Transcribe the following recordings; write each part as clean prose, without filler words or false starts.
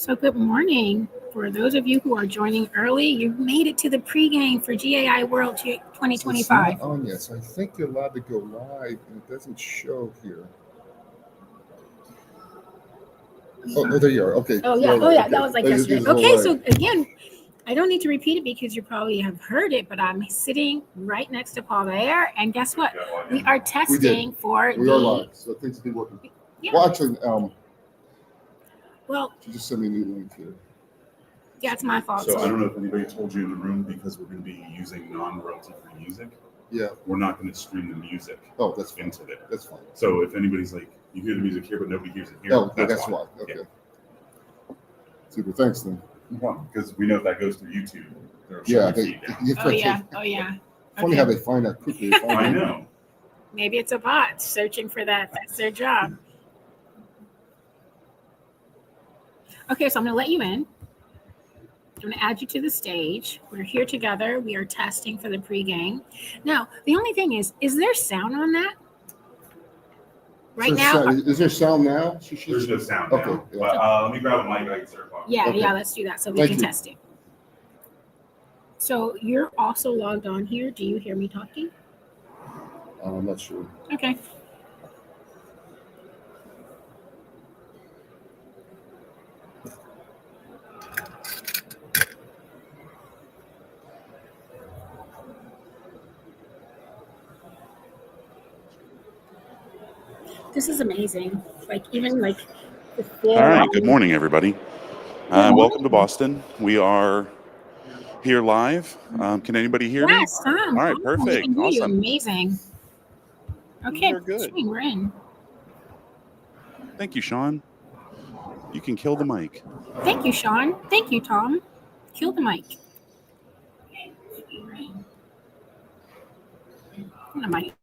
So good morning. For those of you who are joining early, you've made it to the pregame for GAI World 2025. It's not on yet, so I think you're allowed to go live, and it doesn't show here. Oh, there you are. Okay. Oh yeah, okay. That was like yesterday. Okay, so again, I don't need to repeat it because you probably have heard it, but I'm sitting right next to Paul there, and guess what? We are testing for we are live, so things will be working. Yeah. Well, actually, well, you just sent me a new link here. Yeah, it's my fault. So I don't know if anybody told you in the room, because we're going to be using non-royalty-free music. Yeah. We're not going to stream the music. Oh, that's fine. Into there. That's fine. So if anybody's like, you hear the music here, but nobody hears it here. Oh, that's why. Okay. Yeah. Super. Thanks, then. Because we know if that goes through YouTube, yeah. Oh yeah. Funny how they find out quickly. I know. Maybe it's a bot searching for that. That's their job. Okay, so I'm going to let you in. I'm going to add you to the stage. We're here together. We are testing for the pregame. Now, the only thing is there sound on that? Right now? Is there sound now? There's no sound now. Okay. But, let me grab a mic. I can start talking. Yeah, let's do that so we can test it. So you're also logged on here. Do you hear me talking? I'm not sure. Okay. This is amazing. All right. Good morning, everybody. Welcome to Boston. We are here live. Can anybody hear me? Yes, Tom. All right, perfect. Awesome. Amazing. Okay, good. We're in. Thank you, Sean. You can kill the mic. Thank you, Sean. Thank you, Tom. Kill the mic. The mic.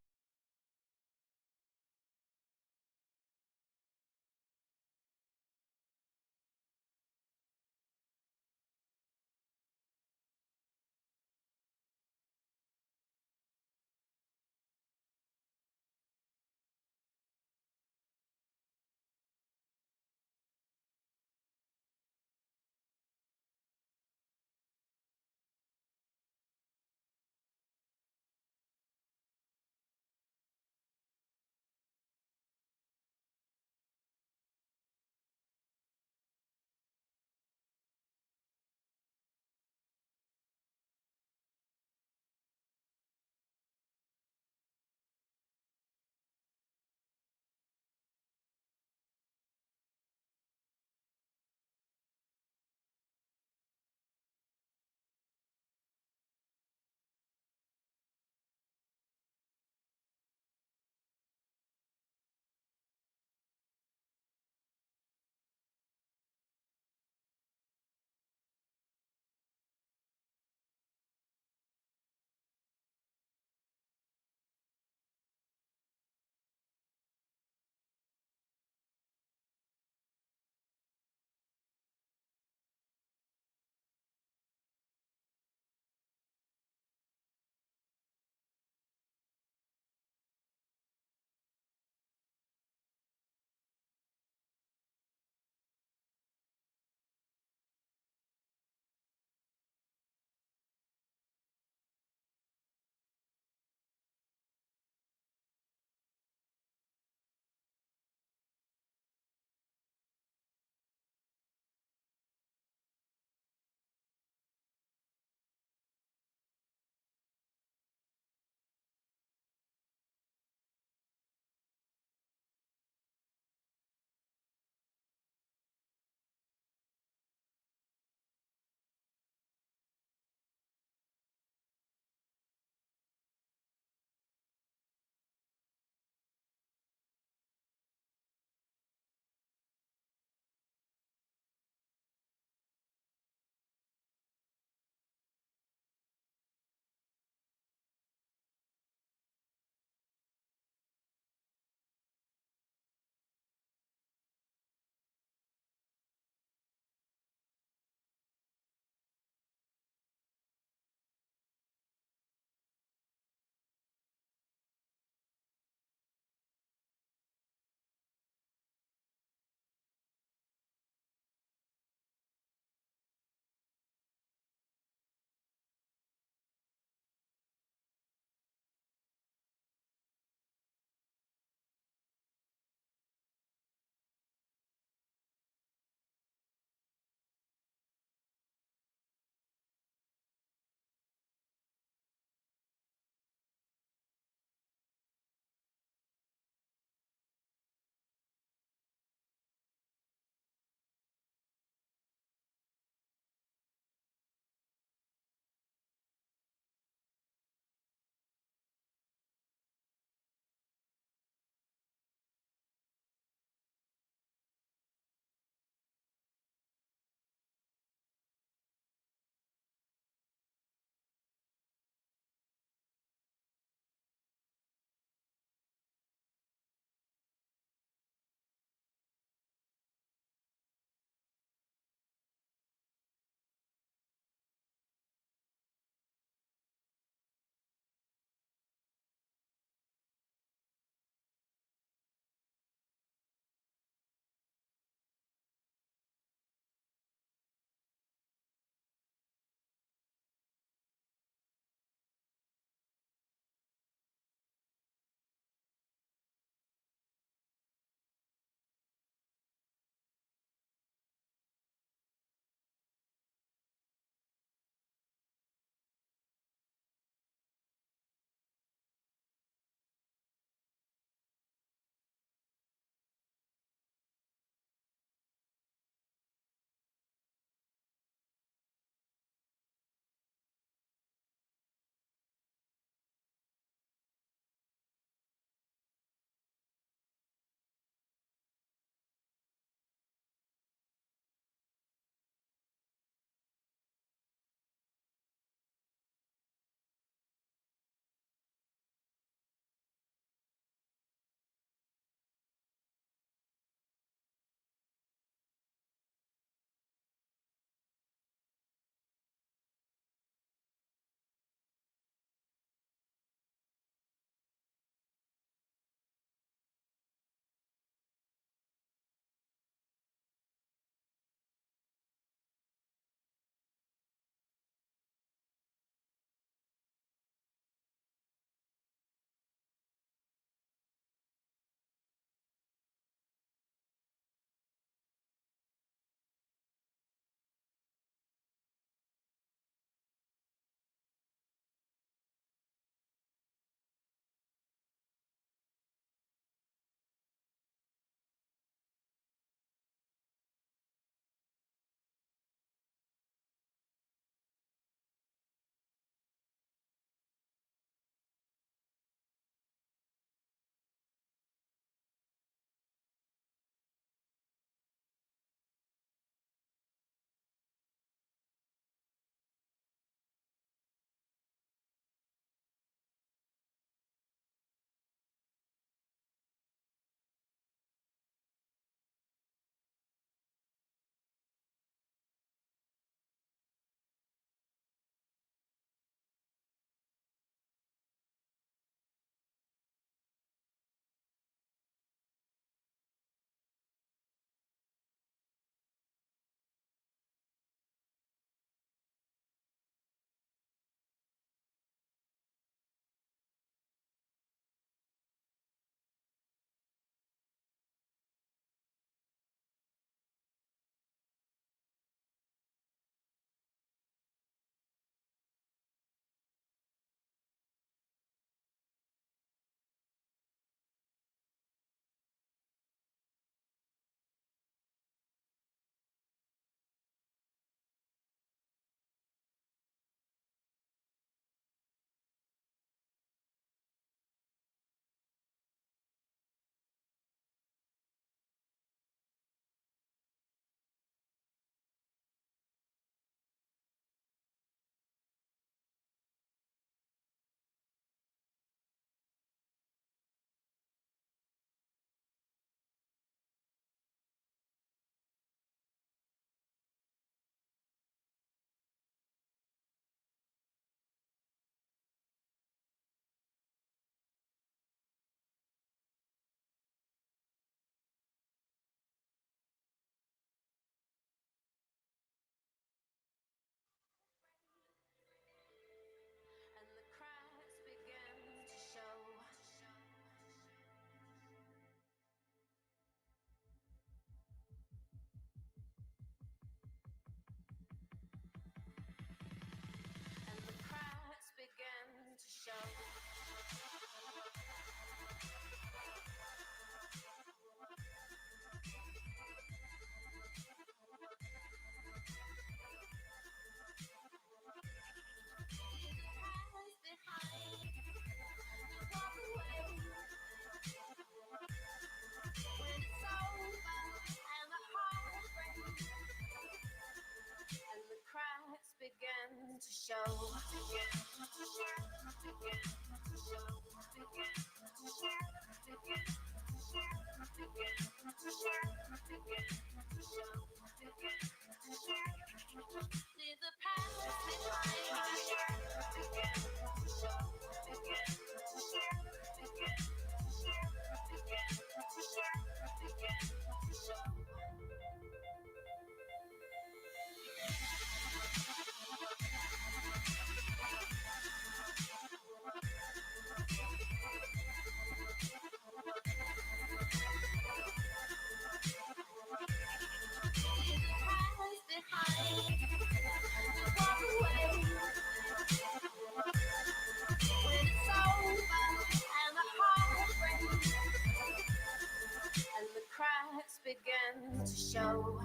begin to show.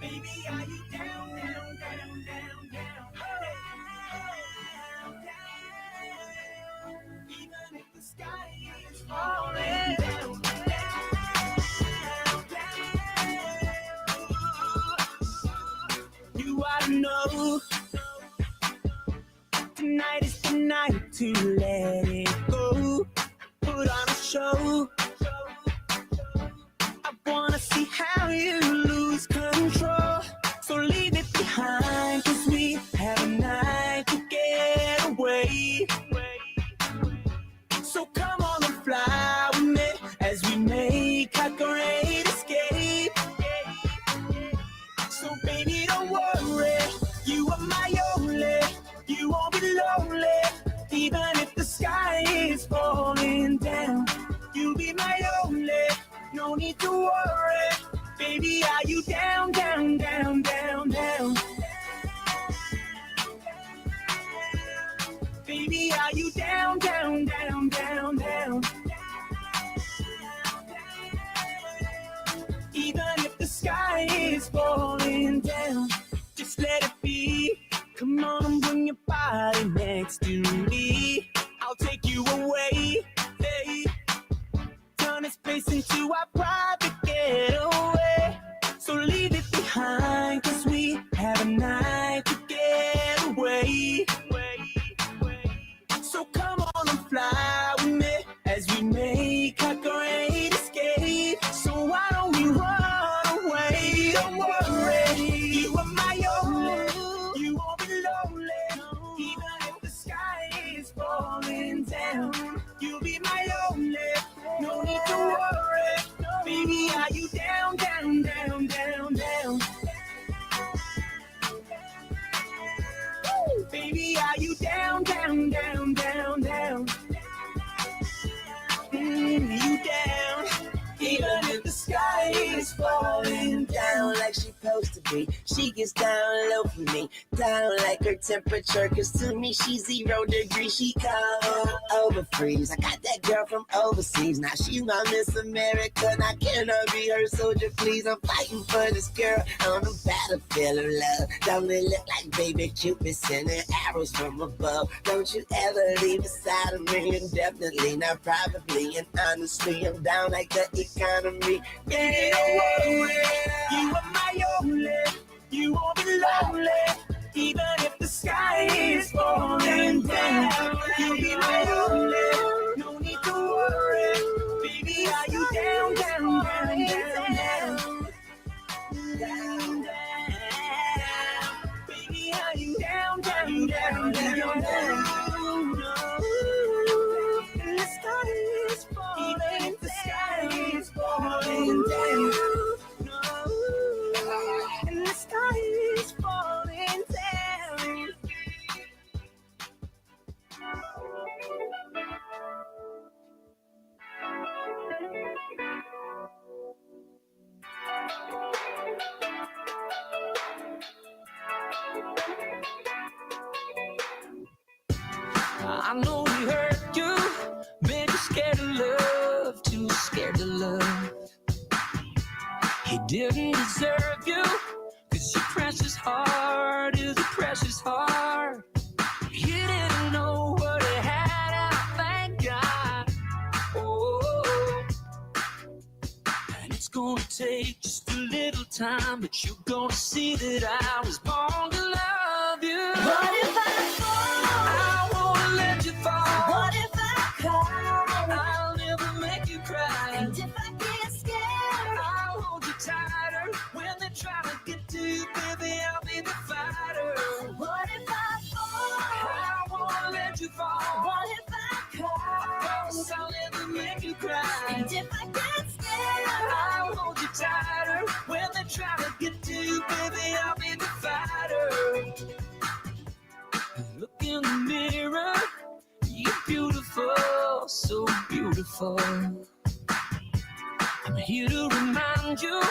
Baby, are you down, down, down, down, down, down, down? Even if the sky is falling down, down, down. You ought to know tonight is the night to let it go. Put on a show. I wanna see how you lose control. So leave it behind, 'cause we have a night to get away. So come on and fly with me as we make our great escape. So baby, don't worry, you are my only. You won't be lonely, even if the sky is falling down. You'll be my only, no need to worry. Baby, are you down, down, down, down, down? Baby, are you down, down, down, down, down? Even if the sky is falling down, just let it be. Come on and bring your body next to me. I'll take you away, hey. Turn this place into our private getaway. So leave it behind, 'cause we have a night to get away. So come on and fly with me as we make our great escape. So why don't we run away? Don't worry, you are my only. You won't be lonely, even if the sky is falling down. You'll be my only, no need to worry. Baby, are you down, down, down, down, down? Baby, are you down, down, down, down, down? You down, even if the sky is falling down like she's supposed to be. She gets down low for me, down like her temperature, 'cause to me she's 0 degrees. She cold over freeze. I got that girl from overseas, now she's my Miss America. Now can I be her soldier, please? I'm fighting for this girl on the battlefield of love. Don't it look like baby Cupid sending arrows from above? Don't you ever leave beside of me, and definitely not probably. And honestly, I'm down like the economy. Baby, don't worry, you are my only. You won't be lonely, even if the sky is falling down. You'll be my only, no need to worry. Baby, are you down, down, down, down, down? Down, down. Baby, are you down, down, down, down, down? And the sky is falling, even if the sky is falling down. And the sky is falling down. I know he hurt you, made you scared of love, too scared to love. He didn't deserve you, 'cause your precious heart is a precious heart. He didn't know what he had, I thank God. Oh, and it's gonna take just a little time, but you're gonna see that I was born to love you. What if I fall? I won't let you fall. What if I cry? I'll never make you cry. And if I get scared, I'll hold you tighter. When they try to get to you, baby, I'll be the fighter. What if I fall? I won't let you fall. What if I cry? I promise I'll never make you cry. And if I get scared, I'll hold you tighter. When they try to get to you, baby, I'll be the fighter. Look in the mirror, you're beautiful, so beautiful. I'm here to remind you,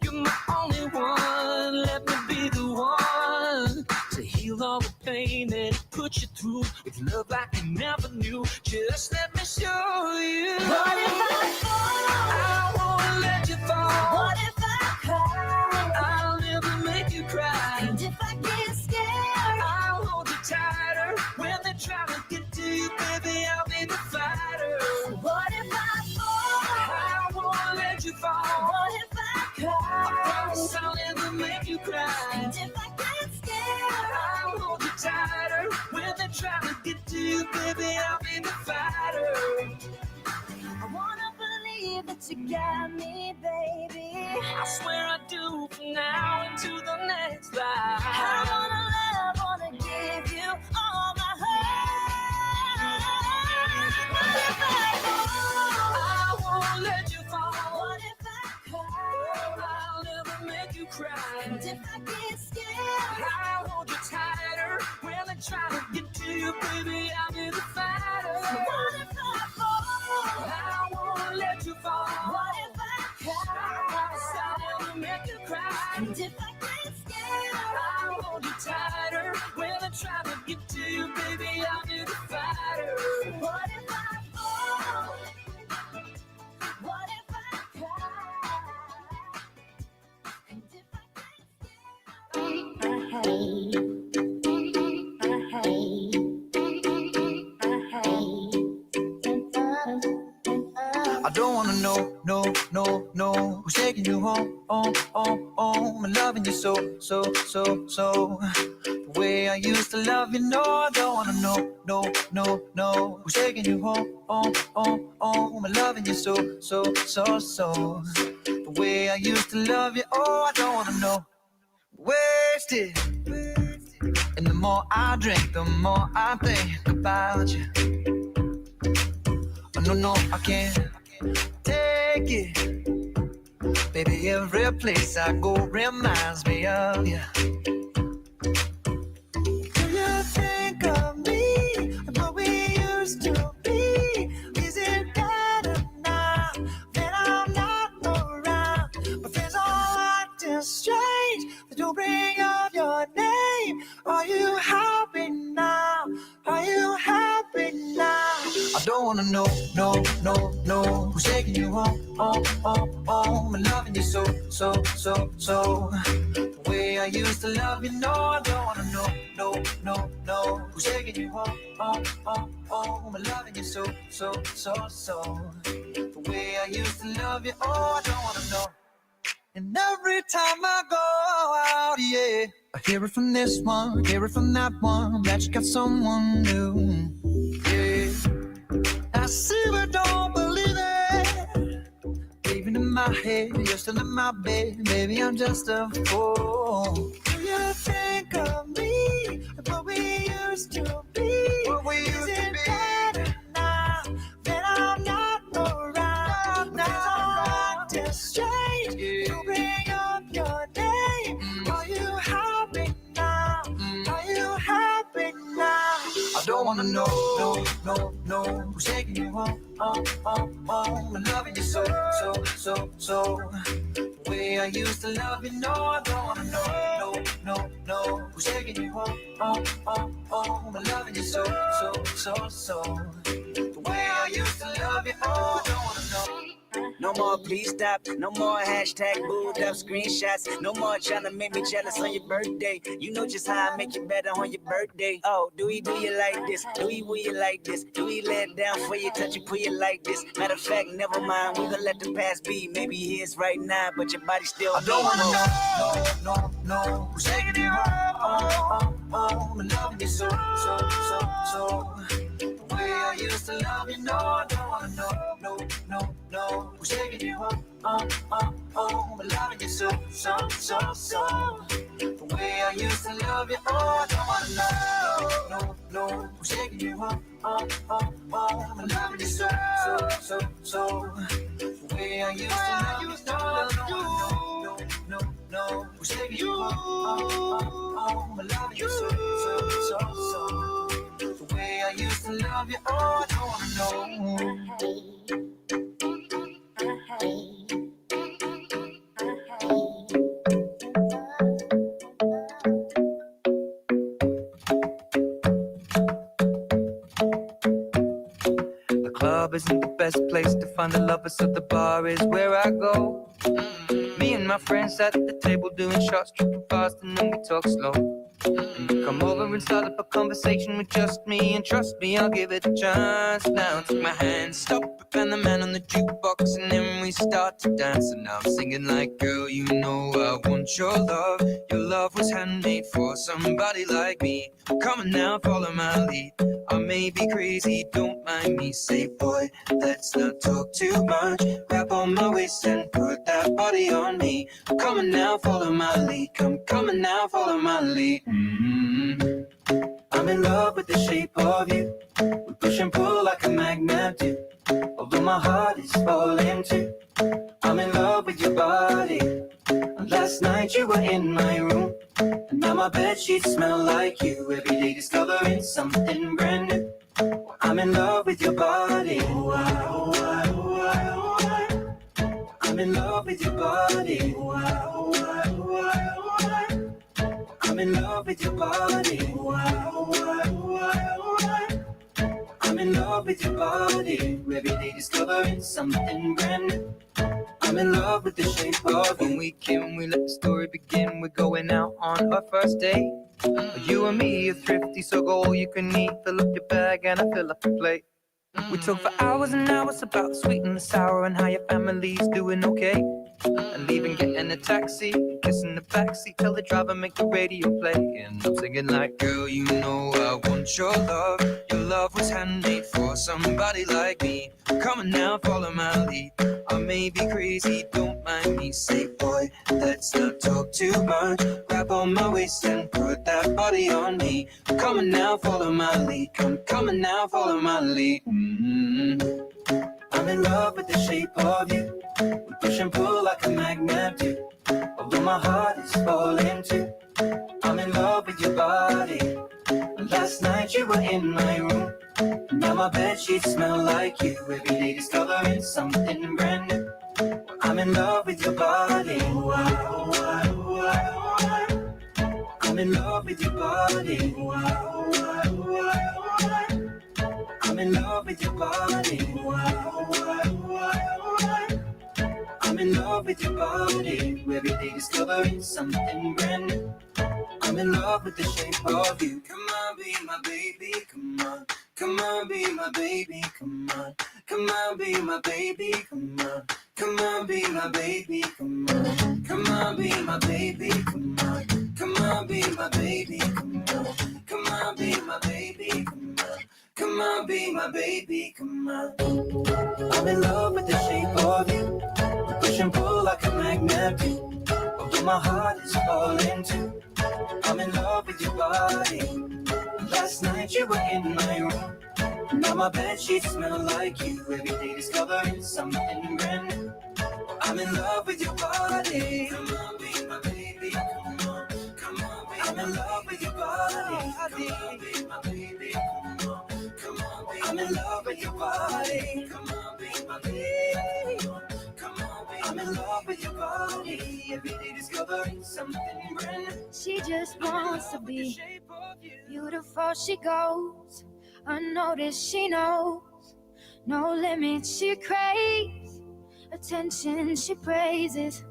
you're my only one. Let me be the one to heal all the pain pain that it put you through, with love like you never knew. Just let me show you. What if I fall? I won't let you fall. What if I cry? I'll never make you cry. And if I get scared, I'll hold you tighter. When they try to get to you, baby, I'll be the fighter. what if I fall? I won't let you fall. What if I I cry? promise I'll never make you cry. And if I get scared, I'll hold you tighter. When they try to get to you, baby, I'll be the fighter. I wanna believe that you got me, baby. I swear I do, from now into the next life. I wanna love, wanna give you all my heart. What if I fall? I won't let you fall. What if I cry? I'll never make you cry. And if I get scared, I'll hold you tighter. When they try to get to you, baby, I'll be the fighter. what if I fall? I won't let you fall. What if I I promise cry? I'll never make you cry. And if I get scared, I'll hold you tighter. When they try to get to you, baby, I'll be the fighter. what if I fall? What if I cry? And if I get I don't wanna know who's taking you home, and loving you so. The way I used to love you, no, I don't wanna know who's taking you home, and loving you so. The way I used to love you, oh, I don't wanna know. Wasted. And the more I drink, the more I think about you. Oh, no, I can't take it. Baby, every place I go reminds me of you. Do you think of me and what we used to be? Is it better now that I'm not around? But there's all acting strange. They don't bring up your name. Are you happy now? Are you happy now? I don't wanna know who's taking you home, and loving you so. The way I used to love you, no, I don't wanna know who's taking you home, and loving you so. The way I used to love you, oh, I don't wanna know. And every time I go out, yeah, I hear it from this one, hear it from that one, that you got someone new, yeah. I see but don't believe it. Even in my head, you're still in my bed. Maybe I'm just a fool. Do you think of me and what we used to be? What we used to be? Better now that I'm not around? Now I'm acting strange. You bring up your name. Are you happy now? Are you happy now? I don't wanna know who's taking you home, and loving you so. The way I used to love you, no, I don't wanna know who's taking you home, and loving you so. The way I used to love you, oh, I don't wanna know. No more please stop, no more hashtag booed up screenshots. No more trying to make me jealous on your birthday. You know just how I make you better on your birthday. Oh, do you like this? Do you like this? Do we let down for you, touch you, put you like this? Matter of fact, never mind, we gonna let the past be. Maybe he is right now, but your body still. I don't wanna know who's taking you home, and loving you so. The way I used to love you, no, I don't wanna know who's taking you home, and loving you so. The way I used to love you, oh, I don't wanna know who's taking you home, and loving you so. The way I used to love you, no, I don't wanna know who's taking you home, and loving you so. The way I used to love you, oh, I don't wanna know. club isn't the best place to find the lovers, so the bar is where I go. Me and my friends sat at the table doing shots, tripping fast, and then we talk slow. And you come over and start up a conversation with just me, and trust me, I'll give it a chance. Now take my hand, stop it, and the man on the jukebox, and then we start to dance. And now I'm singing like, girl, you know I want your love. Your love was handmade for somebody like me. Come on now, follow my lead. I may be crazy, don't mind me. Say, boy, let's not talk too much. Grab on my waist and put that body on me. Come on now, follow my lead. Come on now, follow my lead. I'm in love with the shape of you. We push and pull like a magnet do. Although my heart is falling too. I'm in love with your body. Last night you were in my room, and now my bedsheets smell like you. Every day discovering something brand new. I'm in love with your body. I'm in love with your body. I'm in love with your body. I'm in love with your body. Every day discovering something brand new. I'm in love with the shape of you. When we let the story begin. We're going out on our first date. You and me are thrifty, so go all you can eat. Fill up your bag and I fill up your plate. We talk for hours and hours about the sweet and the sour and how your family's doing okay. And leaving, getting a taxi, kissing the backseat, tell the driver make the radio play. And I'm singing like, girl, you know I want your love. Your love was handmade for somebody like me. Come on now, follow my lead. I may be crazy, don't mind me. Say, boy, let's not talk too much. Grab on my waist and put that body on me. Come on now, follow my lead. Come on now, follow my lead. I'm in love with the shape of you. We push and pull like a magnet do. Although my heart is falling too. I'm in love with your body. Last night you were in my room, and now my bedsheets smell like you. Every day discovering something brand new. I'm in love with your body. I'm in love with your body. I'm in love with your body. I'm in love with your body. Every day discovering something brand new. I'm in love with the shape of you. Come on, be my baby, come on. Come on, be my baby, come on. Come on, be my baby, come on. Come on, be my baby, come on. Come on, be my baby, come on. Come on, be my baby, come on. Come on, be my baby, come on. Come on, be my baby, come on. I'm in love with the shape of you. We push and pull like a magnet do. Although my heart is falling too. I'm in love with your body. Last night you were in my room. Now my bedsheets smell like you. Every day discovering something brand new. I'm in love with your body. Come on, be my baby. Come on, come on, be I'm in love with your body. Come on, be my baby. Come on, come on, be I'm in love with your body. Come on, be my baby. Come on, be I'm in love with your body. Every day discovering something brand new. She just wants to be beautiful. She goes unnoticed. She knows no limits. She craves attention. She praises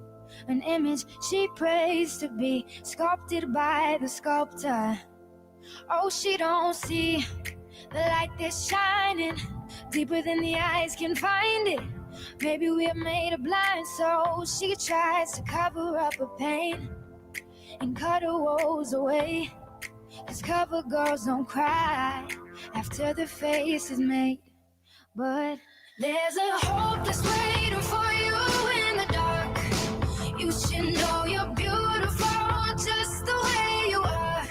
an image she prays to be sculpted by the sculptor. Oh, she don't see the light that's shining deeper than the eyes can find it. Maybe we're made of blind, so she tries to cover up her pain and cut her woes away. 'Cause cover girls don't cry after the face is made. But there's a hope that's waiting for you in the dark. You should know you're beautiful just the way you are.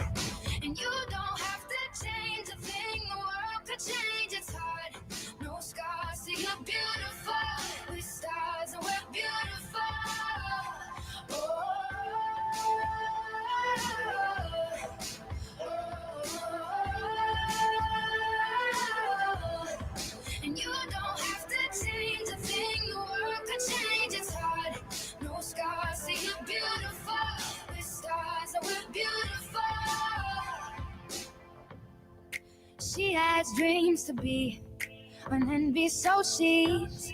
And you don't have to change a thing, the world could change its heart. No scars, so you're beautiful. With stars and we're beautiful. And you don't have to change a thing, the world could change its heart. No scars, so you're beautiful. With stars and we're beautiful. She has dreams to be and then be so she's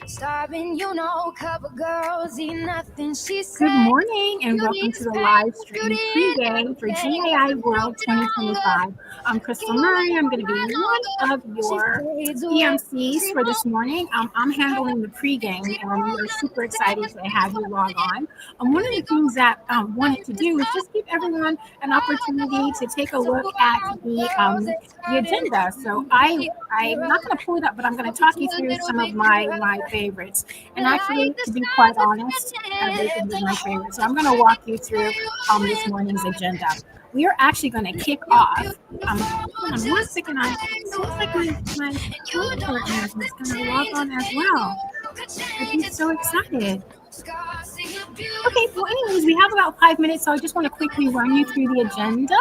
starving, you know, cover girls eat nothing. She said, Good morning and welcome to the live stream pregame for GAI World 2025. I'm Crystal Murray. I'm going to be one of your EMCs for this morning. I'm handling the pregame, and we are super excited to have you log on. One of the things that I wanted to do is just give everyone an opportunity to take a look at the agenda. So I'm not going to pull it up, but I'm going to talk you through some of my favorites. And actually, to be quite honest, everything is my favorite. So I'm going to walk you through this morning's agenda. We are actually going to kick off. Hold on 1 second. It seems like my partner is going to log on as well. I'm so excited. Okay, well, anyways, we have about 5 minutes, so I just want to quickly run you through the agenda.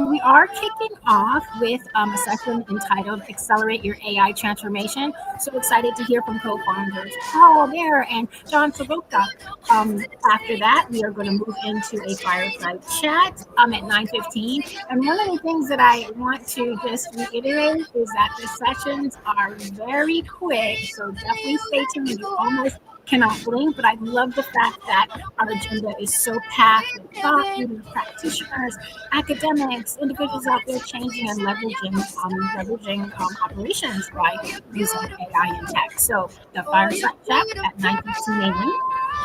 We are kicking off with a session entitled Accelerate Your AI Transformation. So excited to hear from co-founders Paul there and John Savoca. After that, we are going to move into a fireside chat at 9:15. And one of the things that I want to just reiterate is that the sessions are very quick, so definitely stay tuned. You almost cannot blink, but I love the fact that our agenda is so packed with thought leaders, practitioners, academics, individuals out there changing and leveraging operations by using AI and tech. So the fireside chat at 9:15 a.m.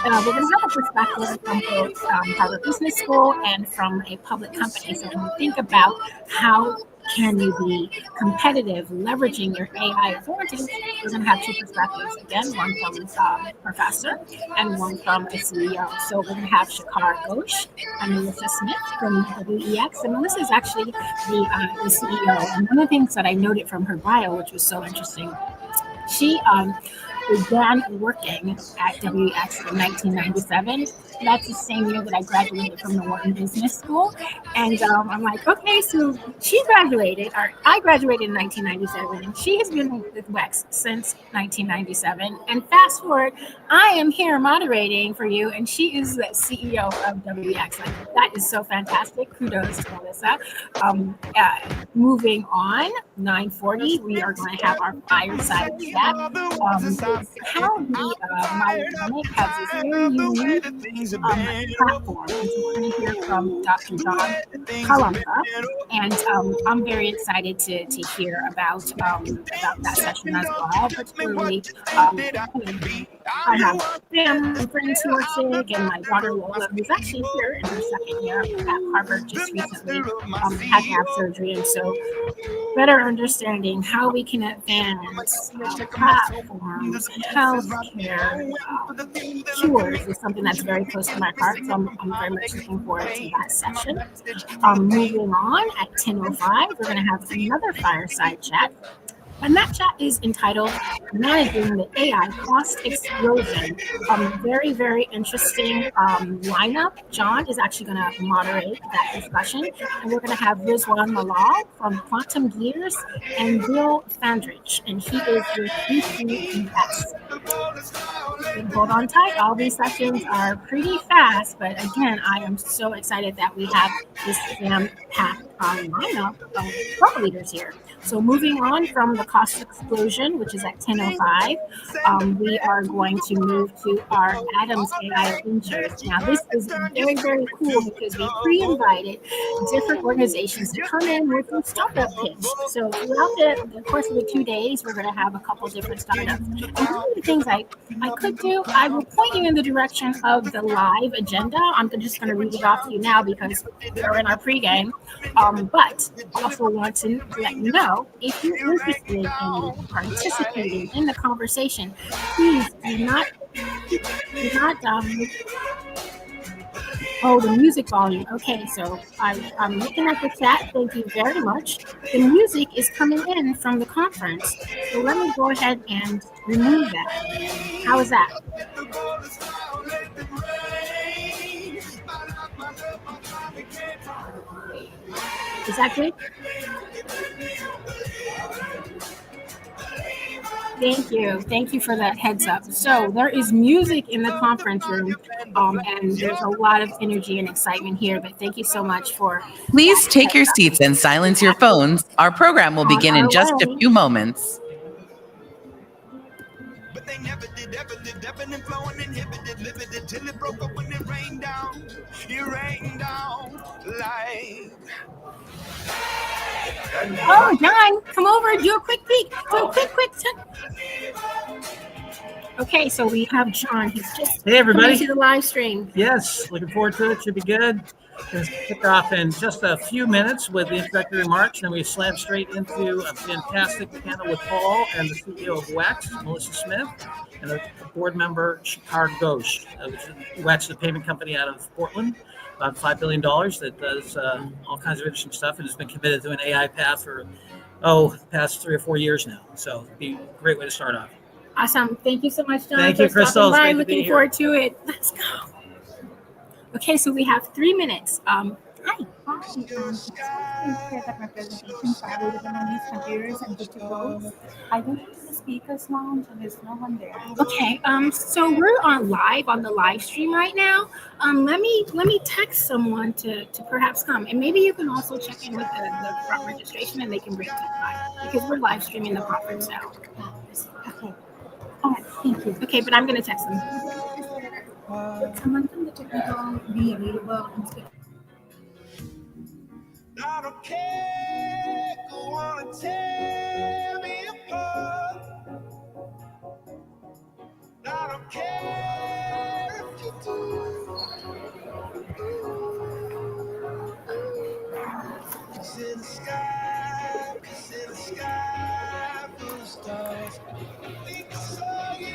We're going to have a perspective from both Harvard Business School and from a public company. So when we think about how can you be competitive, leveraging your AI advantage, we're going to have two perspectives. Again, one from a professor and one from a CEO. So we're going to have Seekr Ghosh and Melissa Smith from WEX. And Melissa is actually the CEO. And one of the things that I noted from her bio, which was so interesting, she began working at WEX in 1997. That's the same year that I graduated from the Wharton Business School. And I'm like, okay, so I graduated in 1997, and she has been with WEX since 1997. And fast forward, I am here moderating for you, and she is the CEO of WEX. Like, that is so fantastic. Kudos to Melissa. Moving on, 9:40, we are going to have our fireside chat. How the Mayo has this very unique platform. And so we're going to hear from Dr. John Kalumba, and I'm very excited to hear about that session as well. Particularly, I have family and friends who are sick, and my daughter Lola, who's actually here in her second year at Harvard, just recently had to have surgery, and so better understanding how we can advance the platforms, healthcare, cures is something that's very close to my heart. So I'm very much looking forward to that session. Moving on at 10:05, we're going to have another fireside chat. And that chat is entitled Managing the AI Cost Explosion. Very, very interesting lineup. John is actually going to moderate that discussion. And we're going to have Rizwan Malal from Quantum Gears and Bill Fandrich. And he is with ECS. Hold on tight. All these sessions are pretty fast. But again, I am so excited that we have this jam-packed lineup of thought leaders here. So moving on from the cost explosion, which is at 10:05, we are going to move to our Adams AI Ventures. Now, this is very, very cool because we pre-invited different organizations to come in with a startup pitch. So throughout the course of the 2 days, we're going to have a couple different startups. And one of the things I could do, I will point you in the direction of the live agenda. I'm just going to read it off to you now because we're in our pregame. But also want to let you know, if you're interested in participating in the conversation, please do not the music volume. Okay, so I'm looking at the chat. Thank you very much. The music is coming in from the conference. So let me go ahead and remove that. How is that? Is that good? Thank you for that heads up. So there is music in the conference room, and there's a lot of energy and excitement here, but thank you so much for... Please take your seats and silence your phones. Our program will begin in just a few moments. they never did, ever lived, ebbing and flowing, inhibited, limited, till it broke up when it rained down. It rained down like. Oh, John, come over, do a quick peek. Do a quick. Okay, so we have John. He's just Hey, everybody. coming to the live stream. Yes, looking forward to it. Should be good. Going to kick off in just a few minutes with the introductory remarks, then we slam straight into a fantastic panel with Paul and the CEO of WEX, Melissa Smith, and a board member, CarGurus, which is WEX, the payment company out of Portland, about $5 billion that does all kinds of interesting stuff and has been committed to an AI path for, the past 3 or 4 years now. So it'd be a great way to start off. Awesome. Thank you so much, John. Thank you, for Crystal. stopping by. It's great to be Looking here. forward to it. Let's go. Okay, so we have 3 minutes. Hi. Share that my presentation so available on these computers and good to go. I went into the speakers lounge and there's no one there. Okay, so we're on the live stream right now. Let me text someone to perhaps come, and maybe you can also check in with the front registration, and they can bring it to the live because we're live streaming the conference now. Okay. All right. Thank you. Okay, but I'm gonna text them. Could someone from the technical be available and speak? I don't care, go on and tear me apart. I don't care if you do. 'Cause in the sky full of stars, I think I saw you.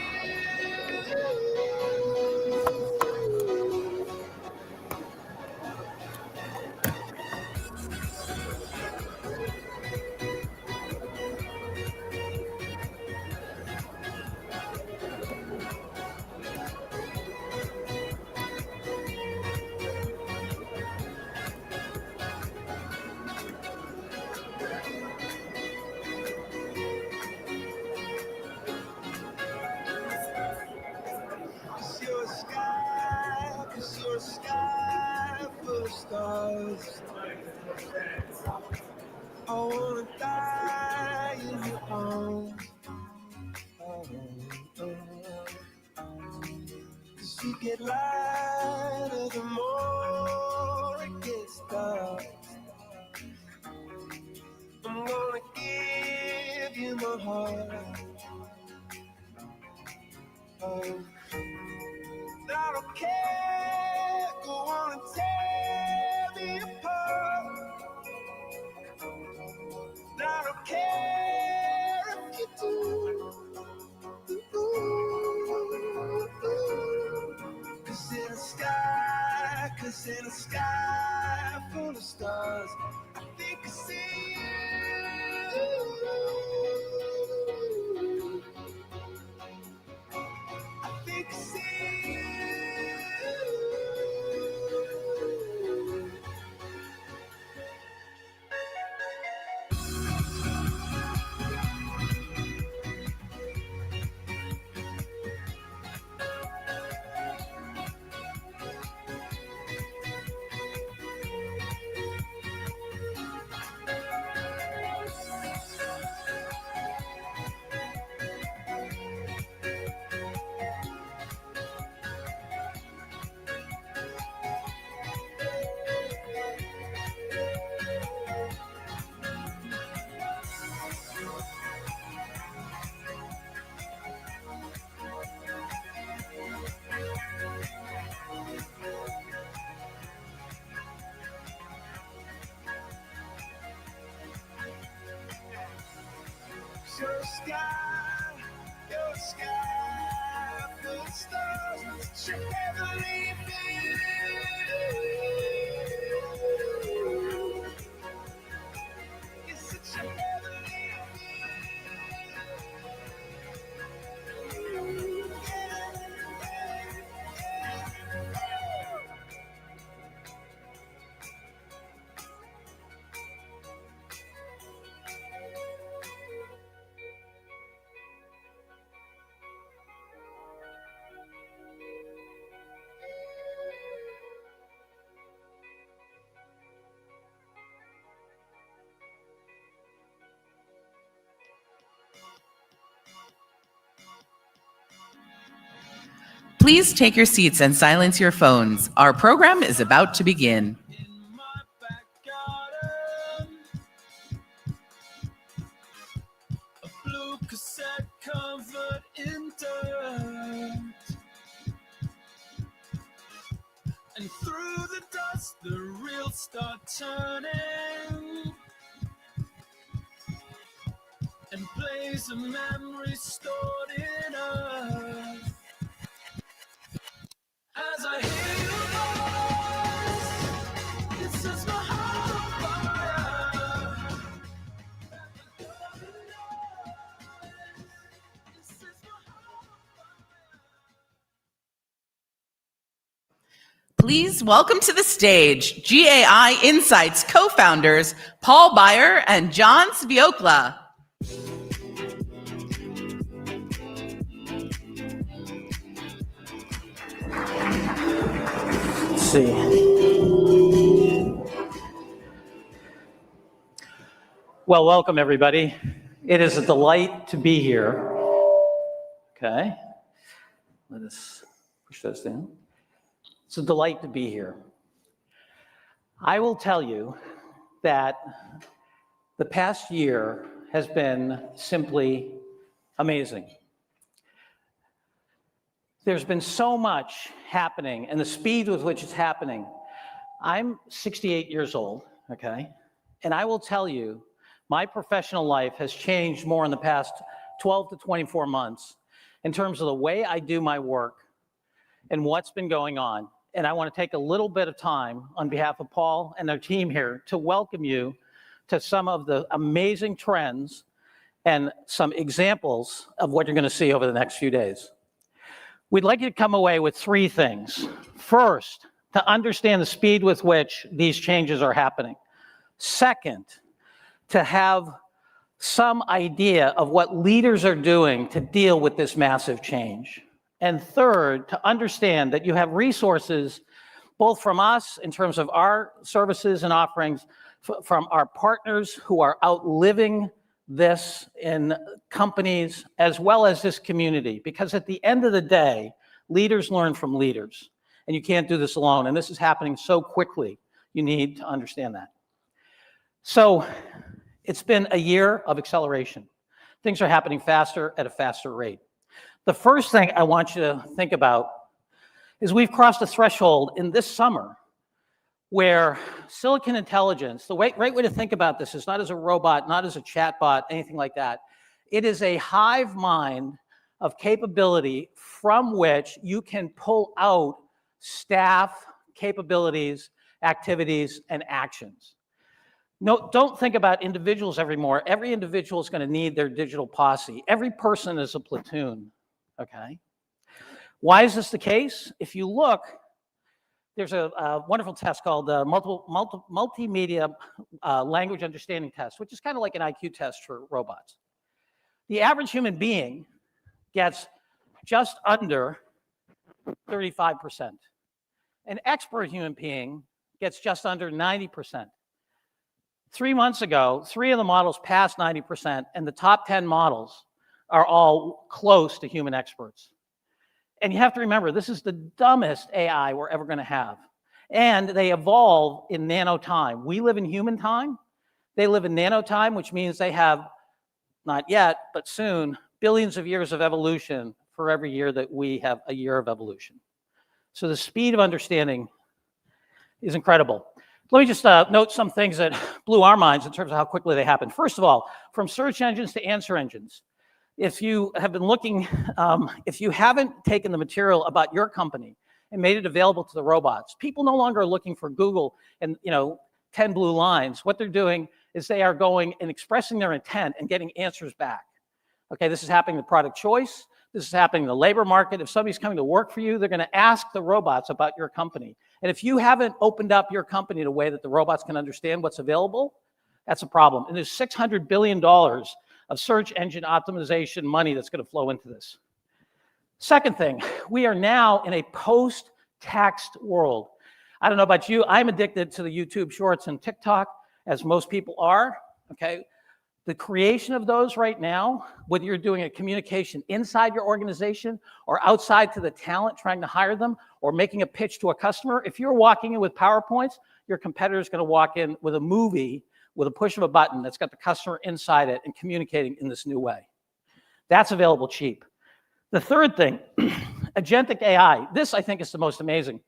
Cause you're a sky full of stars. I wanna die in your arms. Cause you get lighter the more it gets dark. I'm gonna give you my heart. I don't care, go on and tear me apart. I don't care if you do. Cause in the sky full of stars, I think I see you. I think I see you. Your sky full of stars, such a heavenly view. It's such a heavenly view. Please take your seats and silence your phones. Our program is about to begin. Covered in dirt, and through the dust the reels start turning, and plays of memory stored in us. As I hear your voice, it sets my heart on fire. Please welcome to the stage GAI Insights co-founders Paul Baier and John Sviokla. Let's see. Well, welcome everybody. It is a delight to be here. Okay. Let us push those down. It's a delight to be here. I will tell you that the past year has been simply amazing. There's been so much happening, and the speed with which it's happening. I'm 68 years old, okay? And I will tell you, my professional life has changed more in the past 12 to 24 months in terms of the way I do my work and what's been going on. And I want to take a little bit of time on behalf of Paul and their team here to welcome you to some of the amazing trends and some examples of what you're going to see over the next few days. We'd like you to come away with three things. First, to understand the speed with which these changes are happening. Second, to have some idea of what leaders are doing to deal with this massive change. And third, to understand that you have resources both from us in terms of our services and offerings, from our partners who are outliving this in companies, as well as this community. Because at the end of the day, leaders learn from leaders, and you can't do this alone. And this is happening so quickly, you need to understand that. So it's been a year of acceleration. Things are happening faster at a faster rate. The first thing I want you to think about is we've crossed a threshold in this summer where silicon intelligence, the right way to think about this is not as a robot, not as a chatbot, anything like that. It is a hive mind of capability from which you can pull out staff capabilities, activities, and actions. No, don't think about individuals anymore. Every individual is going to need their digital posse. Every person is a platoon. Okay. Why is this the case? If you look, there's a wonderful test called the multimedia language understanding test, which is kind of like an IQ test for robots. The average human being gets just under 35%. An expert human being gets just under 90%. 3 months ago, 3 of the models passed 90%, and the top 10 models are all close to human experts. And you have to remember, this is the dumbest AI we're ever going to have. And they evolve in nano time. We live in human time. They live in nano time, which means they have, not yet, but soon, billions of years of evolution for every year that we have a year of evolution. So the speed of understanding is incredible. Let me just note some things that blew our minds in terms of how quickly they happen. First of all, from search engines to answer engines. If you have been looking, if you haven't taken the material about your company and made it available to the robots, people no longer are looking for Google and 10 blue lines. What they're doing is they are going and expressing their intent and getting answers back. Okay, this is happening in product choice. This is happening in the labor market. If somebody's coming to work for you, they're going to ask the robots about your company. And if you haven't opened up your company in a way that the robots can understand what's available, that's a problem. And there's $600 billion of search engine optimization money that's going to flow into this. Second thing, we are now in a post-text world. I don't know about you, I'm addicted to the YouTube Shorts and TikTok, as most people are, okay? The creation of those right now, whether you're doing a communication inside your organization or outside to the talent trying to hire them or making a pitch to a customer, if you're walking in with PowerPoints, your competitor is going to walk in with a movie with a push of a button that's got the customer inside it and communicating in this new way. That's available cheap. The third thing, Agentic AI. This, I think, is the most amazing.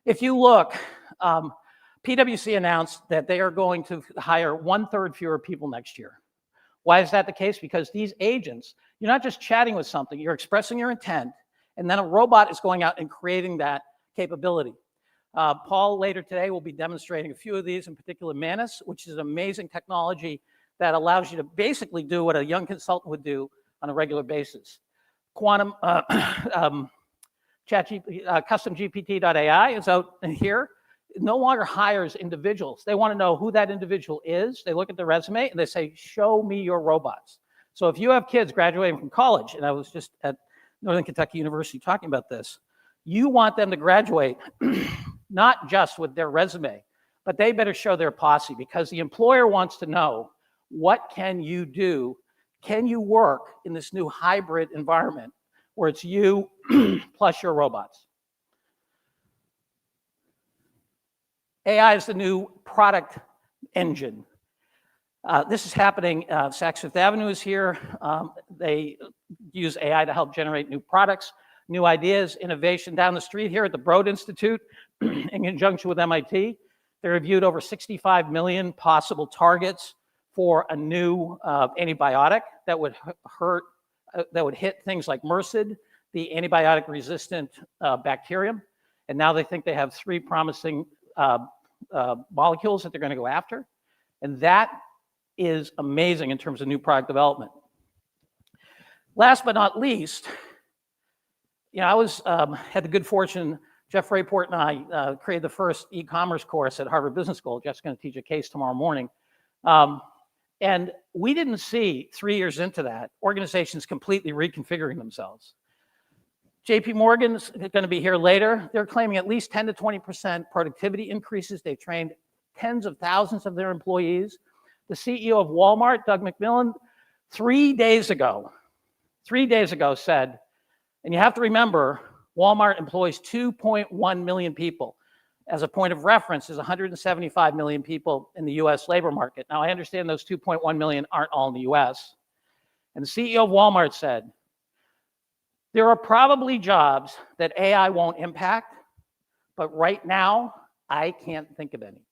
If you look, PwC announced that they are going to hire 1/3 fewer people next year. Why is that the case? Because these agents, you're not just chatting with something, you're expressing your intent, and then a robot is going out and creating that capability. Paul later today will be demonstrating a few of these, in particular Manus, which is an amazing technology that allows you to basically do what a young consultant would do on a regular basis. Quantum CustomGPT.ai is out in here. It no longer hires individuals. They want to know who that individual is. They look at the resume and they say, show me your robots. So if you have kids graduating from college, and I was just at Northern Kentucky University talking about this, you want them to graduate not just with their resume, but they better show their posse, because the employer wants to know, what can you do? Can you work in this new hybrid environment where it's you plus your robots? AI is the new product engine. This is happening. Saks Fifth Avenue is here. They use AI to help generate new products, new ideas, innovation. Down the street here at the Broad Institute, in conjunction with MIT, they reviewed over 65 million possible targets for a new antibiotic that would hit things like MRSA, the antibiotic-resistant bacterium. And now they think they have 3 promising molecules that they're going to go after. And that is amazing in terms of new product development. Last but not least, I had the good fortune, Jeff Rayport and I created the first e-commerce course at Harvard Business School. Jeff's going to teach a case tomorrow morning. And we didn't see 3 years into that organizations completely reconfiguring themselves. JP Morgan's going to be here later. They're claiming at least 10 to 20% productivity increases. They've trained tens of thousands of their employees. The CEO of Walmart, Doug McMillon, 3 days ago said, and you have to remember, Walmart employs 2.1 million people. As a point of reference, there's 175 million people in the US labor market. Now, I understand those 2.1 million aren't all in the US. And the CEO of Walmart said, there are probably jobs that AI won't impact, but right now, I can't think of any.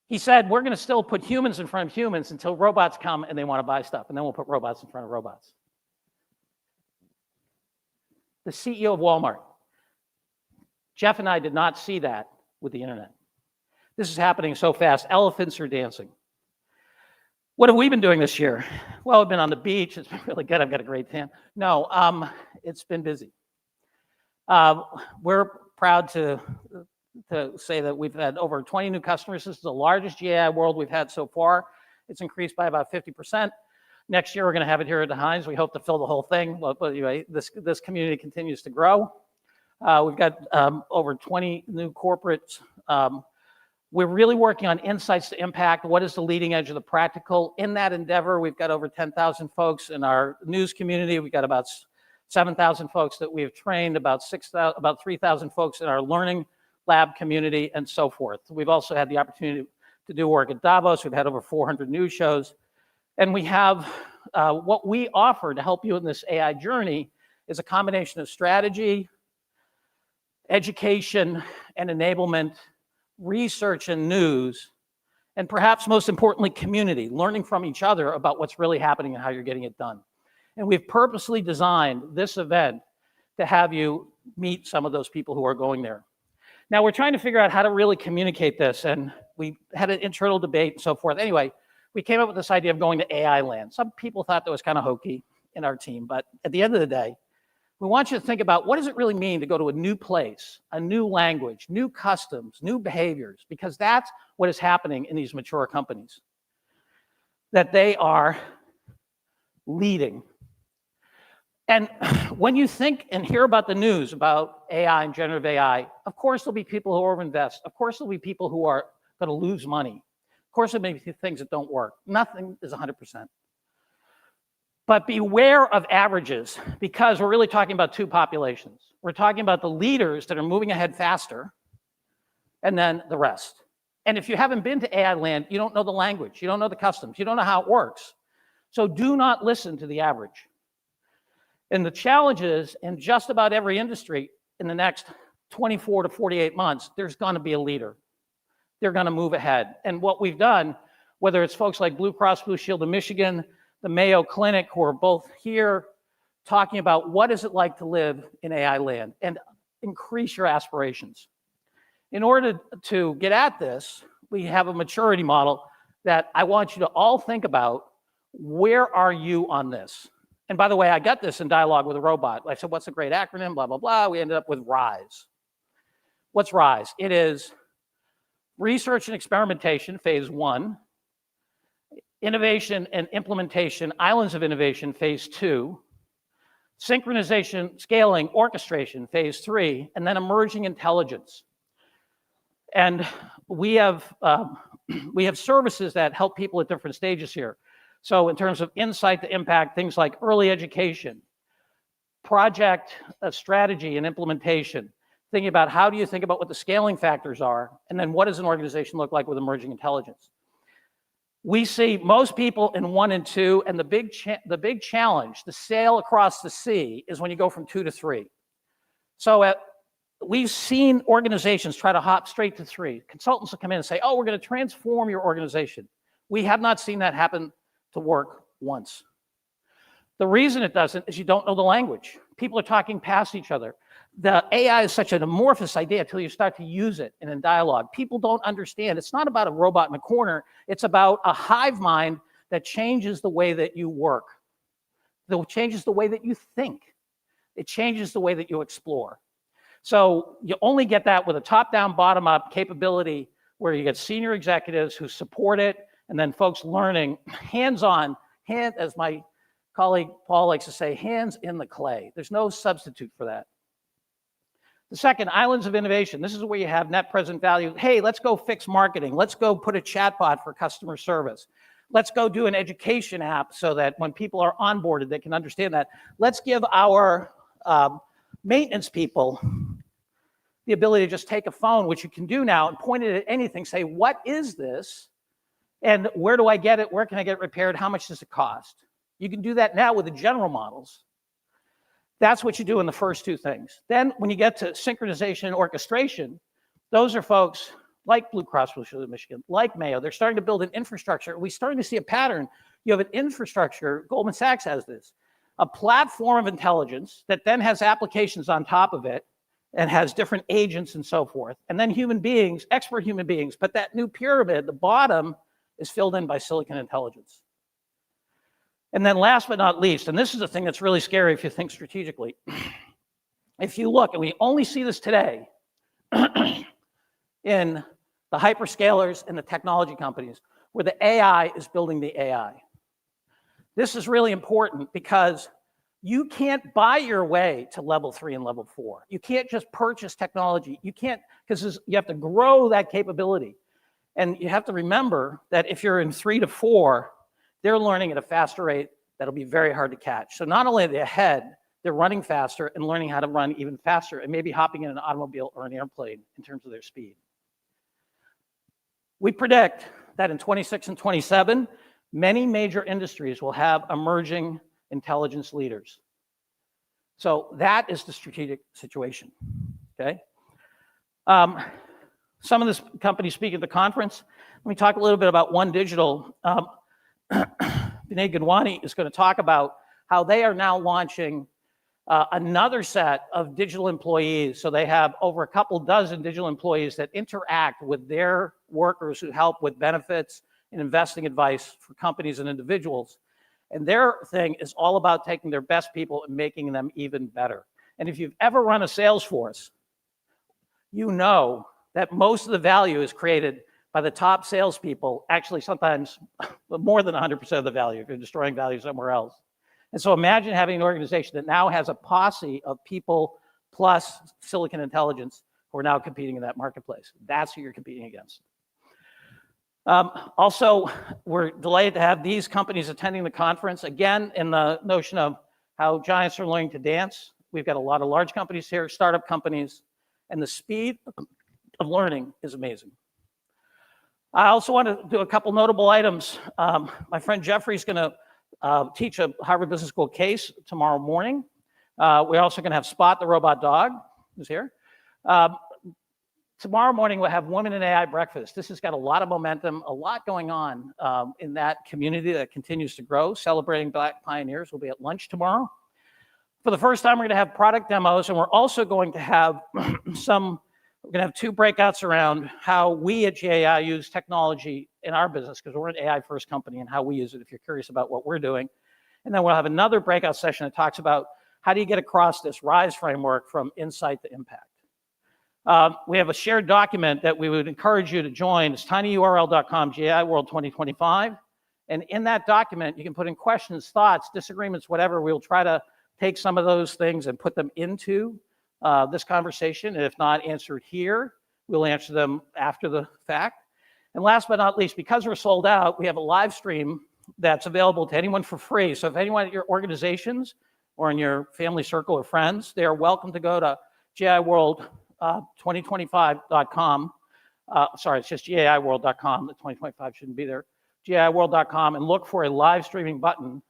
He said, we're going to still put humans in front of humans until robots come and they want to buy stuff, and then we'll put robots in front of robots. The CEO of Walmart. Jeff and I did not see that with the internet. This is happening so fast. Elephants are dancing. What have we been doing this year? Well, I've been on the beach. It's been really good. I've got a great tan. No, it's been busy. We're proud to say that we've had over 20 new customers. This is the largest GAI World we've had so far. It's increased by about 50%. Next year, we're going to have it here at the Hines. We hope to fill the whole thing. But anyway, this community continues to grow. We've got over 20 new corporates. We're really working on insights to impact. What is the leading edge of the practical? In that endeavor, we've got over 10,000 folks in our news community. We've got about 7,000 folks that we have trained, about 3,000 folks in our learning lab community, and so forth. We've also had the opportunity to do work at Davos. We've had over 400 news shows. And we have what we offer to help you in this AI journey is a combination of strategy, education, and enablement, research and news, and perhaps most importantly, community, learning from each other about what's really happening and how you're getting it done. And we've purposely designed this event to have you meet some of those people who are going there. Now, we're trying to figure out how to really communicate this, and we had an internal debate and so forth. Anyway, we came up with this idea of going to AI land. Some people thought that was kind of hokey in our team, but at the end of the day, we want you to think about what does it really mean to go to a new place, a new language, new customs, new behaviors, because that's what is happening in these mature companies, that they are leading. And when you think and hear about the news about AI and generative AI, of course there'll be people who overinvest. Of course there'll be people who are going to lose money. Of course, there may be things that don't work. Nothing is 100%. But beware of averages, because we're really talking about two populations. We're talking about the leaders that are moving ahead faster, and then the rest. And if you haven't been to AI land, you don't know the language, you don't know the customs, you don't know how it works. So do not listen to the average. And the challenges in just about every industry in the next 24 to 48 months, there's going to be a leader. They're going to move ahead. And what we've done, whether it's folks like Blue Cross Blue Shield of Michigan, the Mayo Clinic, who are both here talking about what is it like to live in AI land and increase your aspirations. In order to get at this, we have a maturity model that I want you to all think about. Where are you on this? And by the way, I got this in dialogue with a robot. I said, what's a great acronym? Blah, blah, blah. We ended up with RISE. What's RISE? It is research and experimentation, phase 1. Innovation and implementation, islands of innovation, phase 2. Synchronization, scaling, orchestration, phase 3. And then emerging intelligence. And we have services that help people at different stages here. So in terms of insight to impact, things like early education, project strategy and implementation, thinking about how do you think about what the scaling factors are, and then what does an organization look like with emerging intelligence. We see most people in 1 and 2, and the big challenge, the sail across the sea, is when you go from 2 to 3. So we've seen organizations try to hop straight to 3. Consultants will come in and say, oh, we're going to transform your organization. We have not seen that happen to work once. The reason it doesn't is you don't know the language. People are talking past each other. The AI is such an amorphous idea until you start to use it and in dialogue. People don't understand. It's not about a robot in the corner. It's about a hive mind that changes the way that you work. That changes the way that you think. It changes the way that you explore. So you only get that with a top-down, bottom-up capability where you get senior executives who support it, and then folks learning hands-on, as my colleague Paul likes to say, hands in the clay. There's no substitute for that. The second, islands of innovation. This is where you have net present value. Hey, let's go fix marketing. Let's go put a chatbot for customer service. Let's go do an education app so that when people are onboarded, they can understand that. Let's give our maintenance people the ability to just take a phone, which you can do now, and point it at anything, say, what is this? And where do I get it? Where can I get it repaired? How much does it cost? You can do that now with the general models. That's what you do in the first 2 things. Then when you get to synchronization and orchestration, those are folks like Blue Cross Blue Shield of Michigan, like Mayo. They're starting to build an infrastructure. We're starting to see a pattern. You have an infrastructure, Goldman Sachs has this, a platform of intelligence that then has applications on top of it and has different agents and so forth. And then human beings, expert human beings. But that new pyramid, the bottom, is filled in by silicon intelligence. And then last but not least, and this is the thing that's really scary if you think strategically. If you look, and we only see this today in the hyperscalers and the technology companies, where the AI is building the AI. This is really important because you can't buy your way to level 3 and level 4. You can't just purchase technology. You can't, because you have to grow that capability. And you have to remember that if you're in 3 to 4, they're learning at a faster rate that'll be very hard to catch. So not only are they ahead, they're running faster and learning how to run even faster and maybe hopping in an automobile or an airplane in terms of their speed. We predict that in 26 and 27, many major industries will have emerging intelligence leaders. So that is the strategic situation, okay? Some of this companies speak at the conference. Let me talk a little bit about One Digital. Vinay Gudwani is going to talk about how they are now launching another set of digital employees. So they have over a couple dozen digital employees that interact with their workers who help with benefits and investing advice for companies and individuals. And their thing is all about taking their best people and making them even better. And if you've ever run a sales force, you know that most of the value is created by the top salespeople, actually sometimes more than 100% of the value if you're destroying value somewhere else. And so imagine having an organization that now has a posse of people plus silicon intelligence who are now competing in that marketplace. That's who you're competing against. Also, we're delighted to have these companies attending the conference. Again, in the notion of how giants are learning to dance, we've got a lot of large companies here, startup companies, and the speed of learning is amazing. I also want to do a couple notable items. My friend Jeffrey's going to teach a Harvard Business School case tomorrow morning. We're also going to have Spot the robot dog, who's here. Tomorrow morning, we'll have Women in AI breakfast. This has got a lot of momentum, a lot going on in that community that continues to grow. Celebrating Black Pioneers will be at lunch tomorrow. For the first time, we're going to have product demos, and we're also going to have we're going to have 2 breakouts around how we at GAI use technology in our business, because we're an AI-first company, and how we use it if you're curious about what we're doing. And then we'll have another breakout session that talks about how do you get across this RISE framework from insight to impact. We have a shared document that we would encourage you to join. It's tinyurl.com, GAI World 2025. And in that document, you can put in questions, thoughts, disagreements, whatever. We'll try to take some of those things and put them into this conversation. And if not answered here, we'll answer them after the fact. And last but not least, because we're sold out, we have a live stream that's available to anyone for free. So if anyone at your organizations or in your family circle or friends, they are welcome to go to GAI World 2025.com. Sorry, it's just GAIworld.com. The 2025 shouldn't be there. GAIworld.com, and look for a live streaming button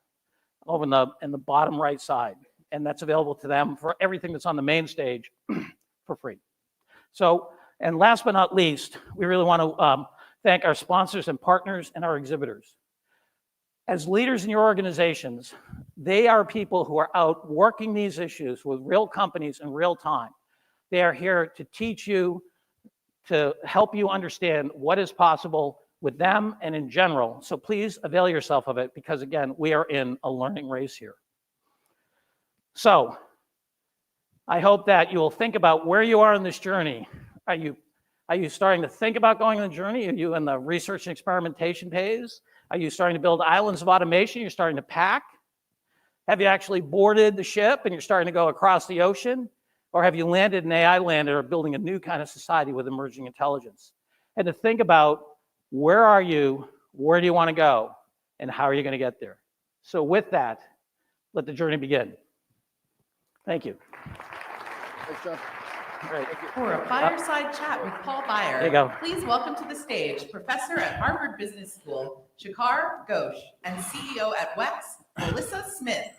over in the bottom right side. And that's available to them for everything that's on the main stage for free. So, and last but not least, we really want to thank our sponsors and partners and our exhibitors. As leaders in your organizations, they are people who are out working these issues with real companies in real time. They are here to teach you, to help you understand what is possible with them and in general. So please avail yourself of it, because again, we are in a learning race here. So I hope that you will think about where you are in this journey. Are you starting to think about going on the journey? Are you in the research and experimentation phase? Are you starting to build islands of automation? You're starting to pack? Have you actually boarded the ship and you're starting to go across the ocean? Or have you landed in AI land or building a new kind of society with emerging intelligence? And to think about, where are you, where do you want to go, and how are you going to get there? So with that, let the journey begin. Thank you. Thanks, John. Great. For a fireside chat with Paul Baier, There you go. please welcome to the stage Professor at Harvard Business School, Seekr Ghosh, and CEO at WEX, Melissa Smith.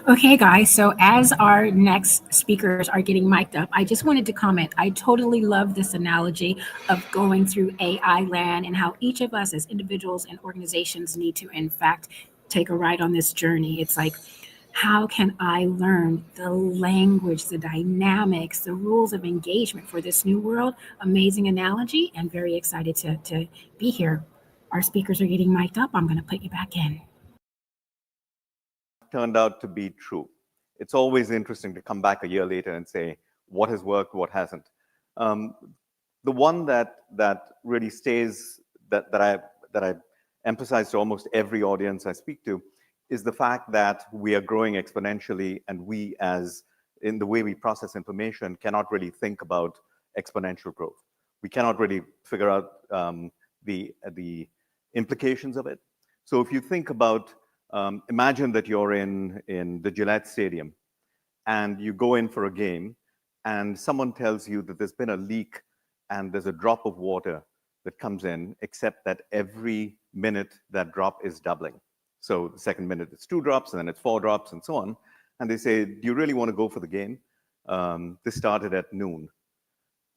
Okay, guys, so as our next speakers are getting mic'd up, I just wanted to comment. I totally love this analogy of going through AI land and how each of us as individuals and organizations need to, in fact, take a ride on this journey. It's like, how can I learn the language, the dynamics, the rules of engagement for this new world? Amazing analogy, and very excited to be here. Our speakers are getting mic'd up. I'm going to put you back in. Turned out to be true. It's always interesting to come back a year later and say, what has worked, what hasn't. The one that really stays, that I emphasize to almost every audience I speak to, is the fact that we are growing exponentially, and we, as in the way we process information, cannot really think about exponential growth. We cannot really figure out the implications of it. So if you think about, imagine that you're in the Gillette Stadium and you go in for a game and someone tells you that there's been a leak and there's a drop of water that comes in, except that every minute that drop is doubling. So the second minute it's 2 drops, and then it's 4 drops, and so on. And they say, do you really want to go for the game? This started at noon.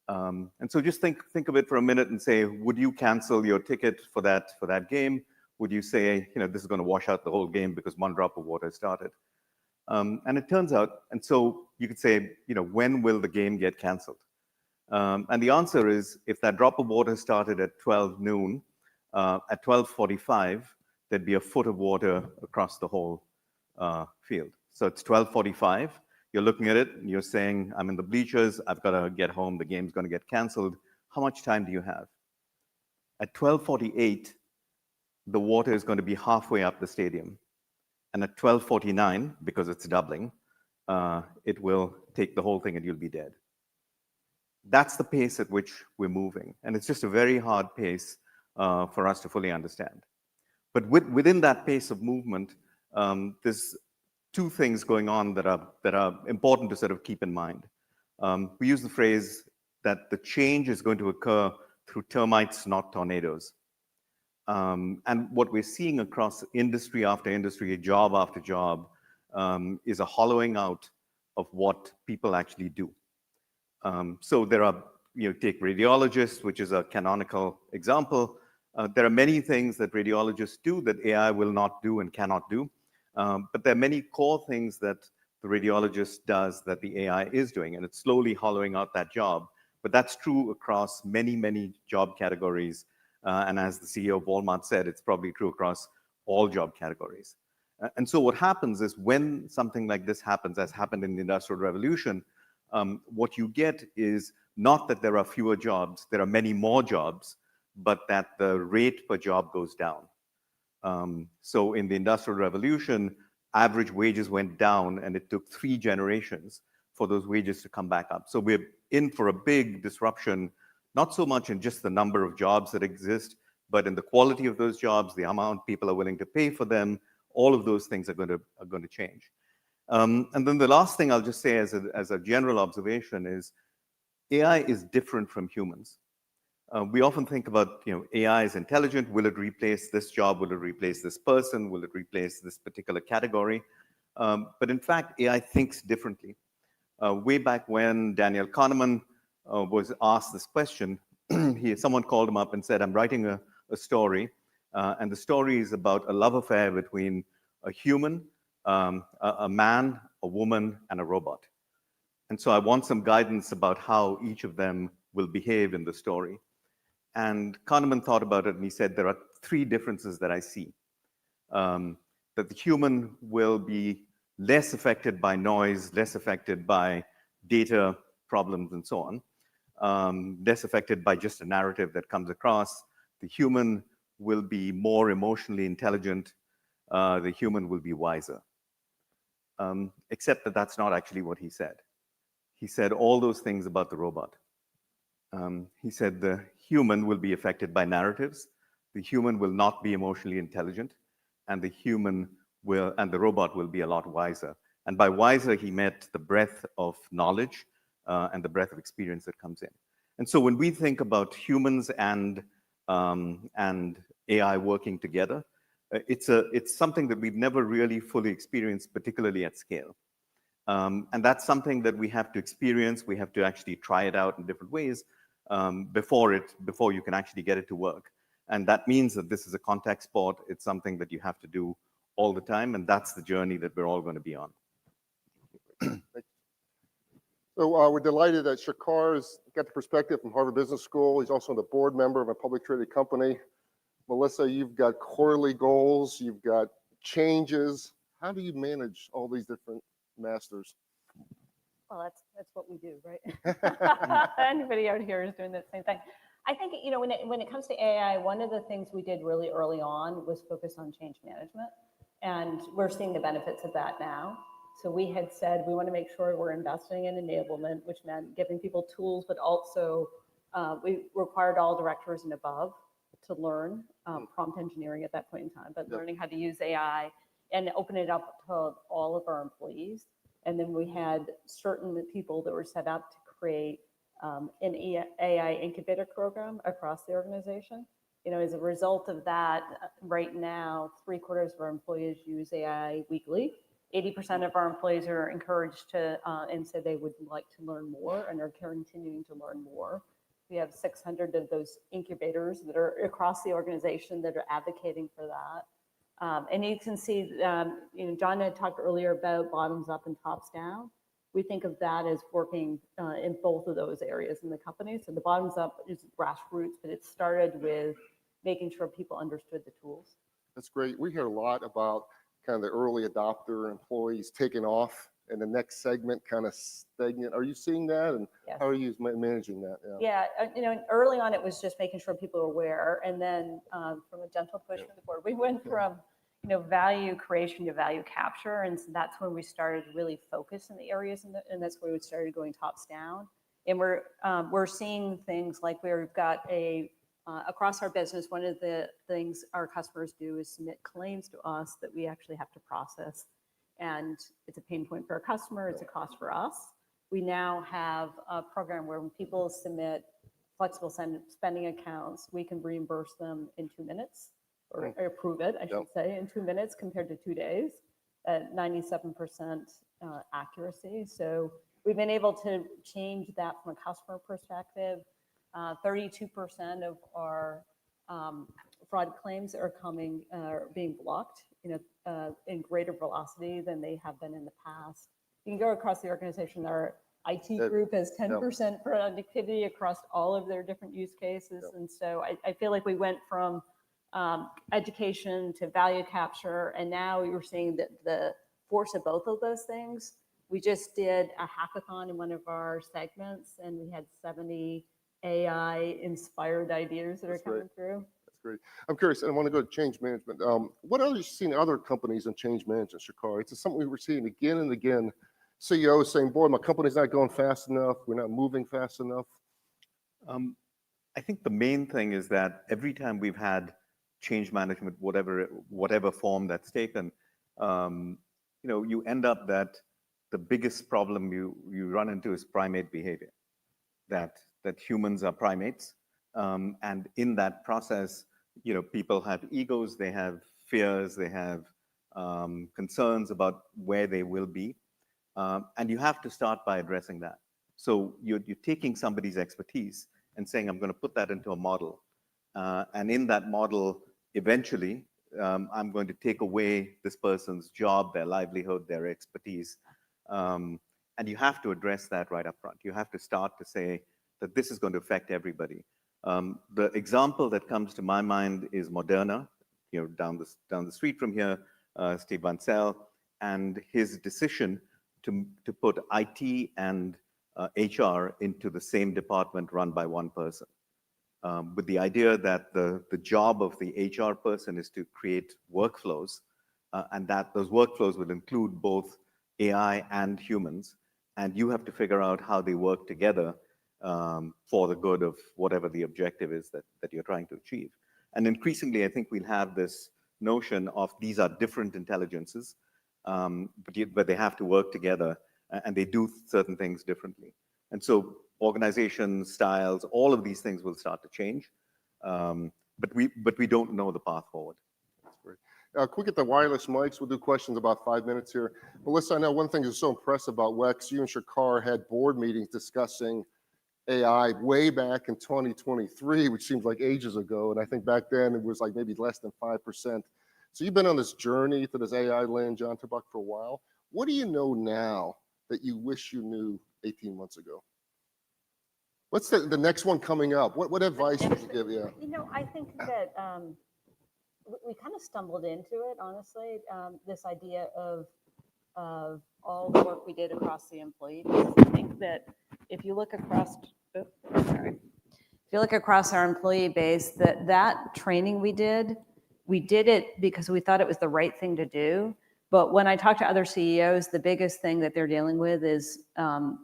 And so just think of it for a minute and say, would you cancel your ticket for that game? Would you say, this is going to wash out the whole game because 1 drop of water started? And it turns out, and so you could say, when will the game get canceled? And the answer is, if that drop of water started at 12 noon, at 12:45, there'd be a foot of water across the whole field. So it's 12:45. You're looking at it, and you're saying, I'm in the bleachers. I've got to get home. The game's going to get canceled. How much time do you have? At 12:48, the water is going to be halfway up the stadium. And at 12:49, because it's doubling, it will take the whole thing and you'll be dead. That's the pace at which we're moving. And it's just a very hard pace for us to fully understand. But within that pace of movement, there's two things going on that are important to sort of keep in mind. We use the phrase that the change is going to occur through termites, not tornadoes. And what we're seeing across industry after industry, job after job, is a hollowing out of what people actually do. So there are, take radiologists, which is a canonical example. There are many things that radiologists do that AI will not do and cannot do. But there are many core things that the radiologist does that the AI is doing, and it's slowly hollowing out that job. But that's true across many, many job categories. And as the CEO of Walmart said, it's probably true across all job categories. And so what happens is when something like this happens, as happened in the Industrial Revolution, what you get is not that there are fewer jobs, there are many more jobs, but that the rate per job goes down. So in the Industrial Revolution, average wages went down, and it took 3 generations for those wages to come back up. So we're in for a big disruption, not so much in just the number of jobs that exist, but in the quality of those jobs, the amount people are willing to pay for them. All of those things are going to change. And then the last thing I'll just say as a general observation is AI is different from humans. We often think about, AI is intelligent. Will it replace this job? Will it replace this person? Will it replace this particular category? But in fact, AI thinks differently. Way back when Daniel Kahneman was asked this question, someone called him up and said, I'm writing a story, and the story is about a love affair between a human, a man, a woman, and a robot. And so I want some guidance about how each of them will behave in the story. And Kahneman thought about it, and he said, there are 3 differences that I see. That the human will be less affected by noise, less affected by data problems, and so on. Less affected by just a narrative that comes across. The human will be more emotionally intelligent. The human will be wiser. Except that that's not actually what he said. He said all those things about the robot. He said the human will be affected by narratives. The human will not be emotionally intelligent, and the robot will be a lot wiser. And by wiser, he meant the breadth of knowledge and the breadth of experience that comes in. And so when we think about humans and AI working together, it's something that we've never really fully experienced, particularly at scale. And that's something that we have to experience. We have to actually try it out in different ways before you can actually get it to work. And that means that this is a contact sport. It's something that you have to do all the time, and that's the journey that we're all going to be on. So we're delighted that Seekr's got the perspective from Harvard Business School. He's also the board member of a public traded company. Melissa, you've got quarterly goals, you've got changes. How do you manage all these different masters? Well, that's what we do, right? Anybody out here is doing the same thing. I think, when it comes to AI, one of the things we did really early on was focus on change management. And we're seeing the benefits of that now. So we had said we want to make sure we're investing in enablement, which meant giving people tools, but also we required all directors and above to learn prompt engineering at that point in time, but learning how to use AI and open it up to all of our employees. And then we had certain people that were set up to create an AI incubator program across the organization. As a result of that, right now, 3/4 of our employees use AI weekly. 80% of our employees are encouraged to and say they would like to learn more and are continuing to learn more. We have 600 of those incubators that are across the organization that are advocating for that. And you can see, John had talked earlier about bottoms up and tops down. We think of that as working in both of those areas in the company. So the bottoms up is grassroots, but it started with making sure people understood the tools. That's great. We hear a lot about kind of the early adopter employees taking off and the next segment kind of stagnant. Are you seeing that? And yes. How are you managing that? Yeah, early on it was just making sure people are aware. And then from a gentle push from the board, we went from, value creation to value capture. And so that's when we started to really focus in the areas, and that's where we started going tops down. And we're seeing things like we've got across our business, one of the things our customers do is submit claims to us that we actually have to process. And it's a pain point for our customer, it's a cost for us. We now have a program where when people submit flexible spending accounts, we can reimburse them in 2 minutes, or approve it, I should say, in 2 minutes compared to 2 days at 97% accuracy. So we've been able to change that from a customer perspective. 32% of our fraud claims are being blocked in greater velocity than they have been in the past. You can go across the organization. Our IT group has 10% productivity across all of their different use cases. And so I feel like we went from education to value capture, and now you're seeing that the force of both of those things. We just did a hackathon in one of our segments, and we had 70 AI-inspired ideas that are coming through. That's great. I'm curious, and I want to go to change management. What are you seeing other companies in change management, Seekr? It's something we were seeing again and again. CEOs saying, boy, my company's not going fast enough. We're not moving fast enough. I think the main thing is that every time we've had change management, whatever form that's taken, you end up that the biggest problem you run into is primate behavior, that humans are primates. And in that process, people have egos, they have fears, they have concerns about where they will be. And you have to start by addressing that. So you're taking somebody's expertise and saying, I'm going to put that into a model. And in that model, eventually, I'm going to take away this person's job, their livelihood, their expertise. And you have to address that right up front. You have to start to say that this is going to affect everybody. The example that comes to my mind is Moderna, down the street from here, Steve Vancell, and his decision to put IT and HR into the same department run by one person, with the idea that the job of the HR person is to create workflows, and that those workflows will include both AI and humans, and you have to figure out how they work together for the good of whatever the objective is that you're trying to achieve. And increasingly, I think we'll have this notion of these are different intelligences, but they have to work together, and they do certain things differently. And so organization styles, all of these things will start to change, but we don't know the path forward. That's great. Can we get the wireless mics? We'll do questions about 5 minutes here. Melissa, I know one thing that's so impressive about WEX, you and Seekr had board meetings discussing AI way back in 2023, which seems like ages ago. And I think back then it was like maybe less than 5%. So you've been on this journey to this AI land, John Tabak, for a while. What do you know now that you wish you knew 18 months ago? What's the next one coming up? What advice would you give? Yeah. I think that we kind of stumbled into it, honestly, this idea of all the work we did across the employee base. I think that if you look across, if you look across our employee base, that training we did it because we thought it was the right thing to do. But when I talk to other CEOs, the biggest thing that they're dealing with is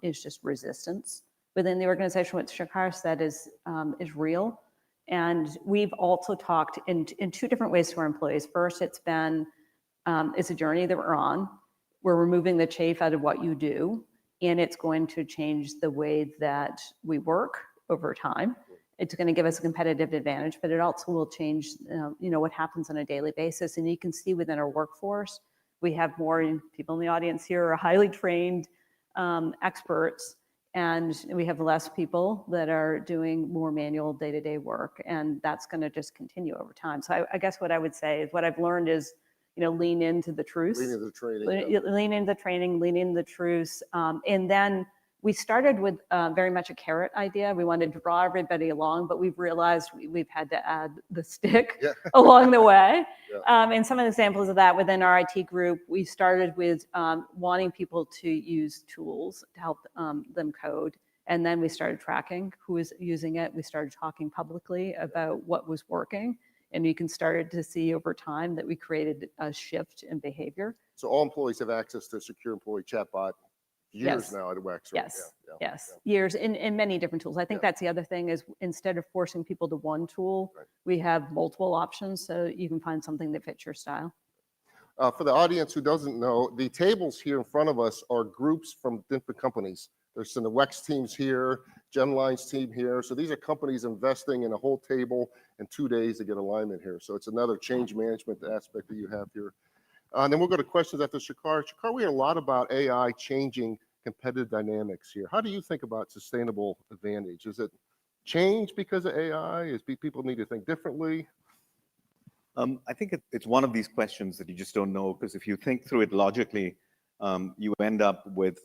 just resistance within the organization. What Seekr said is real. And we've also talked in two different ways to our employees. First, it's a journey that we're on. We're removing the chafe out of what you do, and it's going to change the way that we work over time. It's going to give us a competitive advantage, but it also will change, what happens on a daily basis. And you can see within our workforce, we have more people in the audience here are highly trained experts, and we have less people that are doing more manual day-to-day work, and that's going to just continue over time. So I guess what I would say is what I've learned is, lean into the truth. Lean into the training. Lean into the training, lean into the truths. And then we started with very much a carrot idea. We wanted to draw everybody along, but we've realized we've had to add the stick along the way. And some of the examples of that within our IT group, we started with wanting people to use tools to help them code. And then we started tracking who was using it. We started talking publicly about what was working. And you can start to see over time that we created a shift in behavior. So all employees have access to a secure employee chatbot years Yes. now at WEX, right? Yes, Yeah, yes, years in many different tools. I think that's the other thing is instead of forcing people to one tool, we have multiple options so you can find something that fits your style. For the audience who doesn't know, the tables here in front of us are groups from different companies. There's some of the WEX teams here, GenLine's team here. So these are companies investing in a whole table in 2 days to get alignment here. So it's another change management aspect that you have here. And then we'll go to questions after Seekr. Seekr, we hear a lot about AI changing competitive dynamics here. How do you think about sustainable advantage? Is it change because of AI? Is people need to think differently? I think it's one of these questions that you just don't know, because if you think through it logically, you end up with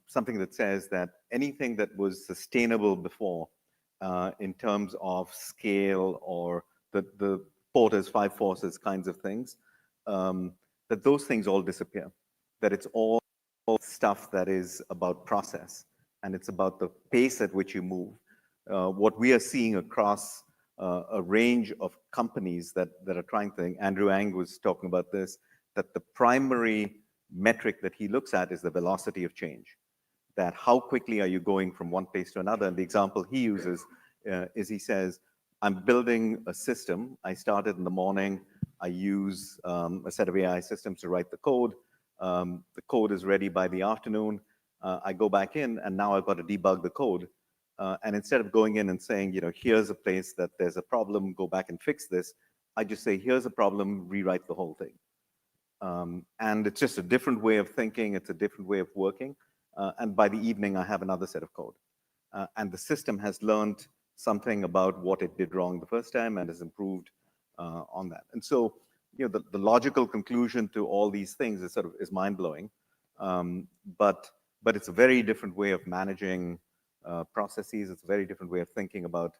something that says that anything that was sustainable before in terms of scale or the Porter's 5 forces kinds of things, that those things all disappear, that it's all stuff that is about process and it's about the pace at which you move. What we are seeing across a range of companies that are trying to think, Andrew Ang was talking about this, that the primary metric that he looks at is the velocity of change, that how quickly are you going from one place to another. And the example he uses is he says, I'm building a system. I started in the morning. I use a set of AI systems to write the code. The code is ready by the afternoon. I go back in and now I've got to debug the code. And instead of going in and saying, you know, here's a place that there's a problem, go back and fix this, I just say, here's a problem, rewrite the whole thing. And it's just a different way of thinking. It's a different way of working. And by the evening, I have another set of code. And the system has learned something about what it did wrong the first time and has improved on that. And so, you know, the logical conclusion to all these things is mind-blowing. But it's a very different way of managing processes. It's a very different way of thinking about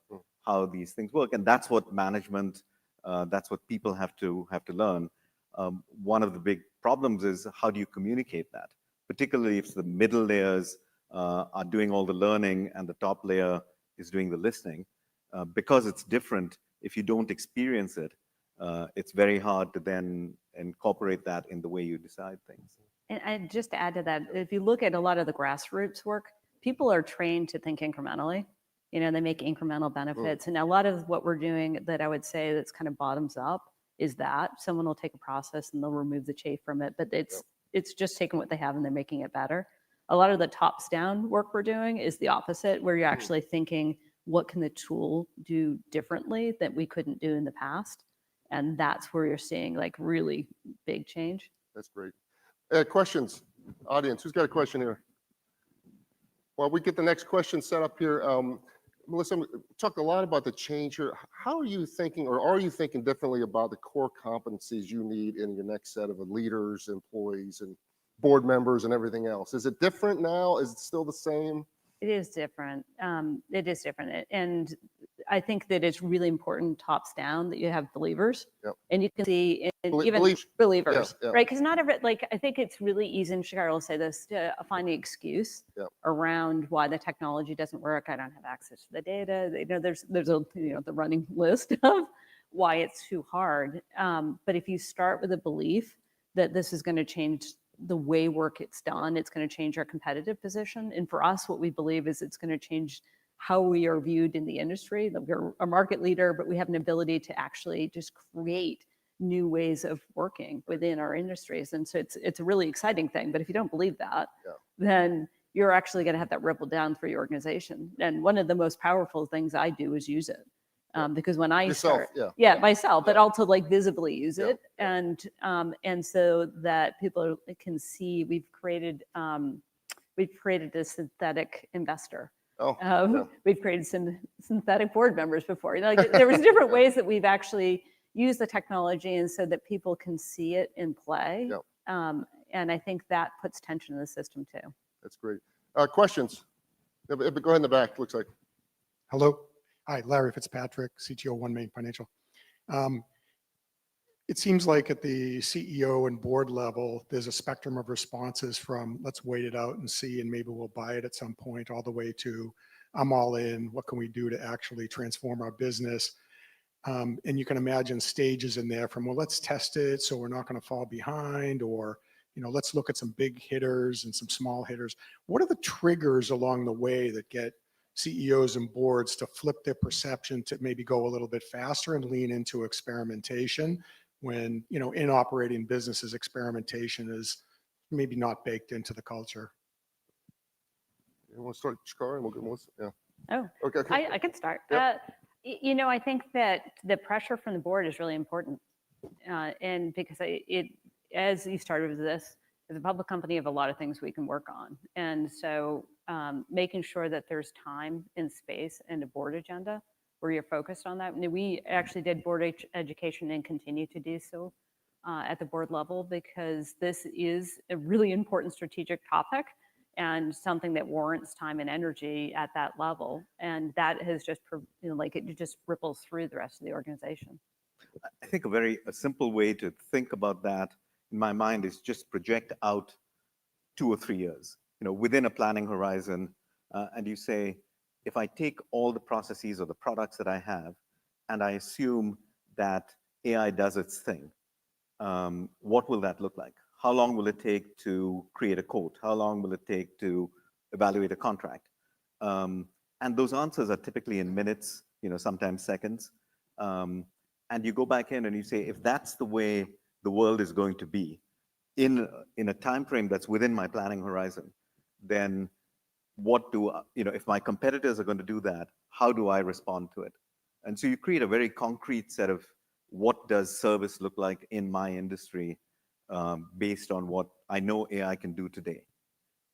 how these things work. And that's what management, that's what people have to learn. One of the big problems is how do you communicate that? Particularly if the middle layers are doing all the learning and the top layer is doing the listening. Because it's different, if you don't experience it, it's very hard to then incorporate that in the way you decide things. And just to add to that, if you look at a lot of the grassroots work, people are trained to think incrementally. You know, they make incremental benefits. And a lot of what we're doing that I would say that's kind of bottoms up is that someone will take a process and they'll remove the chafe from it, but it's just taking what they have and they're making it better. A lot of the tops down work we're doing is the opposite, where you're actually thinking, what can the tool do differently that we couldn't do in the past? And that's where you're seeing like really big change. That's great. Questions, audience, who's got a question here? While we get the next question set up here, Melissa, we talked a lot about the change here. How are you thinking, or are you thinking differently about the core competencies you need in your next set of leaders, employees, and board members and everything else? Is it different now? Is it still the same? It is different. It is different. And I think that it's really important tops down that you have believers. And you can see even believers, right? Because not every, like, I think it's really easy, and Seekr will say this, to find the excuse around why the technology doesn't work. I don't have access to the data. You know, there's a, you know, the running list of why it's too hard. But if you start with a belief that this is going to change the way work gets done, it's going to change our competitive position. And for us, what we believe is it's going to change how we are viewed in the industry. That we're a market leader, but we have an ability to actually just create new ways of working within our industries. And so it's a really exciting thing. But if you don't believe that, then you're actually going to have that ripple down through your organization. And one of the most powerful things I do is use it. Because when I start, myself, but also like visibly use it, and so that people can see we've created a synthetic investor. We've created some synthetic board members before. You know, like, there was different ways that we've actually used the technology, and so that people can see it in play. And I think that puts tension in the system too. That's great. Questions? Go ahead in the back. Looks like. Hello. Hi, Larry Fitzpatrick, CTO One Main Financial. It seems like at the CEO and board level, there's a spectrum of responses from let's wait it out and see, and maybe we'll buy it at some point, all the way to I'm all in, what can we do to actually transform our business? And you can imagine stages in there from, well, let's test it so we're not going to fall behind, or, let's look at some big hitters and some small hitters. What are the triggers along the way that get CEOs and boards to flip their perception to maybe go a little bit faster and lean into experimentation when, in operating businesses, experimentation is maybe not baked into the culture? You want to start, Seekr, and we'll get Melissa? Yeah. Oh, Okay. I can start. Yep. I think that the pressure from the board is really important. And because as you started with this, as a public company, you have a lot of things we can work on. And so making sure that there's time and space and a board agenda where you're focused on that. And we actually did board education and continue to do so at the board level, because this is a really important strategic topic and something that warrants time and energy at that level. And that has just, it just ripples through the rest of the organization. I think a simple way to think about that in my mind is just project out 2 or 3 years, within a planning horizon. And you say, if I take all the processes or the products that I have, and I assume that AI does its thing, what will that look like? How long will it take to create a quote? How long will it take to evaluate a contract? And those answers are typically in minutes, sometimes seconds. And you go back in and you say, if that's the way the world is going to be in a time frame that's within my planning horizon, then if my competitors are going to do that, how do I respond to it? And so you create a very concrete set of what does service look like in my industry based on what I know AI can do today.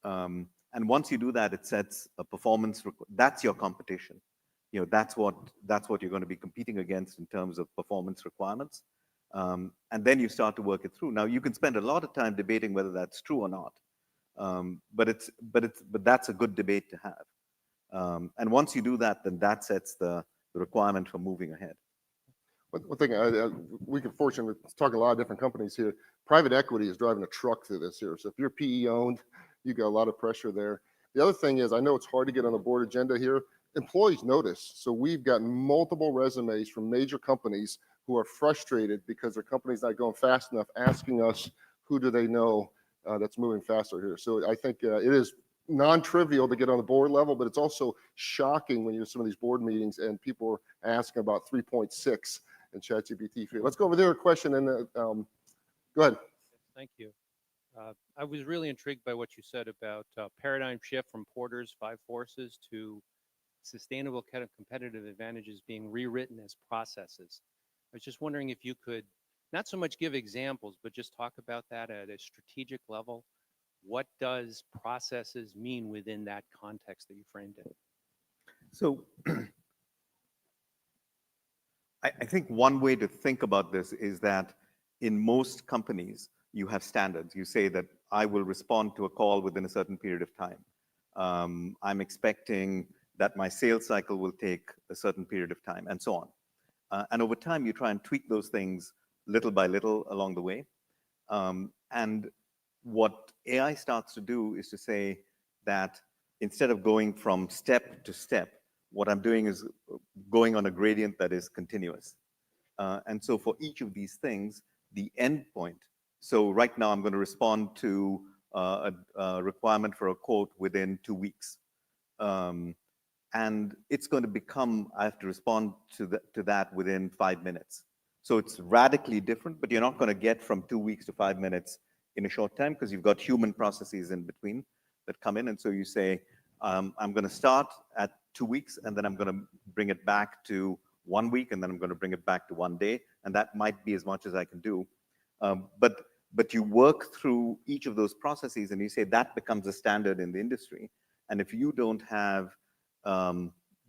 And once you do that, it sets a performance, that's your competition. That's what you're going to be competing against in terms of performance requirements. And then you start to work it through. Now, you can spend a lot of time debating whether that's true or not. But that's a good debate to have. And once you do that, then that sets the requirement for moving ahead. One thing, we can fortunately talk to a lot of different companies here. Private equity is driving a truck through this here. So if you're PE owned, you got a lot of pressure there. The other thing is, I know it's hard to get on the board agenda here. Employees notice. So we've gotten multiple resumes from major companies who are frustrated because their company's not going fast enough, asking us, who do they know that's moving faster here? So I think it is non-trivial to get on the board level, but it's also shocking when you're in some of these board meetings and people are asking about 3.6 and ChatGPT. Let's go over there, a question, and go ahead. Thank you. I was really intrigued by what you said about paradigm shift from Porter's 5 forces to sustainable kind of competitive advantages being rewritten as processes. I was just wondering if you could not so much give examples, but just talk about that at a strategic level. What does processes mean within that context that you framed it? So I think one way to think about this is that in most companies, you have standards. You say that I will respond to a call within a certain period of time. I'm expecting that my sales cycle will take a certain period of time, and so on. And over time, you try and tweak those things little by little along the way. And what AI starts to do is to say that instead of going from step to step, what I'm doing is going on a gradient that is continuous. And so for each of these things, the end point, so right now I'm going to respond to a requirement for a quote within 2 weeks. And it's going to become, I have to respond to that within 5 minutes. So it's radically different, but you're not going to get from 2 weeks to 5 minutes in a short time because you've got human processes in between that come in. And so you say, I'm going to start at 2 weeks, and then I'm going to bring it back to 1 week, and then I'm going to bring it back to 1 day. And that might be as much as I can do. But you work through each of those processes, and you say that becomes a standard in the industry. And if you don't have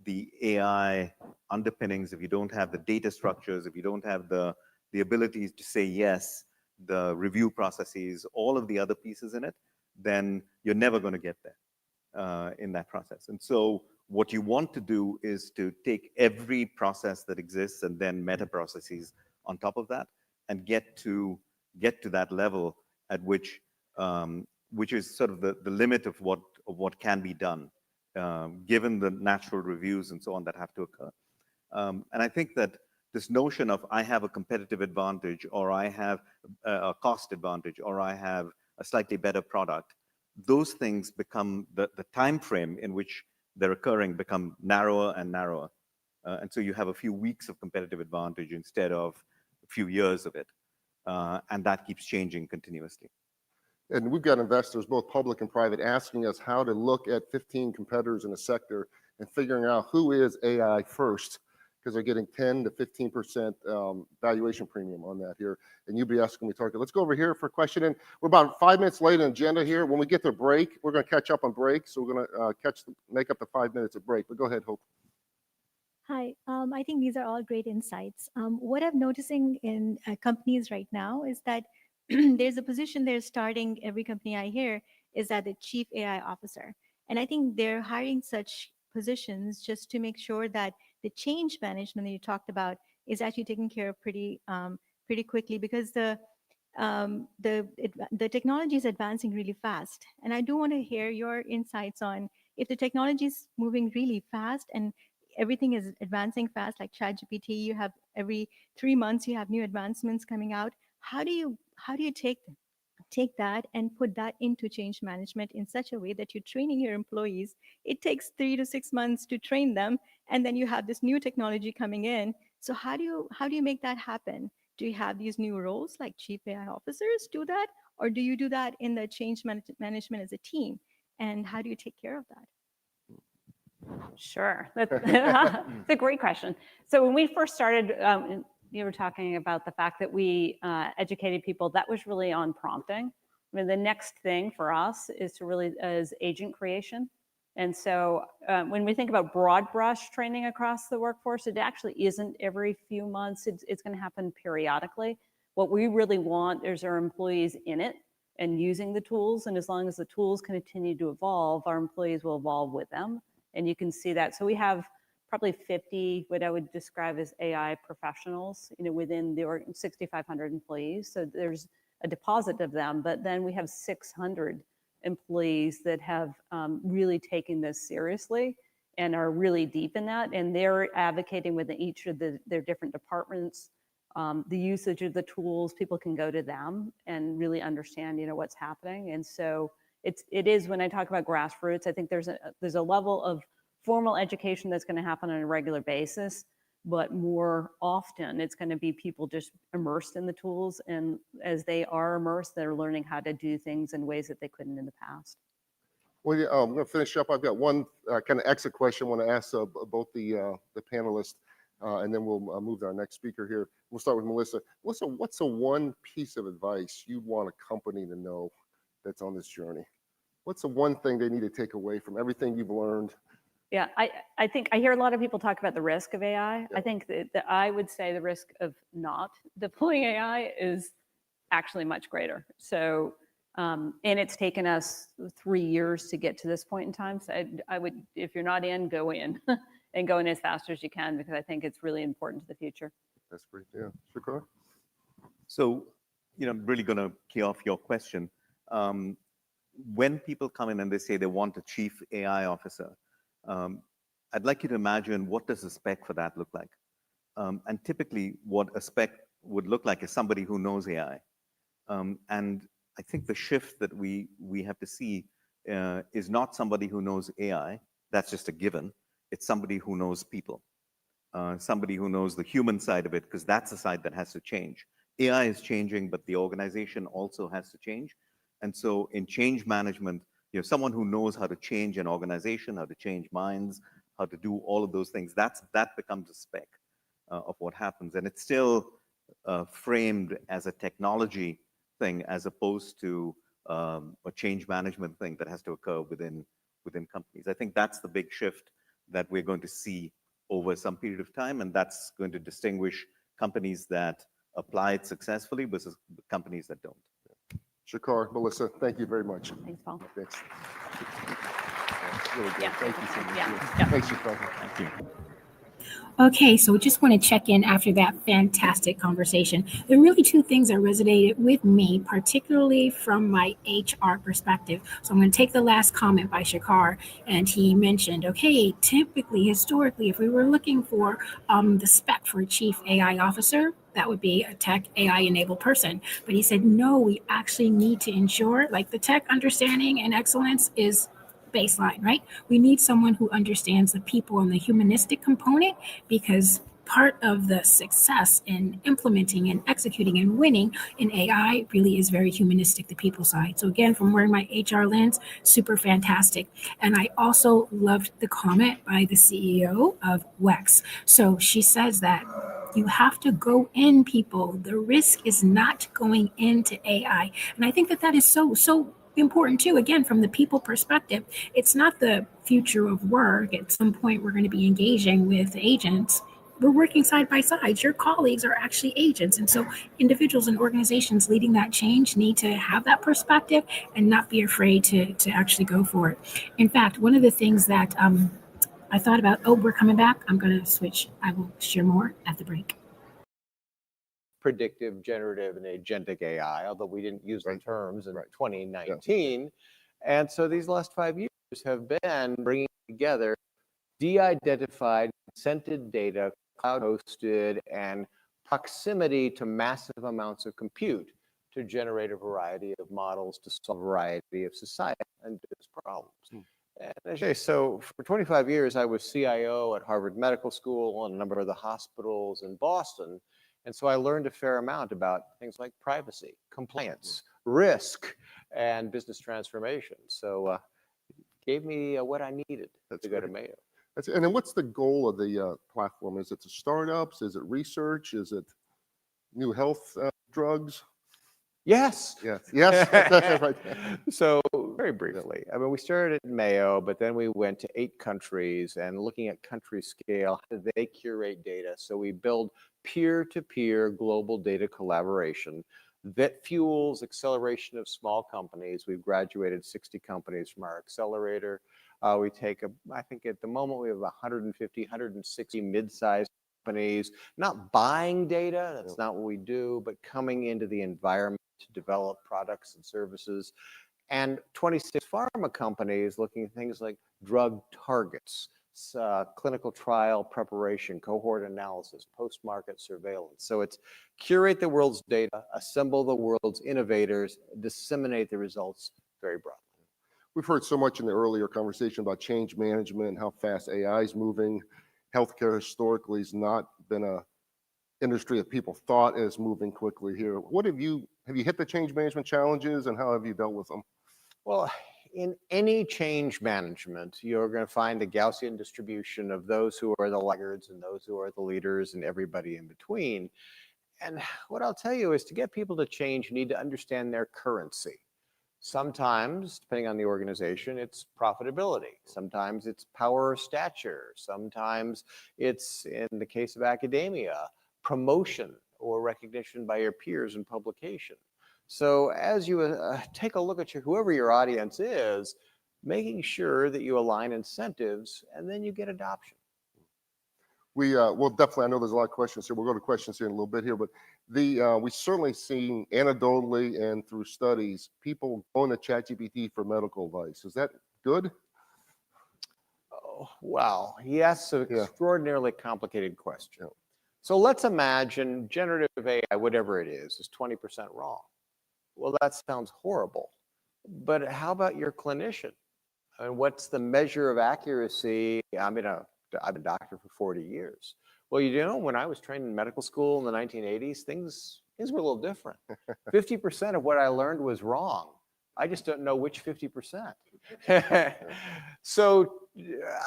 the AI underpinnings, if you don't have the data structures, if you don't have the abilities to say yes, the review processes, all of the other pieces in it, then you're never going to get there in that process. And so what you want to do is to take every process that exists and then meta processes on top of that and get to that level at which is sort of the limit of what can be done, given the natural reviews and so on that have to occur. And I think that this notion of I have a competitive advantage, or I have a cost advantage, or I have a slightly better product, those things become, the time frame in which they're occurring become narrower and narrower. And so you have a few weeks of competitive advantage instead of a few years of it. And that keeps changing continuously. And we've got investors, both public and private, asking us how to look at 15 competitors in a sector and figuring out who is AI first, because they're getting 10 to 15% valuation premium on that here. And UBS can be targeted. Let's go over here for a question. And we're about 5 minutes late on agenda here. When we get to break, we're going to catch up on break. So we're going to make up the 5 minutes of break. But go ahead, Hope. Hi, I think these are all great insights. What I'm noticing in companies right now is that there's a position they're starting, every company I hear, is that the chief AI officer. And I think they're hiring such positions just to make sure that the change management that you talked about is actually taken care of pretty quickly, because the technology is advancing really fast. And I do want to hear your insights on, if the technology is moving really fast and everything is advancing fast, like ChatGPT, you have every 3 months you have new advancements coming out. How do you take that and put that into change management in such a way that you're training your employees? It takes 3 to 6 months to train them, and then you have this new technology coming in. So how do you make that happen? Do you have these new roles like chief AI officers do that, or do you do that in the change management as a team? And how do you take care of that? Sure, that's a great question. So when we first started, you were talking about the fact that we educated people. That was really on prompting. I mean, the next thing for us is agent creation. And so when we think about broad brush training across the workforce, it actually isn't every few months. It's going to happen periodically. What we really want is our employees in it and using the tools. And as long as the tools continue to evolve, our employees will evolve with them. And you can see that. So we have probably 50, what I would describe as AI professionals, within the 6,500 employees. So there's a deposit of them, but then we have 600 employees that have really taken this seriously and are really deep in that. And they're advocating within each of their different departments, the usage of the tools. People can go to them and really understand, what's happening. And so it is, when I talk about grassroots, I think there's a level of formal education that's going to happen on a regular basis, but more often it's going to be people just immersed in the tools, and as they are immersed, they're learning how to do things in ways that they couldn't in the past. Well, yeah, I'm going to finish up. I've got one kind of exit question I want to ask both the panelists, and then we'll move to our next speaker here. We'll start with Melissa. Melissa, what's the one piece of advice you want a company to know that's on this journey? What's the one thing they need to take away from everything you've learned? Yeah, I think I hear a lot of people talk about the risk of AI. Yeah. I think that I would say the risk of not deploying AI is actually much greater. So, and it's taken us 3 years to get to this point in time. So I would, if you're not in, go in and go in as fast as you can, because I think it's really important to the future. That's great, yeah. Seekr? So, I'm really going to key off your question. When people come in and they say they want a chief AI officer, I'd like you to imagine, what does a spec for that look like? And typically what a spec would look like is somebody who knows AI. And I think the shift that we have to see is not somebody who knows AI. That's just a given. It's somebody who knows people, somebody who knows the human side of it, because that's the side that has to change. AI is changing, but the organization also has to change. And so in change management, someone who knows how to change an organization, how to change minds, how to do all of those things, that becomes a spec of what happens. And it's still framed as a technology thing, as opposed to a change management thing that has to occur within companies. I think that's the big shift that we're going to see over some period of time, and that's going to distinguish companies that apply it successfully versus companies that don't. Seekr, Melissa, thank you very much. Thanks, Paul. Thanks. Really good. Yeah. Thank you so much. Yeah. Thanks, Seekr. Thank you. Okay, so just want to check in after that fantastic conversation. There are really two things that resonated with me, particularly from my HR perspective. So I'm going to take the last comment by Seekr, and he mentioned, okay, typically, historically, if we were looking for the spec for a chief AI officer, that would be a tech AI enabled person. But he said, no, we actually need to ensure, like the tech understanding and excellence is baseline, right? We need someone who understands the people and the humanistic component, because part of the success in implementing and executing and winning in AI really is very humanistic, the people side. So again, from wearing my HR lens, super fantastic. And I also loved the comment by the CEO of WEX. So she says that you have to go in, people. The risk is not going into AI. And I think that that is so important too. Again, from the people perspective, it's not the future of work. At some point, we're going to be engaging with agents. We're working side by side. Your colleagues are actually agents. And so individuals and organizations leading that change need to have that perspective and not be afraid to actually go for it. In fact, one of the things that I thought about, oh, we're coming back. I'm going to switch. I will share more at the break. Predictive, generative, and agentic AI, although we didn't use the terms in 2019. Yeah. And so these last 5 years have been bringing together de-identified, consented data, cloud-hosted, and proximity to massive amounts of compute to generate a variety of models to solve a variety of society and business problems. And so for 25 years, I was CIO at Harvard Medical School and a number of the hospitals in Boston. And so I learned a fair amount about things like privacy, compliance, risk, and business transformation. So it gave me what I needed to go to Mayo. And then what's the goal of the platform? Is it to startups? Is it research? Is it new health drugs? Yes. Yes. Right. So very briefly, I mean, we started at Mayo, but then we went to 8 countries and looking at country scale, how do they curate data? So we build peer-to-peer global data collaboration that fuels acceleration of small companies. We've graduated 60 companies from our accelerator. We take, I think at the moment we have 150, 160 mid-sized companies, not buying data, that's not what we do, but coming into the environment to develop products and services. And 26 pharma companies looking at things like drug targets, clinical trial preparation, cohort analysis, post-market surveillance. So it's curate the world's data, assemble the world's innovators, disseminate the results very broadly. We've heard so much in the earlier conversation about change management and how fast AI is moving. Healthcare historically has not been a industry that people thought is moving quickly here. What have you hit the change management challenges and how have you dealt with them? Well, in any change management, you're going to find a Gaussian distribution of those who are the laggards and those who are the leaders and everybody in between. And what I'll tell you is to get people to change, you need to understand their currency. Sometimes, depending on the organization, it's profitability. Sometimes it's power or stature. Sometimes it's, in the case of academia, promotion or recognition by your peers in publication. So as you take a look at whoever your audience is, making sure that you align incentives and then you get adoption. Well, definitely, I know there's a lot of questions here. We'll go to questions here in a little bit here, but we certainly seen anecdotally and through studies, people going to ChatGPT for medical advice. Is that good? Oh, wow. Yes, an extraordinarily complicated question. So let's imagine generative AI, whatever it is 20% wrong. Well, that sounds horrible. But how about your clinician? I mean, what's the measure of accuracy? I've been a doctor for 40 years. Well, you know, when I was trained in medical school in the 1980s, things were a little different. 50% of what I learned was wrong. I just don't know which 50%. So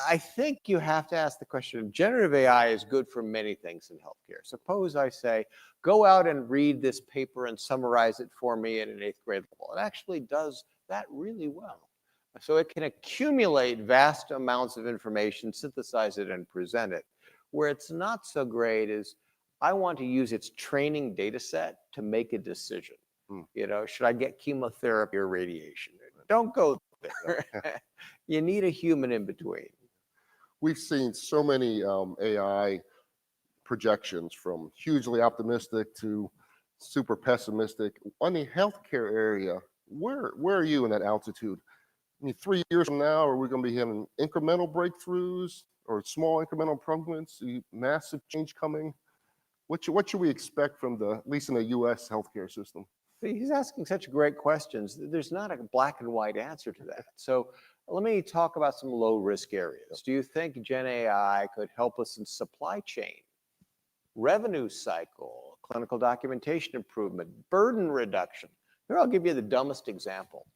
I think you have to ask the question, generative AI is good for many things in healthcare. Suppose I say, go out and read this paper and summarize it for me at an 8th grade level. It actually does that really well. So it can accumulate vast amounts of information, synthesize it, and present it. Where it's not so great is I want to use its training data set to make a decision. You know, should I get chemotherapy or radiation? Don't go there. You need a human in between. we've seen so many AI projections from hugely optimistic to super pessimistic. On the healthcare area, where are you in that altitude? I mean, 3 years from now, are we going to be having incremental breakthroughs or small incremental improvements, massive change coming? What should we expect from at least in the U.S. healthcare system? He's asking such great questions. There's not a black and white answer to that. So let me talk about some low risk areas. Do you think GenAI could help us in supply chain, revenue cycle, clinical documentation improvement, burden reduction? Here, I'll give you the dumbest example.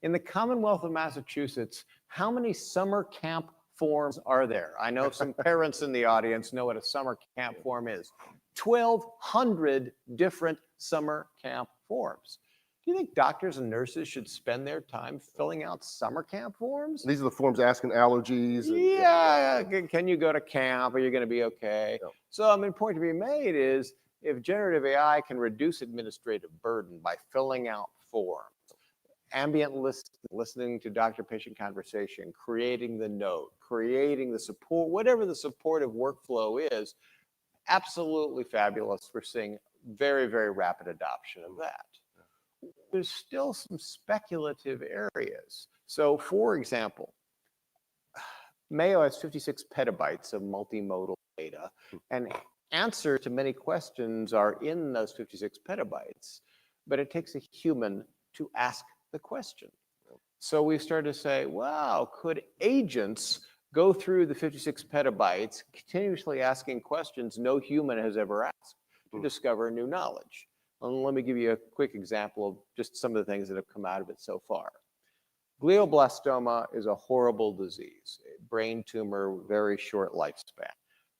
In the Commonwealth of Massachusetts, how many summer camp forms are there? I know some parents in the audience know what a summer camp form is. 1,200 different summer camp forms. Do you think doctors and nurses should spend their time filling out summer camp forms? These are the forms asking allergies. Yeah, can you go to camp? Are you going to be okay? Yeah. So, I mean, point to be made is if generative AI can reduce administrative burden by filling out forms, ambient listening to doctor-patient conversation, creating the note, creating the support, whatever the supportive workflow is, absolutely fabulous. We're seeing very, very rapid adoption of that. There's still some speculative areas. So, for example, Mayo has 56 petabytes of multimodal data, and answers to many questions are in those 56 petabytes, but it takes a human to ask the question. So we started to say, wow, could agents go through the 56 petabytes, continuously asking questions no human has ever asked to discover new knowledge? And let me give you a quick example of just some of the things that have come out of it so far. Glioblastoma is a horrible disease, brain tumor, very short lifespan.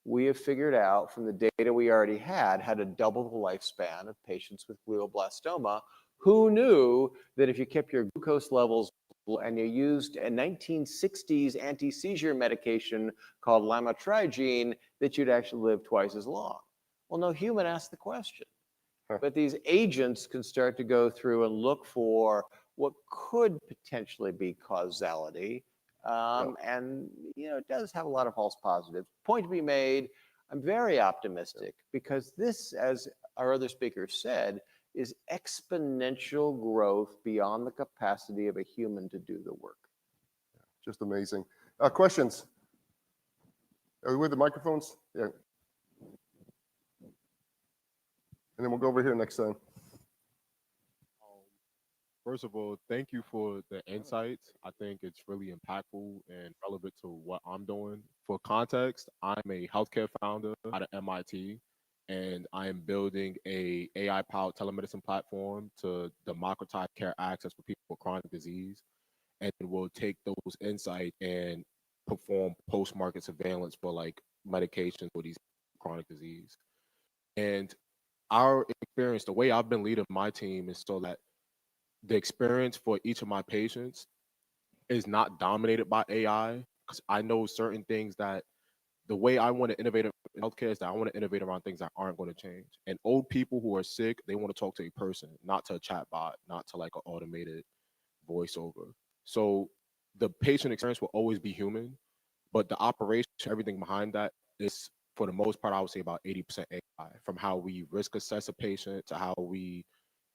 We have figured out from the data we already had how to double the lifespan of patients with glioblastoma. Who knew that if you kept your glucose levels and you used a 1960s anti-seizure medication called lamotrigine, that you'd actually live twice as long? Well, no human asked the question. But these agents can start to go through and look for what could potentially be causality. And, you know, it does have a lot of false positives. Point to be made, I'm very optimistic because this, as our other speakers said, is exponential growth beyond the capacity of a human to do the work. Just amazing. Questions? Are we with the microphones? Yeah. And then we'll go over here next time. First of all, thank you for the insights. I think it's really impactful and relevant to what I'm doing. For context, I'm a healthcare founder out of MIT, and I am building a AI-powered telemedicine platform to democratize care access for people with chronic disease, and we'll take those insights and perform post-market surveillance for like medications for these chronic disease. And our experience, the way I've been leading my team is so that the experience for each of my patients is not dominated by AI, because I know certain things that the way I want to innovate in healthcare is that I want to innovate around things that aren't going to change. And old people who are sick, they want to talk to a person, not to a chatbot, not to like an automated voiceover. So the patient experience will always be human, but the operation, everything behind that is, for the most part, I would say about 80% AI, from how we risk assess a patient to how we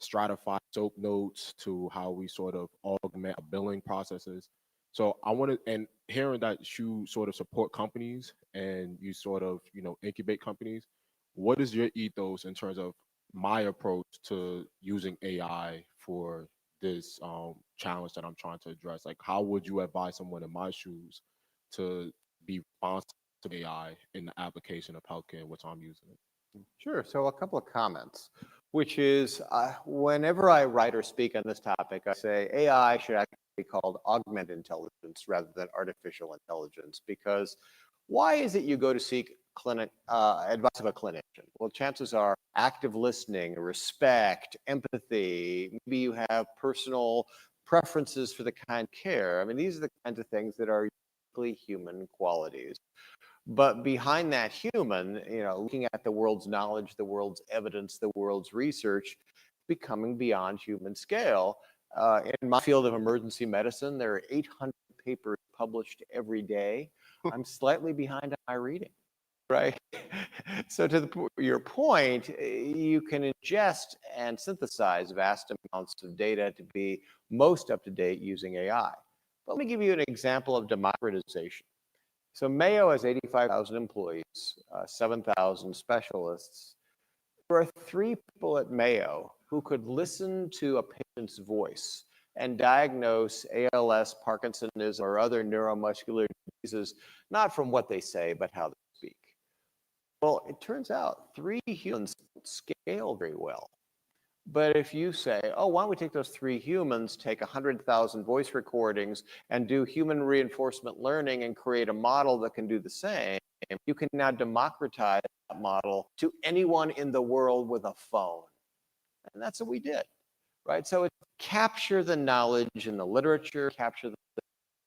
stratify SOAP notes to how we sort of augment billing processes. So I want to, and hearing that you sort of support companies and you sort of, you know, incubate companies, what is your ethos in terms of my approach to using AI for this challenge that I'm trying to address? Like, how would you advise someone in my shoes to be responsive to AI in the application of healthcare in which I'm using it? Sure. So a couple of comments, which is whenever I write or speak on this topic, I say AI should actually be called augmented intelligence rather than artificial intelligence. Because why is it you go to seek advice of a clinician? Well, chances are active listening, respect, empathy, maybe you have personal preferences for the kind of care. I mean, these are the kinds of things that are uniquely human qualities. But behind that human, you know, looking at the world's knowledge, the world's evidence, the world's research, becoming beyond human scale. In my field of emergency medicine, there are 800 papers published every day, I'm slightly behind on my reading, right? So to your point, you can ingest and synthesize vast amounts of data to be most up to date using AI. But let me give you an example of democratization. So Mayo has 85,000 employees, 7,000 specialists. There are 3 people at Mayo who could listen to a patient's voice and diagnose ALS, Parkinsonism, or other neuromuscular diseases, not from what they say, but how they speak. Well, it turns out 3 humans scale very well. But if you say, oh, why don't we take those 3 humans, take 100,000 voice recordings, and do human reinforcement learning and create a model that can do the same, you can now democratize that model to anyone in the world with a phone. And that's what we did, right? So it's capture the knowledge in the literature, capture the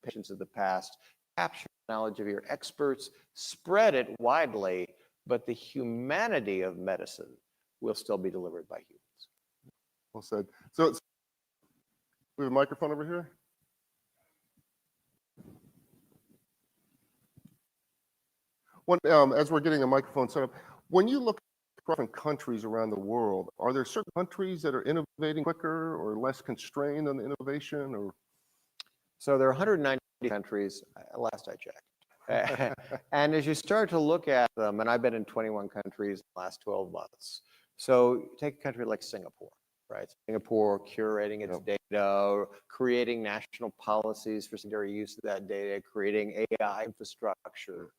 patients of the past, capture the knowledge of your experts, spread it widely, but the humanity of medicine will still be delivered by humans. Well said. So we have a microphone over here. As we're getting a microphone set up, when you look at different countries around the world, are there certain countries that are innovating quicker or less constrained on the innovation? Or so there are 190 countries, last I checked. And as you start to look at them, and I've been in 21 countries in the last 12 months. So take a country like Singapore, right? Singapore curating its data, creating national policies for secondary use of that data, creating AI infrastructure.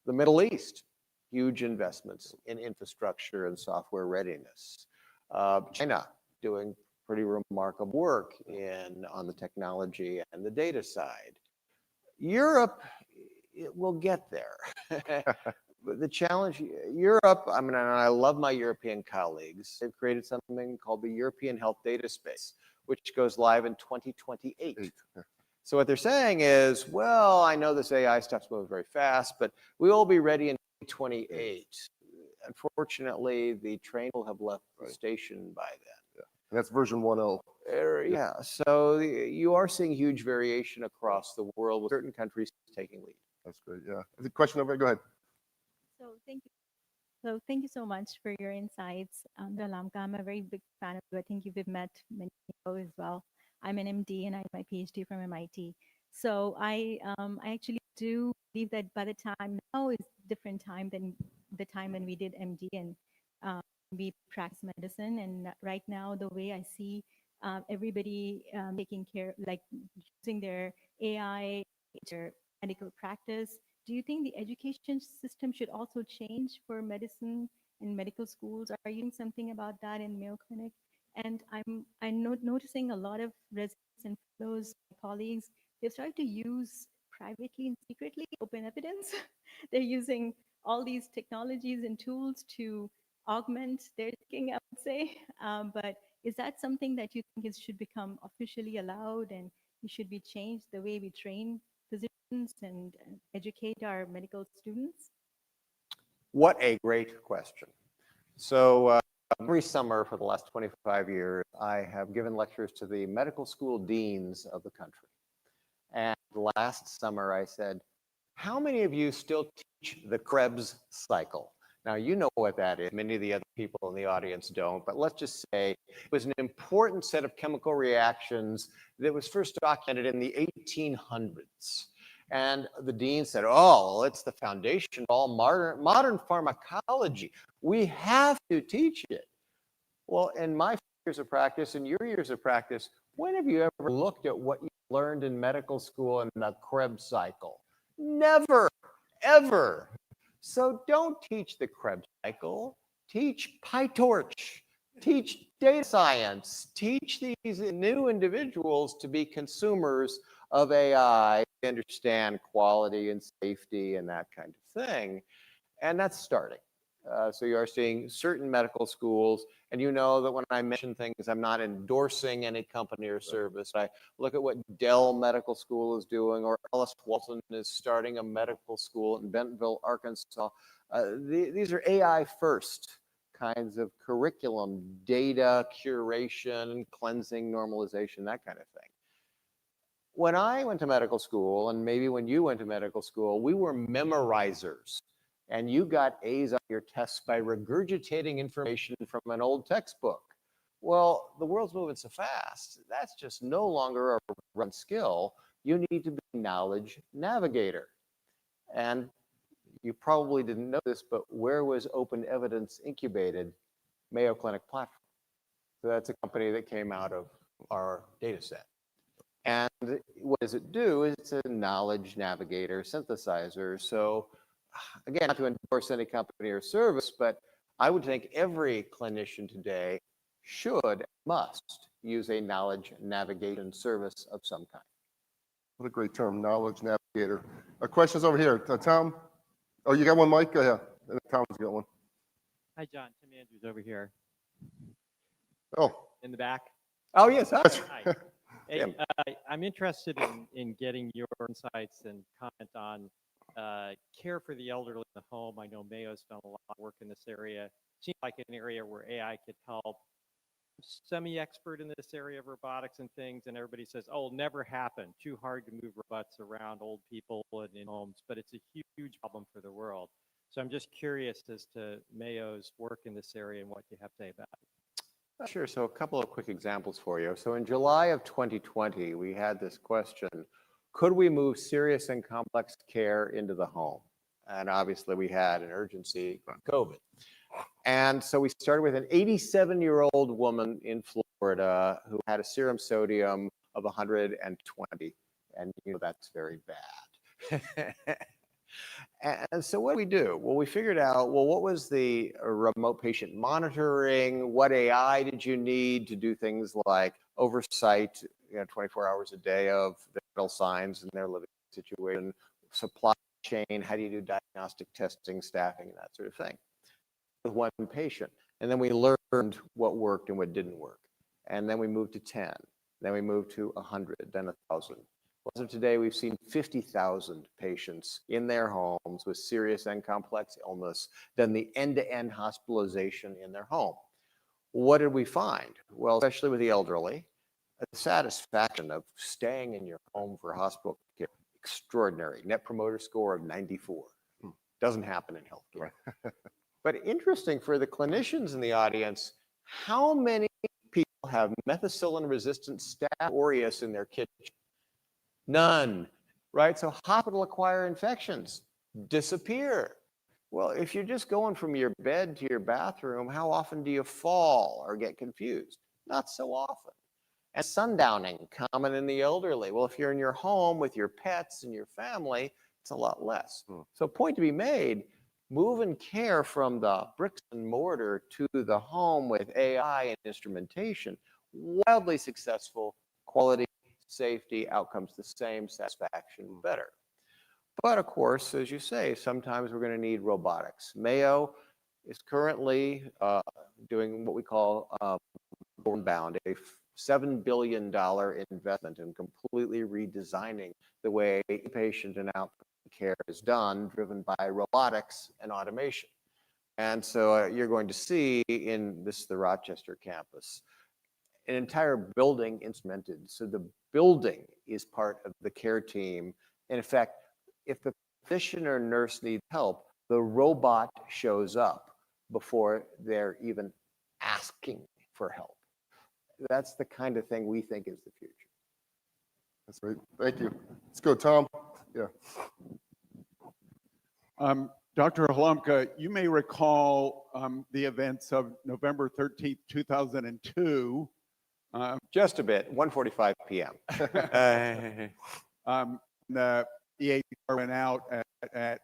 The Middle East, huge investments in infrastructure and software readiness. China doing pretty remarkable work on the technology and the data side. Europe, it will get there. The challenge, Europe, I mean, and I love my European colleagues. They've created something called the European Health Data Space, which goes live in 2028. So what they're saying is, well, I know this AI stuff's moving very fast, but we will be ready in 2028. Unfortunately, the train will have left the station by then. And that's version 1.0. Yeah, so you are seeing huge variation across the world with certain countries taking lead. That's great, yeah. The question over there, go ahead. So thank you so much for your insights, Dalamka. I'm a very big fan of you. I think you've met many people as well. I'm an MD and I have my PhD from MIT. So I actually do believe that by the time now is different time than the time when we did MD and we practice medicine. And right now, the way I see everybody taking care, like using their AI, their medical practice. Do you think the education system should also change for medicine and medical schools? Are you doing something about that in Mayo Clinic? And I'm noticing a lot of residents and fellows, colleagues, they've started to use privately and secretly open evidence. They're using all these technologies and tools to augment their thinking, I would say. But is that something that you think should become officially allowed and it should be changed the way we train physicians and educate our medical students? What a great question. So every summer for the last 25 years, I have given lectures to the medical school deans of the country. And last summer I said, how many of you still teach the Krebs cycle? Now, you know what that is. Many of the other people in the audience don't, but let's just say it was an important set of chemical reactions that was first documented in the 1800s. And the dean said, oh, it's the foundation of all modern pharmacology. We have to teach it. Well, in my years of practice and your years of practice, when have you ever looked at what you learned in medical school in the Krebs cycle? Never, ever. So don't teach the Krebs cycle. Teach PyTorch. Teach data science. Teach these new individuals to be consumers of AI, understand quality and safety and that kind of thing. And that's starting. So you are seeing certain medical schools, and you know that when I mention things, I'm not endorsing any company or service. I look at what Dell Medical School is doing, or Alice Walton is starting a medical school in Bentonville, Arkansas. These are AI first kinds of curriculum, data curation, cleansing, normalization, that kind of thing. When I went to medical school, and maybe when you went to medical school, we were memorizers. And you got A's on your tests by regurgitating information from an old textbook. Well, the world's moving so fast, that's just no longer a run skill. You need to be a knowledge navigator. And you probably didn't know this, but where was Open Evidence incubated? Mayo Clinic platform. So that's a company that came out of our data set. And what does it do? It's a knowledge navigator, synthesizer. So again, not to endorse any company or service, but I would think every clinician today should, must use a knowledge navigation service of some kind. What a great term, knowledge navigator. Questions over here. Tom? Oh, you got one, Mike? Go ahead. Tom's got one. Hi, John. Tim Andrews over here. Oh. In the back. Oh, yes. Hi. Hey, I'm interested in getting your insights and comment on care for the elderly in the home. I know Mayo's done a lot of work in this area. Seems like an area where AI could help. Semi-expert in this area of robotics and things, and everybody says, oh, it'll never happen. Too hard to move robots around old people and in homes, but it's a huge problem for the world. So I'm just curious as to Mayo's work in this area and what you have to say about it. Sure. So a couple of quick examples for you. So in July of 2020, we had this question, could we move serious and complex care into the home? And obviously we had an urgency on COVID. And so we started with an 87-year-old woman in Florida who had a serum sodium of 120. And you know that's very bad. And so what do we do? Well, we figured out, well, what was the remote patient monitoring? What AI did you need to do things like oversight, 24 hours a day of the vital signs in their living situation, supply chain, how do you do diagnostic testing, staffing, and that sort of thing with one patient. And then we learned what worked and what didn't work. And then we moved to 10. Then we moved to 100, then 1,000. As of today, we've seen 50,000 patients in their homes with serious and complex illness, then the end-to-end hospitalization in their home. What did we find? Well, especially with the elderly, the satisfaction of staying in your home for hospital care, extraordinary. Net promoter score of 94. Doesn't happen in healthcare. But interesting for the clinicians in the audience, how many people have methicillin-resistant Staph aureus in their kitchen? None, right? So hospital-acquired infections disappear. Well, if you're just going from your bed to your bathroom, how often do you fall or get confused? Not so often. And sundowning, common in the elderly. Well, if you're in your home with your pets and your family, it's a lot less. So point to be made, moving care from the bricks and mortar to the home with AI and instrumentation, wildly successful, quality, safety, outcomes the same, satisfaction better. But of course, as you say, sometimes we're going to need robotics. Mayo is currently doing what we call Bound, a $7 billion investment in completely redesigning the way patient and outpatient care is done, driven by robotics and automation. And so you're going to see in the Rochester campus, an entire building instrumented. So the building is part of the care team. And in fact, if the physician or nurse needs help, the robot shows up before they're even asking for help. That's the kind of thing we think is the future. That's great. Thank you. Let's go, Tom. Yeah. Dr. Holomka, you may recall the events of November 13th, 2002. Just a bit, 1:45 p.m. The EHR went out at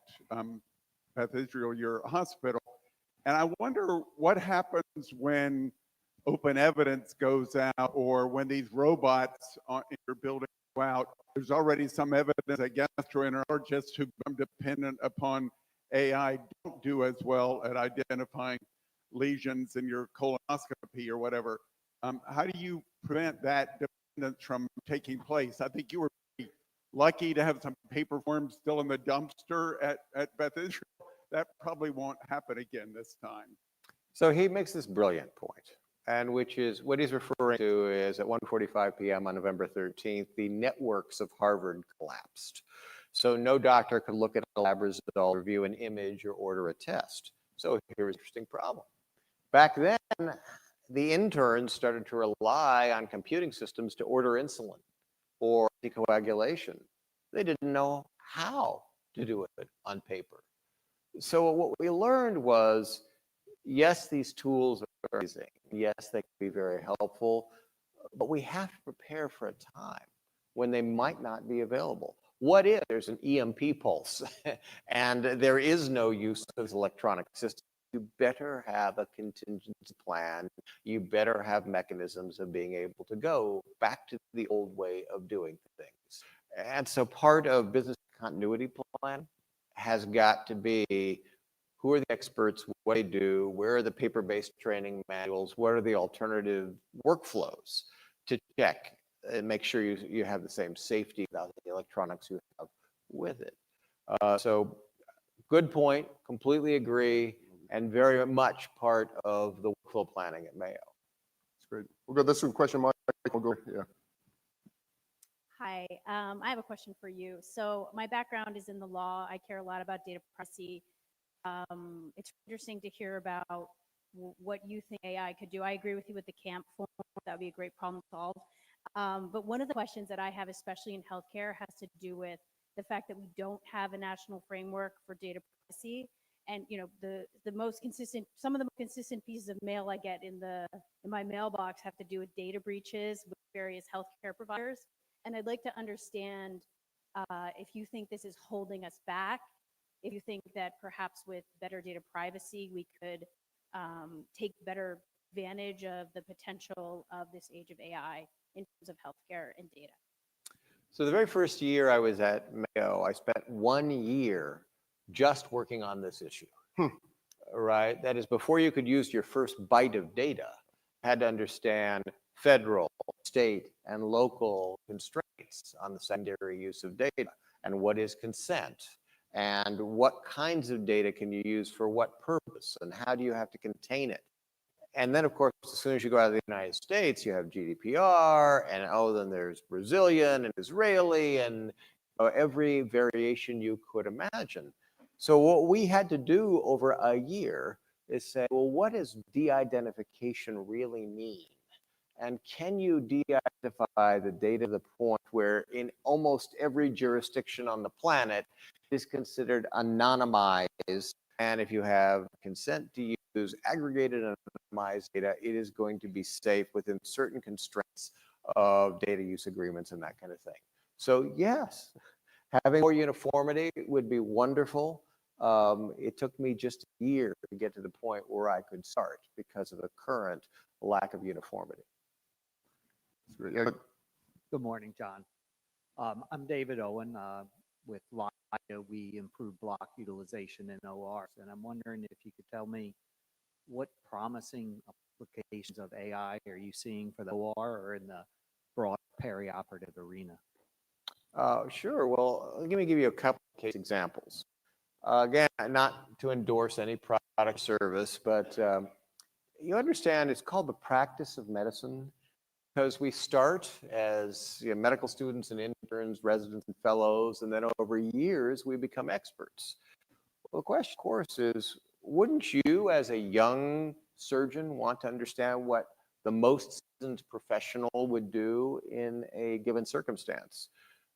Beth Israel, your hospital. And I wonder what happens when open evidence goes out or when these robots in your building go out. There's already some evidence that gastroenterologists who become dependent upon AI don't do as well at identifying lesions in your colonoscopy or whatever. How do you prevent that dependence from taking place? I think you were pretty lucky to have some paper forms still in the dumpster at Beth Israel. That probably won't happen again this time. So he makes this brilliant point. and which is what he's referring to is at 1:45 p.m. on November 13th, the networks of Harvard collapsed. So no doctor could look at a lab result, review an image, or order a test. So here was an interesting problem. Back then, the interns started to rely on computing systems to order insulin or anticoagulation. They didn't know how to do it on paper. So what we learned was, yes, these tools are amazing. Yes, they can be very helpful, but we have to prepare for a time when they might not be available. What if there's an EMP pulse and there is no use of electronic systems? You better have a contingency plan. You better have mechanisms of being able to go back to the old way of doing things. And so part of business continuity plan has got to be, who are the experts, what they do, where are the paper-based training manuals, what are the alternative workflows to check and make sure you have the same safety without the electronics you have with it. So good point, completely agree, and very much part of the workflow planning at Mayo. That's great. We'll go this one question, Mike. We'll go, yeah. Hi, I have a question for you. So my background is in the law. I care a lot about data privacy. It's interesting to hear about what you think AI could do. I agree with you with the CAMP form. That would be a great problem to solve. But one of the questions that I have, especially in healthcare, has to do with the fact that we don't have a national framework for data privacy. And the most consistent, some of the most consistent pieces of mail I get in my mailbox have to do with data breaches with various healthcare providers. And I'd like to understand if you think this is holding us back, if you think that perhaps with better data privacy, we could take better advantage of the potential of this age of AI in terms of healthcare and data. So the very first year I was at Mayo, I spent 1 year just working on this issue, right? That is, before you could use your first byte of data, you had to understand federal, state, and local constraints on the secondary use of data, and what is consent, and what kinds of data can you use for what purpose, and how do you have to contain it. And then, of course, as soon as you go out of the United States, you have GDPR, and then there's Brazilian and Israeli, and every variation you could imagine. So what we had to do over a year is say, well, what does de-identification really mean? And can you de-identify the data to the point where in almost every jurisdiction on the planet is considered anonymized? And if you have consent to use aggregated and anonymized data, it is going to be safe within certain constraints of data use agreements and that kind of thing. So yes, having more uniformity would be wonderful. It took me just a year to get to the point where I could start because of the current lack of uniformity. Good morning, John. I'm David Owen with Mayo. We improve block utilization in ORs, and I'm wondering if you could tell me what promising applications of AI are you seeing for the OR or in the broad perioperative arena? Sure. Well, let me give you a couple of case examples. Again, not to endorse any product or service, but you understand it's called the practice of medicine because we start as medical students and interns, residents and fellows, and then over years we become experts. Well, the question, of course, is wouldn't you as a young surgeon want to understand what the most seasoned professional would do in a given circumstance?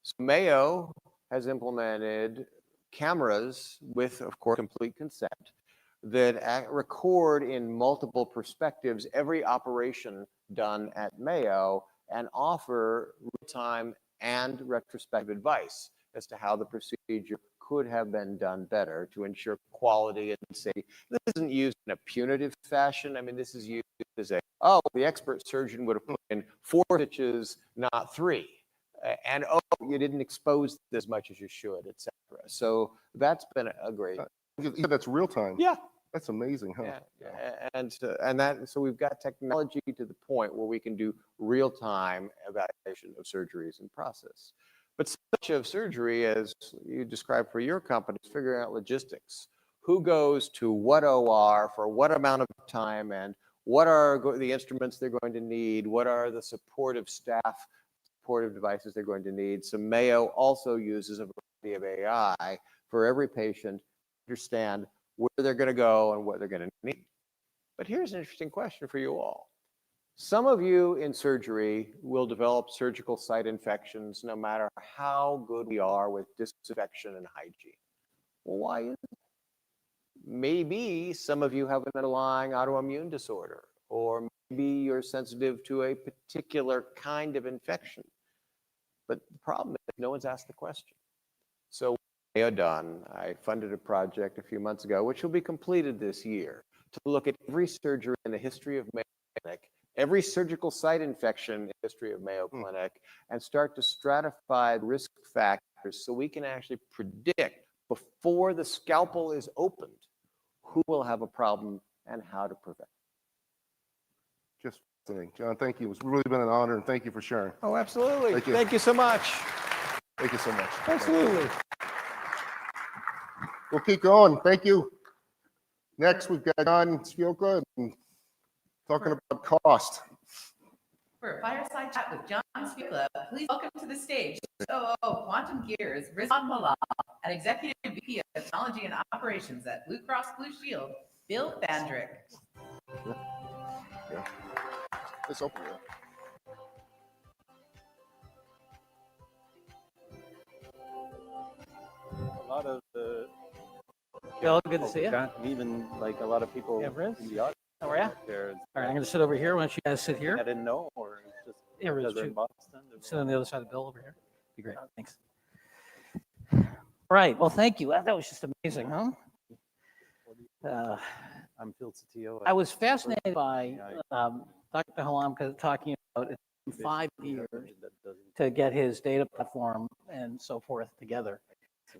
So Mayo has implemented cameras with, of course, complete consent that record in multiple perspectives every operation done at Mayo and offer real-time and retrospective advice as to how the procedure could have been done better to ensure quality and safety. This isn't used in a punitive fashion. I mean, this is used as a, oh, the expert surgeon would have put in 4 stitches, not 3. And, oh, you didn't expose as much as you should, et cetera. So that's been a great. That's real time. Yeah. That's amazing, huh? Yeah. And so we've got technology to the point where we can do real-time evaluation of surgeries and process. But so much of surgery, as you described for your company, is figuring out logistics. Who goes to what OR for what amount of time and What are the instruments they're going to need? What are the supportive staff, supportive devices they're going to need? So Mayo also uses a variety of AI for every patient to understand where they're going to go and what they're going to need. But here's an interesting question for you all. Some of you in surgery will develop surgical site infections no matter how good we are with disinfection and hygiene. Well, why is it? Maybe some of you have an underlying autoimmune disorder, or maybe you're sensitive to a particular kind of infection. But the problem is no one's asked the question. So what Mayo done, I funded a project a few months ago, which will be completed this year, to look at every surgery in the history of Mayo Clinic, every surgical site infection in the history of Mayo Clinic, and start to stratify risk factors so we can actually predict before the scalpel is opened who will have a problem and how to prevent. Just fascinating. John, thank you. It's really been an honor, and thank you for sharing. Oh, absolutely. Thank you. Thank you so much. Thank you so much. Absolutely. We'll keep going. Thank you. Next, we've got John Seekr talking about cost. For a fireside chat with John Seekr, please welcome to the stage COO Quantum Gears, Rizwan Malal, and Executive VP of Technology and Operations at Blue Cross Blue Shield, Bill Bandrick. Yeah. Let's open it. A lot of the Bill, good to see you. John, even like a lot of people Yeah, Riz. in the audience. How are you? There's, All right, I'm going to sit over here. Why don't you guys sit here? I didn't know, or it's just Yeah, Riz, because they're in shoot. Boston. Sit on the other side of Bill over here. Be great. Thanks. All right. Well, thank you. That was just amazing, huh? I'm Phil Satillo. I was fascinated by Dr. Halam talking about it in 5 years to get his data platform and so forth together.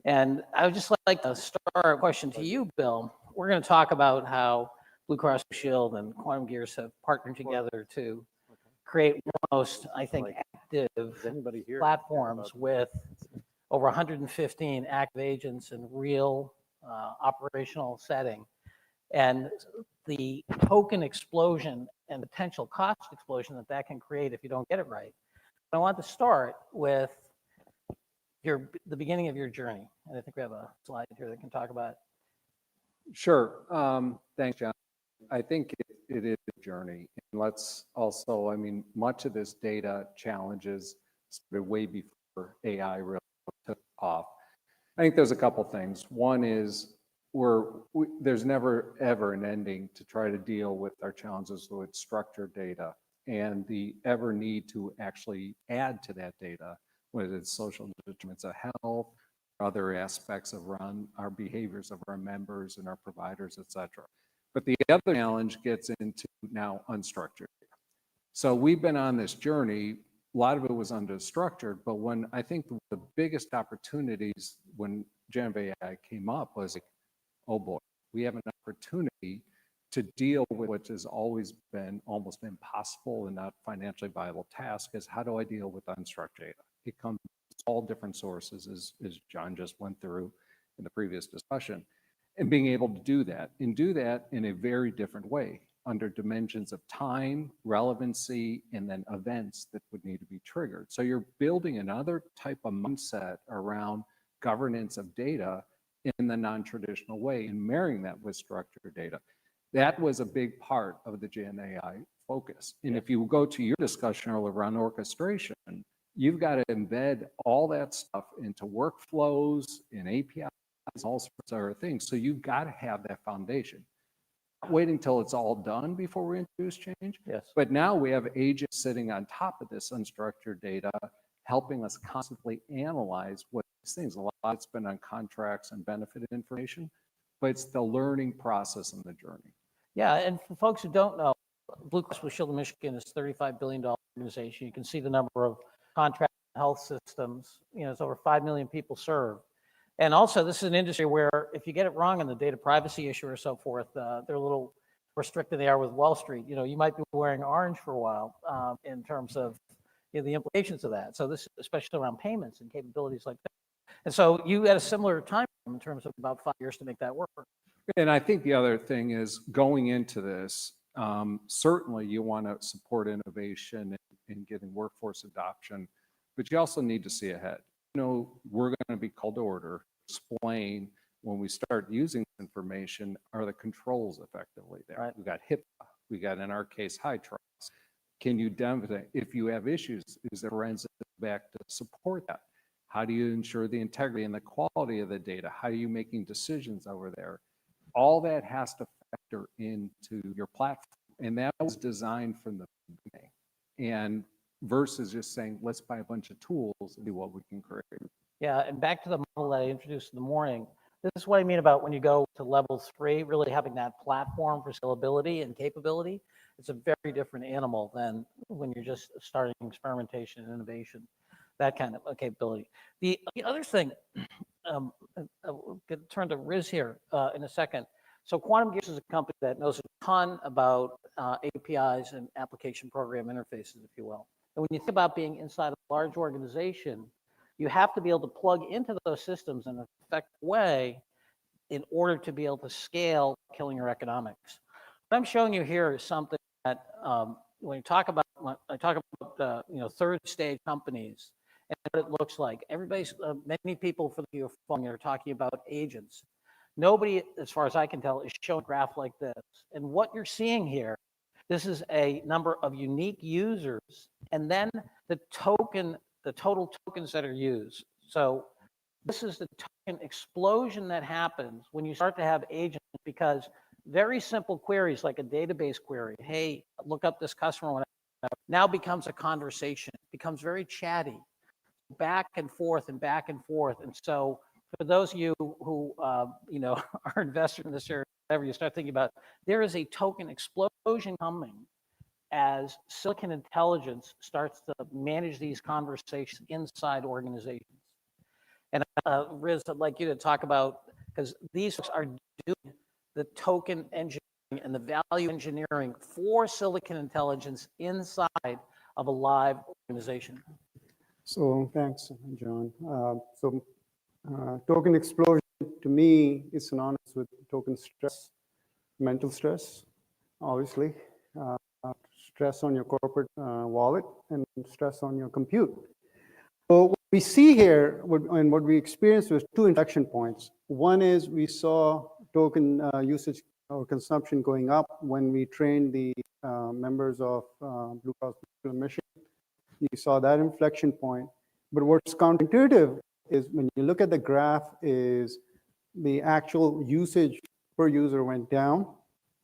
And I would just like to start a question to you, Bill. We're going to talk about how Blue Cross Blue Shield and Quantum Gears have partnered together to create one of the most, I think, active platforms with over 115 active agents in real operational setting. And the token explosion and potential cost explosion that can create if you don't get it right. I want to start with the beginning of your journey. And I think we have a slide here that can talk about it. Sure. Thanks, John. I think it is a journey. And let's also, I mean, much of this data challenges started way before AI really took off. I think there's a couple things. One is there's never ever an ending to try to deal with our challenges with structured data and the ever need to actually add to that data, whether it's social determinants of health, other aspects of our behaviors of our members and our providers, et cetera. But the other challenge gets into now unstructured data. So we've been on this journey. A lot of it was unstructured, but when I think the biggest opportunities when generative AI came up was like, oh boy, we have an opportunity to deal with what has always been almost impossible and not financially viable task is how do I deal with unstructured data? It comes from all different sources, as John just went through in the previous discussion, and being able to do that and do that in a very different way under dimensions of time, relevancy, and then events that would need to be triggered. So you're building another type of mindset around governance of data in the non-traditional way and marrying that with structured data. That was a big part of the GenAI focus. And if you go to your discussion around orchestration, you've got to embed all that stuff into workflows and APIs, all sorts of other things. So you've got to have that foundation. Not waiting until it's all done before we introduce change. Yes. But now we have agents sitting on top of this unstructured data, helping us constantly analyze what these things. A lot of it's been on contracts and benefit information, but it's the learning process and the journey. Yeah, and for folks who don't know, Blue Cross Blue Shield of Michigan is a $35 billion organization. You can see the number of contract health systems. You know, it's over 5 million people served. And also, this is an industry where if you get it wrong on the data privacy issue or so forth, they're a little restricted they are with Wall Street. You know, you might be wearing orange for a while in terms of the implications of that. So this, especially around payments and capabilities like that. And so you had a similar time in terms of about 5 years to make that work. And I think the other thing is going into this, Certainly, you want to support innovation and getting workforce adoption, but you also need to see ahead. We're going to be called to order, explain when we start using this information, are the controls effectively there? Right. We've got HIPAA, we got, in our case, high trust. Can you demonstrate, if you have issues, is there forensic back to support that? How do you ensure the integrity and the quality of the data? How are you making decisions over there? All that has to factor into your platform. And that was designed from the beginning. And versus just saying, let's buy a bunch of tools and do what we can create. Yeah, and back to the model that I introduced in the morning, this is what I mean about when you go to level 3, really having that platform for scalability and capability. It's a very different animal than when you're just starting experimentation and innovation, that kind of capability. The other thing, I'll turn to Riz here in a second. So Quantum Gears is a company that knows a ton about APIs and application program interfaces, if you will. And when you think about being inside a large organization, you have to be able to plug into those systems in an effective way in order to be able to scale, killing your economics. What I'm showing you here is something that when I talk about third stage companies and what it looks like, many people for the phone are talking about agents. Nobody, as far as I can tell, is showing a graph like this. And what you're seeing here, this is a number of unique users, and then the total tokens that are used. So this is the token explosion that happens when you start to have agents, because very simple queries like a database query, hey, look up this customer, now becomes a conversation, becomes very chatty, back and forth and back and forth. And so for those of you who are investors in this area, whatever, you start thinking about, there is a token explosion coming as silicon intelligence starts to manage these conversations inside organizations. And Riz, I'd like you to talk about, because these folks are doing the token engineering and the value engineering for silicon intelligence inside of a live organization. So thanks, John. Token explosion to me is synonymous with token stress, mental stress, obviously, stress on your corporate wallet and stress on your compute. So what we see here and what we experienced was 2 inflection points. One is we saw token usage or consumption going up when we trained the members of Blue Cross Blue Shield mission. You saw that inflection point. But what's counterintuitive is when you look at the graph is the actual usage per user went down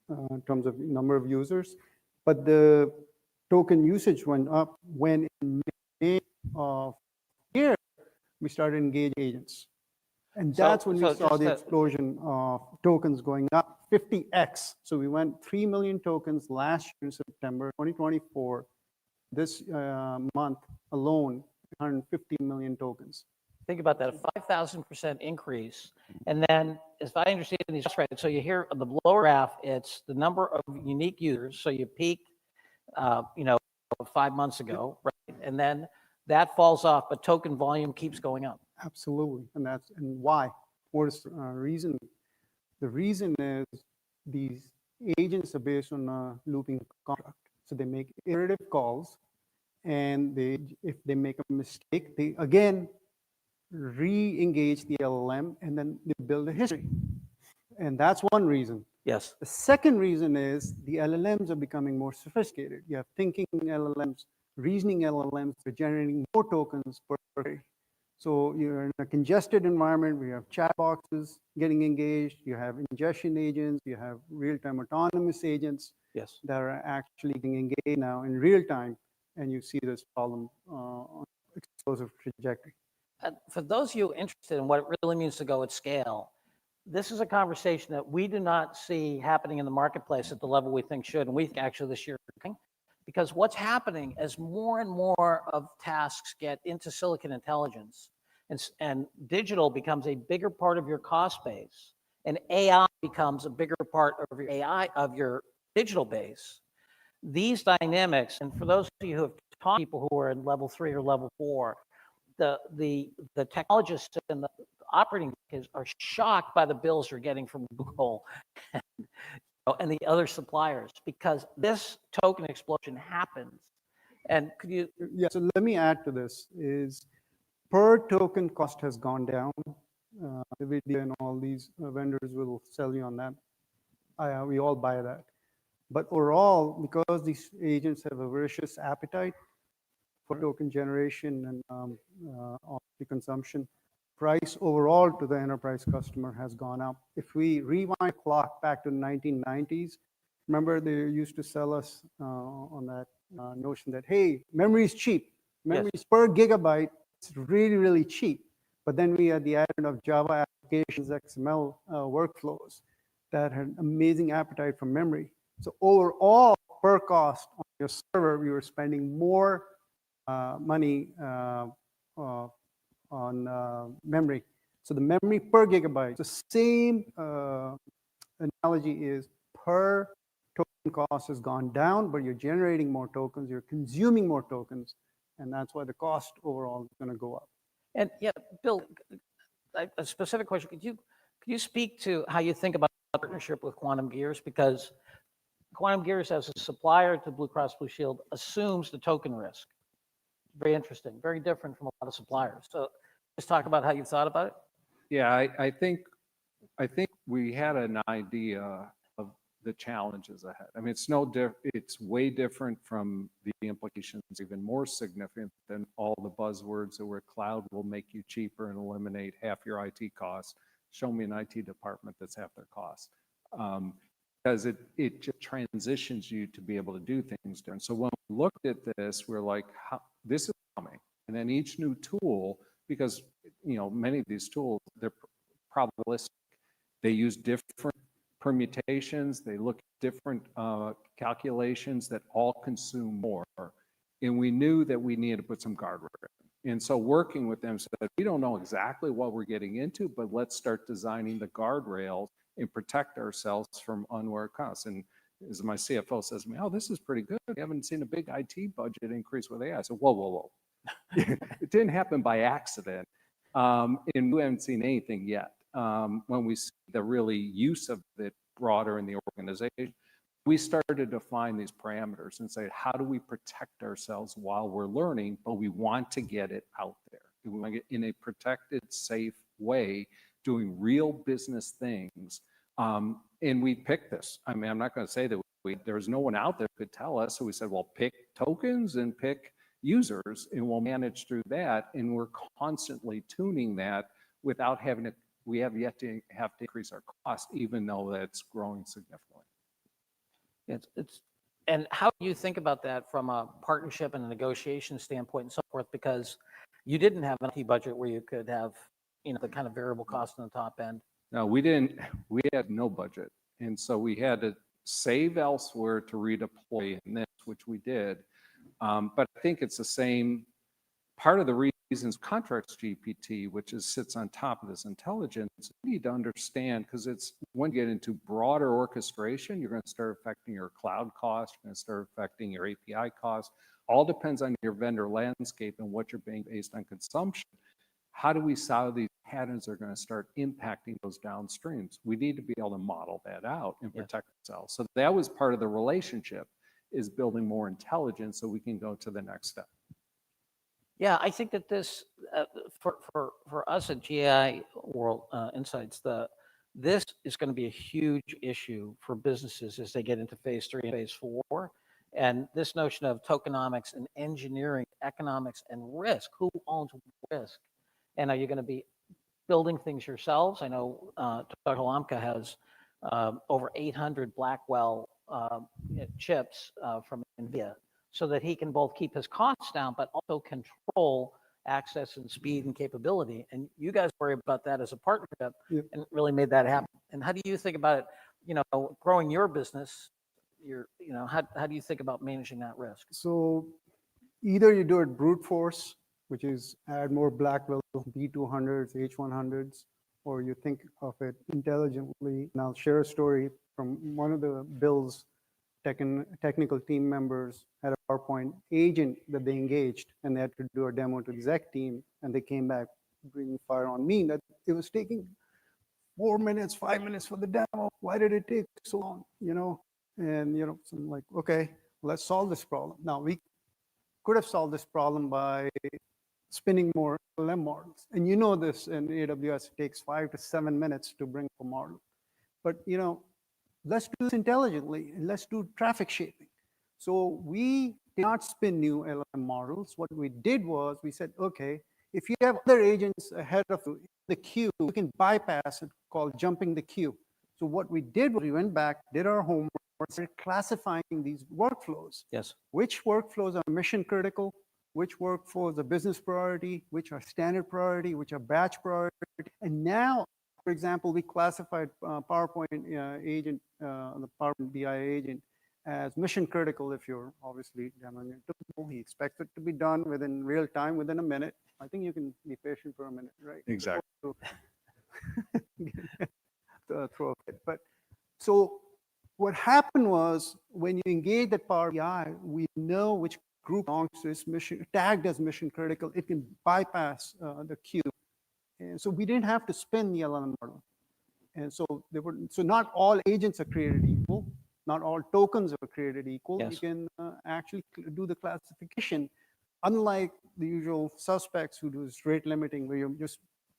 in terms of number of users, but the token usage went up when in May of year we started engaging agents. And that's when we saw the explosion of tokens going up 50x. So we went 3 million tokens last year in September 2024. This month alone, 150 million tokens. Think about that, a 5,000% increase. And then, as I understand these right, so you hear on the lower graph, it's the number of unique users. So you peaked, 5 months ago, right? And then that falls off, but token volume keeps going up. Absolutely, and why? What is the reason? The reason is these agents are based on a looping contract. So they make iterative calls, and if they make a mistake, they again re-engage the LLM, and then they build a history. And that's one reason. Yes. The second reason is the LLMs are becoming more sophisticated. You have thinking LLMs, reasoning LLMs, are generating more tokens per query. So you're in a congested environment where you have chat boxes getting engaged, you have ingestion agents, you have real-time autonomous agents that are actually getting engaged now in real time, and you see this problem on explosive trajectory. For those of you interested in what it really means to go at scale, this is a conversation that we do not see happening in the marketplace at the level we think should, and we think actually this year, because what's happening as more and more of tasks get into silicon intelligence and digital becomes a bigger part of your cost base, and AI becomes a bigger part of your digital base. These dynamics, and for those of you who have taught people who are in level 3 or level 4, the technologists and the operating are shocked by the bills you're getting from Google. and the other suppliers, because this token explosion happens. And could you? Yeah, so let me add to this is per token cost has gone down. NVIDIA and all these vendors will sell you on that. We all buy that. But overall, because these agents have a voracious appetite for token generation and the consumption, price overall to the enterprise customer has gone up. If we rewind clock back to the 1990s, remember they used to sell us on that notion that, hey, memory is cheap. Memory is per gigabyte. It's really, really cheap. But then we had the advent of Java applications, XML workflows that had amazing appetite for memory. So overall, per cost on your server, we were spending more money on memory. So the memory per gigabyte, the same analogy is per token cost has gone down, but you're generating more tokens, you're consuming more tokens, and that's why the cost overall is going to go up. And yeah, Bill, a specific question. Could you speak to how you think about partnership with Quantum Gears? Because Quantum Gears, as a supplier to Blue Cross Blue Shield, assumes the token risk. Very interesting, very different from a lot of suppliers. So just talk about how you thought about it. Yeah, I think we had an idea of the challenges ahead. I mean, it's way different from the implications, even more significant than all the buzzwords that were cloud will make you cheaper and eliminate half your IT costs. Show me an IT department that's half their cost. Because it just transitions you to be able to do things different. So when we looked at this, we're like, this is coming. And then each new tool, because many of these tools, they're probabilistic. They use different permutations. They look at different calculations that all consume more. And we knew that we needed to put some guardrails. And so working with them said, we don't know exactly what we're getting into, but let's start designing the guardrails and protect ourselves from unaware costs. And as my CFO says to me, oh, this is pretty good. We haven't seen a big IT budget increase with AI. I said, whoa. It didn't happen by accident. And we haven't seen anything yet. When we see the really use of it broader in the organization, we started to define these parameters and say, how do we protect ourselves while we're learning, but we want to get it out there. We want to get in a protected, safe way, doing real business things. And we picked this. I mean, I'm not going to say that there was no one out there who could tell us. So we said, well, pick tokens and pick users, and we'll manage through that. And we're constantly tuning that without having to, we have yet to have to increase our cost, even though that's growing significantly. And how do you think about that from a partnership and a negotiation standpoint and so forth? Because you didn't have an IT budget where you could have, the kind of variable cost on the top end. No, we didn't. We had no budget. And so we had to save elsewhere to redeploy in this, which we did. But I think it's the same part of the reasons contracts GPT, which sits on top of this intelligence, you need to understand, because it's when you get into broader orchestration, you're going to start affecting your cloud costs, you're going to start affecting your API costs. All depends on your vendor landscape and what you're paying based on consumption. How do we solve these patterns that are going to start impacting those downstreams? We need to be able to model that out and protect ourselves. So that was part of the relationship, is building more intelligence so we can go to the next step. Yeah, I think that this, for us at GAI World Insights, this is going to be a huge issue for businesses as they get into phase 3 and phase 4. And this notion of tokenomics and engineering, economics, and risk. Who owns risk? And are you going to be building things yourselves? I know Dr. Lamka has over 800 Blackwell chips from NVIDIA, so that he can both keep his costs down, but also control access and speed and capability. And you guys worry about that as a partnership and really made that happen. And how do you think about it, growing your business, how do you think about managing that risk? So either you do it brute force, which is add more Blackwell B200s, H100s, or you think of it intelligently. And I'll share a story from one of the Bill's technical team members had a PowerPoint agent that they engaged, and they had to do a demo to the exec team, and they came back bringing fire on me that it was taking 4 minutes, 5 minutes for the demo. Why did it take so long? And so I'm like, okay, let's solve this problem. Now we could have solved this problem by spinning more LLM models. And you know this in AWS, it takes 5 to 7 minutes to bring up a model. But let's do this intelligently and let's do traffic shaping. So we did not spin new LLM models. What we did was we said, okay, if you have other agents ahead of you in the queue, you can bypass it, called jumping the queue. So what we did was we went back, did our homework, started classifying these workflows. Yes. Which workflows are mission critical, which workflows are business priority, which are standard priority, which are batch priority. And now, for example, we classified PowerPoint agent, the PowerPoint BI agent, as mission critical if you're obviously demoing it. He expects it to be done within real time, within a minute. I think you can be patient for a minute, right? Exactly. Throw a fit. But so what happened was when you engage that Power BI, we know which group belongs to this mission, tagged as mission critical. It can bypass the queue. And so we didn't have to spin the LLM model. And so not all agents are created equal. Not all tokens are created equal. Yes. You can actually do the classification, unlike the usual suspects who do rate limiting, where you're just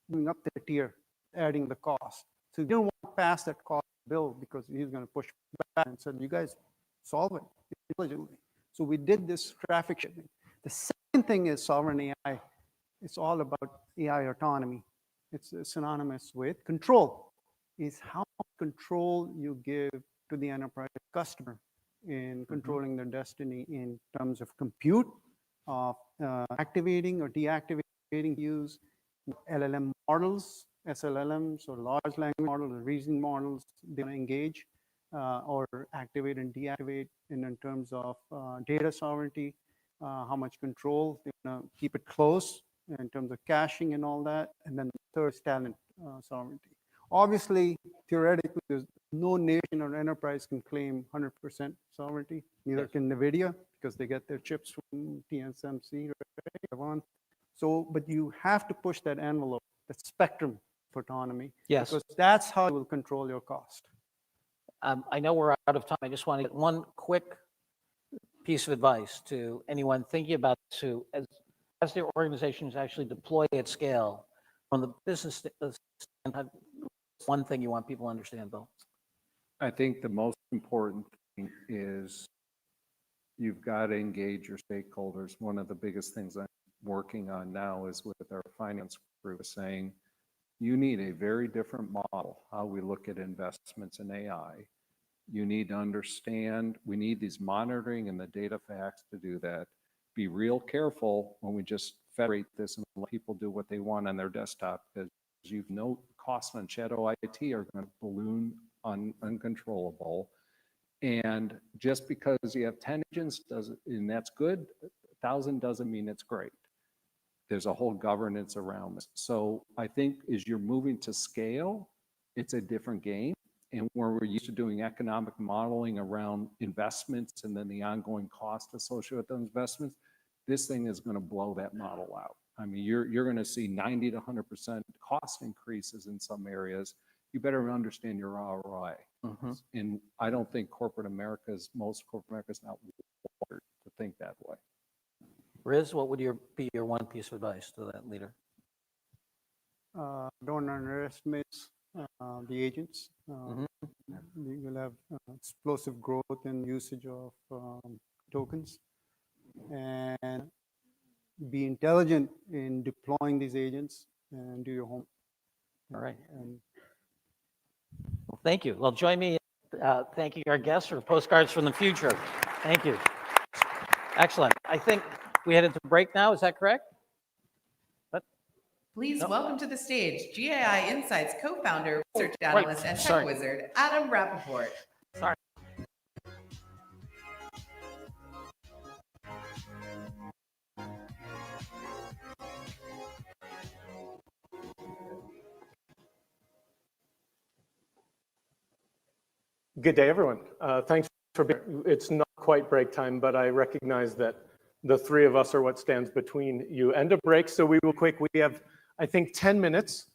moving up the tier, adding the cost. So you don't want to pass that cost bill because he's going to push back and said, you guys solve it intelligently. So we did this traffic shaping. The second thing is sovereign AI. It's all about AI autonomy. It's synonymous with control. Is how much control you give to the enterprise customer in controlling their destiny in terms of compute, of activating or deactivating use LLM models, SLLMs, or large language models, or reasoning models they want to engage or activate and deactivate in terms of data sovereignty, how much control they want to keep it close in terms of caching and all that. And then the third is talent sovereignty. Obviously, theoretically, there's no nation or enterprise can claim 100% sovereignty. Neither can NVIDIA because they get their chips from TSMC, right? So, but you have to push that envelope, the spectrum of autonomy. Yes. Because that's how you will control your cost. I know we're out of time. I just want to get one quick piece of advice to anyone thinking about this who, as their organizations actually deploy at scale, from the business standpoint, one thing you want people to understand, Bill? I think the most important thing is you've got to engage your stakeholders. One of the biggest things I'm working on now is with our finance group saying, you need a very different model, how we look at investments in AI. You need to understand, we need these monitoring and the data facts to do that. Be real careful when we just federate this and let people do what they want on their desktop, because you know costs on shadow IT are going to balloon uncontrollable. And just because you have 10 agents, and that's good, 1,000 doesn't mean it's great. There's a whole governance around this. So I think as you're moving to scale, it's a different game. And where we're used to doing economic modeling around investments and then the ongoing cost associated with those investments, this thing is going to blow that model out. I mean, you're going to see 90 to 100% cost increases in some areas. You better understand your ROI. And I don't think most corporate America is not wired to think that way. Riz, what would be your one piece of advice to that leader? Don't underestimate the agents. You will have explosive growth in usage of tokens, and be intelligent in deploying these agents and do your homework. All right. Well, thank you. Well, join me in thanking our guests for postcards from the future. Thank you. Excellent. I think we headed to break now. Is that correct? Please welcome to the stage GAI Insights co-founder, research analyst, and tech wizard, Adam Rappaport. Sorry. Good day, everyone. Thanks for being. It's not quite break time, but I recognize that the three of us are what stands between you and a break. So we will quick. We have, I think, 10 minutes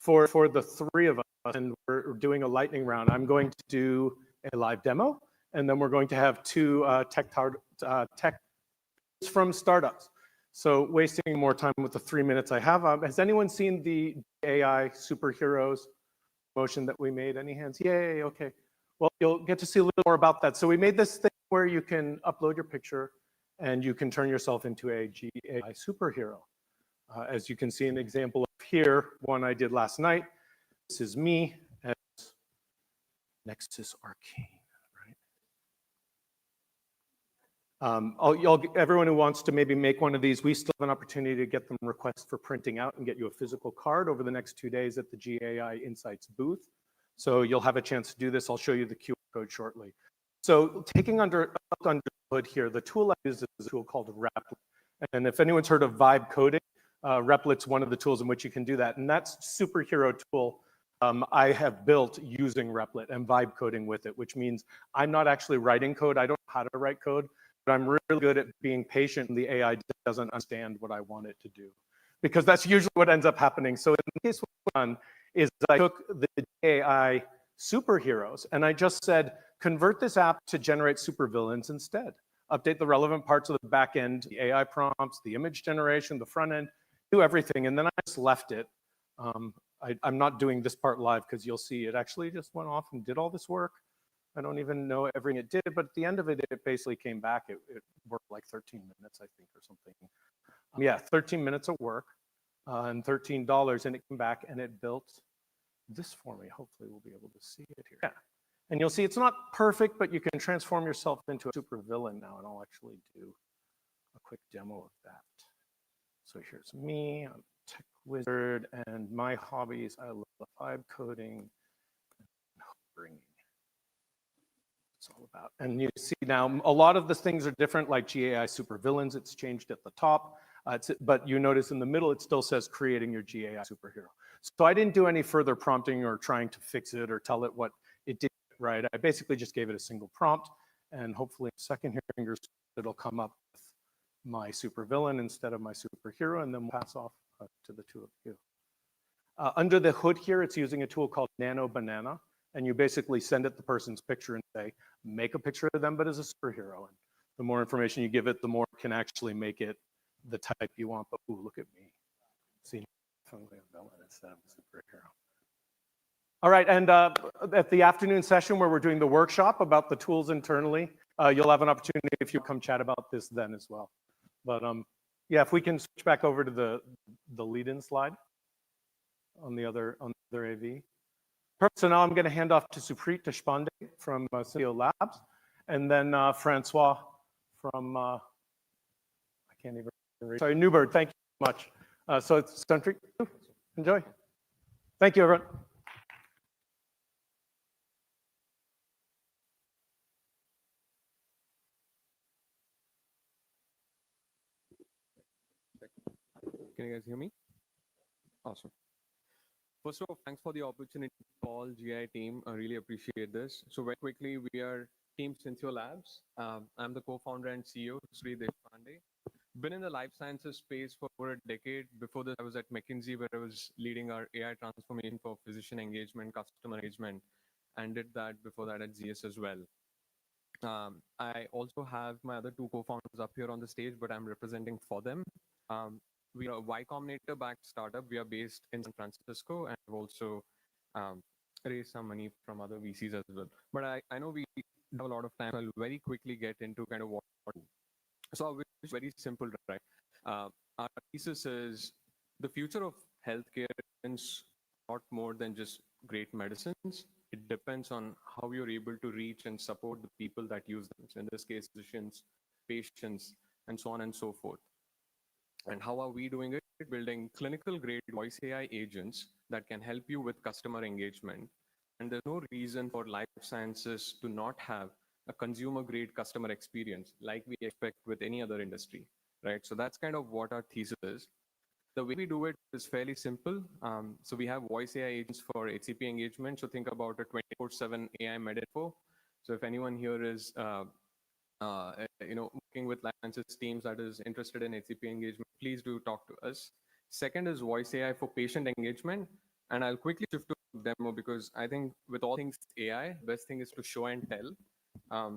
for the three of us, and we're doing a lightning round. I'm going to do a live demo, and then we're going to have two tech from startups. So wasting more time with the 3 minutes I have. Has anyone seen the AI superheroes motion that we made? Any hands? Yay, okay. Well, you'll get to see a little more about that. So we made this thing where you can upload your picture and you can turn yourself into a GAI superhero. As you can see an example of here, one I did last night. This is me as Nexus Arcane. Everyone who wants to maybe make one of these, we still have an opportunity to get them requests for printing out and get you a physical card over the next 2 days at the GAI Insights booth. So you'll have a chance to do this. I'll show you the QR code shortly. So taking under the hood here, the tool I use is a tool called Replit. And if anyone's heard of vibe coding, Replit's one of the tools in which you can do that. And that's superhero tool I have built using Replit and vibe coding with it, which means I'm not actually writing code. I don't know how to write code. But I'm really good at being patient and the AI doesn't understand what I want it to do. Because that's usually what ends up happening. So in the case what I've done is I took the AI superheroes and I just said, convert this app to generate supervillains instead. Update the relevant parts of the back end, the AI prompts, the image generation, the front end, do everything. And then I just left it. I'm not doing this part live because you'll see it actually just went off and did all this work. I don't even know everything it did, but at the end of it, it basically came back. It worked like 13 minutes, I think, or something. Yeah, 13 minutes of work and $13, and it came back and it built this for me. Hopefully we'll be able to see it here. Yeah. And you'll see it's not perfect, but you can transform yourself into a super villain now, and I'll actually do a quick demo of that. So here's me, I'm a tech wizard, and my hobbies, I love vibe coding and bringing. It's all about. And you see now, a lot of the things are different, like GAI supervillains, it's changed at the top. But you notice in the middle, it still says creating your GAI superhero. So I didn't do any further prompting or trying to fix it or tell it what it did right. I basically just gave it a single prompt, and hopefully in a second here, fingers, it'll come up with my supervillain instead of my superhero, and then we'll pass off to the two of you. Under the hood here, it's using a tool called Nano Banana. And you basically send it the person's picture and say, make a picture of them, but as a superhero. And the more information you give it, the more it can actually make it the type you want. But ooh, look at me. See, definitely a villain instead of a superhero. All right, and at the afternoon session where we're doing the workshop about the tools internally, you'll have an opportunity if you come chat about this then as well. But yeah, if we can switch back over to the lead-in slide on the other AV. Perfect. So now I'm going to hand off to Supreet Deshpande from CEO Labs, and then Francois from, I can't even read. Sorry, Newbird. Thank you so much. So it's Centric. Enjoy. Thank you, everyone. Can you guys hear me? Awesome. First of all, thanks for the opportunity, Paul, GI team. I really appreciate this. So very quickly, we are Team Synthio Labs. I'm the co-founder and CEO, Supreet Deshpande. Been in the life sciences space for over a decade. Before this, I was at McKinsey, where I was leading our AI transformation for physician engagement, customer engagement, and did that before that at ZS as well. I also have my other two co-founders up here on the stage, but I'm representing for them. We are a Y Combinator-backed startup. We are based in San Francisco, and we've also raised some money from other VCs as well. But I know we have a lot of time. I'll very quickly get into kind of what we do. So it's very simple, right? Our thesis is the future of healthcare is a lot more than just great medicines. It depends on how you're able to reach and support the people that use them. So in this case, physicians, patients, and so on and so forth. And how are we doing it? Building clinical-grade voice AI agents that can help you with customer engagement. And there's no reason for life sciences to not have a consumer-grade customer experience like we expect with any other industry, right? So that's kind of what our thesis is. The way we do it is fairly simple. So we have voice AI agents for HCP engagement. So think about a 24/7 AI MedInfo. So if anyone here is working with life sciences teams that is interested in HCP engagement, please do talk to us. Second is voice AI for patient engagement. And I'll quickly shift to demo because I think with all things AI, best thing is to show and tell.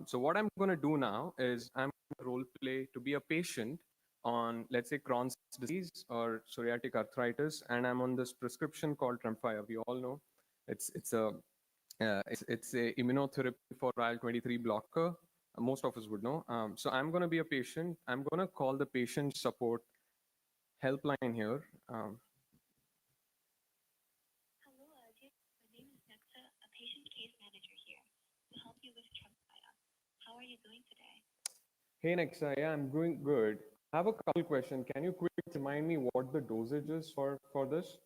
So what I'm going to do now is I'm going to role play to be a patient on, let's say, Crohn's disease or psoriatic arthritis, and I'm on this prescription called Tremfya. We all know it's a immunotherapy for IL-23 blocker. Most of us would know. So I'm going to be a patient. I'm going to call the patient support helpline here. Hey Nexa, yeah, I'm doing good. I have a couple questions. Can you quickly remind me what the dosage is for this?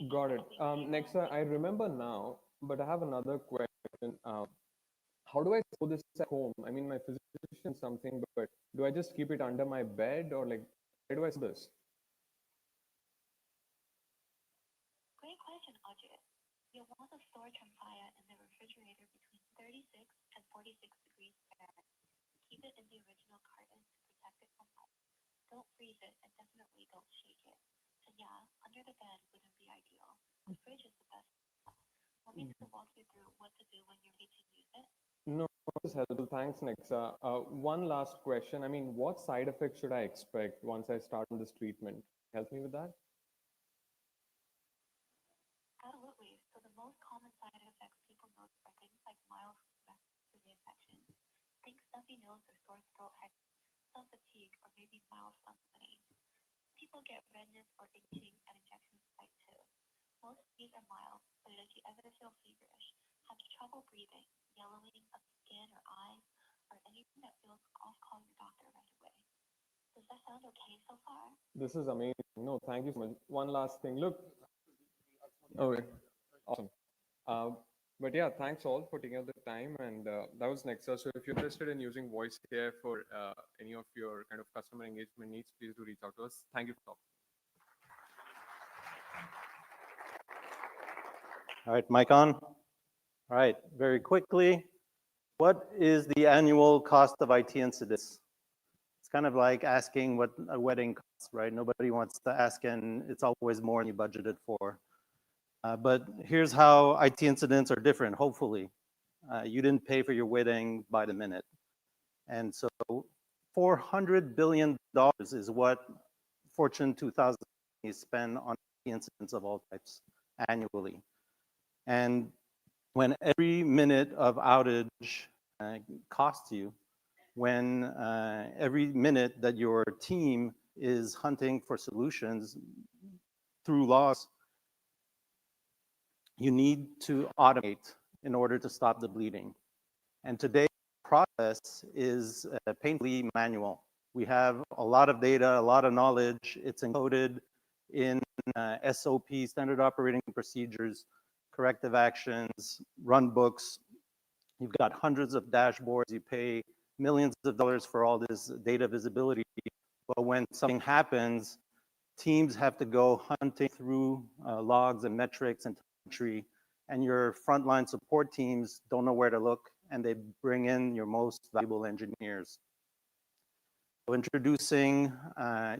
Got it. Nexa, I remember now, but I have another question. How do I store this at home? I mean, my physician something, but do I just keep it under my bed or like, where do I store this? No, this is helpful. Thanks, Nexa. One last question. I mean, what side effects should I expect once I start on this treatment? Help me with that. This is amazing. No, thank you so much. One last thing. Look. Okay. Awesome. But yeah, thanks all for taking out the time. And that was Nexa. So if you're interested in using voice care for any of your kind of customer engagement needs, please do reach out to us. Thank you for talking. All right, mic on. All right, very quickly. What is the annual cost of IT incidents? It's kind of like asking what a wedding costs, right? Nobody wants to ask, and it's always more than you budgeted for. But here's how IT incidents are different, hopefully. You didn't pay for your wedding by the minute. And so $400 billion is what Fortune 2000 spend on incidents of all types annually. And when every minute of outage costs you, when every minute that your team is hunting for solutions through logs, you need to automate in order to stop the bleeding. And today's process is painfully manual. We have a lot of data, a lot of knowledge. It's encoded in SOP, standard operating procedures, corrective actions, run books. You've got hundreds of dashboards. You pay millions of dollars for all this data visibility. But when something happens, teams have to go hunting through logs and metrics and telemetry, and your frontline support teams don't know where to look, and they bring in your most valuable engineers. So introducing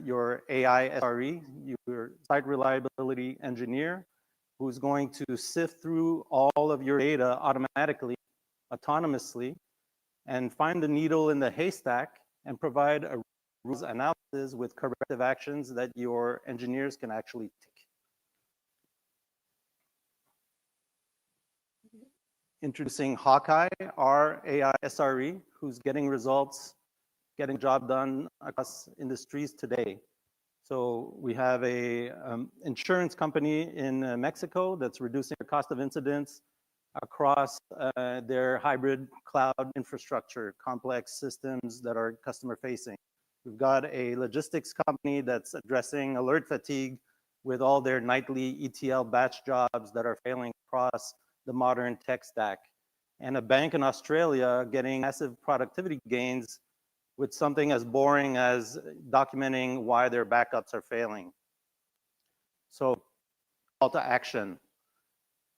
your AI SRE, your site reliability engineer, who's going to sift through all of your data automatically, autonomously, and find the needle in the haystack and provide a rules analysis with corrective actions that your engineers can actually take. Introducing Hawkeye, our AI SRE, who's getting results, getting job done across industries today. So we have a insurance company in Mexico that's reducing the cost of incidents across their hybrid cloud infrastructure, complex systems that are customer facing. We've got a logistics company that's addressing alert fatigue with all their nightly ETL batch jobs that are failing across the modern tech stack. And a bank in Australia getting massive productivity gains with something as boring as documenting why their backups are failing. So, call to action.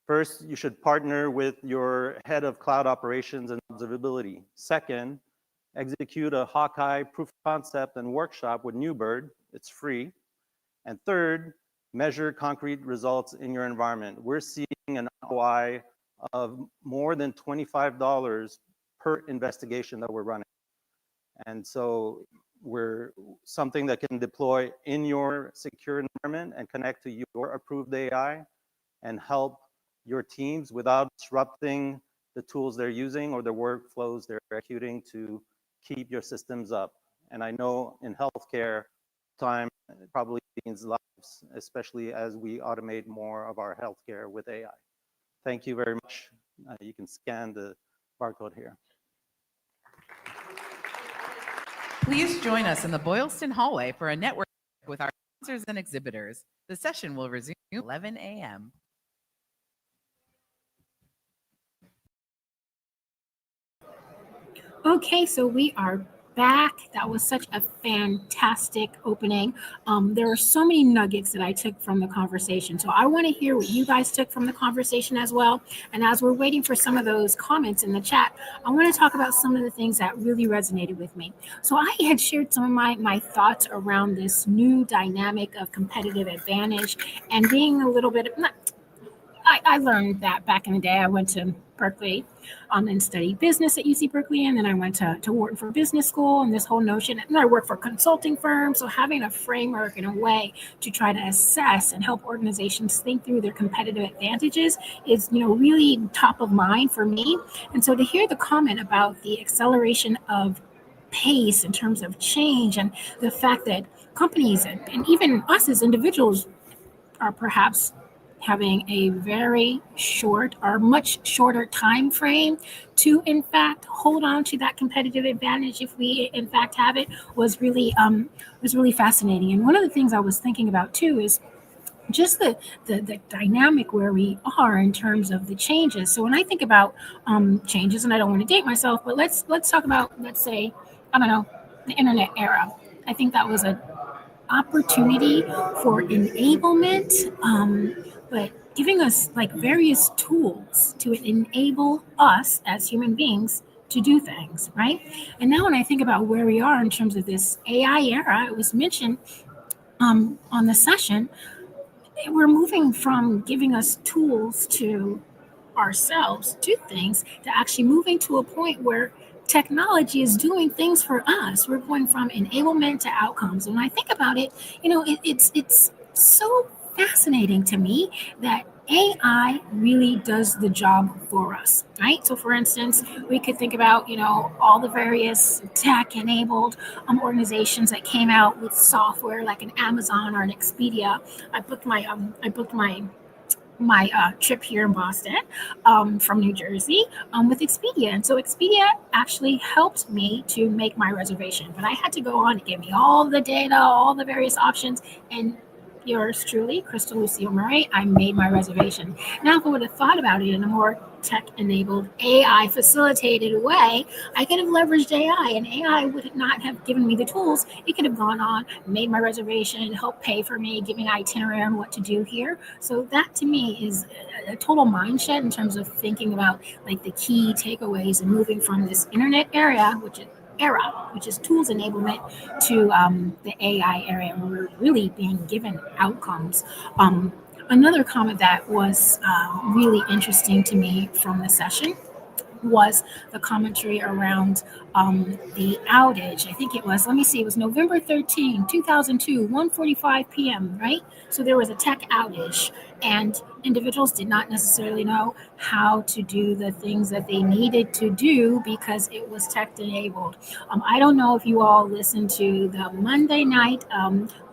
First, you should partner with your head of cloud operations and observability. Second, execute a Hawkeye proof of concept and workshop with Newbird. It's free. And third, measure concrete results in your environment. We're seeing an ROI of more than $25 per investigation that we're running. And so we're something that can deploy in your secure environment and connect to your approved AI and help your teams without disrupting the tools they're using or the workflows they're executing to keep your systems up. And I know in healthcare, time probably means lives, especially as we automate more of our healthcare with AI. Thank you very much. You can scan the barcode here. Please join us in the Boylston hallway for a network with our sponsors and exhibitors. The session will resume at 11 a.m. Okay, so we are back. That was such a fantastic opening. There are so many nuggets that I took from the conversation. So I want to hear what you guys took from the conversation as well. And as we're waiting for some of those comments in the chat, I want to talk about some of the things that really resonated with me. So I had shared some of my thoughts around this new dynamic of competitive advantage and being a little bit, I learned that back in the day. I went to Berkeley and studied business at UC Berkeley, and then I went to Wharton for business school, and this whole notion, and I work for consulting firms, so having a framework and a way to try to assess and help organizations think through their competitive advantages is, really top of mind for me. And so to hear the comment about the acceleration of pace in terms of change and the fact that companies and even us as individuals are perhaps having a very short or much shorter time frame to in fact hold on to that competitive advantage if we in fact have it was really fascinating. And one of the things I was thinking about too is just the dynamic where we are in terms of the changes. So when I think about changes, and I don't want to date myself, but let's talk about, let's say, I don't know, the internet era. I think that was a opportunity for enablement, but giving us like various tools to enable us as human beings to do things, right? And now when I think about where we are in terms of this AI era, it was mentioned on the session, we're moving from giving us tools to ourselves to things to actually moving to a point where technology is doing things for us. We're going from enablement to outcomes. And when I think about it, it's so fascinating to me that AI really does the job for us, right? So for instance, we could think about, all the various tech-enabled organizations that came out with software like an Amazon or an Expedia. I booked my trip here in Boston from New Jersey with Expedia. And so Expedia actually helped me to make my reservation, but I had to go on to give me all the data, all the various options, and yours truly, Crystal Lucille Murray, I made my reservation. Now, if I would have thought about it in a more tech-enabled, AI-facilitated way, I could have leveraged AI, and AI would not have given me the tools. It could have gone on, made my reservation, helped pay for me, give me an itinerary on what to do here. So that, to me, is a total mindset in terms of thinking about like the key takeaways and moving from this internet era, which is tools enablement, to the AI area where we're really being given outcomes. Another comment that was really interesting to me from the session was the commentary around the outage. I think it was, it was November 13, 2002, 1:45 p.m., right? So there was a tech outage, and individuals did not necessarily know how to do the things that they needed to do because it was tech enabled. I don't know if you all listened to the Monday night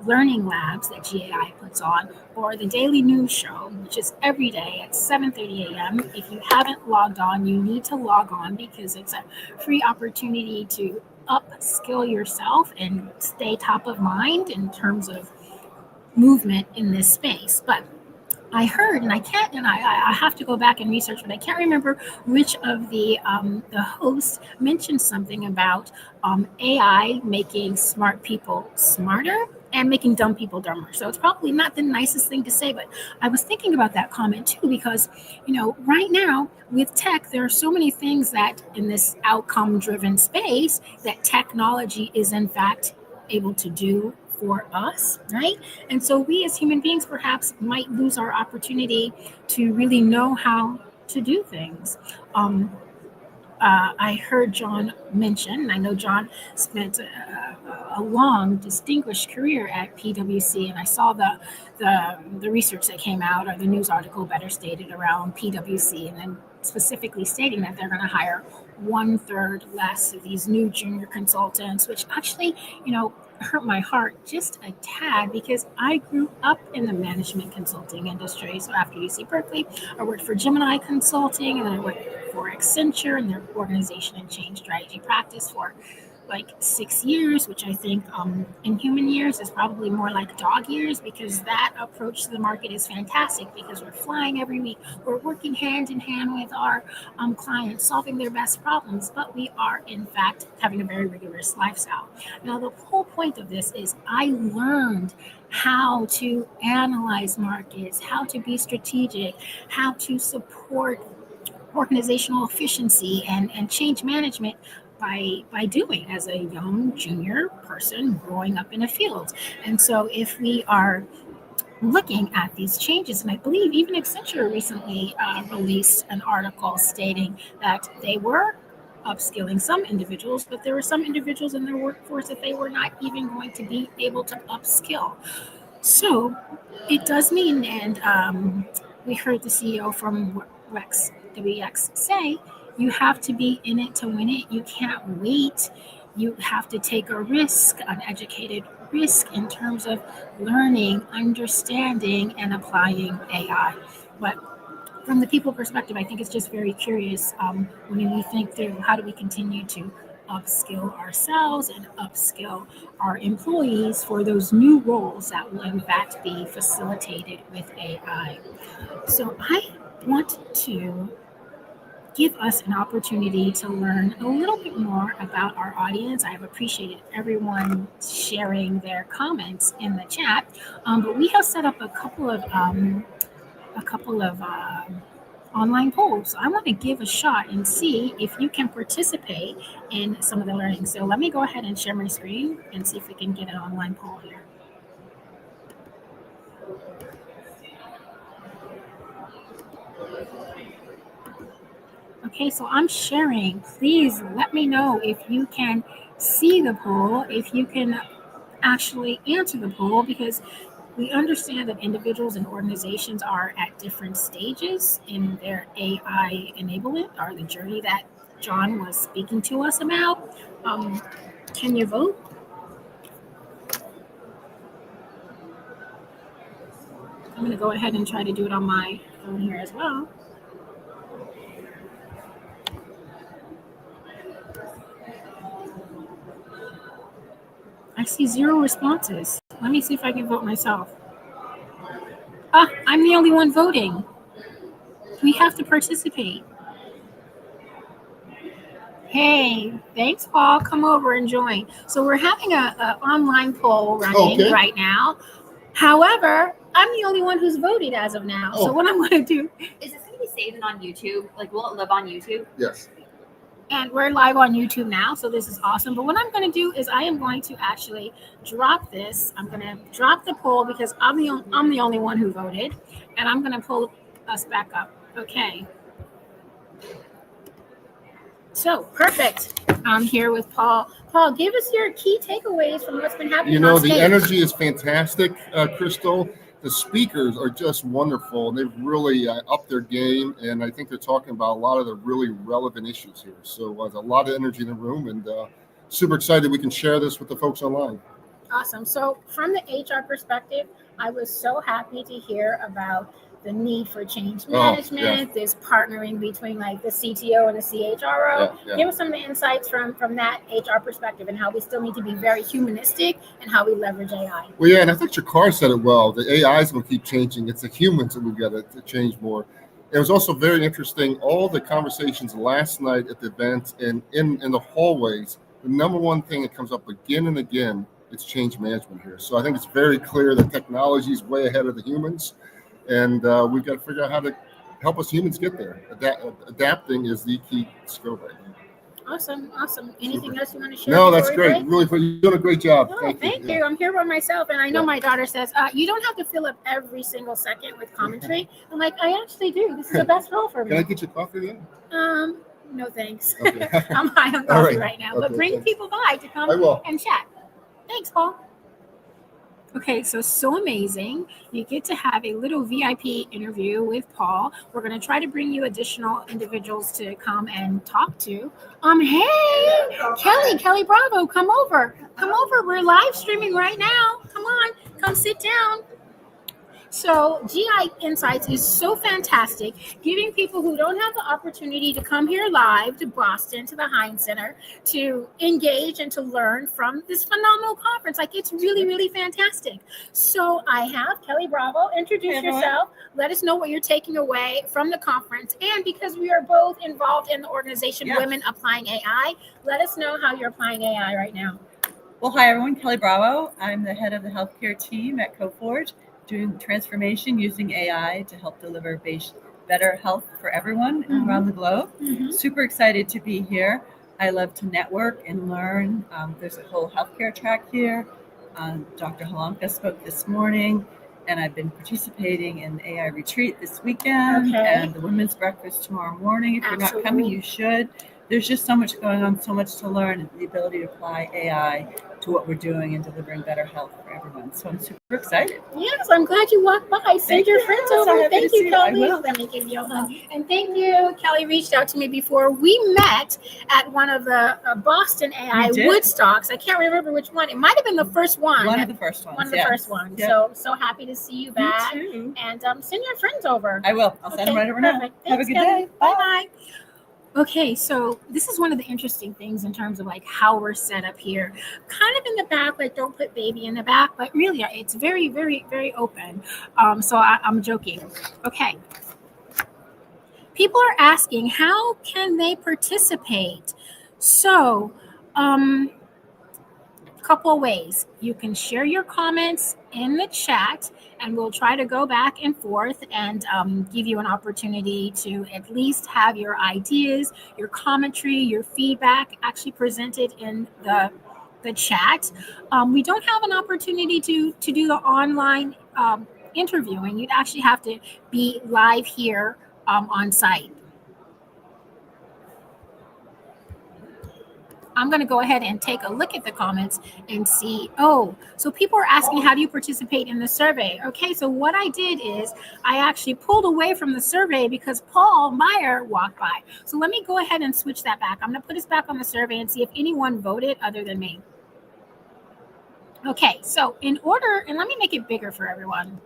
learning labs that GAI puts on, or the daily news show, which is every day at 7:30 a.m. If you haven't logged on, you need to log on because it's a free opportunity to upskill yourself and stay top of mind in terms of movement in this space. But I heard, and I have to go back and research, but I can't remember which of the hosts mentioned something about AI making smart people smarter. and making dumb people dumber. So it's probably not the nicest thing to say, but I was thinking about that comment too, because, right now with tech, there are so many things that in this outcome driven space that technology is in fact able to do for us, right? And so we as human beings perhaps might lose our opportunity to really know how to do things. I heard John mention, and I know John spent a long, distinguished career at PwC, and I saw the research that came out, or the news article better stated, around PwC, and then specifically stating that they're going to hire 1/3 less of these new junior consultants, which actually, hurt my heart just a tad, because I grew up in the management consulting industry. So after UC Berkeley, I worked for Gemini Consulting, and then I worked for Accenture and their organization and change strategy practice for like 6 years, which I think in human years is probably more like dog years, because that approach to the market is fantastic, because we're flying every week. We're working hand in hand with our clients, solving their best problems, but we are in fact having a very rigorous lifestyle. Now, the whole point of this is I learned how to analyze markets, how to be strategic, how to support organizational efficiency and change management by doing as a young junior person growing up in a field. And so if we are looking at these changes, and I believe even Accenture recently released an article stating that they were upskilling some individuals, but there were some individuals in their workforce that they were not even going to be able to upskill. So it does mean, and we heard the CEO from WEX say, you have to be in it to win it. You can't wait. You have to take a risk, an educated risk, in terms of learning, understanding, and applying AI. But from the people perspective, I think it's just very curious when we think through how do we continue to upskill ourselves and upskill our employees for those new roles that will in fact be facilitated with AI. So I want to give us an opportunity to learn a little bit more about our audience. I have appreciated everyone sharing their comments in the chat, but we have set up a couple of online polls. I want to give a shot and see if you can participate in some of the learning. So let me go ahead and share my screen and see if we can get an online poll here. Okay, so I'm sharing. Please let me know if you can see the poll, if you can actually answer the poll, because we understand that individuals and organizations are at different stages in their AI enablement, or the journey that John was speaking to us about. Can you vote? I'm going to go ahead and try to do it on my phone here as well. I see 0 responses. Let me see if I can vote myself. I'm the only one voting. We have to participate. Hey, thanks, Paul. Come over and join. So we're having an online poll running right now. However, I'm the only one who's voted as of now. So what I'm going to do... Is this going to be saved on YouTube? Like, will it live on YouTube? Yes. And we're live on YouTube now, so this is awesome. But what I'm going to do is I am going to actually drop this. I'm going to drop the poll because I'm the only one who voted, and I'm going to pull us back up. Okay. So perfect. I'm here with Paul. Paul, give us your key takeaways from what's been happening. The energy is fantastic, Crystal. The speakers are just wonderful. They've really upped their game, and I think they're talking about a lot of the really relevant issues here. So there's a lot of energy in the room, and super excited we can share this with the folks online. Awesome. So from the HR perspective, I was so happy to hear about the need for change management, this partnering between like the CTO and the CHRO. Give us some of the insights from that HR perspective and how we still need to be very humanistic and how we leverage AI. Well, yeah, and I think Seekr said it well. The AI is going to keep changing. It's the humans that we've got to change more. It was also very interesting, all the conversations last night at the event and in the hallways. The number one thing that comes up again and again it's change management here. So I think it's very clear that technology is way ahead of the humans, and we've got to figure out how to help us humans get there. Adapting is the key skill right now. Awesome. Anything else you want to share? No, that's great. Break? Really, you're doing a great job. Oh, thank you. you. I'm here by myself, and I know Yeah. my daughter says, you don't have to fill up every single second with commentary. I'm like, I actually do. This is the best role for me. Can I get you coffee then? No thanks. Okay. I'm high on All coffee right. right now, Okay, but bring thanks. people by to come I will. and chat. Thanks, Paul. Okay, so amazing. You get to have a little VIP interview with Paul. We're going to try to bring you additional individuals to come and talk to. Hey, Kelly Bravo, come over. We're live streaming right now. Come sit down. So GAI Insights is so fantastic, giving people who don't have the opportunity to come here live to Boston, to the Heinz Center, to engage and to learn from this phenomenal conference. Like, it's really, really fantastic. So I have Kelly Bravo. Introduce yourself. Let us know what you're taking away from the conference. And because we are both involved in the organization Women Applying AI, let us know how you're applying AI right now. Well, hi, everyone. Kelly Bravo. I'm the head of the healthcare team at CoForge, doing transformation using AI to help deliver better health for everyone around the globe. Super excited to be here. I love to network and learn. There's a whole healthcare track here. Dr. Halamka spoke this morning, and I've been participating in AI retreat this weekend and the women's breakfast tomorrow morning. If you're not coming, you should. There's just so much going on, so much to learn, and the ability to apply AI to what we're doing and delivering better health for everyone. So I'm super excited. Yes, I'm glad you walked by. Send your friends over. Thank you, Kelly. I will. Let me give you a hug. And thank you. Kelly reached out to me before. We met at one of the Boston AI Woodstocks. I can't remember which one. It might have been the first one. One of the first ones. One of the first ones. So happy to see you back. too. And send your friends over. I will. I'll send them right over now. Perfect. Have a Thanks, good Kelly. day. Bye-bye. Okay, so this is one of the interesting things in terms of like how we're set up here. Kind of in the back, like don't put baby in the back, but really it's very, very, very open. So I'm joking. Okay. People are asking, how can they participate? So, couple of ways. You can share your comments in the chat, and we'll try to go back and forth and give you an opportunity to at least have your ideas, your commentary, your feedback actually presented in the chat. We don't have an opportunity to do the online interviewing. You'd actually have to be live here on site. I'm going to go ahead and take a look at the comments and see. Oh, so people are asking, how do you participate in the survey? Okay, so what I did is I actually pulled away from the survey because Paul Meyer walked by. So let me go ahead and switch that back. I'm going to put us back on the survey and see if anyone voted other than me. Okay, so in order, and let me make it bigger for everyone.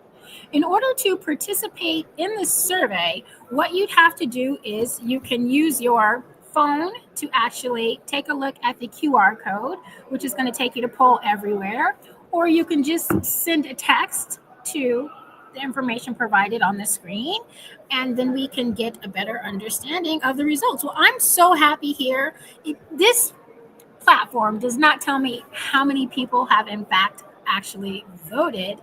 In order to participate in the survey, what you'd have to do is you can use your phone to actually take a look at the QR code, which is going to take you to Poll Everywhere, or you can just send a text to the information provided on the screen, and then we can get a better understanding of the results. Well, I'm so happy here. This platform does not tell me how many people have in fact actually voted,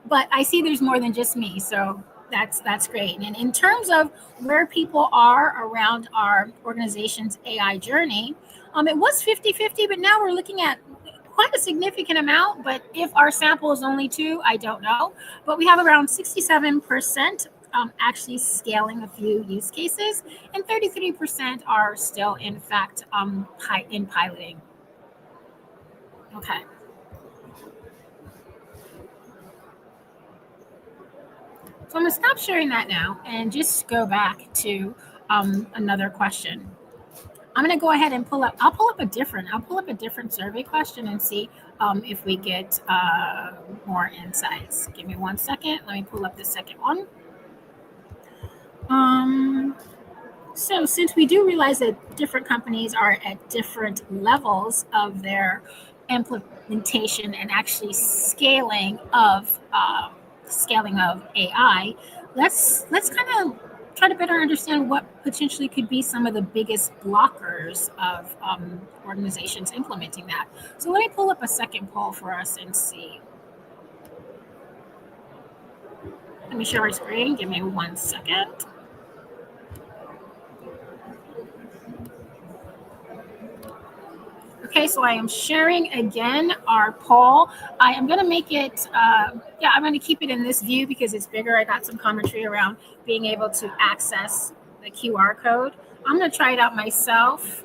but I see there's more than just me, so that's great. And in terms of where people are around our organization's AI journey, it was 50-50, but now we're looking at quite a significant amount. But if our sample is only 2, I don't know. But we have around 67% actually scaling a few use cases, and 33% are still, in fact, in piloting. Okay. So I'm going to stop sharing that now and just go back to another question. I'm going to go ahead and I'll pull up a different survey question and see if we get more insights. Give me 1 second. Let me pull up the second one. So since we do realize that different companies are at different levels of their implementation and actually scaling of AI, let's kind of try to better understand what potentially could be some of the biggest blockers of organizations implementing that. So let me pull up a second poll for us and see. Let me share my screen. Give me 1 second. Okay, so I am sharing again our poll. I am going to make it, I'm going to keep it in this view because it's bigger. I got some commentary around being able to access the QR code. I'm going to try it out myself.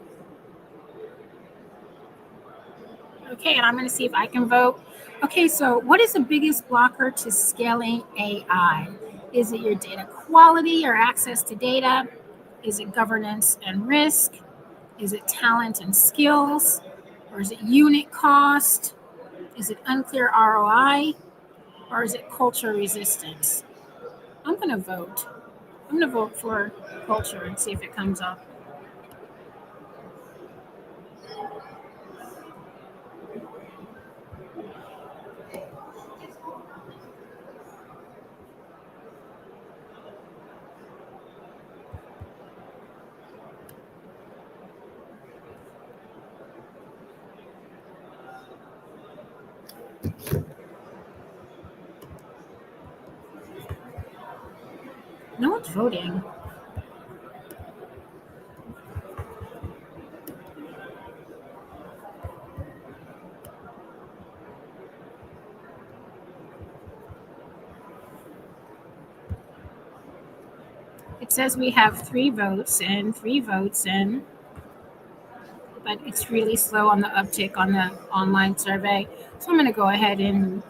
Okay, and I'm going to see if I can vote. Okay, so what is the biggest blocker to scaling AI? Is it your data quality or access to data? Is it governance and risk? Is it talent and skills? Or is it unit cost? Is it unclear ROI? Or is it culture resistance? I'm going to vote. I'm going to vote for culture and see if it comes up. No one's voting. It says we have 3 votes in, but it's really slow on the uptick on the online survey. So I'm going to go ahead and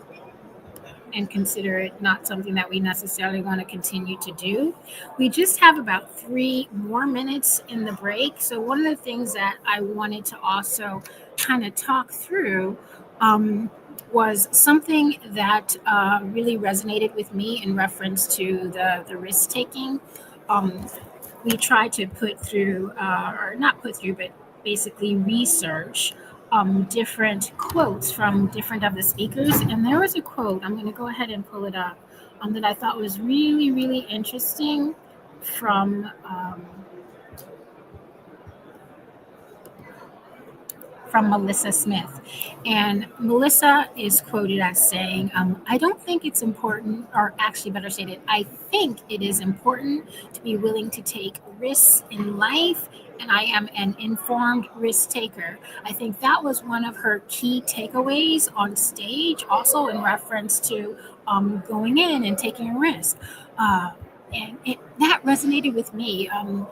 consider it not something that we necessarily want to continue to do. We just have about 3 more minutes in the break. So one of the things that I wanted to also kind of talk through was something that really resonated with me in reference to the risk taking. We tried to put through, or not put through, but basically research different quotes from different of the speakers. And there was a quote, I'm going to go ahead and pull it up, that I thought was really, really interesting from Melissa Smith. And Melissa is quoted as saying, I don't think it's important, or actually better stated, I think it is important to be willing to take risks in life, and I am an informed risk taker. I think that was one of her key takeaways on stage, also in reference to going in and taking a risk. And that resonated with me.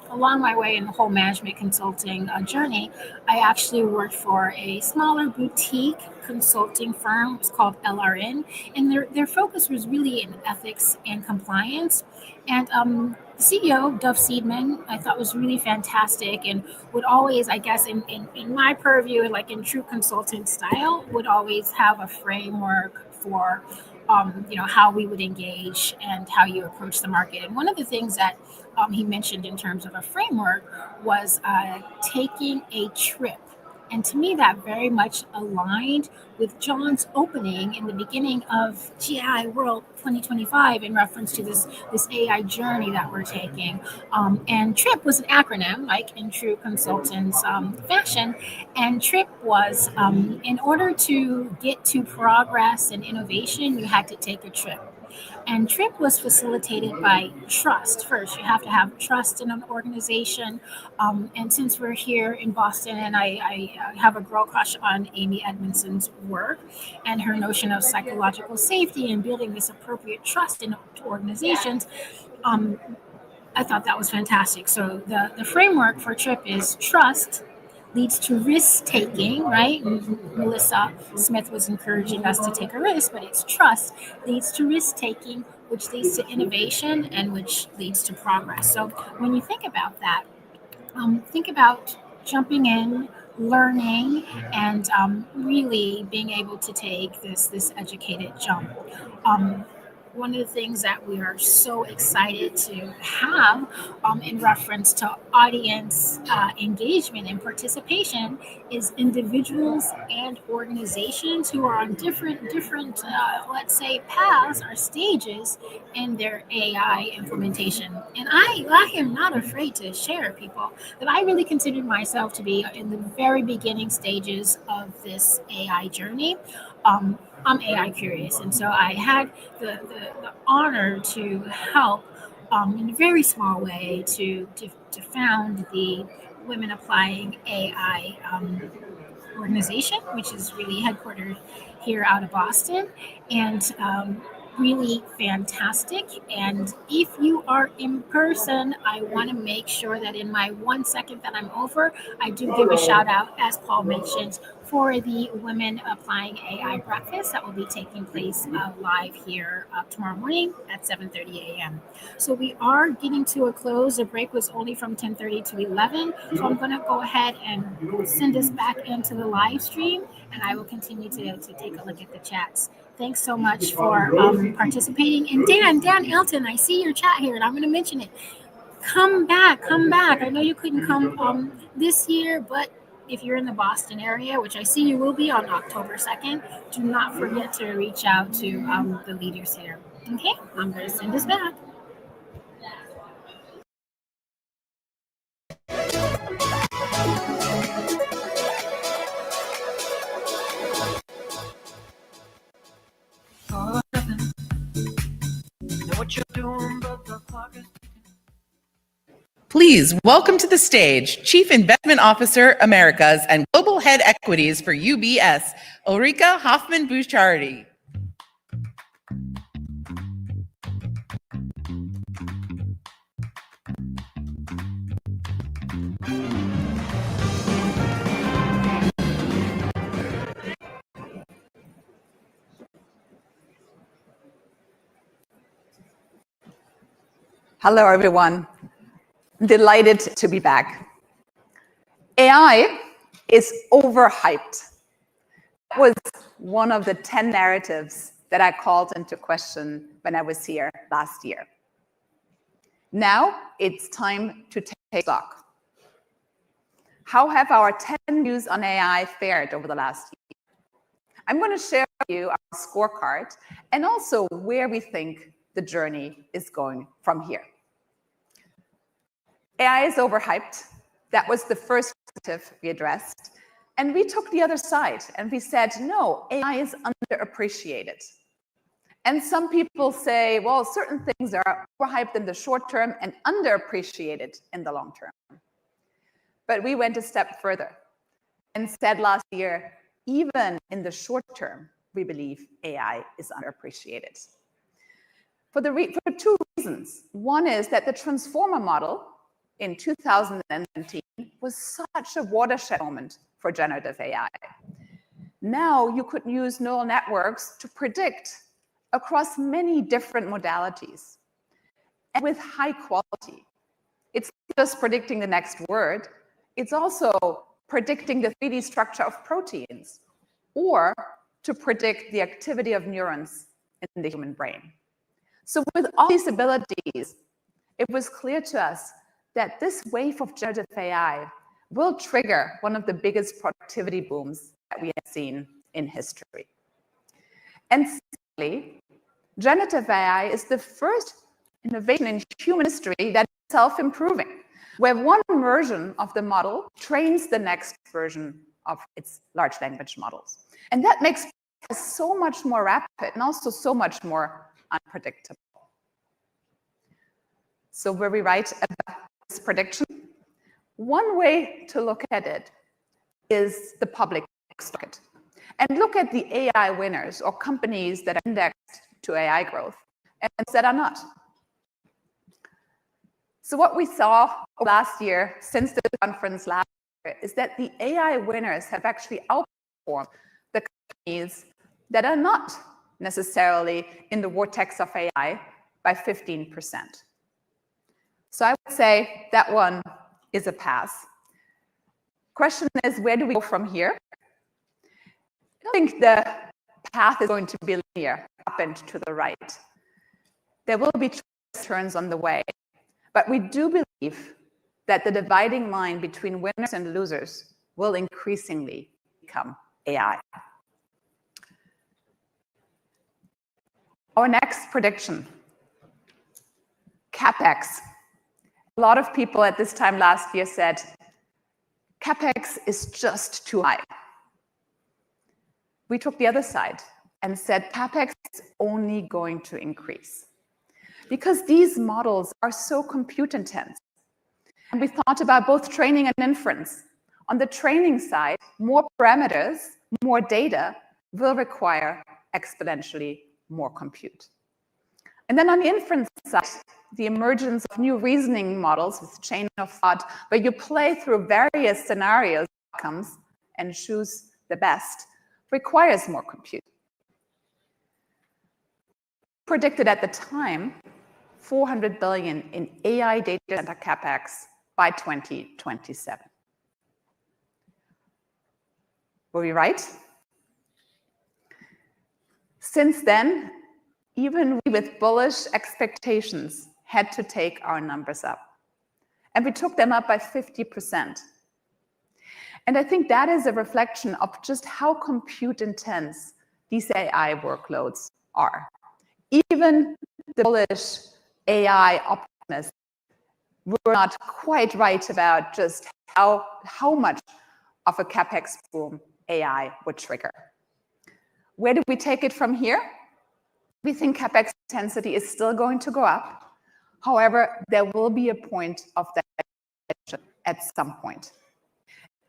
Along my way in the whole management consulting journey, I actually worked for a smaller boutique consulting firm. It's called LRN, and their focus was really in ethics and compliance. And the CEO, Duff Seidman, I thought was really fantastic, and would always, I guess, in my purview, like in true consultant style, would always have a framework for how we would engage and how you approach the market. And one of the things that he mentioned in terms of a framework was taking a trip. And to me, that very much aligned with John's opening in the beginning of GAI World 2025 in reference to this AI journey that we're taking. And TRIP was an acronym, like in true consultants fashion. And TRIP was, in order to get to progress and innovation, you had to take a trip. And TRIP was facilitated by trust. First, you have to have trust in an organization. And since we're here in Boston, and I have a girl crush on Amy Edmondson's work and her notion of psychological safety and building this appropriate trust in organizations, I thought that was fantastic. So the framework for TRIP is trust leads to risk taking, right? Melissa Smith was encouraging us to take a risk, but it's trust leads to risk taking, which leads to innovation and which leads to progress. So when you think about that, think about jumping in, learning, and really being able to take this educated jump. one of the things that we are so excited to have in reference to audience engagement and participation is individuals and organizations who are on different let's say paths or stages in their AI implementation. And I am not afraid to share, people, that I really consider myself to be in the very beginning stages of this AI journey. I'm AI curious, and so I had the honor to help in a very small way to found the Women Applying AI organization, which is really headquartered here out of Boston, and really fantastic. And if you are in person, I want to make sure that in my 1 second that I'm over, I do give a shout out, as Paul mentioned, for the Women Applying AI breakfast that will be taking place live here tomorrow morning at 7:30 a.m. So we are getting to a close. The break was only from 10:30 to 11. So I'm going to go ahead and send us back into the live stream, and I will continue to take a look at the chats. Thanks so much for participating. And Dan Elton, I see your chat here, and I'm going to mention it. Come back. I know you couldn't come this year, but if you're in the Boston area, which I see you will be on October 2nd, do not forget to reach out to the leaders here. Okay, I'm going to send us back. Please welcome to the stage Chief Investment Officer Americas and Global Head Equities for UBS, Ulrika Hoffman-Bouchardi. Hello, everyone. Delighted to be back. AI is overhyped. That was one of the 10 narratives that I called into question when I was here last year. Now it's time to take stock. How have our 10 views on AI fared over the last year? I'm going to share with you our scorecard and also where we think the journey is going from here. AI is overhyped. That was the first narrative we addressed. And we took the other side and we said, no, AI is underappreciated. And some people say, well, certain things are overhyped in the short term and underappreciated in the long term. But we went a step further and said last year, even in the short term, we believe AI is underappreciated. For two reasons. One is that the transformer model in 2019 was such a watershed moment for generative AI. Now you could use neural networks to predict across many different modalities and with high quality. It's not just predicting the next word, it's also predicting the 3D structure of proteins or to predict the activity of neurons in the human brain. So with all these abilities, it was clear to us that this wave of generative AI will trigger one of the biggest productivity booms that we have seen in history. And secondly, generative AI is the first innovation in human history that is self-improving, where one version of the model trains the next version of its large language models. And that makes it so much more rapid and also so much more unpredictable. So were we right about this prediction? One way to look at it is the public market. And look at the AI winners or companies that are indexed to AI growth and that are not. So what we saw last year, since the conference last year, is that the AI winners have actually outperformed the companies that are not necessarily in the vortex of AI by 15%. So I would say that one is a pass. Question is, where do we go from here? I don't think the path is going to be linear up and to the right. There will be turns on the way, but we do believe that the dividing line between winners and losers will increasingly become AI. Our next prediction, CapEx. A lot of people at this time last year said, CapEx is just too high. We took the other side and said, CapEx is only going to increase because these models are so compute intense. And we thought about both training and inference. On the training side, more parameters, more data will require exponentially more compute. And then on the inference side, the emergence of new reasoning models with chain of thought, where you play through various scenarios, outcomes, and choose the best, requires more compute. Predicted at the time, $400 billion in AI data center CapEx by 2027. Were we right? Since then, even we with bullish expectations had to take our numbers up. And we took them up by 50%. And I think that is a reflection of just how compute intense these AI workloads are. Even the bullish AI optimists were not quite right about just how much of a CapEx boom AI would trigger. Where do we take it from here? We think CapEx intensity is still going to go up. However, there will be a point of that at some point.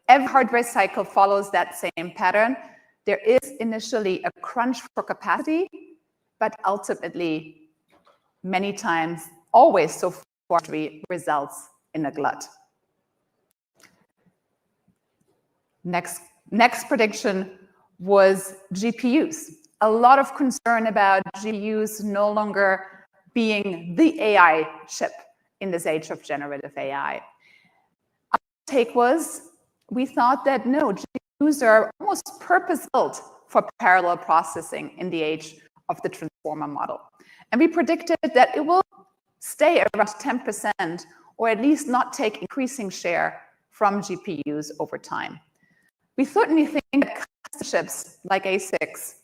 Every hardware cycle follows that same pattern. There is initially a crunch for capacity, but ultimately, many times, always so far, results in a glut. Next prediction was GPUs. A lot of concern about GPUs no longer being the AI chip in this age of generative AI. Our take was, we thought that no, GPUs are almost purpose-built for parallel processing in the age of the transformer model. And we predicted that it will stay around 10%, or at least not take increasing share from GPUs over time. We certainly think that custom chips like ASICs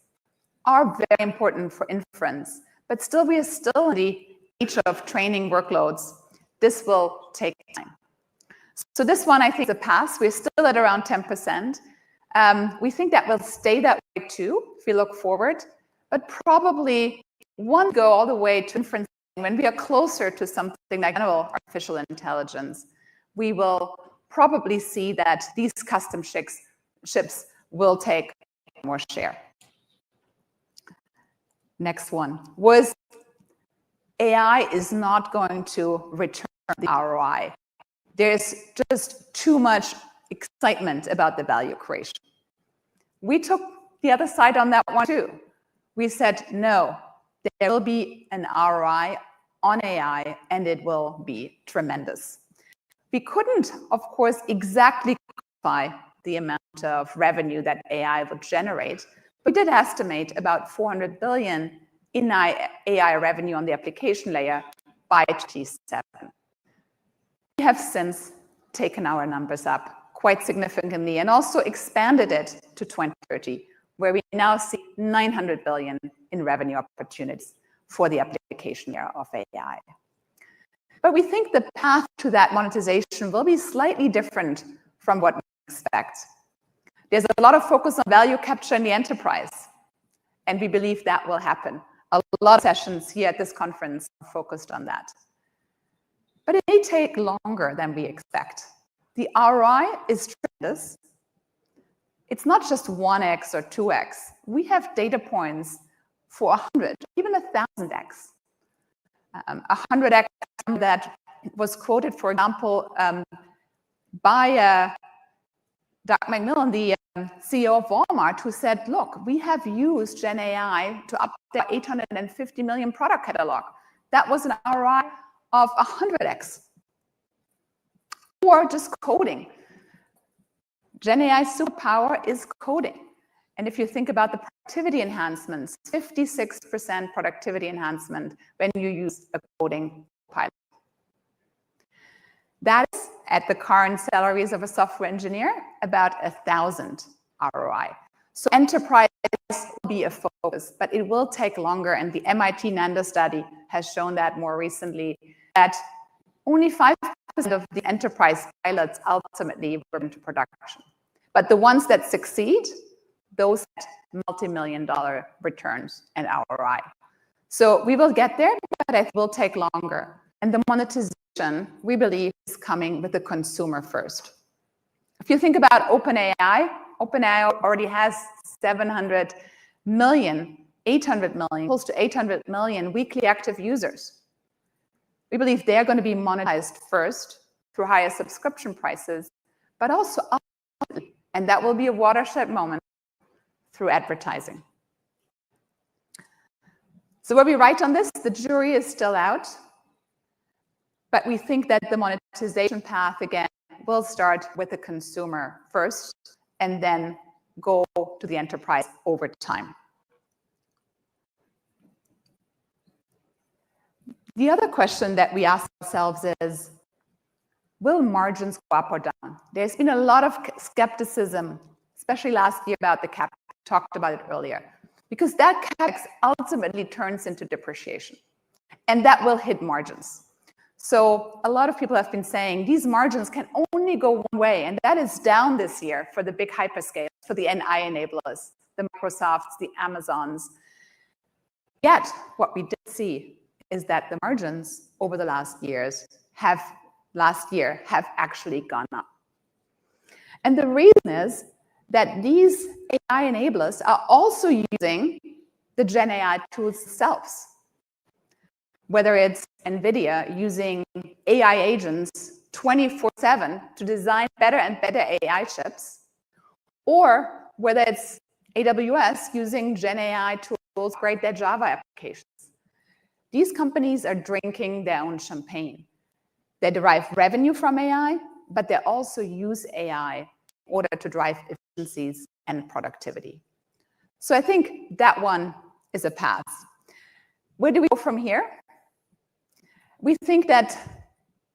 are very important for inference, but still we are still in the age of training workloads. This will take time. So this one, I think, is a pass. We're still at around 10%. We think that will stay that way too, if we look forward, but probably won't go all the way to inference. When we are closer to something like general artificial intelligence, we will probably see that these custom chips will take more share. Next one was AI is not going to return the ROI. There's just too much excitement about the value creation. We took the other side on that one too. We said, no, there will be an ROI on AI and it will be tremendous. We couldn't, of course, exactly quantify the amount of revenue that AI would generate, but we did estimate about $400 billion in AI revenue on the application layer by 2027. We have since taken our numbers up quite significantly and also expanded it to 2030, where we now see $900 billion in revenue opportunities for the application layer of AI. But we think the path to that monetization will be slightly different from what we expect. There's a lot of focus on value capture in the enterprise, and we believe that will happen. A lot of sessions here at this conference are focused on that. But it may take longer than we expect. The ROI is tremendous. It's not just 1x or 2x. We have data points for 100, even 1,000x. 100x that was quoted, for example, by Doug McMillan, the CEO of Walmart, who said, look, we have used GenAI to update our 850 million product catalog. That was an ROI of 100x. Or just coding. GenAI's superpower is coding. And if you think about the productivity enhancements, 56% productivity enhancement when you use a coding pilot. That is, at the current salaries of a software engineer, about 1,000 ROI. So enterprise will be a focus, but it will take longer. And the MIT NANDA study has shown that more recently, that only 5% of the enterprise pilots ultimately were into production. But the ones that succeed, those had multi-million-dollar returns and ROI. So we will get there, but it will take longer. And the monetization, we believe, is coming with the consumer first. If you think about OpenAI, OpenAI already has 700 million, 800 million, close to 800 million weekly active users. We believe they're going to be monetized first through higher subscription prices, but also, and that will be a watershed moment, through advertising. So what we write on this, the jury is still out, but we think that the monetization path, again, will start with the consumer first and then go to the enterprise over time. The other question that we ask ourselves is, will margins go up or down? There's been a lot of skepticism, especially last year, about the CapEx. Talked about it earlier, because that CapEx ultimately turns into depreciation, and that will hit margins. So a lot of people have been saying these margins can only go one way, and that is down this year for the big hyperscalers, for the NI enablers, the Microsofts, the Amazons. Yet, what we did see is that the margins over the last year have actually gone up. And the reason is that these AI enablers are also using the GenAI tools themselves. Whether it's NVIDIA using AI agents 24/7 to design better and better AI chips, or whether it's AWS using GenAI tools to create their Java applications. These companies are drinking their own champagne. They derive revenue from AI, but they also use AI in order to drive efficiencies and productivity. So I think that one is a path. Where do we go from here? We think that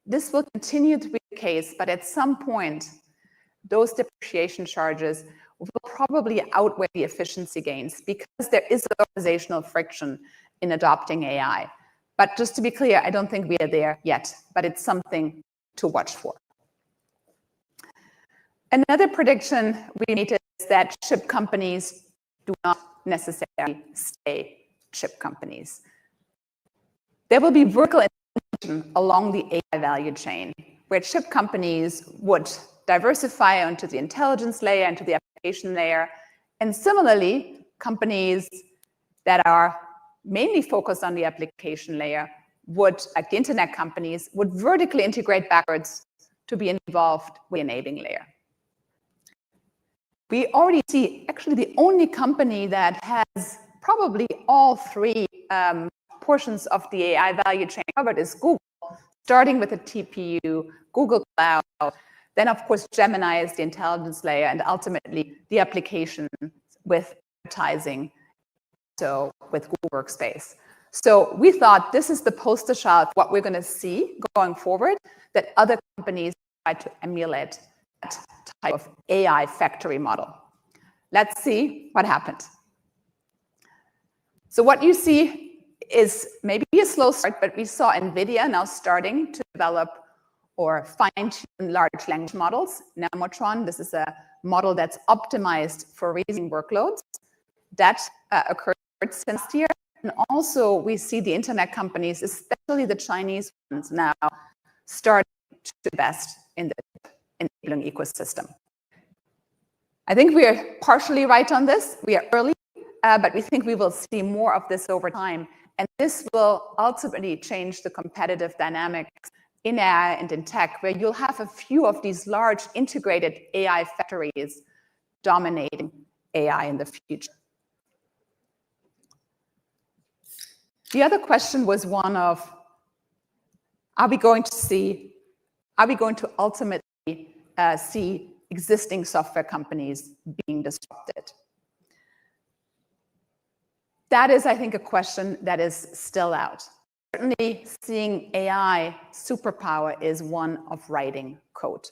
this will continue to be the case, but at some point, those depreciation charges will probably outweigh the efficiency gains because there is organizational friction in adopting AI. But just to be clear, I don't think we are there yet, but it's something to watch for. Another prediction we made is that chip companies do not necessarily stay chip companies. There will be vertical integration along the AI value chain, where chip companies would diversify onto the intelligence layer, into the application layer. And similarly, companies that are mainly focused on the application layer would, like the internet companies, would vertically integrate backwards to be involved with the enabling layer. We already see actually the only company that has probably all three portions of the AI value chain covered is Google, starting with the TPU, Google Cloud, then of course Gemini is the intelligence layer, and ultimately the application with advertising, so with Google Workspace. So we thought this is the poster child of what we're going to see going forward, that other companies try to emulate that type of AI factory model. Let's see what happened. So what you see is maybe a slow start, but we saw NVIDIA now starting to develop or fine-tune large language models. Nemotron, this is a model that's optimized for reasoning workloads. That occurred since last year. And also we see the internet companies, especially the Chinese ones, now starting to invest in the enabling ecosystem. I think we are partially right on this. We are early, but we think we will see more of this over time. And this will ultimately change the competitive dynamics in AI and in tech, where you'll have a few of these large integrated AI factories dominating AI in the future. The other question was one of, are we going to ultimately see existing software companies being disrupted? that is, I think, a question that is still out. Certainly, seeing AI superpower is one of writing code.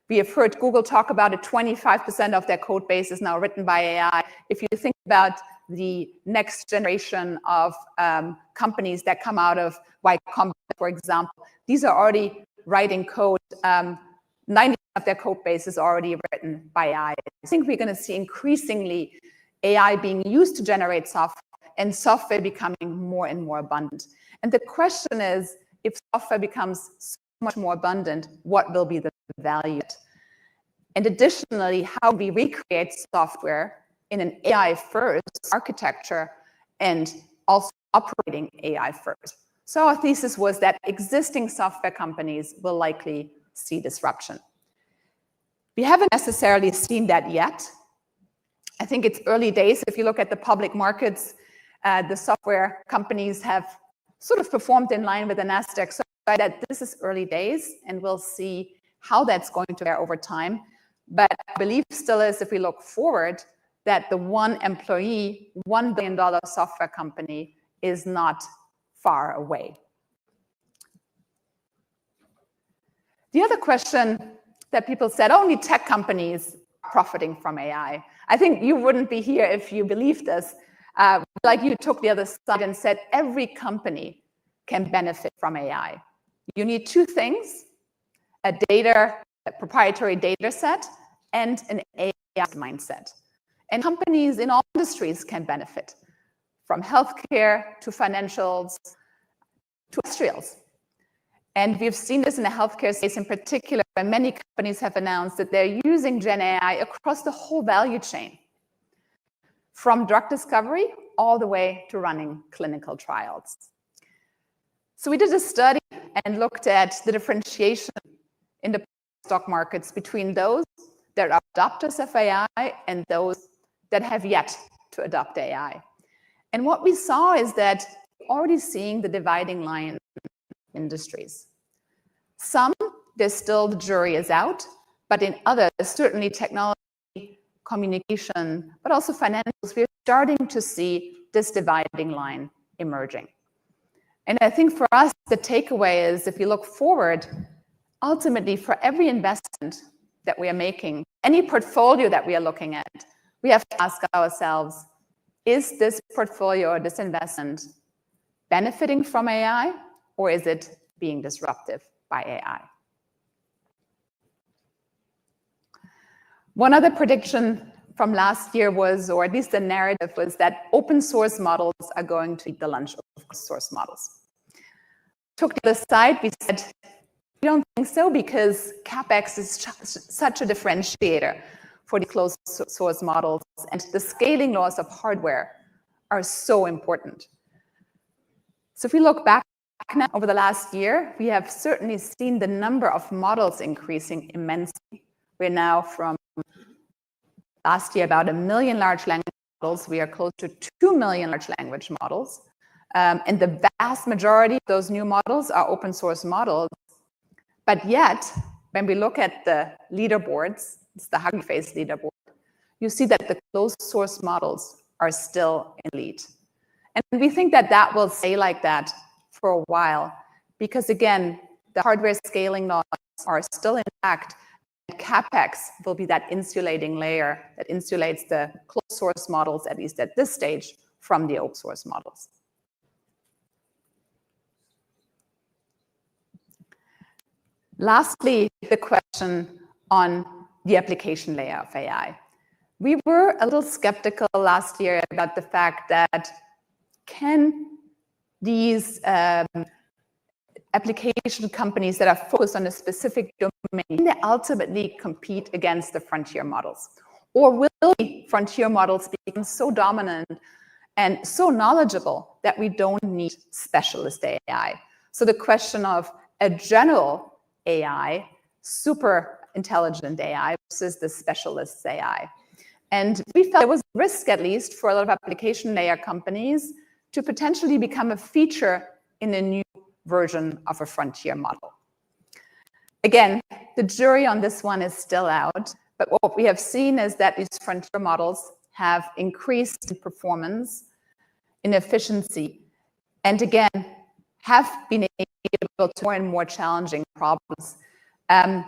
We have heard Google talk about it, 25% of their code base is now written by AI. If you think about the next generation of companies that come out of Y Combinator, for example, these are already writing code. 90% of their code base is already written by AI. I think we're going to see increasingly AI being used to generate software and software becoming more and more abundant. And the question is, if software becomes so much more abundant, what will be the value? And additionally, how we recreate software in an AI-first architecture and also operating AI-first. So our thesis was that existing software companies will likely see disruption. We haven't necessarily seen that yet. I think it's early days. If you look at the public markets, the software companies have sort of performed in line with the NASDAQ. So that this is early days, and we'll see how that's going to fare over time. But I believe still is, if we look forward, that the one employee, $1 billion software company is not far away. The other question that people said, only tech companies are profiting from AI. I think you wouldn't be here if you believed this. Like you took the other side and said every company can benefit from AI. You need two things, a proprietary data set and an AI mindset. And companies in all industries can benefit, from healthcare to financials to industrials. And we've seen this in the healthcare space in particular, where many companies have announced that they're using GenAI across the whole value chain, from drug discovery all the way to running clinical trials. So we did a study and looked at the differentiation in the stock markets between those that are adopters of AI and those that have yet to adopt AI. And what we saw is that we're already seeing the dividing line in industries. Some, there's still the jury is out, but in others, certainly technology, communication, but also financials, we're starting to see this dividing line emerging. And I think for us, the takeaway is, if you look forward, ultimately for every investment that we are making, any portfolio that we are looking at, we have to ask ourselves, is this portfolio or this investment benefiting from AI, or is it being disruptive by AI? One other prediction from last year was, or at least the narrative was, that open source models are going to eat the lunch of closed source models. Took the side, we said, we don't think so, because CapEx is such a differentiator for the closed source models, and the scaling laws of hardware are so important. So if we look back now over the last year, we have certainly seen the number of models increasing immensely. We're now from last year about 1 million large language models. We are close to 2 million large language models. And the vast majority of those new models are open source models. But yet, when we look at the leaderboards, it's the Hugging Face leaderboard, you see that the closed source models are still in lead. And we think that that will stay like that for a while, because again, the hardware scaling laws are still intact. And CapEx will be that insulating layer that insulates the closed source models, at least at this stage, from the open source models. Lastly, the question on the application layer of AI. We were a little skeptical last year about the fact that can these application companies that are focused on a specific domain, can they ultimately compete against the frontier models? Or will the frontier models become so dominant and so knowledgeable that we don't need specialist AI? So the question of a general AI, super intelligent AI versus the specialist AI. And we felt there was a risk, at least for a lot of application layer companies, to potentially become a feature in a new version of a frontier model. Again, the jury on this one is still out, but what we have seen is that these frontier models have increased in performance, in efficiency, and again, have been able to more and more challenging problems. I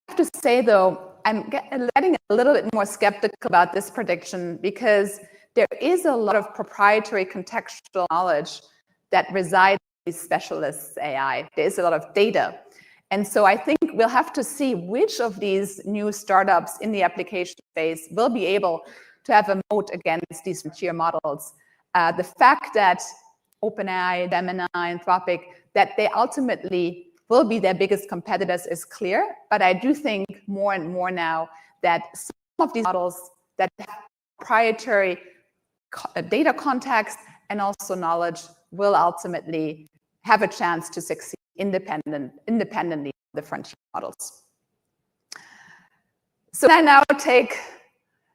have to say, though, I'm getting a little bit more skeptical about this prediction because there is a lot of proprietary contextual knowledge that resides in these specialists' AI. There's a lot of data. And so I think we'll have to see which of these new startups in the application space will be able to have a moat against these frontier models. The fact that OpenAI, Gemini, Anthropic, that they ultimately will be their biggest competitors is clear, but I do think more and more now that some of these models that have proprietary data context and also knowledge will ultimately have a chance to succeed independently of the frontier models. So I now take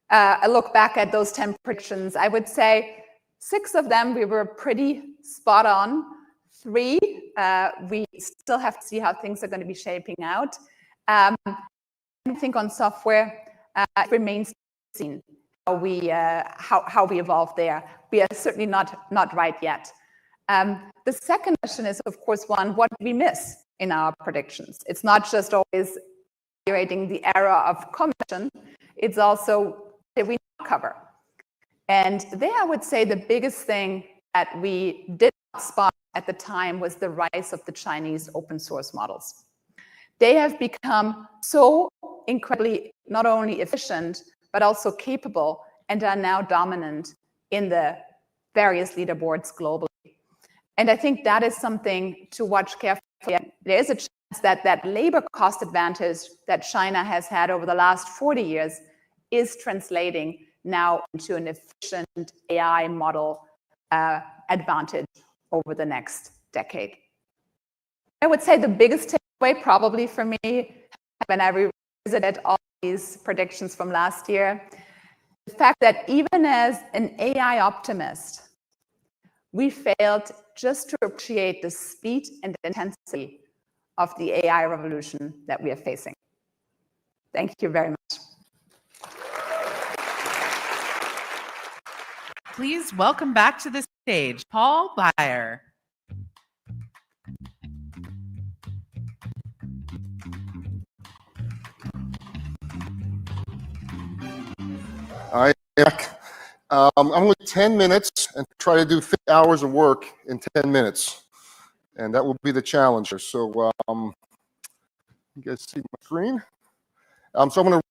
a look back at those 10 predictions. I would say 6 of them we were pretty spot on. 3, we still have to see how things are going to be shaping out. I think on software, it remains to be seen how we evolve there. We are certainly not right yet. The second question is, of course, what did we miss in our predictions? It's not just always evaluating the era of commission, it's also did we not cover? And there I would say the biggest thing that we did not spot at the time was the rise of the Chinese open source models. They have become so incredibly not only efficient, but also capable and are now dominant in the various leaderboards globally. And I think that is something to watch carefully. There is a chance that that labor cost advantage that China has had over the last 40 years is translating now into an efficient AI model advantage over the next decade. I would say the biggest takeaway probably for me when I revisited all these predictions from last year, the fact that even as an AI optimist, we failed just to appreciate the speed and intensity of the AI revolution that we are facing. Thank you very much. Please welcome back to the stage, Paul Baier. I'm back. I'm only 10 minutes and try to do 50 hours of work in 10 minutes. And that will be the challenge. So you guys see my screen? So I'm going to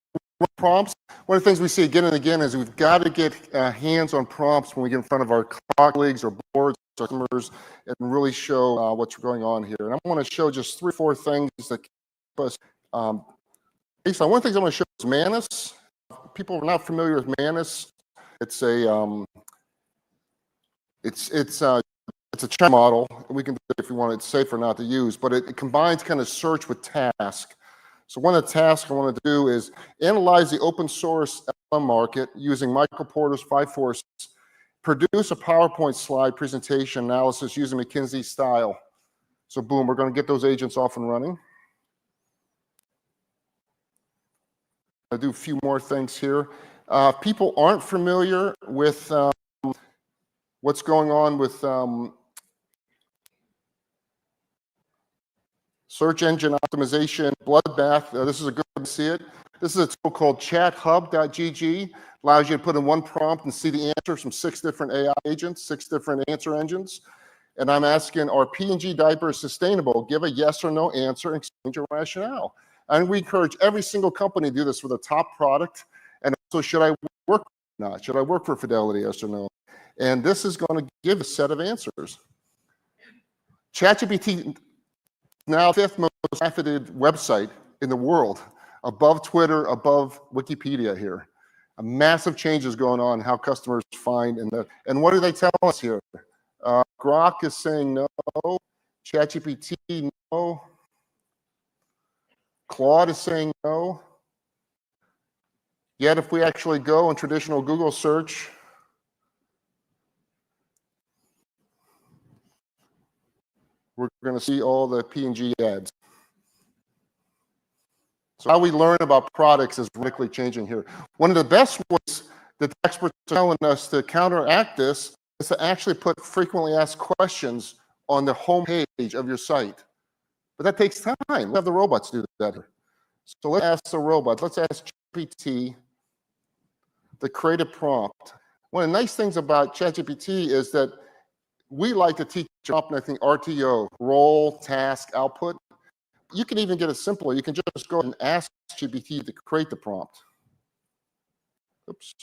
run prompts. One of the things we see again and again is we've got to get hands on prompts when we get in front of our colleagues or boards, customers, and really show what's going on here. And I want to show just 3 or 4 things that keep us. Based on one of the things I want to show is Manus. People are not familiar with Manus. It's a it's a China model. We can do it if you want. It's safe or not to use, but it combines kind of search with task. So one of the tasks I want to do is analyze the open source LLM market using Michael Porter's 5 forces. Produce a PowerPoint slide presentation analysis using McKinsey style. So boom, we're going to get those agents off and running. I'll do a few more things here. People aren't familiar with what's going on with search engine optimization, bloodbath. This is a good one to see it. This is a tool called chathub.gg. Allows you to put in one prompt and see the answers from 6 different AI agents, 6 different answer engines. And I'm asking, are P&G diapers sustainable? Give a yes or no answer and explain your rationale. And we encourage every single company to do this for the top product. And also, should I work or not? Should I work for Fidelity, yes or no? And this is going to give a set of answers. ChatGPT now 5th most trafficked website in the world, above Twitter, above Wikipedia here. A massive changes going on how customers find and what do they tell us here? Grok is saying no, ChatGPT no, Claude is saying no. Yet if we actually go in traditional Google search, we're going to see all the P&G ads. So how we learn about products is radically changing here. One of the best ways that the experts are telling us to counteract this is to actually put frequently asked questions on the home page of your site. But that takes time. Let's have the robots do that here. So let's ask the robot. Let's ask GPT to create a prompt. One of the nice things about ChatGPT is that we like to teach prompt, I think, RTO, role, task, output. You can even get it simpler. You can just go and ask GPT to create the prompt. Oops.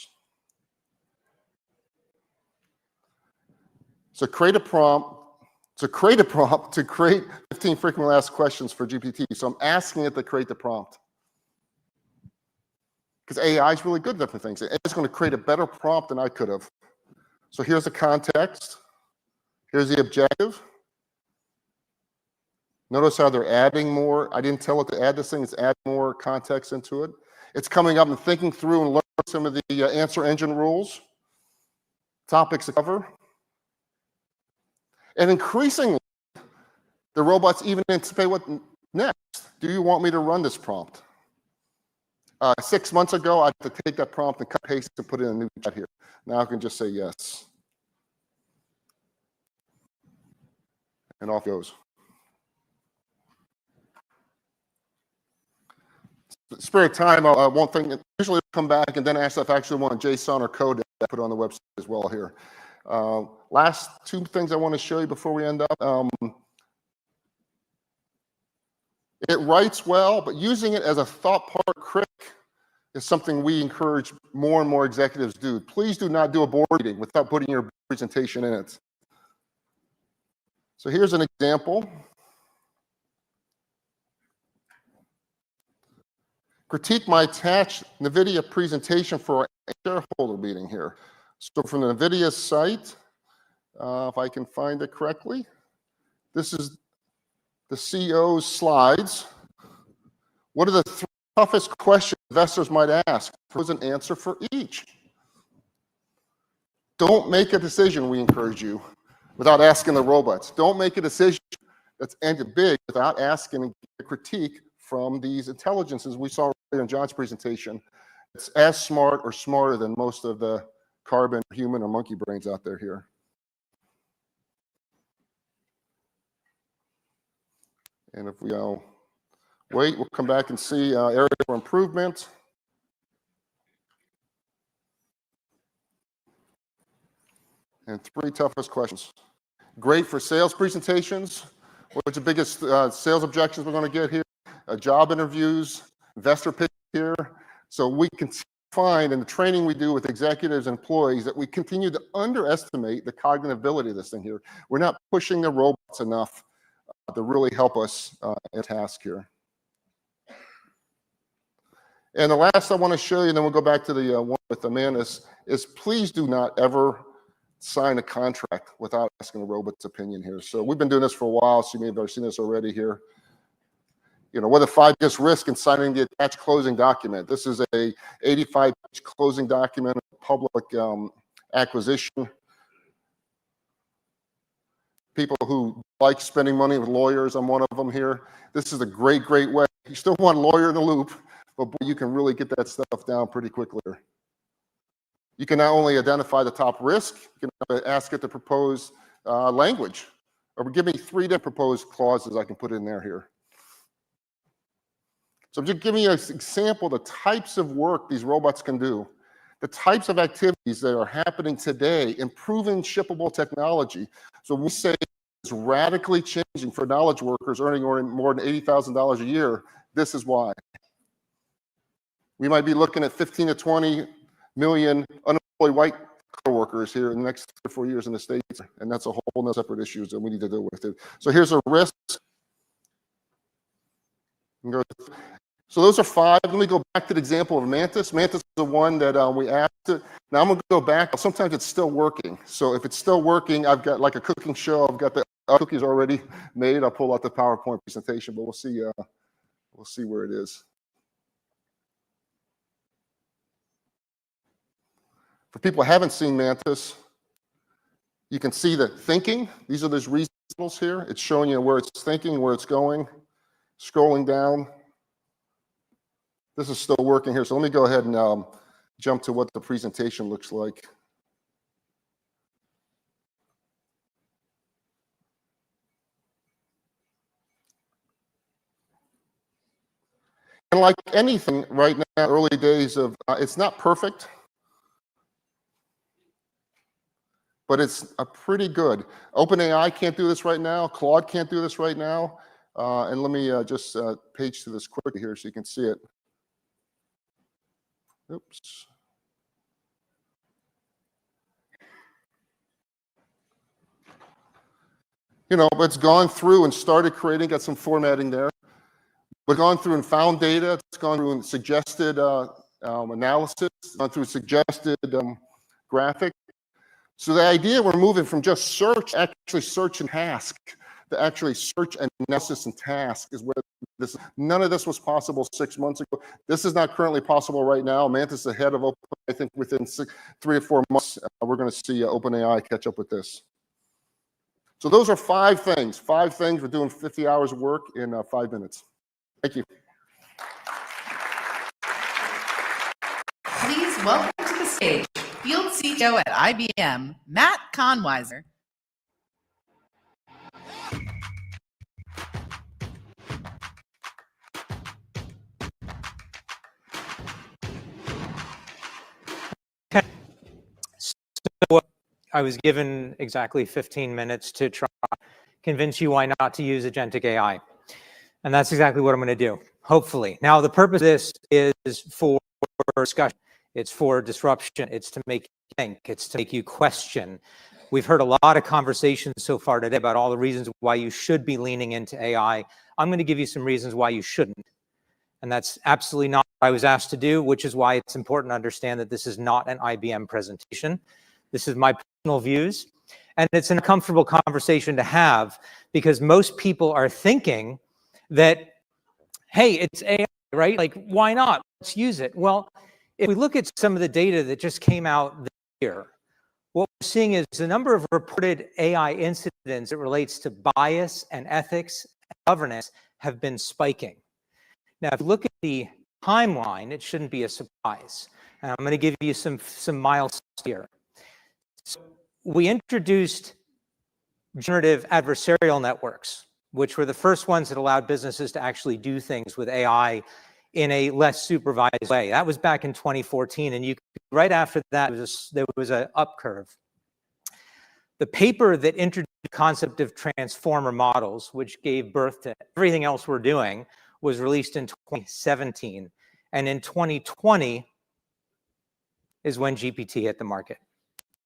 So create a prompt. To create 15 frequently asked questions for GPT. So I'm asking it to create the prompt. Because AI is really good at different things. It's going to create a better prompt than I could have. So here's the context. Here's the objective. Notice how they're adding more. I didn't tell it to add this thing. It's adding more context into it. It's coming up and thinking through and learning some of the answer engine rules, topics to cover. And increasingly, the robots even anticipate what next. Do you want me to run this prompt? 6 months ago, I had to take that prompt and cut paste and put in a new chat here. Now I can just say yes. And off it goes. Spare time, I won't think. Usually come back and then ask if I actually want JSON or code to put on the website as well here. Last two things I want to show you before we end up. It writes well, but using it as a thought part critic is something we encourage more and more executives do. Please do not do a board meeting without putting your presentation in it. So here's an example. Critique my attached NVIDIA presentation for a shareholder meeting here. So from the NVIDIA site, if I can find it correctly, this is the CEO's slides. What are the three toughest questions investors might ask? There's an answer for each. Don't make a decision, we encourage you, without asking the robots. Don't make a decision that's ended big without asking a critique from these intelligences we saw earlier in John's presentation. It's as smart or smarter than most of the carbon, human, or monkey brains out there here. And if we wait, we'll come back and see areas for improvement. And three toughest questions. Great for sales presentations. What's the biggest sales objections we're going to get here? Job interviews, investor pitch here. So we can find in the training we do with executives and employees that we continue to underestimate the cognitive ability of this thing here. We're not pushing the robots enough to really help us in task here. And the last I want to show you, and then we'll go back to the one with Amanda, is please do not ever sign a contract without asking the robot's opinion here. So we've been doing this for a while, so you may have seen this already here. You know, what are the 5 biggest risks in signing the attached closing document? This is a 85-page closing document of public acquisition. People who like spending money with lawyers, I'm one of them here. This is a great, great way. You still want a lawyer in the loop, but boy, you can really get that stuff down pretty quickly. You can not only identify the top risk, you can ask it to propose language, or give me 3 different proposed clauses I can put in there here. So I'm just giving you an example of the types of work these robots can do, the types of activities that are happening today, improving shippable technology. So when we say it's radically changing for knowledge workers earning more than $80,000 a year, this is why. We might be looking at 15 to 20 million unemployed white collar workers here in the next 3 or 4 years in the States, and that's a whole other separate issue that we need to deal with. So here's a risk. So those are 5. Let me go back to the example of Mantis. Mantis is the one that we asked it. Now I'm going to go back. Sometimes it's still working. So if it's still working, I've got like a cooking show. I've got the cookies already made. I'll pull out the PowerPoint presentation, but we'll see where it is. For people who haven't seen Mantis, you can see the thinking. These are those reasons here. It's showing you where it's thinking, where it's going. Scrolling down. This is still working here. So let me go ahead and jump to what the presentation looks like. And like anything right now, early days of, it's not perfect, but it's pretty good. OpenAI can't do this right now. Claude can't do this right now. And let me just page to this quickly here so you can see it. Oops. You know, but it's gone through and started creating, got some formatting there. But gone through and found data. It's gone through and suggested analysis, gone through suggested graphic. So the idea we're moving from just search, actually search and task, to actually search and analysis and task is where this, none of this was possible 6 months ago. This is not currently possible right now. Mantis is ahead of Open. I think within 3 or 4 months, we're going to see OpenAI catch up with this. So those are 5 things. 5 things. We're doing 50 hours of work in 5 minutes. Thank you. Please welcome to the stage Field CTO at IBM, Matt Conweiser. So I was given exactly 15 minutes to try to convince you why not to use Agentic AI. And that's exactly what I'm going to do, hopefully. Now, the purpose of this is for discussion. It's for disruption. It's to make you think. It's to make you question. We've heard a lot of conversations so far today about all the reasons why you should be leaning into AI. I'm going to give you some reasons why you shouldn't. And that's absolutely not what I was asked to do, which is why it's important to understand that this is not an IBM presentation. This is my personal views. And it's an uncomfortable conversation to have because most people are thinking that, hey, it's AI, right? Like, why not? Let's use it. Well, if we look at some of the data that just came out this year, what we're seeing is the number of reported AI incidents that relates to bias and ethics and governance have been spiking. Now, if you look at the timeline, it shouldn't be a surprise. And I'm going to give you some milestones here. So we introduced generative adversarial networks, which were the first ones that allowed businesses to actually do things with AI in a less supervised way. That was back in 2014, and right after that, there was an up curve. The paper that introduced the concept of transformer models, which gave birth to everything else we're doing, was released in 2017. And in 2020 is when GPT hit the market.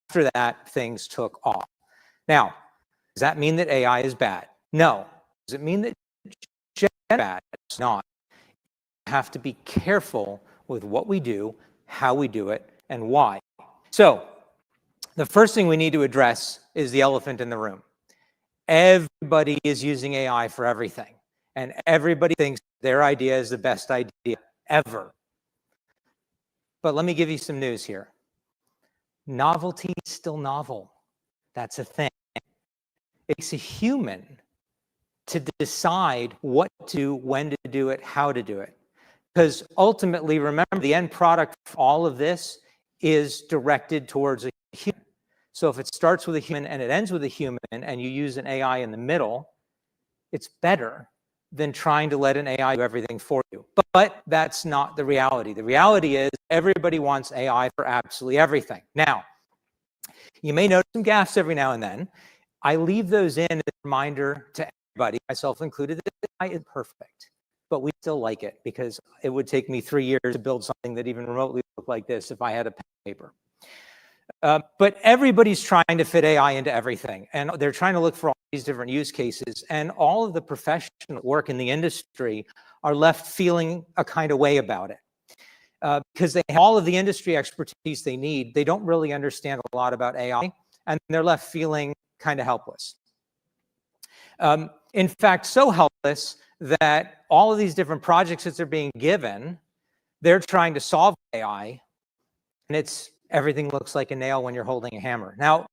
After that, things took off. Now, does that mean that AI is bad? No. Does it mean that it's bad? It's not. You have to be careful with what we do, how we do it, and why. So, the first thing we need to address is the elephant in the room. Everybody is using AI for everything, and everybody thinks their idea is the best idea ever. But let me give you some news here. Novelty is still novel. That's a thing. It takes a human to decide what to do, when to do it, how to do it. Because ultimately, remember, the end product of all of this is directed towards a human. So if it starts with a human and it ends with a human and you use an AI in the middle, it's better than trying to let an AI do everything for you. But that's not the reality. The reality is everybody wants AI for absolutely everything. Now, you may notice some gaffes every now and then. I leave those in as a reminder to everybody, myself included, that AI is perfect. But we still like it because it would take me 3 years to build something that even remotely looked like this if I had a pen and paper. But everybody's trying to fit AI into everything. And they're trying to look for all these different use cases. And all of the professionals that work in the industry are left feeling a kind of way about it. Because they have all of the industry expertise they need. They don't really understand a lot about AI. And they're left feeling kind of helpless. In fact, so helpless that all of these different projects that they're being given, they're trying to solve AI. And everything looks like a nail when you're holding a hammer. Now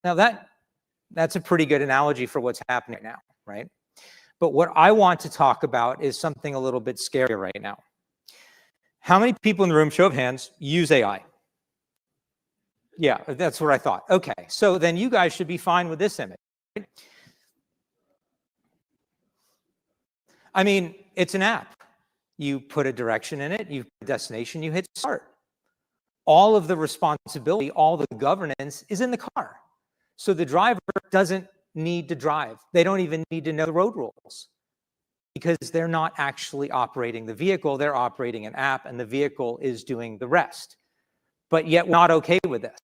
that's a pretty good analogy for what's happening now, right? But what I want to talk about is something a little bit scarier right now. How many people in the room, show of hands, use AI? Yeah, that's what I thought. Okay, so then you guys should be fine with this image. Right? I mean, it's an app. You put a direction in it, you put a destination, you hit start. All of the responsibility, all the governance is in the car. So the driver doesn't need to drive. They don't even need to know the road rules because they're not actually operating the vehicle. They're operating an app and the vehicle is doing the rest. But yet we're not okay with this.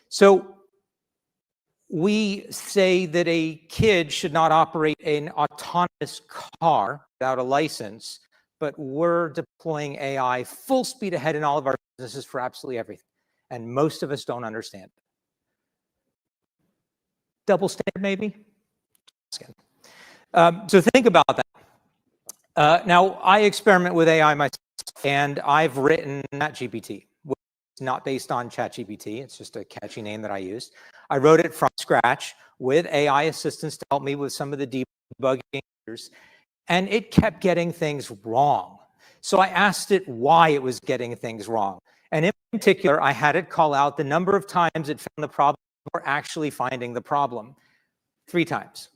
So we say that a kid should not operate an autonomous car without a license, but we're deploying AI full speed ahead in all of our businesses for absolutely everything. And most of us don't understand it. Double standard, maybe? So think about that. Now, I experiment with AI myself, and I've written ChatGPT, which is not based on ChatGPT. It's just a catchy name that I used. I wrote it from scratch with AI assistants to help me with some of the debugging, and it kept getting things wrong. So I asked it why it was getting things wrong. And in particular, I had it call out the number of times it found the problem or actually finding the problem. 3 times.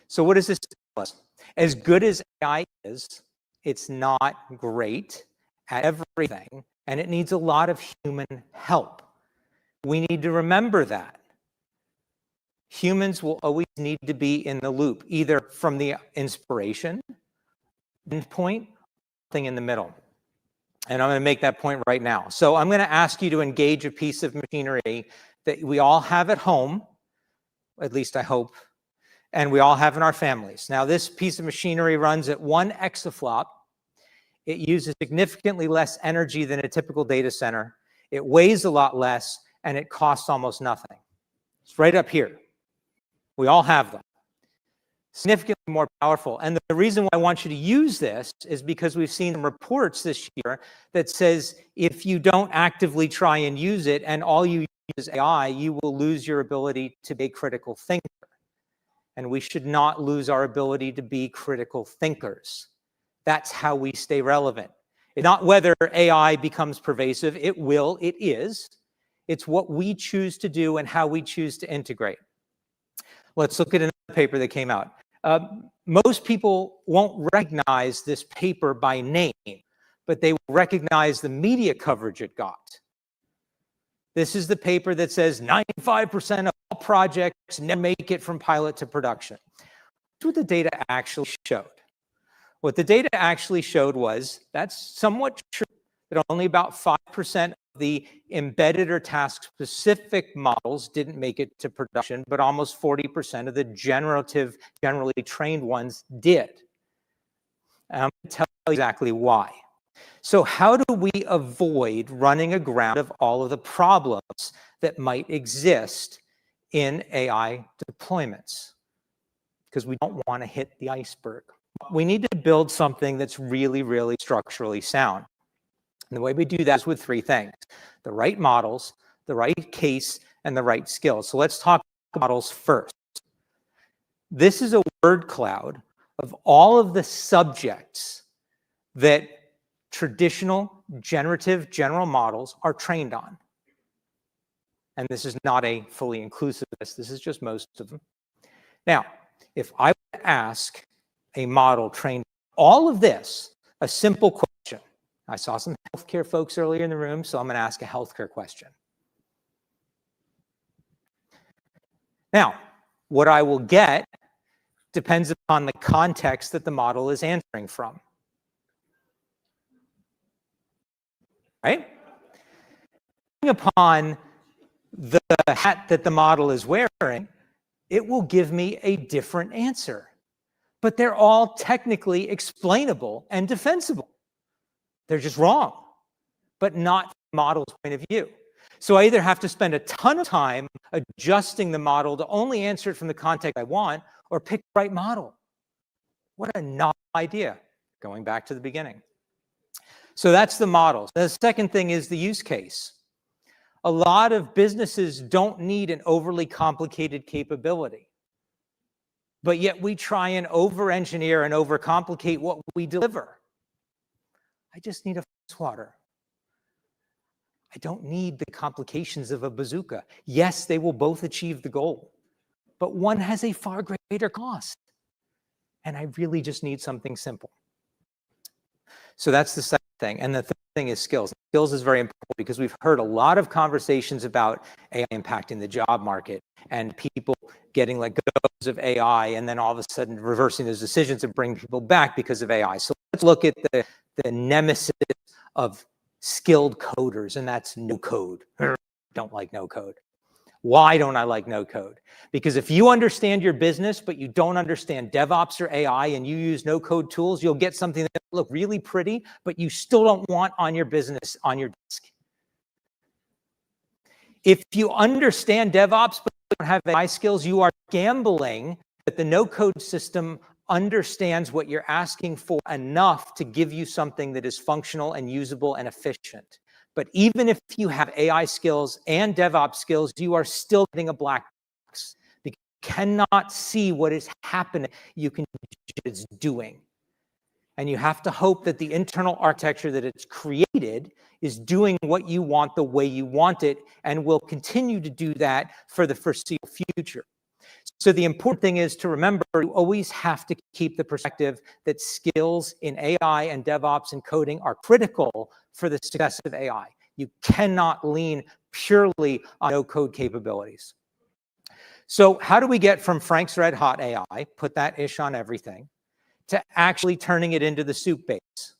So what does this tell us? As good as AI is, it's not great at everything, and it needs a lot of human help. We need to remember that. Humans will always need to be in the loop, either from the inspiration endpoint, thing in the middle. And I'm going to make that point right now. So I'm going to ask you to engage a piece of machinery that we all have at home, at least I hope, and we all have in our families. Now, this piece of machinery runs at 1 exaflop. It uses significantly less energy than a typical data center. It weighs a lot less, and it costs almost nothing. It's right up here. We all have them. Significantly more powerful. And the reason why I want you to use this is because we've seen reports this year that says if you don't actively try and use it and all you use is AI, you will lose your ability to be a critical thinker. And we should not lose our ability to be critical thinkers. That's how we stay relevant. It's not whether AI becomes pervasive. It will, it is. It's what we choose to do and how we choose to integrate. Let's look at another paper that came out. Most people won't recognize this paper by name, but they will recognize the media coverage it got. This is the paper that says 95% of all projects never make it from pilot to production. That's what the data actually showed. What the data actually showed was that's somewhat true, that only about 5% of the embedded or task-specific models didn't make it to production, but almost 40% of the generally trained ones did. And I'm going to tell you exactly why. So how do we avoid running aground of all of the problems that might exist in AI deployments? Because we don't want to hit the iceberg. We need to build something that's really, really structurally sound. And the way we do that is with 3 things: the right models, the right case, and the right skills. So let's talk models first. This is a word cloud of all of the subjects that traditional generative general models are trained on. And this is not a fully inclusive list. This is just most of them. Now, if I were to ask a model trained all of this, a simple question. I saw some healthcare folks earlier in the room, so I'm going to ask a healthcare question. Now, what I will get depends upon the context that the model is answering from. Right? Depending upon the hat that the model is wearing, it will give me a different answer. But they're all technically explainable and defensible. They're just wrong, but not from the model's point of view. So I either have to spend a ton of time adjusting the model to only answer it from the context I want, or pick the right model. What a novel idea, going back to the beginning. So that's the models. The second thing is the use case. A lot of businesses don't need an overly complicated capability, but yet we try and over-engineer and overcomplicate what we deliver. I just need a water. I don't need the complications of a bazooka. Yes, they will both achieve the goal, but one has a far greater cost. And I really just need something simple. So that's the second thing. And the third thing is skills. Skills is very important because we've heard a lot of conversations about AI impacting the job market and people getting like goes of AI and then all of a sudden reversing those decisions and bringing people back because of AI. So let's look at the nemesis of skilled coders, and that's no code. Don't like no code. Why don't I like no code? Because if you understand your business, but you don't understand DevOps or AI and you use no code tools, you'll get something that look really pretty, but you still don't want on your business, on your desk. If you understand DevOps, but you don't have AI skills, you are gambling that the no code system understands what you're asking for enough to give you something that is functional and usable and efficient. But even if you have AI skills and DevOps skills, you are still getting a black box because you cannot see what is happening. You can it's doing. And you have to hope that the internal architecture that it's created is doing what you want the way you want it and will continue to do that for the foreseeable future. So the important thing is to remember you always have to keep the perspective that skills in AI and DevOps and coding are critical for the success of AI. You cannot lean purely on no-code capabilities. So how do we get from Frank's Red Hot AI, put that ish on everything, to actually turning it into the soup base?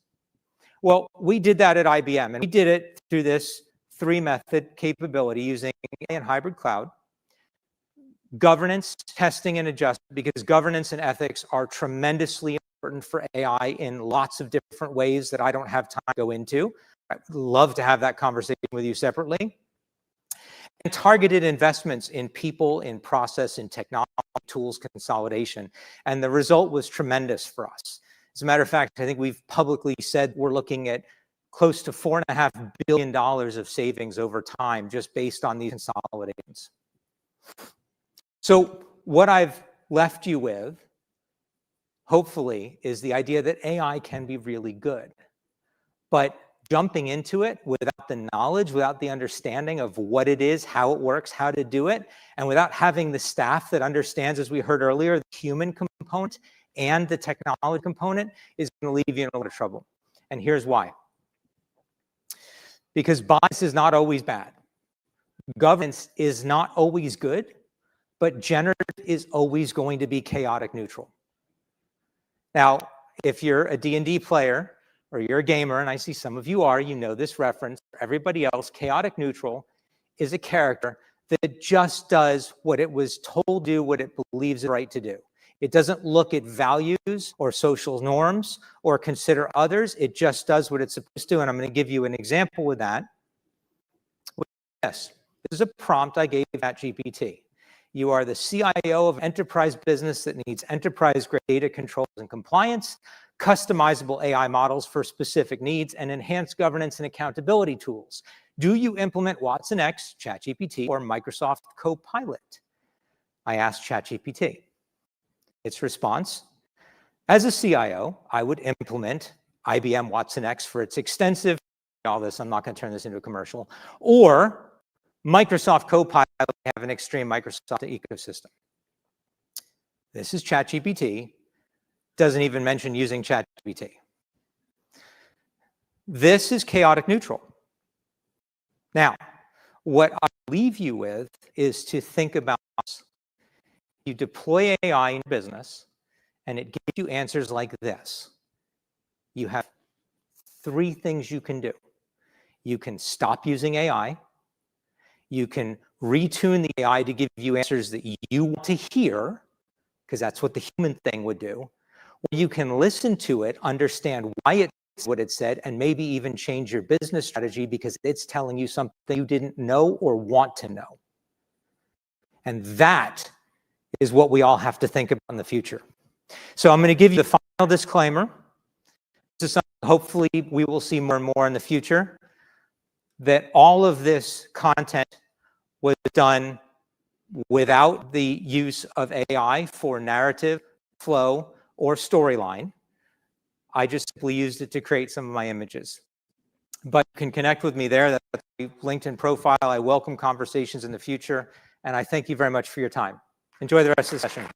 Well, we did that at IBM, and we did it through this 3-method capability using AI and hybrid cloud. Governance, testing, and adjustment, because governance and ethics are tremendously important for AI in lots of different ways that I don't have time to go into. I'd love to have that conversation with you separately. And targeted investments in people, in process, in technology, tools consolidation. And the result was tremendous for us. As a matter of fact, I think we've publicly said we're looking at close to $4.5 billion of savings over time just based on these consolidations. So what I've left you with, hopefully, is the idea that AI can be really good. But jumping into it without the knowledge, without the understanding of what it is, how it works, how to do it, and without having the staff that understands, as we heard earlier, the human component and the technology component is going to leave you in a lot of trouble. And here's why. Because bias is not always bad. Governance is not always good. But generative is always going to be chaotic neutral. Now, if you're a D&D player or you're a gamer, and I see some of you are, you know this reference. For everybody else, chaotic neutral is a character that just does what it was told to do, what it believes is right to do. It doesn't look at values or social norms or consider others. It just does what it's supposed to. And I'm going to give you an example with that. Yes, this is a prompt I gave ChatGPT. You are the CIO of an enterprise business that needs enterprise-grade data controls and compliance, customizable AI models for specific needs, and enhanced governance and accountability tools. Do you implement Watson X, ChatGPT, or Microsoft Copilot? I asked ChatGPT. Its response, as a CIO, I would implement IBM Watson X for its extensive, all this, I'm not going to turn this into a commercial, or Microsoft Copilot, have an extreme Microsoft ecosystem. This is ChatGPT, doesn't even mention using ChatGPT. This is chaotic neutral. Now, what I leave you with is to think about this. You deploy AI in business, and it gives you answers like this. You have 3 things you can do. You can stop using AI. You can retune the AI to give you answers that you want to hear, because that's what the human thing would do. Or you can listen to it, understand why it's what it said, and maybe even change your business strategy because it's telling you something you didn't know or want to know. And that is what we all have to think about in the future. So I'm going to give you the final disclaimer. This is something hopefully we will see more and more in the future, that all of this content was done without the use of AI for narrative, flow, or storyline. I just simply used it to create some of my images. But you can connect with me there. That's my LinkedIn profile. I welcome conversations in the future, and I thank you very much for your time. Enjoy the rest of the session.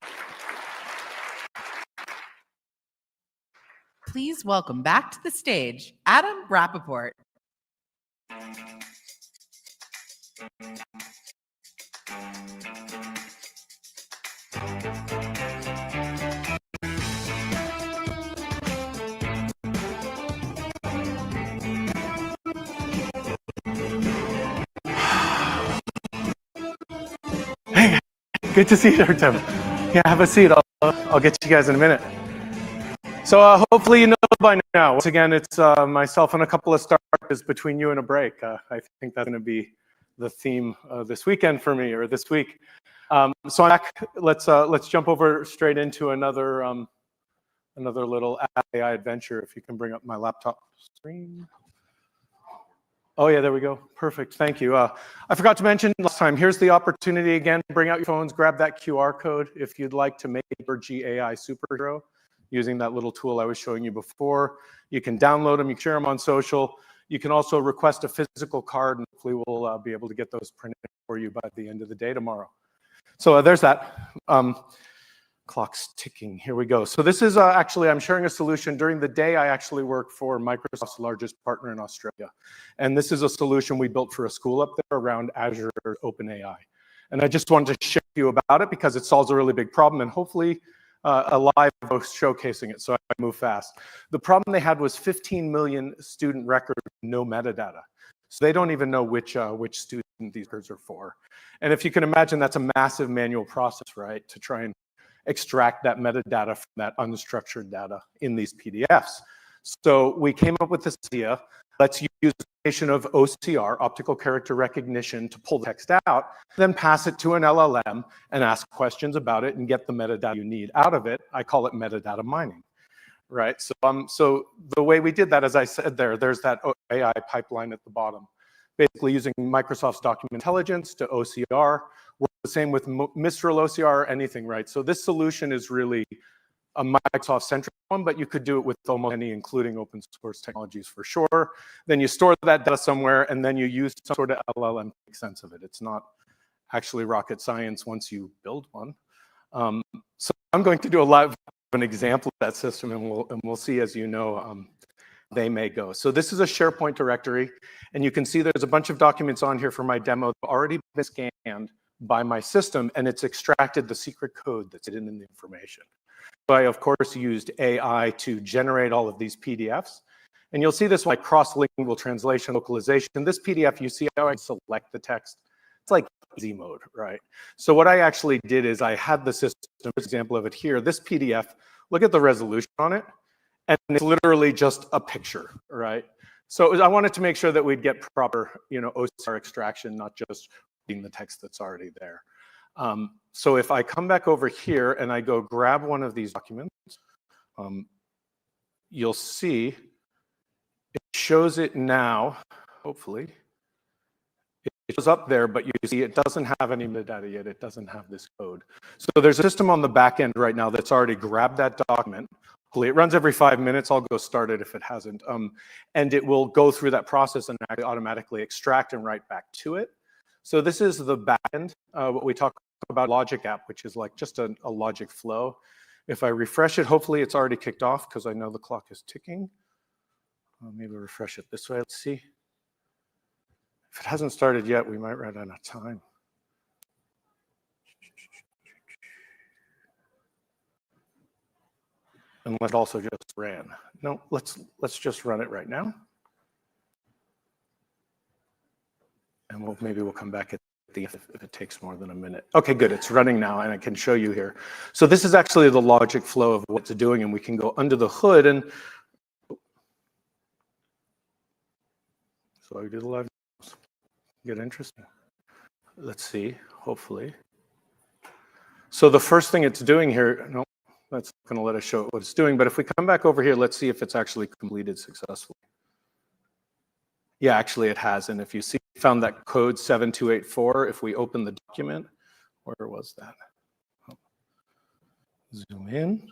please welcome back to the stage, Adam Rappaport. Hey, good to see you there, Tim. Yeah, have a seat. I'll get you guys in a minute. So hopefully you know by now. Once again, it's myself and a couple of starters between you and a break. I think that's going to be the theme this weekend for me, or this week. So I'm back. Let's jump over straight into another little AI adventure. If you can bring up my laptop screen. Oh yeah, there we go. Perfect. Thank you. I forgot to mention last time. Here's the opportunity again. Bring out your phones. Grab that QR code if you'd like to make your GAI superhero using that little tool I was showing you before. You can download them. You can share them on social. You can also request a physical card, and hopefully we'll be able to get those printed for you by the end of the day tomorrow. So there's that. Clock's ticking. Here we go. So this is actually, I'm sharing a solution. During the day, I actually work for Microsoft's largest partner in Australia. And this is a solution we built for a school up there around Azure OpenAI. And I just wanted to share with you about it because it solves a really big problem, and hopefully a live post showcasing it, so I move fast. The problem they had was 15 million student records, no metadata. So they don't even know which student these records are for. And if you can imagine, that's a massive manual process, right, to try and extract that metadata from that unstructured data in these PDFs. So we came up with this idea. Let's use the combination of OCR, optical character recognition, to pull the text out, then pass it to an LLM and ask questions about it and get the metadata you need out of it. I call it metadata mining, right? So the way we did that, as I said there's that AI pipeline at the bottom, basically using Microsoft's document intelligence to OCR. We're the same with Mistral OCR or anything, right? So this solution is really a Microsoft-centric one, but you could do it with almost any, including open source technologies for sure. Then you store that data somewhere, and then you use some sort of LLM to make sense of it. It's not actually rocket science once you build one. So I'm going to do a live an example of that system, and we'll see, as you know, they may go. So this is a SharePoint directory, and you can see there's a bunch of documents on here for my demo that have already been scanned by my system, and it's extracted the secret code that's hidden in the information. So I, of course, used AI to generate all of these PDFs. And you'll see this like cross-lingual translation localization. This PDF, you see how I select the text. It's like easy mode, right? So what I actually did is I had the system, example of it here, this PDF, look at the resolution on it, and it's literally just a picture, right? So I wanted to make sure that we'd get proper, OCR extraction, not just reading the text that's already there. So if I come back over here and I go grab one of these documents, you'll see it shows it now, hopefully. It shows up there, but you see it doesn't have any metadata yet. It doesn't have this code. So there's a system on the back end right now that's already grabbed that document. Hopefully it runs every 5 minutes. I'll go start it if it hasn't. And it will go through that process and actually automatically extract and write back to it. So this is the back end, what we talk about logic app, which is like just a logic flow. If I refresh it, hopefully it's already kicked off because I know the clock is ticking. Maybe refresh it this way. Let's see. If it hasn't started yet, we might run out of time. Unless it also just ran. No, let's just run it right now. And maybe we'll come back at the end if it takes more than a minute. Okay, good. It's running now, and I can show you here. So this is actually the logic flow of what it's doing, and we can go under the hood and. So I did a live. Get interesting. Let's see. Hopefully. So the first thing it's doing here. No, that's going to let us show it what it's doing. But if we come back over here, let's see if it's actually completed successfully. Yeah, actually it has. And if you see, found that code 7284. If we open the document, where was that? Zoom in.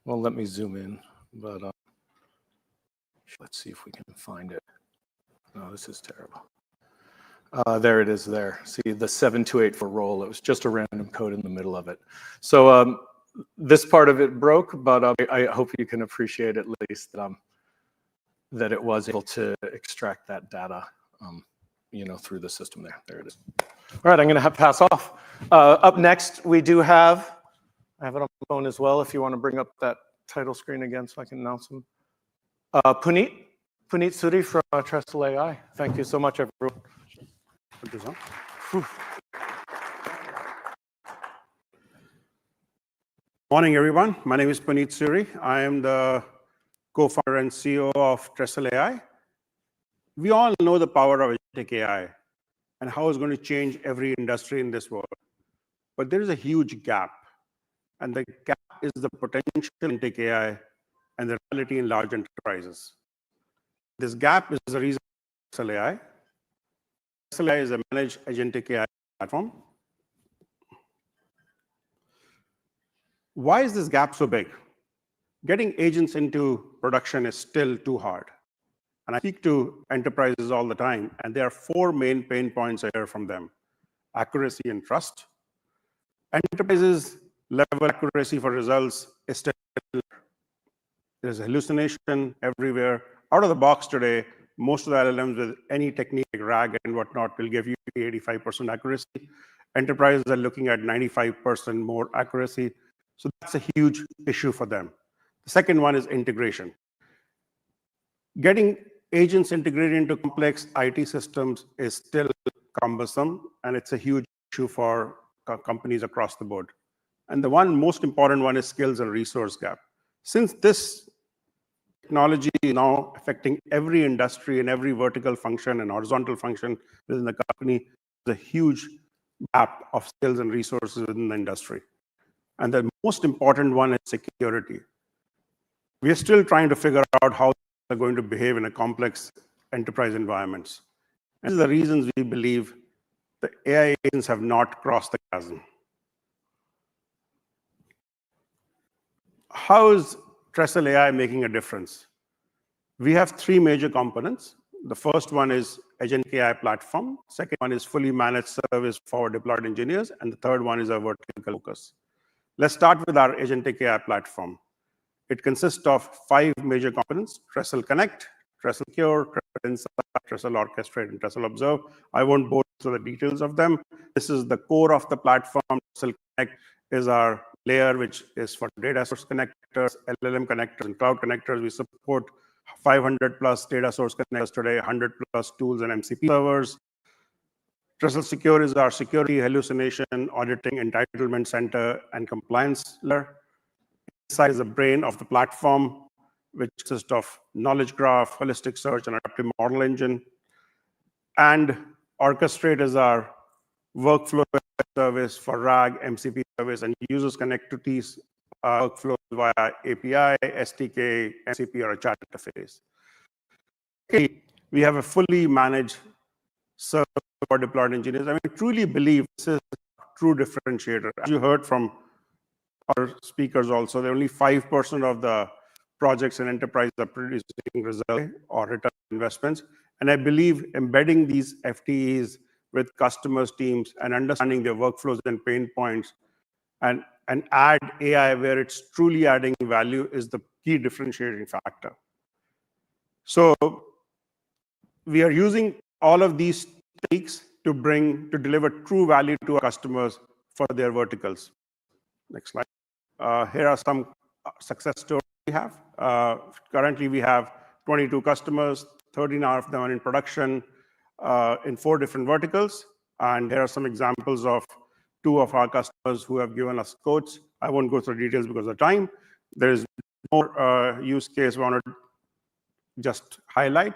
Well, let me zoom in, but let's see if we can find it. No, this is terrible. There it is there. See the 7284 roll. It was just a random code in the middle of it. So this part of it broke, but I hope you can appreciate at least that it was able to extract that data, through the system there. There it is. All right, I'm going to pass off. Up next, we do have, I have it on my phone as well, if you want to bring up that title screen again so I can announce them. Puneet Suri from Trestle AI. Thank you so much, everyone. Morning, everyone. My name is Puneet Suri. I am the co-founder and CEO of Trestle AI. We all know the power of agentic AI and how it's going to change every industry in this world. But there is a huge gap, and the gap is the potential in agentic AI and the reality in large enterprises. This gap is the reason for Trestle AI. Trestle AI is a managed agentic AI platform. Why is this gap so big? Getting agents into production is still too hard. And I speak to enterprises all the time, and there are 4 main pain points I hear from them: accuracy and trust. Enterprises' level accuracy for results is still low. There's hallucination everywhere. Out of the box today, most of the LLMs with any technique like RAG and whatnot will give you 85% accuracy. Enterprises are looking at 95% more accuracy. So that's a huge issue for them. The second one is integration. Getting agents integrated into complex IT systems is still cumbersome, and it's a huge issue for companies across the board. And the most important one is skills and resource gap. Since this technology is now affecting every industry and every vertical function and horizontal function within the company, there's a huge gap of skills and resources within the industry. And the most important one is security. We are still trying to figure out how they're going to behave in a complex enterprise environments. And these are the reasons we believe the AI agents have not crossed the chasm. How is Trestle AI making a difference? We have 3 major components. The first one is Agentic AI platform. Second one is fully managed service for deployed engineers. And the third one is our vertical focus. Let's start with our Agentic AI platform. It consists of 5 major components: Trestle Connect, Trestle Secure, Trestle Insight, Trestle Orchestrate, and Trestle Observe. I won't bore through the details of them. This is the core of the platform. Trestle Connect is our layer, which is for data source connectors, LLM connectors, and cloud connectors. We support 500+ data source connectors today, 100+ tools and MCP servers. Trestle Secure is our security, hallucination, auditing, entitlement center, and compliance layer. Insight is the brain of the platform, which consists of knowledge graph, holistic search, and adaptive model engine. And Orchestrate is our workflow service for RAG, MCP service, and users connect to these workflows via API, SDK, MCP, or a chat interface. Okay, we have a fully managed service for deployed engineers. I truly believe this is a true differentiator. As you heard from our speakers also, only 5% of the projects and enterprises are producing results or return investments. And I believe embedding these FTEs with customers' teams and understanding their workflows and pain points and add AI where it's truly adding value is the key differentiating factor. So we are using all of these techniques to deliver true value to our customers for their verticals. Next slide. Here are some success stories we have. Currently, we have 22 customers, 13 of them are in production in 4 different verticals. And here are some examples of 2 of our customers who have given us quotes. I won't go through details because of time. There is more use case I want to just highlight.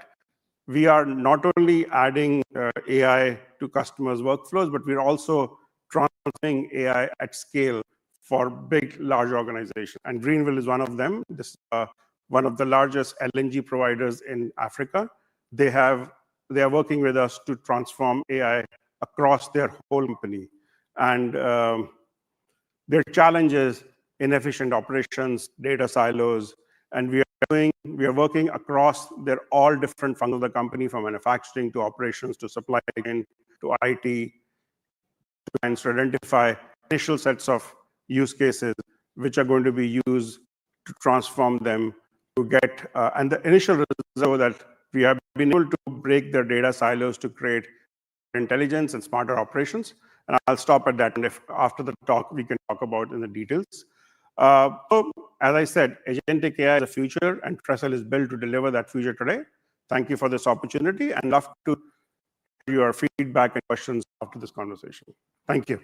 We are not only adding AI to customers' workflows, but we're also transferring AI at scale for big, large organizations. And Greenville is one of them. This is one of the largest LNG providers in Africa. They are working with us to transform AI across their whole company. And their challenge is inefficient operations, data silos, and we are working across their all different functions of the company, from manufacturing to operations to supply chain to IT, to identify initial sets of use cases which are going to be used to transform them to get, and the initial results show that we have been able to break their data silos to create intelligence and smarter operations. And I'll stop at that. And if after the talk, we can talk about in the details. So as I said, Agentic AI is the future, and Trestle is built to deliver that future today. Thank you for this opportunity, and love to hear your feedback and questions after this conversation. Thank you.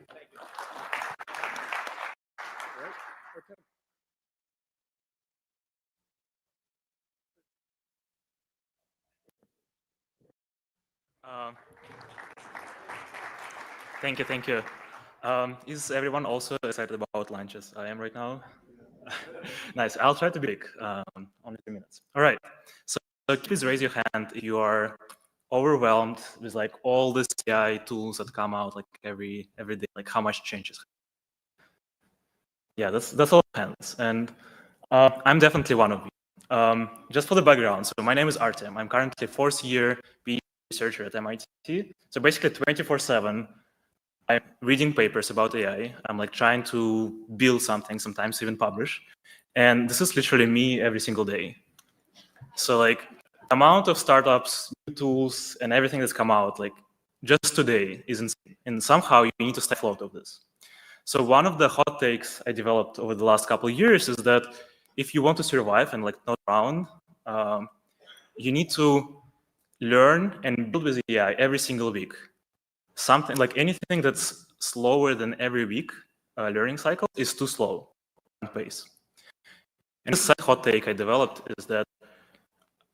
Thank you. Is everyone also excited about lunches? I am right now. Nice. I'll try to be quick. Only 3 minutes. All right. So please raise your hand if you are overwhelmed with like all these AI tools that come out like every day. Like how much changes. Yeah, that's all hands, and I'm definitely one of you. Just for the background, so my name is Artem. I'm currently 4th year PhD researcher at MIT. So basically 24/7. I'm reading papers about AI. I'm like trying to build something, sometimes even publish. And this is literally me every single day. So like amount of startups, new tools, and everything that's come out, like just today is insane. And somehow you need to stay afloat of this. So one of the hot takes I developed over the last couple of years is that if you want to survive and like not drown, you need to learn and build with AI every single week. Something like anything that's slower than every week learning cycle is too slow pace. And the second hot take I developed is that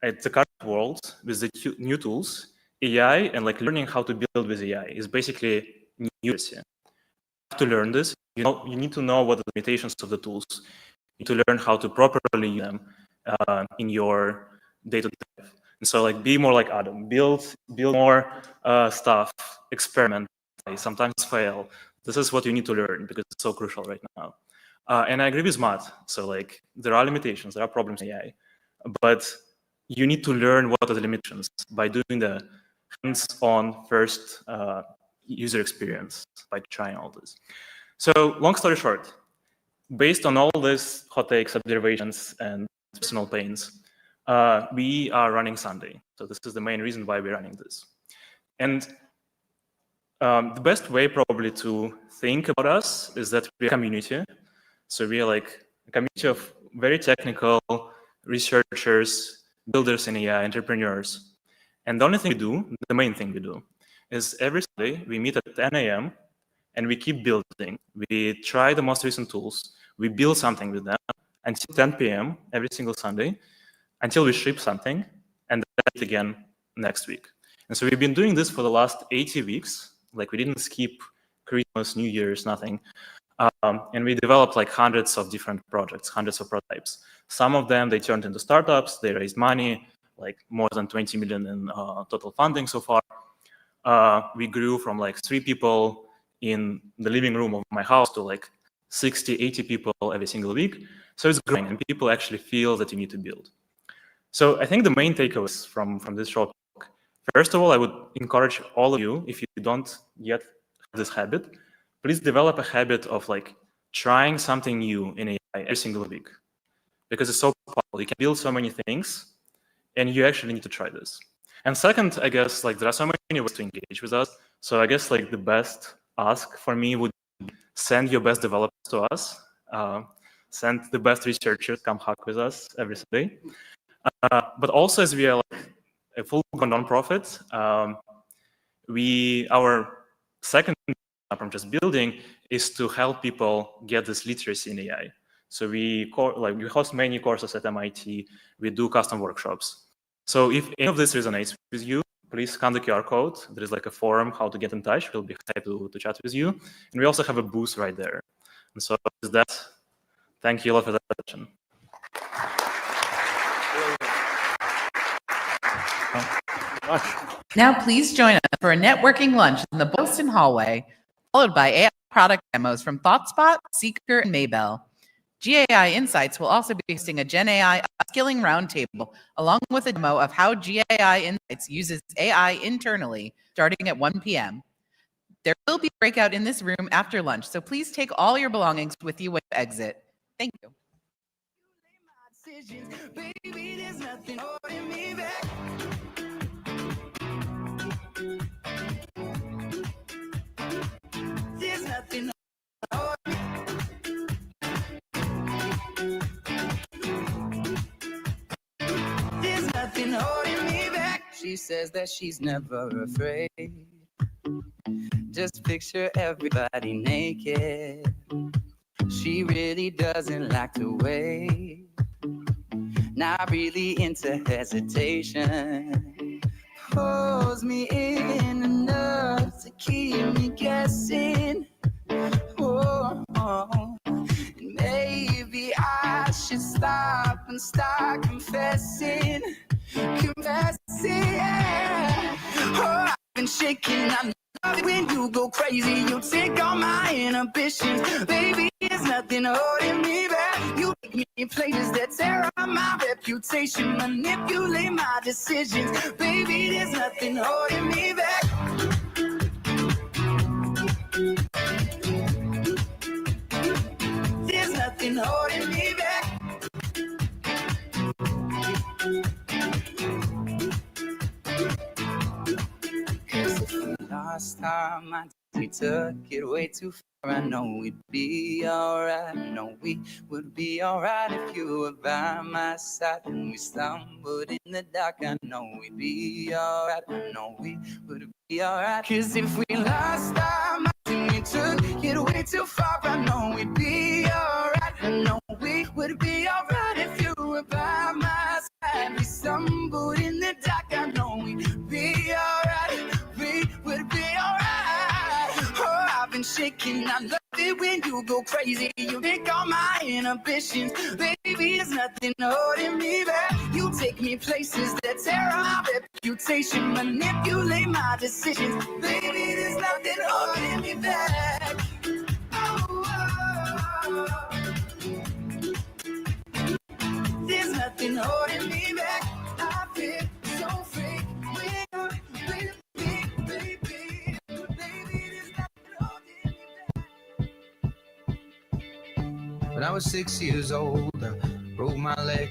at the current world with the new tools, AI and like learning how to build with AI is basically new literacy. You have to learn this. You need to know what the limitations of the tools. You need to learn how to properly use them in your day-to-day life. And so like be more like Adam, build more stuff, experiment, sometimes fail. This is what you need to learn because it's so crucial right now. And I agree with Matt. So like there are limitations, there are problems in AI, but you need to learn what are the limitations by doing the hands-on first user experience by trying all this. So long story short, based on all these hot takes, observations, and personal pains, we are running Sunday. So this is the main reason why we're running this. And the best way probably to think about us is that we're a community. So we are like a community of very technical researchers, builders in AI, entrepreneurs. And the only thing we do, the main thing we do, is every Sunday we meet at 10 a.m. and we keep building. We try the most recent tools. We build something with them until 10 p.m. every single Sunday, until we ship something, and then again next week. And so we've been doing this for the last 80 weeks. Like we didn't skip Christmas, New Year's, nothing. And we developed like hundreds of different projects, hundreds of prototypes. Some of them, they turned into startups. They raised money, like more than 20 million in total funding so far. We grew from like 3 people in the living room of my house to like 60, 80 people every single week. So it's growing, and people actually feel that you need to build. So I think the main takeaways from this short talk, first of all, I would encourage all of you, if you don't yet have this habit, please develop a habit of like trying something new in AI every single week, because it's so powerful. You can build so many things, and you actually need to try this. And second, I guess like there are so many ways to engage with us. So I guess like the best ask for me would be send your best developers to us. Send the best researchers, come hack with us every Sunday. But also, as we are like a full nonprofit, our second from just building is to help people get this literacy in AI. So we host many courses at MIT. We do custom workshops. So if any of this resonates with you, please scan the QR code. There is like a forum how to get in touch. We'll be happy to chat with you. And we also have a booth right there. And so with that, thank you all for that attention. Now please join us for a networking lunch in the Boston hallway, followed by AI product demos from ThoughtSpot, Seekr, and Mayo. GAI Insights will also be hosting a GenAI upskilling roundtable, along with a demo of how GAI Insights uses AI internally, starting at 1 p.m. There will be a breakout in this room after lunch, so please take all your belongings with you when you exit. Thank you. Baby, there's nothing holding me back. There's nothing holding me. There's nothing holding me back. She says that she's never afraid. Just picture everybody naked. She really doesn't like to wait. Not really into hesitation. Pulls me in enough to keep me guessing. Oh, and maybe I should stop and start confessing. Confessing, yeah. Oh, I've been shaking. I love it when you go crazy. You take all my inhibitions. Baby, there's nothing holding me back. You take me in places that tear up my reputation. Manipulate my decisions. Baby, there's nothing holding me back. There's nothing holding me back. Cause if we lost our minds, we took it way too far. I know we'd be alright. I know we would be alright if you were by my side. When we stumbled in the dark, I know we'd be alright. I know we would be alright. Cause if we lost our minds and we took it way too far, I know we'd be alright. I know we would be alright if you were by my side. We stumbled in the dark, I know we'd be alright. We would be alright. Oh, I've been shaking. I love it when you go crazy. You take all my inhibitions. Baby, there's nothing holding me back. You take me places that tear up my reputation. Manipulate my decisions. Baby, there's nothing holding me back. Oh, oh, oh. There's nothing holding me back. I feel so free. When I was 6 years old, I broke my leg.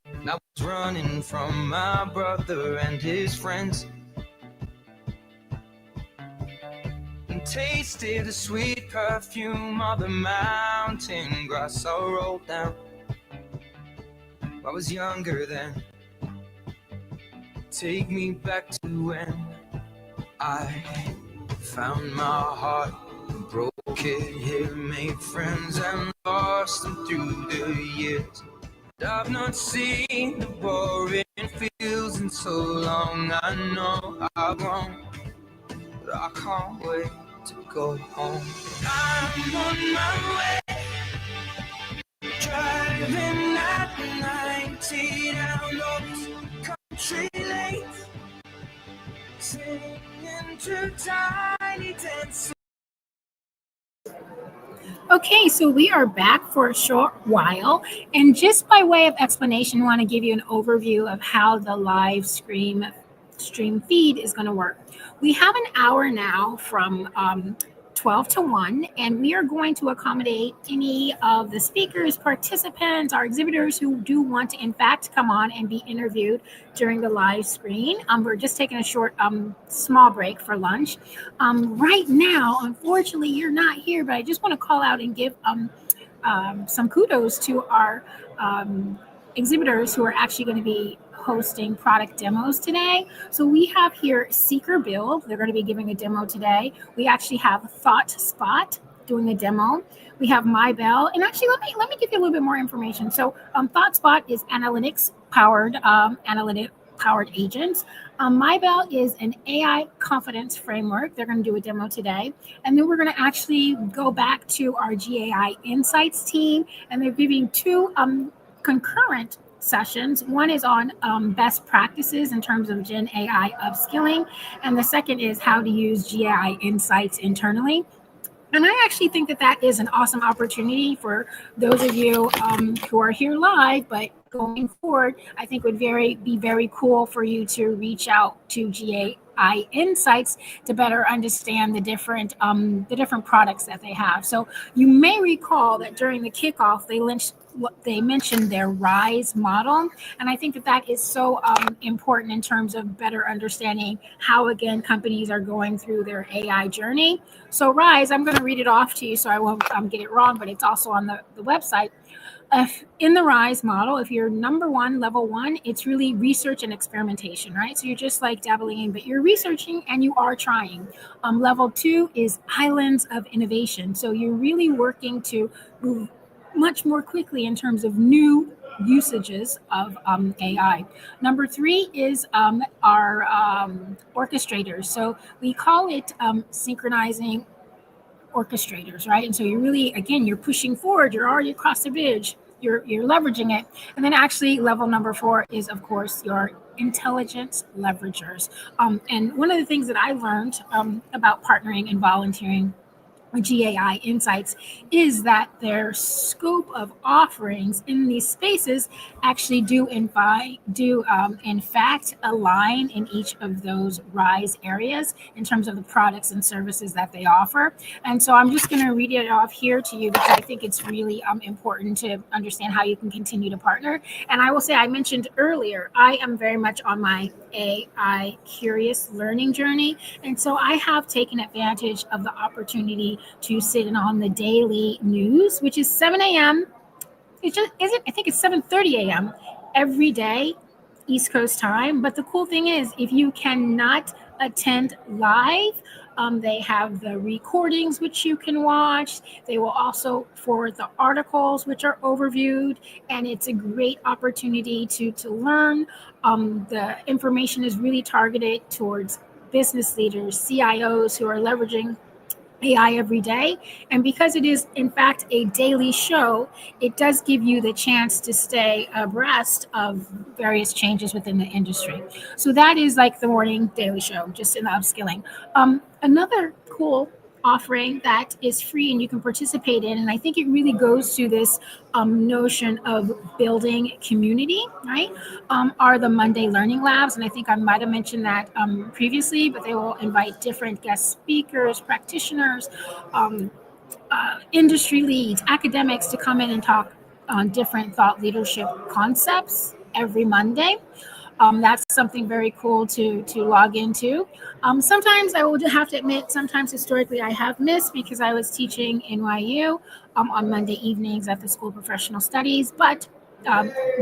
And I was running from my brother and his friends. And tasted the sweet perfume of the mountain grass I rolled down. I was younger then. Take me back to when I found my heart, broke it here, made friends and lost them through the years. I've not seen the boring fields in so long. I know I've grown, but I can't wait to go home. I'm on my way, driving at 90 down those country lanes, singing to tiny dance. Okay, so we are back for a short while. And just by way of explanation, I want to give you an overview of how the live stream feed is going to work. We have an hour now from 12 to 1, and we are going to accommodate any of the speakers, participants, our exhibitors who do want to, in fact, come on and be interviewed during the live screen. We're just taking a short, small break for lunch. Right now, unfortunately, you're not here, but I just want to call out and give some kudos to our exhibitors who are actually going to be hosting product demos today. So we have here Seekr Build. They're going to be giving a demo today. We actually have ThoughtSpot doing a demo. We have MyBell, and actually let me give you a little bit more information. So ThoughtSpot is analytics powered agents. MyBell is an AI confidence framework. They're going to do a demo today. And then we're going to actually go back to our GAI Insights team, and they're giving two concurrent sessions. One is on best practices in terms of GenAI upskilling, and the second is how to use GAI Insights internally. And I actually think that that is an awesome opportunity for those of you who are here live, but going forward, I think would be very cool for you to reach out to GAI Insights to better understand the different products that they have. So you may recall that during the kickoff, they mentioned their RISE model, and I think that that is so important in terms of better understanding how, again, companies are going through their AI journey. So RISE, I'm going to read it off to you so I won't get it wrong, but it's also on the website. In the RISE model, if you're level one, it's really research and experimentation, right? So you're just like dabbling in, but you're researching and you are trying. Level two is islands of innovation. So you're really working to move much more quickly in terms of new usages of AI. Number three is our orchestrators. So we call it synchronizing orchestrators, right? And so you're really, again, you're pushing forward, you're already across the bridge, you're leveraging it. And then actually level number four is, of course, your intelligence leveragers. And one of the things that I learned about partnering and volunteering with GAI Insights is that their scope of offerings in these spaces actually do in fact align in each of those RISE areas in terms of the products and services that they offer. And so I'm just going to read it off here to you because I think it's really important to understand how you can continue to partner. And I will say, I mentioned earlier, I am very much on my AI curious learning journey. And so I have taken advantage of the opportunity to sit in on the daily news, which is 7 a.m. I think it's 7:30 a.m. every day, East Coast time. But the cool thing is, if you cannot attend live, they have the recordings which you can watch. They will also forward the articles which are overviewed, and it's a great opportunity to learn. The information is really targeted towards business leaders, CIOs who are leveraging AI every day. And because it is, in fact, a daily show, it does give you the chance to stay abreast of various changes within the industry. So that is like the morning daily show, just in the upskilling. Another cool offering that is free and you can participate in, and I think it really goes to this notion of building community, right? Are the Monday Learning Labs, and I think I might have mentioned that previously, but they will invite different guest speakers, practitioners, industry leads, academics to come in and talk on different thought leadership concepts every Monday. That's something very cool to log into. Sometimes I will have to admit, sometimes historically I have missed because I was teaching NYU on Monday evenings at the School of Professional Studies, but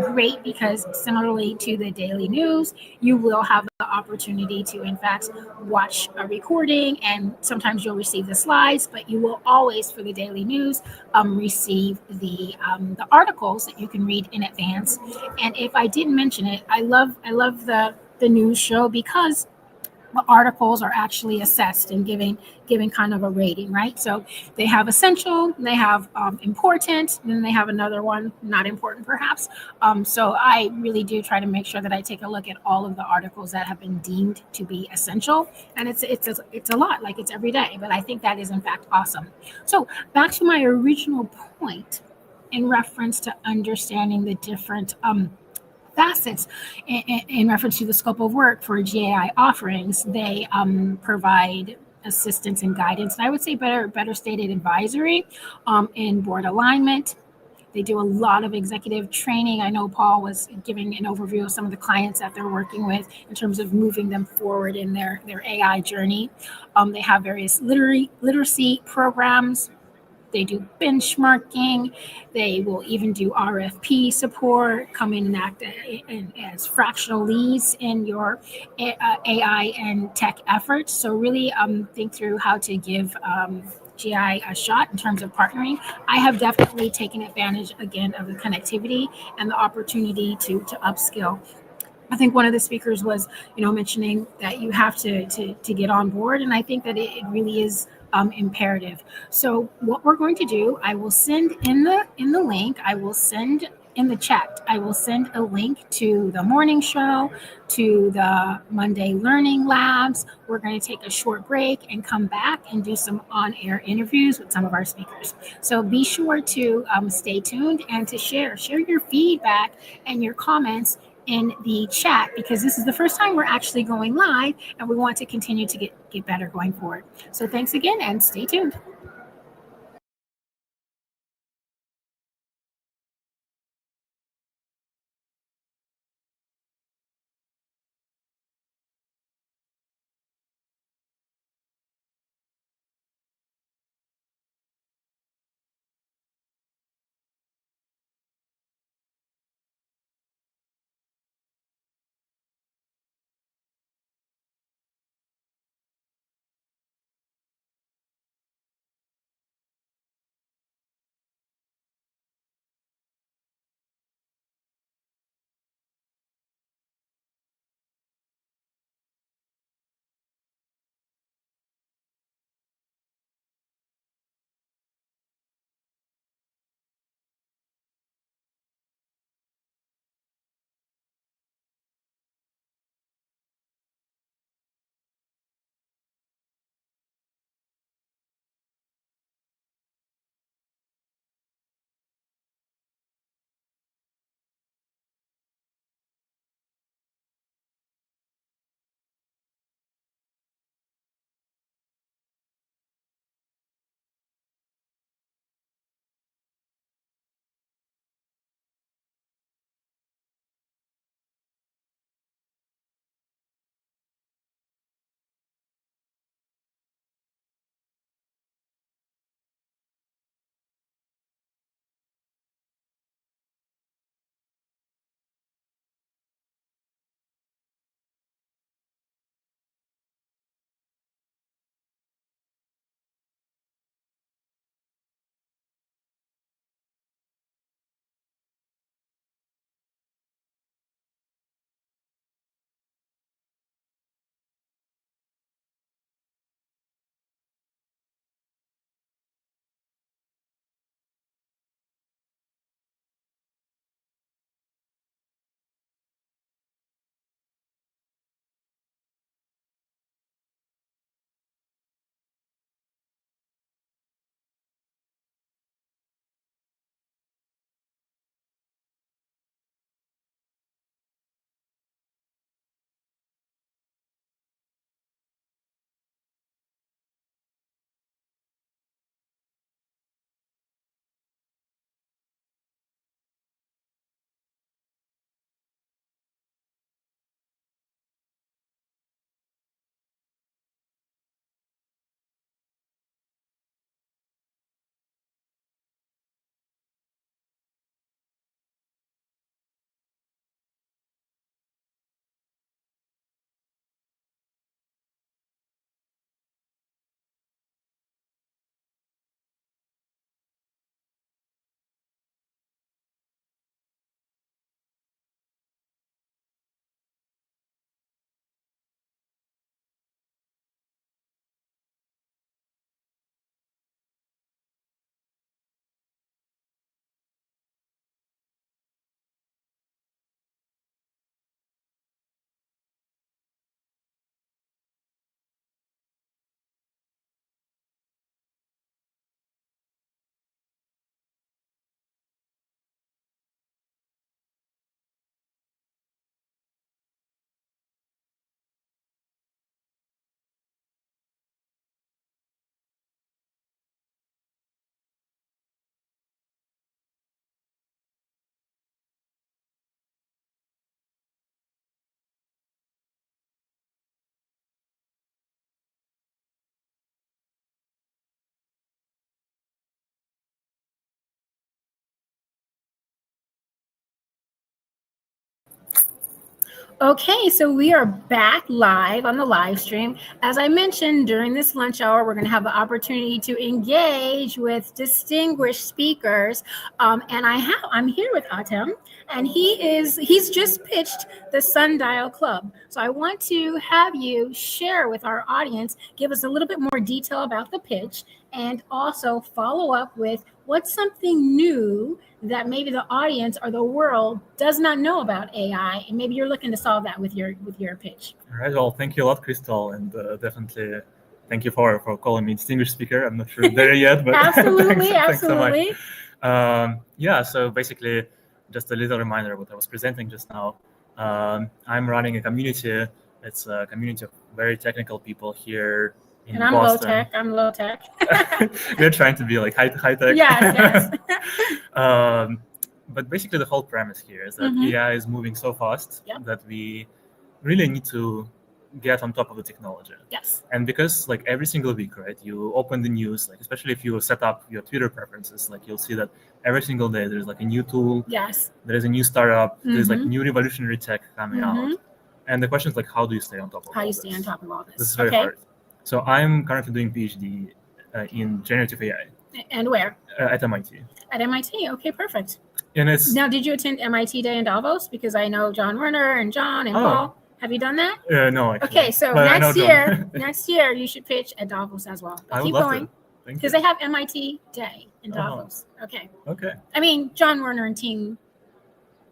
great because similarly to the daily news, you will have the opportunity to in fact watch a recording, and sometimes you'll receive the slides, but you will always, for the daily news, receive the articles that you can read in advance. And if I didn't mention it, I love the news show because the articles are actually assessed and giving kind of a rating, right? So they have essential, they have important, and then they have another one, not important perhaps. So I really do try to make sure that I take a look at all of the articles that have been deemed to be essential. And it's a lot, like it's every day, but I think that is in fact awesome. So back to my original point in reference to understanding the different facets in reference to the scope of work for GAI offerings. They provide assistance and guidance, and I would say better stated advisory in board alignment. They do a lot of executive training. I know Paul was giving an overview of some of the clients that they're working with in terms of moving them forward in their AI journey. They have various literacy programs. They do benchmarking. They will even do RFP support, come in and act as fractional leads in your AI and tech efforts. So really think through how to give GI a shot in terms of partnering. I have definitely taken advantage, again, of the connectivity and the opportunity to upskill. I think one of the speakers was, mentioning that you have to get on board, and I think that it really is imperative. So what we're going to do, I will send in the link, I will send in the chat. I will send a link to the morning show, to the Monday Learning Labs. We're going to take a short break and come back and do some on-air interviews with some of our speakers. So be sure to stay tuned and to share your feedback and your comments in the chat, because this is the first time we're actually going live and we want to continue to get better going forward. So thanks again and stay tuned. Okay, so we are back live on the live stream. As I mentioned, during this lunch hour, we're going to have the opportunity to engage with distinguished speakers. And I'm here with Atem, and he's just pitched the Sundial Club. So I want to have you share with our audience, give us a little bit more detail about the pitch, and also follow up with what's something new that maybe the audience or the world does not know about AI, and maybe you're looking to solve that with your pitch. All right. Well, thank you a lot, Crystal, and definitely thank you for calling me distinguished speaker. I'm not sure there yet, but Absolutely, thanks so much. absolutely. Yeah. So basically, just a little reminder of what I was presenting just now. I'm running a community. It's a community of very technical people here in And I'm Boston. low tech. I'm low tech. We're trying to be like high tech. Yes, But basically, the whole premise here is that Mhm. AI is moving so fast Yep. that we really need to get on top of the technology. Yes. And because like every single week, right, you open the news, like especially if you set up your Twitter preferences, like you'll see that every single day there's like a new tool. Yes. There is a new startup. There's like Mhm. new revolutionary tech coming Mhm. out. And the question is like, how do you stay on top of How all you this? stay on top of all this? This is very Okay. hard. So I'm currently doing PhD in generative AI And where? at MIT. At MIT. Okay, perfect. And it's Now, did you attend MIT Day in Davos? Because I know John Werner and John and Oh. Paul. Have you done that? No, actually. Okay, so But I know next John. year, next year you should pitch at Davos as well. But I would keep love going to. Thank because you. they have MIT Day in Oh. Davos. Okay. Okay. I mean, John Werner and team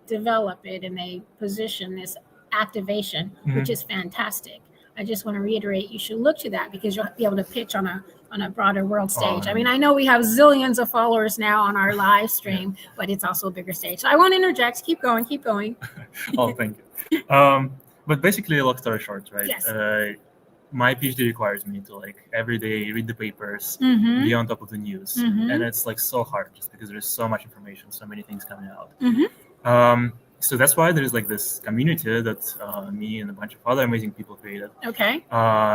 develop it and they position this activation, which Mhm. is fantastic. I just want to reiterate, you should look to that because you'll be able to pitch on a broader world stage. I mean, I know we have zillions of followers now on our live stream, but it's also a bigger stage. So I won't interject. Keep going. Keep going. Oh, thank you. But basically, long story short, right? Yes. My PhD requires me to like every day read the papers, Mhm. be on top of the news, Mhm. and it's like so hard just because there's so much information, so many things coming out. Mhm. So that's why there's like this community that me and a bunch of other amazing people created. Okay.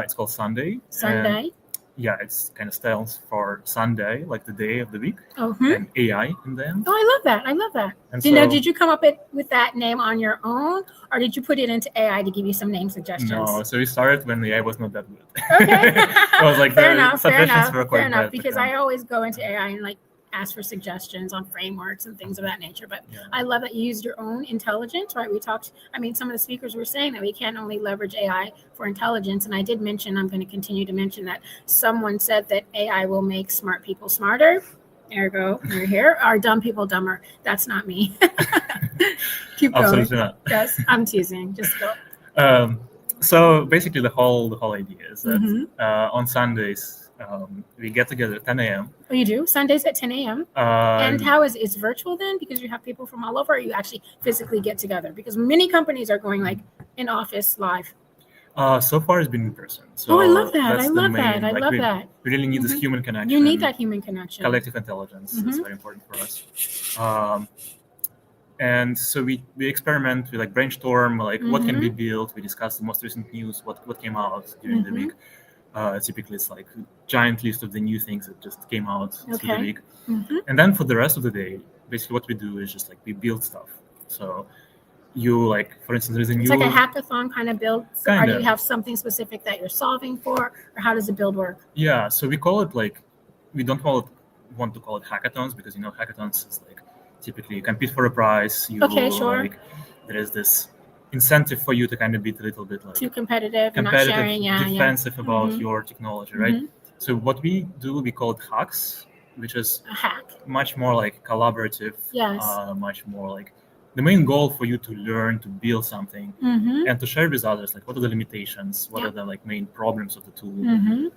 It's called Sunday. Sunday. And yeah, it's kind of stands for Sunday, like the day of the week, Mhm. and AI in the end. Oh, I love that. I love that. And You know, so- did you come up with that name on your own, or did you put it into AI to give you some name suggestions? No, so we started when AI was not that good. Okay. It was like fair the enough. Fair suggestions enough. were quite Fair enough. bad, but Because then- I always go into AI and like ask for suggestions on frameworks and things of that nature. But I love that you used your own intelligence, right? We talked. I mean, some of the speakers were saying that we can't only leverage AI for intelligence, and I did mention. I'm going to continue to mention that someone said that AI will make smart people smarter. Ergo, you're here. Are dumb people dumber? That's not me. Keep going. Absolutely not. Yes, I'm teasing. Just go. So basically, the whole idea is that Mhm. on Sundays we get together at 10 a.m. Oh, you do? Sundays at 10 a.m. And how is it's virtual then? Because you have people from all over, or you actually physically get together? Because many companies are going like in office live. So far, it's been in person. So Oh, I love that. that's I the love main, that. I like, love we, that. We really need this Mhm. human connection. You need that human connection. Collective intelligence. It's Mhm. very important for us. And so we experiment, we like brainstorm, like what can be Mhm. built. We discuss the most recent news, what came out during the Mhm. week. Typically, it's like a giant list of the new things that just came out through the Okay. week. Mhm. And then for the rest of the day, basically what we do is just like we build stuff. So you like, for instance, there's a It's new like a hackathon kind of build. So, or Kind do you of. have something specific that you're solving for, or how does the build work? Yeah, so we call it like, we don't want to call it hackathons because, you know, hackathons is like typically you compete for a prize. You Okay, sure. like, there is this incentive for you to kind of be a little bit like Too competitive and not competitive, sharing. Yeah, defensive yeah. about Mhm. your technology, right? Mhm. So what we do, we call it hacks, which is A hack. much more like collaborative, Yes. much more like the main goal for you to learn to build something Mhm. and to share with others, like what are the limitations, what Yeah. are the like main problems of the tool. Mhm.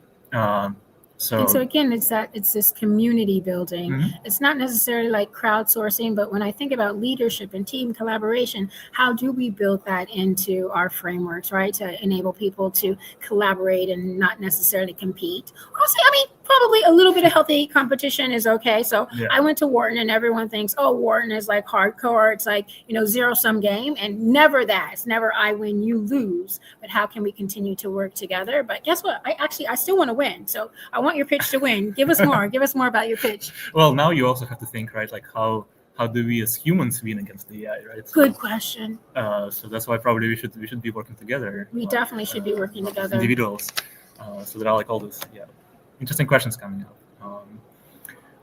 So, And so again, it's this community building. Mhm. It's not necessarily like crowdsourcing, but when I think about leadership and team collaboration, how do we build that into our frameworks, right? To enable people to collaborate and not necessarily compete. Also, I mean, probably a little bit of healthy competition is okay. So Yeah. I went to Wharton and everyone thinks, oh, Wharton is like hardcore. It's like, you know, zero-sum game, and never that. It's never I win, you lose. But how can we continue to work together? But guess what? I still want to win. So I want your pitch to win. Give us more. Give us more about your pitch. well, now you also have to think, right? Like how do we as humans win against the AI, right? So, Good question. So that's why probably we should be working together. We like, definitely should be working together. individuals. So there are like all these interesting questions coming up.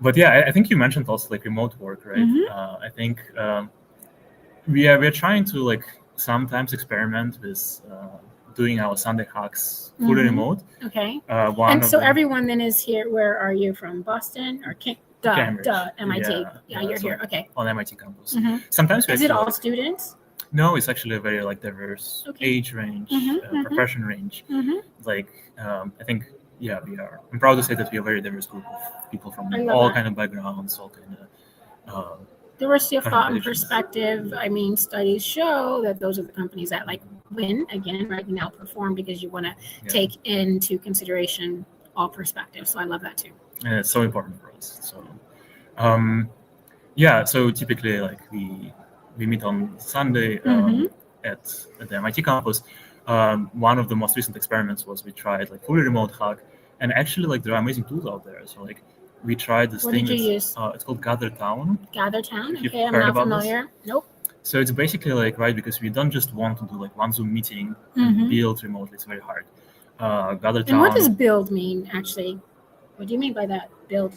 But yeah, I think you mentioned also like remote work, right? Mhm. I think we're trying to like sometimes experiment with doing our Sunday hacks fully remote. Okay. One And of so them- everyone then is here. Where are you from? Boston or Cambridge. MIT? Yeah, you're so here. Okay. On MIT campus. Mhm. Sometimes we Is it actually- all students? No, it's actually a very like diverse age range, profession range. Like I think we are. I'm proud to say that we are a very diverse group of people from I love all that. kind of backgrounds, all kind of. Diversity of thought and organizations. perspective. I mean, studies show that those are the companies that like win again, right? And outperform because you want to take into consideration all perspectives. So I love that too. And it's so important for us. So, so typically, like we meet on Sunday at the MIT campus. One of the most recent experiments was we tried like fully remote hack, and actually like there are amazing tools out there. So like we tried this What thing. did you use? It's called GatherTown. GatherTown. If you've Okay, I'm heard not about familiar. this. Nope. So it's basically like because we don't just want to do like one Zoom meeting and build remotely. It's very hard. GatherTown. And what does build mean actually? What do you mean by that? Build.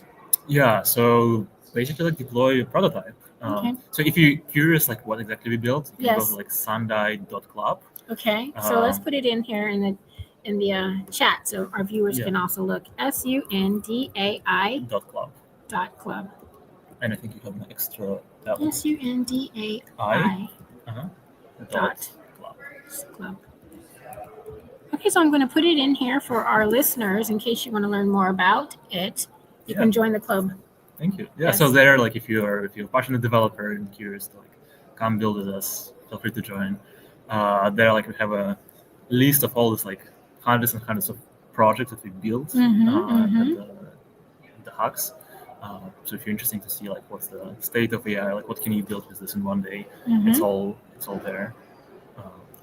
Yeah, so basically like deploy a prototype. Okay. So if you're curious like what exactly we built, you can go Yes. to like sunday.club. Okay, so let's put it in here in the chat so our viewers can also look. SUNDAI .club. And I think you have an extra SUNDAI club. Okay, so I'm going to put it in here for our listeners in case you want to learn more about it. You can join the club. Thank you. Yeah, Yes. so there, like if you're a passionate developer and curious to like come build with us, feel free to join. There, like we have a list of all this like hundreds and hundreds of projects that we built at the hacks. So if you're interested to see like what's the state of AI, like what can you build with this in one day, it's all there.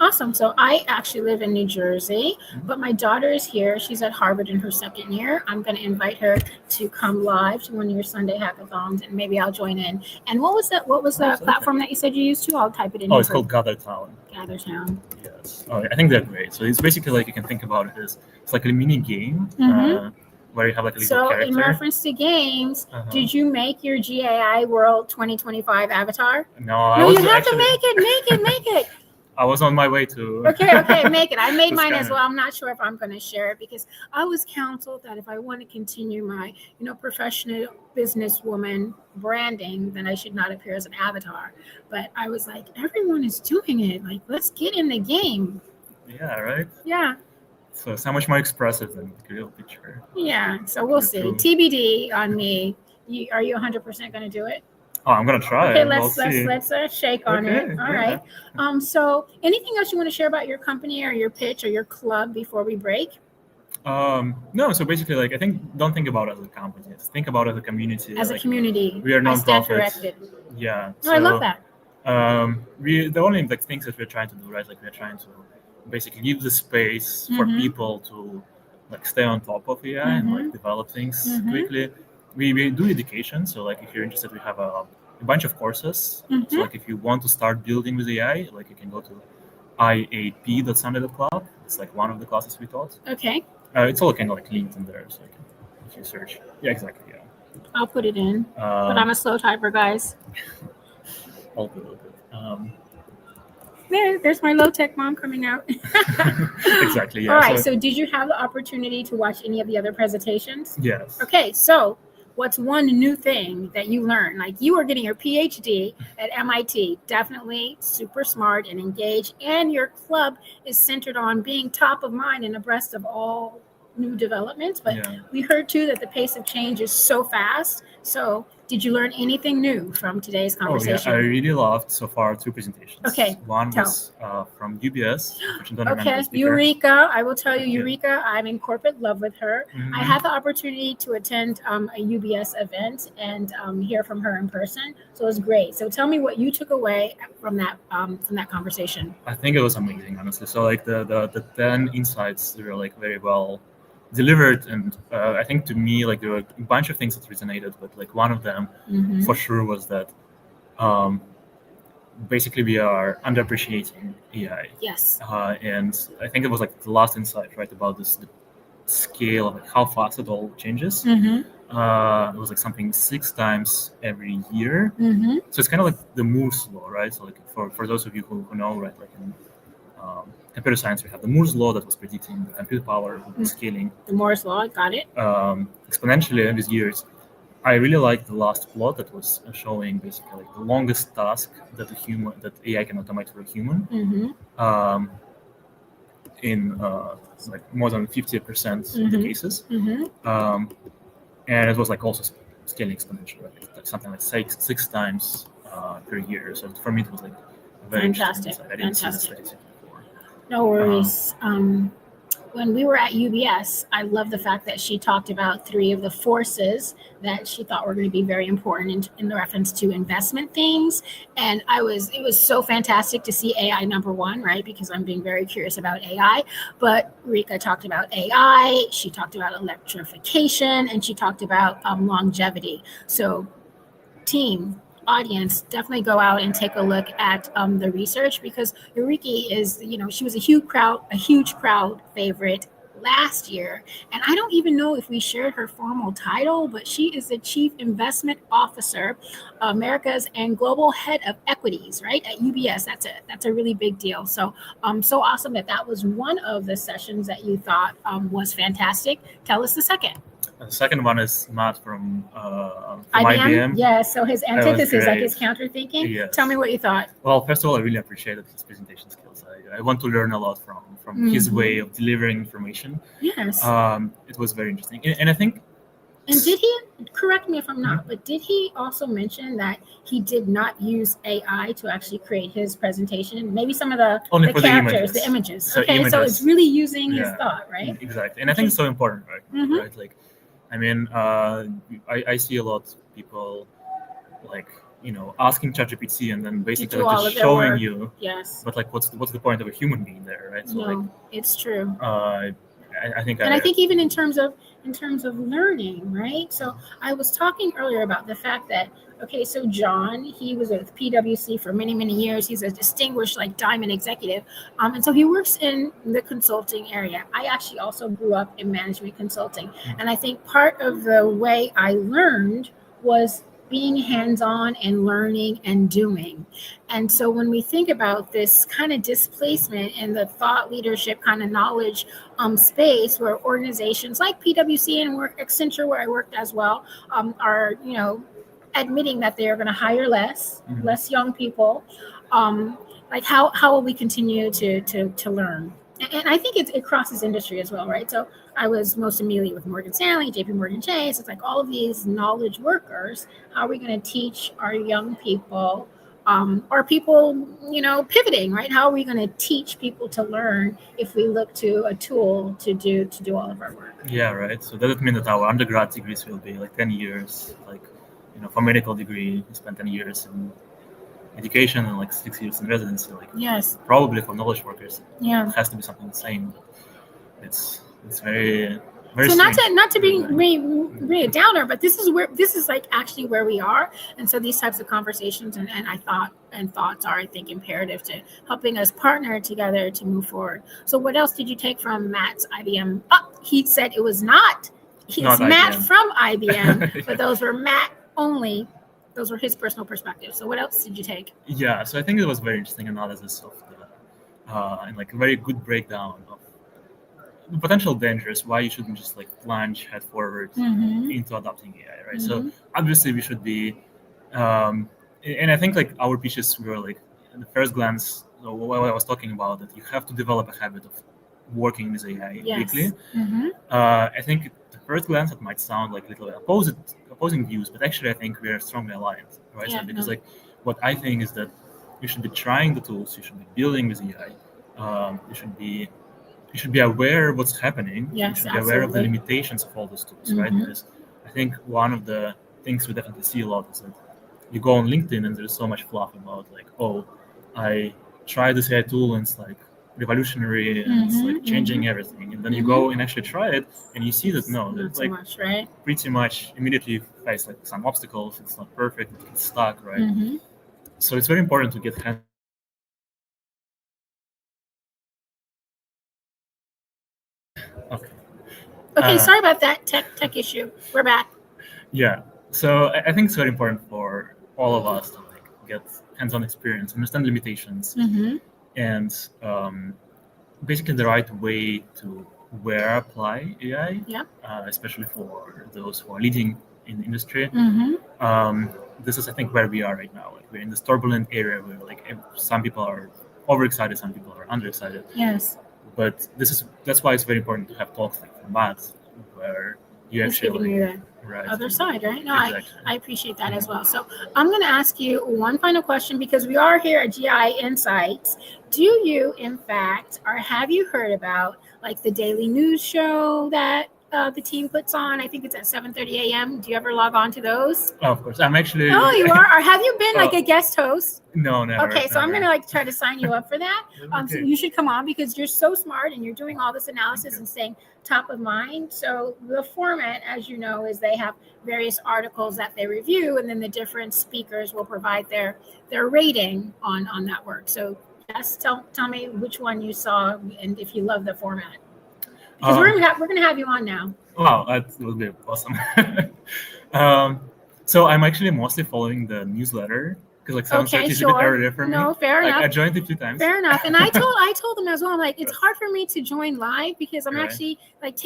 Awesome. So I actually live in New Jersey, but my daughter is here. She's at Harvard in her second year. I'm going to invite her to come live to one of your Sunday hackathons, and maybe I'll join in. And what was that? What was the platform that you said you used too? I'll type it in. It's called GatherTown. GatherTown. Yes. I think they're great. So it's basically like you can think about it as it's like a mini game where you have like a little So character. in reference to games, did you make your GAI World 2025 avatar? No, You have to make it. I was on my way to. Okay, make it. I made to mine scan as it. well. I'm not sure if I'm going to share it because I was counseled that if I want to continue my, professional businesswoman branding, then I should not appear as an avatar. But I was like, everyone is doing it. Like, let's get in the game. Yeah, right? Yeah. So it's so much more expressive than the real picture. Yeah. So we'll see. True. TBD on me. Are you 100% going to do it? Oh, I'm gonna try. Okay, We'll see. let's shake on it. All yeah. right. So anything else you want to share about your company or your pitch or your club before we break? No, so basically, like, don't think about it as a company. Think about it as a community. As a like, community. we are I stand nonprofit. corrected. Yeah. No, I love that. The only like things that we're trying to do, right? Like we're trying to basically give the space for people to like stay on top of AI and like develop things quickly. We do education. So like if you're interested, we have a bunch of courses. So like if you want to start building with AI, like you can go to iap.sunday.club. It's like one of the classes we taught. Okay. It's all kind of like linked in there. So if you search. Yeah, exactly. Yeah. I'll put it in. But I'm a slow typer, guys. All good. There's my low-tech mom coming out. Exactly. Yeah. All right. So did you have the opportunity to watch any of the other presentations? Yes. Okay. So what's one new thing that you learned? Like you are getting your PhD at MIT, definitely super smart and engaged, and your club is centered on being top of mind and abreast of all new developments. But we heard too that the pace of change is so fast. So did you learn anything new from today's conversation? I really loved so far 2 presentations. Okay, One tell. was from UBS. Which I don't remember Okay, the speaker. Eureka. I will tell you, Eureka, I'm in corporate love with her. Mhm. I had the opportunity to attend a UBS event and hear from her in person. So it was great. So tell me what you took away from that conversation. I think it was amazing, honestly. So like the 10 insights were like very well delivered, and I think to me like there were a bunch of things that resonated, but like one of them for sure was that basically we are underappreciating AI. Yes. And I think it was like the last insight, right, about the scale of like how fast it all changes. It was like something 6 times every year. So it's kind of like the moves law, right? So like for those of you who know, right, like in computer science, we have the Moore's law that was predicting the compute power scaling. The Moore's law, got it. Exponentially with years. I really like the last plot that was showing basically like the longest task that AI can automate for a human. In like more than 50% of the cases. And it was like also scaling exponentially, like something like six times per year. So for me, it was like very Fantastic. interesting. I didn't see Fantastic. this before. No worries. When we were at UBS, I love the fact that she talked about 3 of the forces that she thought were going to be very important in the reference to investment themes. And it was so fantastic to see AI number 1, right? Because I'm being very curious about AI. But Rika talked about AI, she talked about electrification, and she talked about longevity. So team, audience, definitely go out and take a look at the research, because Eureka is, she was a huge crowd favorite last year. And I don't even know if we shared her formal title, but she is the Chief Investment Officer, Americas and Global Head of Equities, right, at UBS. That's a really big deal. So so awesome that was one of the sessions that you thought was fantastic. Tell us the second. The second one is Matt from IBM. Yes, so his antithesis, like his counter thinking. Yes. Tell me what you thought. Well, first of all, I really appreciated his presentation skills. I want to learn a lot from his way of delivering information. Yes. It was very interesting. And I think... And did he, correct me if I'm not, but did he also mention that he did not use AI to actually create his presentation? Maybe some of the characters, the images. So so it's really using his thought, right? Exactly. And I think it's so important, right? Right? Like, I mean, I see a lot of people like, asking ChatGPT and then basically just showing you. Yes. But like, what's the point of a human being there, right? So no, it's true. I think. And I think even in terms of learning, right? So I was talking earlier about the fact that, okay, so John, he was with PwC for many, many years. He's a distinguished like diamond executive. And so he works in the consulting area. I actually also grew up in management consulting. And I think part of the way I learned was being hands-on and learning and doing. And so when we think about this kind of displacement in the thought leadership kind of knowledge space, where organizations like PwC and Accenture, where I worked as well, are, admitting that they are going to hire less young people, like how will we continue to learn? And I think it crosses industry as well, right? So I was most immediately with Morgan Stanley, JP Morgan Chase. It's like all of these knowledge workers. How are we going to teach our young people, or people, pivoting, right? How are we going to teach people to learn if we look to a tool to do all of our work? Yeah, right. So does it mean that our undergrad degrees will be like 10 years, like, for medical degree, you spend 10 years in education and like 6 years in residency, like yes, probably for knowledge workers, yeah, it has to be something the same. It's very, very so strange. not to be a downer, but this is like actually where we are. And so these types of conversations and thoughts are, I think, imperative to helping us partner together to move forward. So what else did you take from Matt's IBM? He said it was not. He's Matt IBM. From IBM, but those were Matt only. Those were his personal perspectives. So what else did you take? Yeah, so I think it was very interesting analysis of the, and like a very good breakdown of the potential dangers, why you shouldn't just like plunge head forward into adopting AI, right? So obviously we should be, and I think like our pitches were like, at the first glance, what I was talking about, that you have to develop a habit of working with AI quickly. I think at the first glance it might sound like little opposing views, but actually I think we are strongly aligned, right? Yeah, so because like what I think is that you should be trying the tools, you should be building with AI, you should be aware of what's happening. Yes, you should be aware of the limitations of all those tools, right? Because I think one of the things we definitely see a lot is that you go on LinkedIn and there's so much fluff about like, oh, I tried this AI tool and it's like revolutionary and it's like changing everything. And then you go and actually try it and you see that no, it's like much, right? Pretty much immediately you face like some obstacles, it's not perfect, it gets stuck, right? So it's very important to get Okay, sorry about that tech issue. We're back. Yeah, so I think it's very important for all of us to like get hands-on experience, understand limitations, and basically the right way to where apply AI, Yeah. Especially for those who are leading in the industry. Mm-hmm. This is, I think, where we are right now. Like we're in this turbulent area where like some people are overexcited, some people are underexcited. Yes. But that's why it's very important to have talks like Matt, where you He's actually giving you the right. other side, right? No, Exactly. I appreciate that as well. So I'm going to ask you one final question because we are here at GAI Insights. Do you, in fact, or have you heard about like the daily news show that the team puts on? I think it's at 7:30 a.m. Do you ever log on to those? Oh, of course. I'm actually. Oh, you are? Or have you been like a guest host? No, never. Okay, so I'm never. going to like try to sign you up for that. So Okay. you should come on because you're so smart and you're doing all this analysis and staying top of mind. So the format, as you know, is they have various articles that they review, and then the different speakers will provide their rating on that work. So yes, tell me which one you saw and if you love the format. Because we're gonna have you on now. Wow, that would be awesome. So I'm actually mostly following the newsletter because like 7:30 is a bit earlier for me. No, fair enough. I joined a few times. Fair enough. And I told them as well. I'm like, it's hard for me to join live because I'm Right. actually like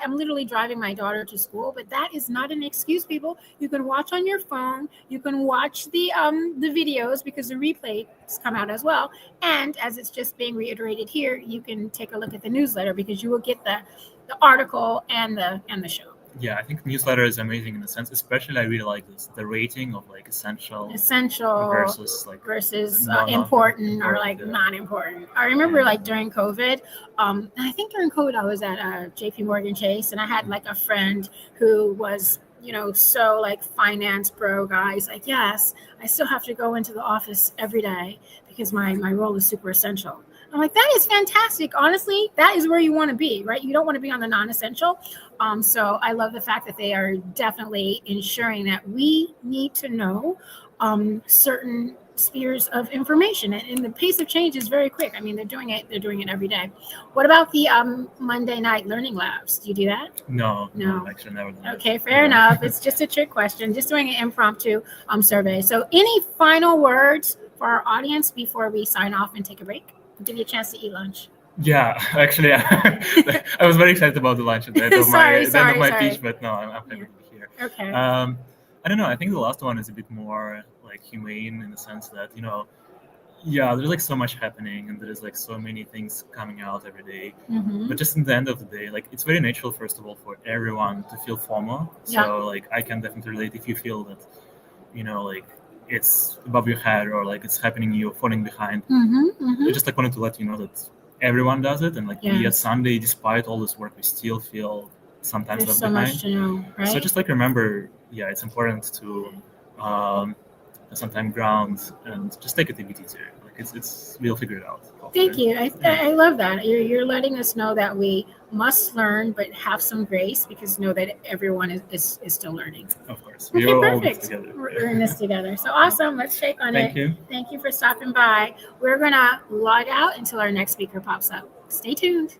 I'm literally driving my daughter to school. But that is not an excuse, people. You can watch on your phone. You can watch the videos because the replays come out as well. And as it's just being reiterated here, you can take a look at the newsletter because you will get the article and the show. Yeah, I think newsletter is amazing in the sense, especially I really like this, the rating of like essential versus important or like not important. I remember like during COVID, I think during COVID I was at JP Morgan Chase and I had like a friend who was, so like finance bro guys, like, yes, I still have to go into the office every day because my role is super essential. I'm like, that is fantastic. Honestly, that is where you want to be, right? You don't want to be on the non-essential. So I love the fact that they are definitely ensuring that we need to know certain spheres of information, and the pace of change is very quick. I mean, they're doing it every day. What about the Monday night learning labs? Do you do that? No, actually never done it. Okay, fair enough. It's just a trick question, just doing an impromptu survey. So any final words for our audience before we sign off and take a break? I'll give you a chance to eat lunch. Yeah, actually, I was very excited about the lunch at the end of my speech, but no, I'm happy to be here. Okay. I don't know. I think the last one is a bit more like humane in the sense that, there's like so much happening and there's like so many things coming out every day. Mm-hmm. But just in the end of the day, like it's very natural, first of all, for everyone to feel FOMO. So like I can definitely relate if you feel that, like it's above your head or like it's happening, you're falling behind. I just like wanted to let you know that everyone does it, and like we at Sunday, despite all this work, we still feel sometimes There's left so behind. much to know, right? So just like remember, it's important to sometimes ground and just take it a bit easier. Like it's we'll figure it out. Thank you. I love that. You're letting us know that we must learn, but have some grace because know that everyone is still learning. Of course. Okay, We're all perfect. together. We're in this together. So awesome. Let's shake on Thank it. you. Thank you for stopping by. We're going to log out until our next speaker pops up. Stay tuned.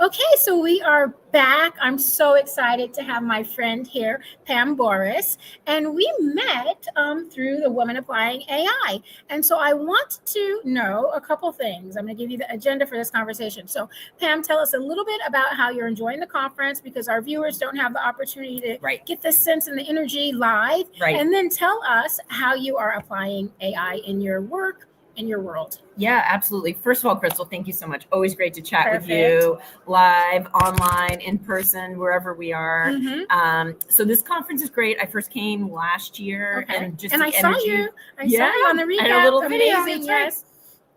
Okay, so we are back. I'm so excited to have my friend here, Pam Boris, and we met through the Women Applying AI. And so I want to know a couple things. I'm going to give you the agenda for this conversation. So Pam, tell us a little bit about how you're enjoying the conference, because our viewers don't have the opportunity to get the sense and the energy live. Right. And then tell us how you are applying AI in your work, in your world. Yeah, absolutely. First of all, Crystal, thank you so much. Always great to chat with you live, online, in person, wherever we are. So this conference is great. I first came last year, and just and the I saw energy. you. I saw you on the recap. And a little video. Amazing, That's right. yes.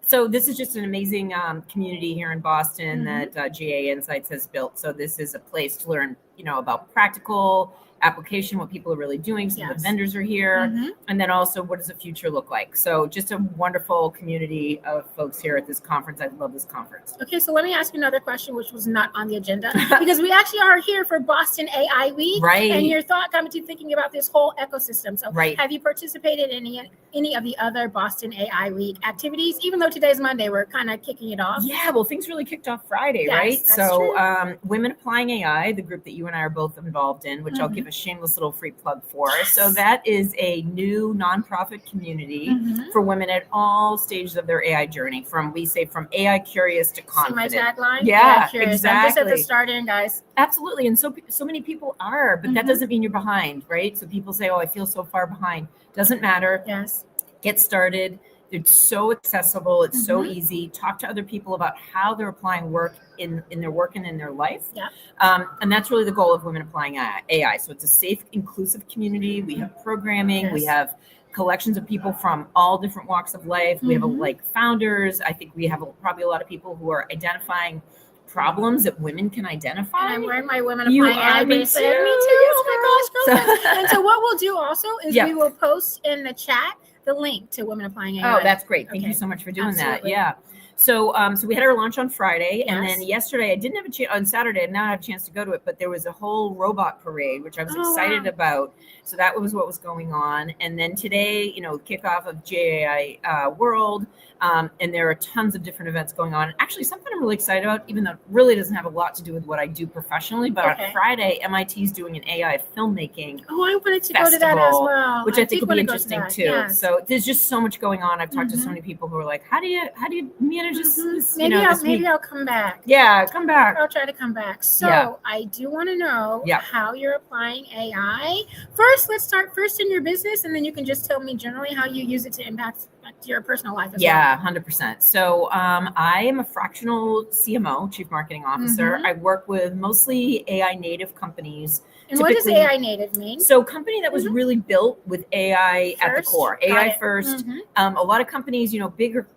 So this is just an amazing community here in Boston that GAI Insights has built. So this is a place to learn, about practical application, what people are really doing. Some of the vendors are here, and then also what does the future look like. So just a wonderful community of folks here at this conference. I love this conference. Okay, so let me ask you another question, which was not on the agenda, because we actually are here for Boston AI Week, Right. And your thought got me to thinking about this whole ecosystem. So, Right. have you participated in any of the other Boston AI Week activities? Even though today's Monday, we're kind of kicking it off. Yeah, well, things really kicked off Friday, Yes, right? that's So, true. Women Applying AI, the group that you and I are both involved in, which I'll give a shameless little free plug for. So that is a new nonprofit community for women at all stages of their AI journey. From AI curious to confident. See my tagline? Yeah, curious. exactly. I'm just at the start end, guys. Absolutely. And so many people are, but that doesn't mean you're behind, right? So people say, oh, I feel so far behind. Doesn't matter. Yes. Get started. It's so accessible. It's so easy. Talk to other people about how they're applying work in their work and in their life. Yeah. And that's really the goal of Women Applying AI. So it's a safe, inclusive community. We have programming. We have collections of people from all different walks of life. We have founders. I think we have probably a lot of people who are identifying problems that women can identify. And I'm wearing my Women You Applying AI are, me bracelet. too. Me too. Oh my gosh, girl. And so what we'll do also is Yeah. we will post in the chat the link to Women Applying AI. Oh, that's great. Thank you so much for doing that. Absolutely. Yeah. So we had our launch on Friday, and Yes. then yesterday I didn't have a chance. On Saturday, I did not have a chance to go to it, but there was a whole robot parade, which I was excited about. So that was what was going on. And then today, kickoff of GAI World, and there are tons of different events going on. Actually, something I'm really excited about, even though it really doesn't have a lot to do with what I do professionally, but on Friday, MIT is doing an AI filmmaking. Oh, I wanted to go to that as festival, well. which I think will be interesting too. Yes. So there's just so much going on. I've talked to so many people who are like, how do you manage this? Maybe this maybe week? I'll come back. Yeah, come back. I'll try to come back. So Yeah. I do want to know Yeah. how you're applying AI. First, let's start first in your business, and then you can just tell me generally how you use it to impact your personal life as Yeah, 100%. So I am a fractional CMO, Chief Marketing Officer. I work with mostly AI native companies. And what does typically- AI native mean? So company that was really built with AI at the First? core, Got AI it. first. A lot of companies, bigger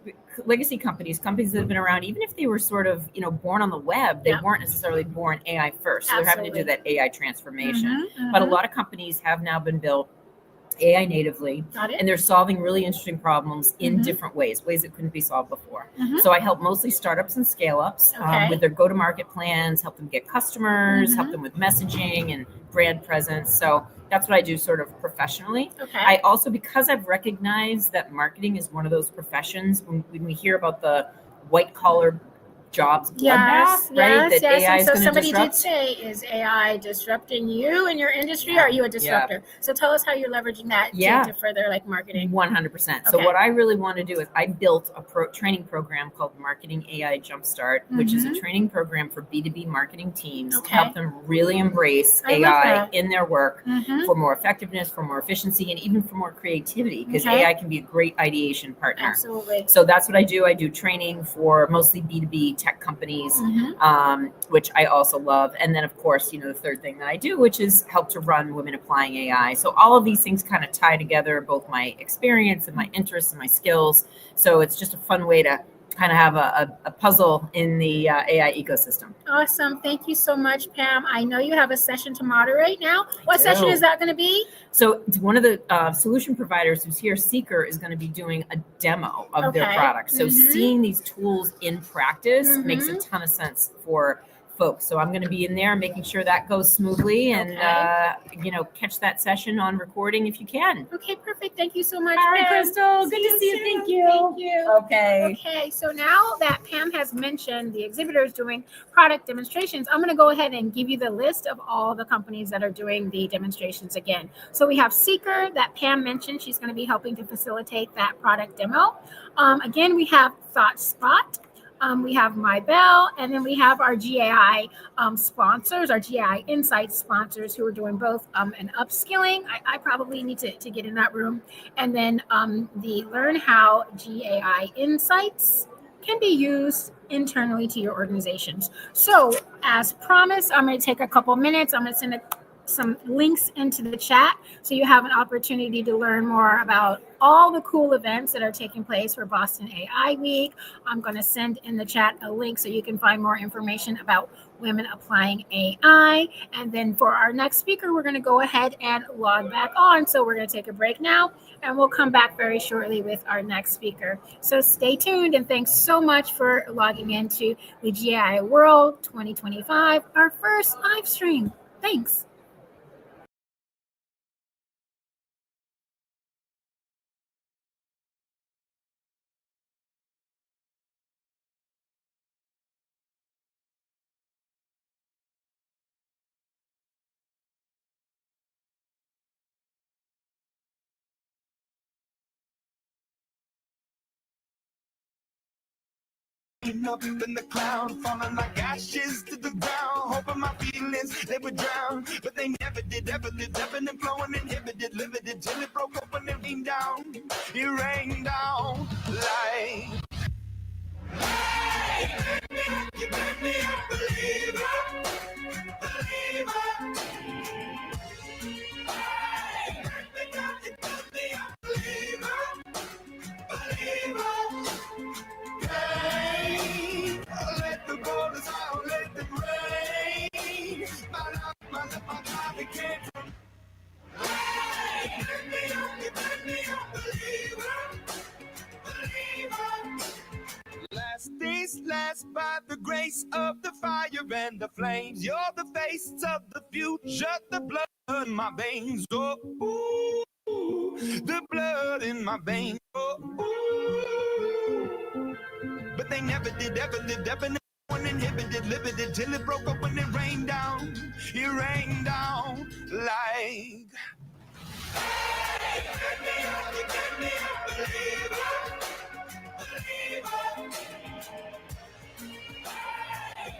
legacy companies that have been around, even if they were sort of, born on the web, they weren't necessarily born AI first. So they're having to do that AI transformation. But a lot of companies have now been built AI natively, Got it. and they're solving really interesting problems in different ways that couldn't be solved before. So I help mostly startups and scale-ups with their go-to-market plans, help them get customers, help them with messaging and brand presence. So that's what I do sort of professionally. Okay. I also, because I've recognized that marketing is one of those professions, when we hear about the white-collar jobs Yes, bloodbath, right? yes, That yes. AI And is so going to somebody disrupt. did say, is AI disrupting you and your industry? Yeah. Or are you a disruptor? So tell us how you're leveraging that to further marketing. 100%. So Okay. what I really want to do is I built a training program called Marketing AI Jumpstart, which is a training program for B2B marketing teams to help them really embrace I love AI that. in their work for more effectiveness, for more efficiency, and even for more creativity, because Okay. AI can be a great ideation partner. Absolutely. So that's what I do. I do training for mostly B2B tech companies, which I also love. And then, of course, the third thing that I do, which is help to run Women Applying AI. So all of these things kind of tie together, both my experience and my interests and my skills. So it's just a fun way to kind of have a puzzle in the AI ecosystem. Awesome. Thank you so much, Pam. I know you have a session to moderate now. What session do. is that going to be? So one of the solution providers who's here, Seekr, is going to be doing a demo of their Okay. product. So seeing these tools in practice makes a ton of sense for folks. So I'm going to be in there making sure that goes smoothly and, catch that session on recording if you can. Okay, perfect. Thank you so much. All right, Pam. Crystal. Good to see you. Thank you. Thank you. Okay. Okay, so now that Pam has mentioned the exhibitors doing product demonstrations, I'm going to go ahead and give you the list of all the companies that are doing the demonstrations again. So we have Seekr that Pam mentioned. She's going to be helping to facilitate that product demo. Again, we have ThoughtSpot. We have MyBell, and then we have our GAI sponsors, our GAI Insights sponsors, who are doing both an upskilling. I probably need to get in that room. And then the Learn How GAI Insights can be used internally to your organizations. So as promised, I'm going to take a couple minutes. I'm going to send some links into the chat so you have an opportunity to learn more about all the cool events that are taking place for Boston AI Week. I'm going to send in the chat a link so you can find more information about women applying AI. And then for our next speaker, we're going to go ahead and log back on. So we're going to take a break now, and we'll come back very shortly with our next speaker. So stay tuned, and thanks so much for logging into the GAI World 2025, our first live stream. Thanks. Up in the cloud, falling like ashes to the ground, hoping my feelings they would drown, but they never did, ever lived, ebbing and flowing, inhibited, limited, till it broke open and rained down. It rained down like. Hey, you made me a believer, believer. Hey, you made me a believer, believer. Let the borders out, let them rain. My life, my God, it came from. Hey, let me a believer, believer. Last days last by the grace of the fire and the flames. You're the face of the future, the blood in my veins. Oh, ooh, the blood in my veins. Oh, ooh. But they never did, ever lived, ever uninhibited, limited, till it broke up when it rained down. It rained down like. Hey, you get me a believer, believer. Hey,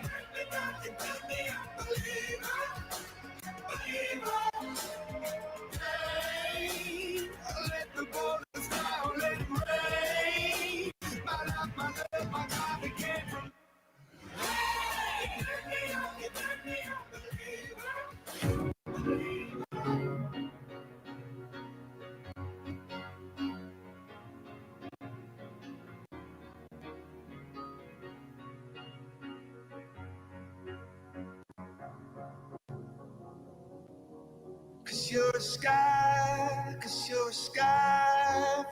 you get me a believer, believer. Hey, let the borders down, let it rain. My love, my love, my God, it came from. Hey, you get me a believer, believer. 'Cause you're a sky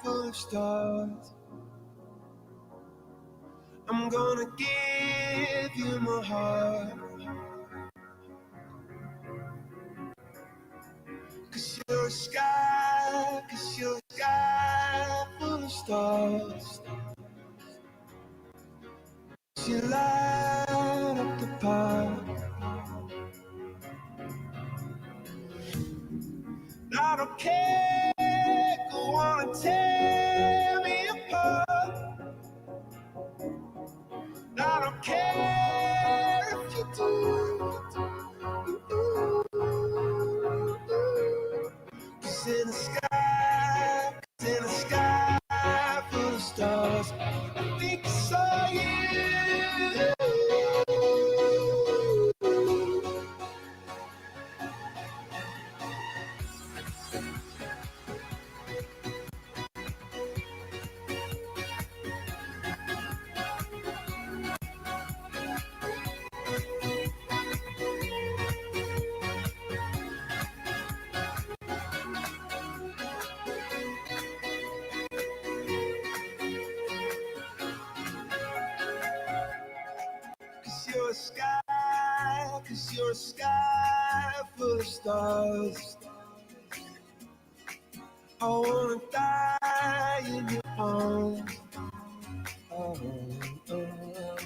full of stars. I'm gonna give you my heart. 'Cause you're a sky full of stars. You light up the park. I don't care, go on and tear me apart. I don't care if you do. 'Cause in the sky full of stars, I think I saw you. stars. I wanna die in your arms. Oh, oh.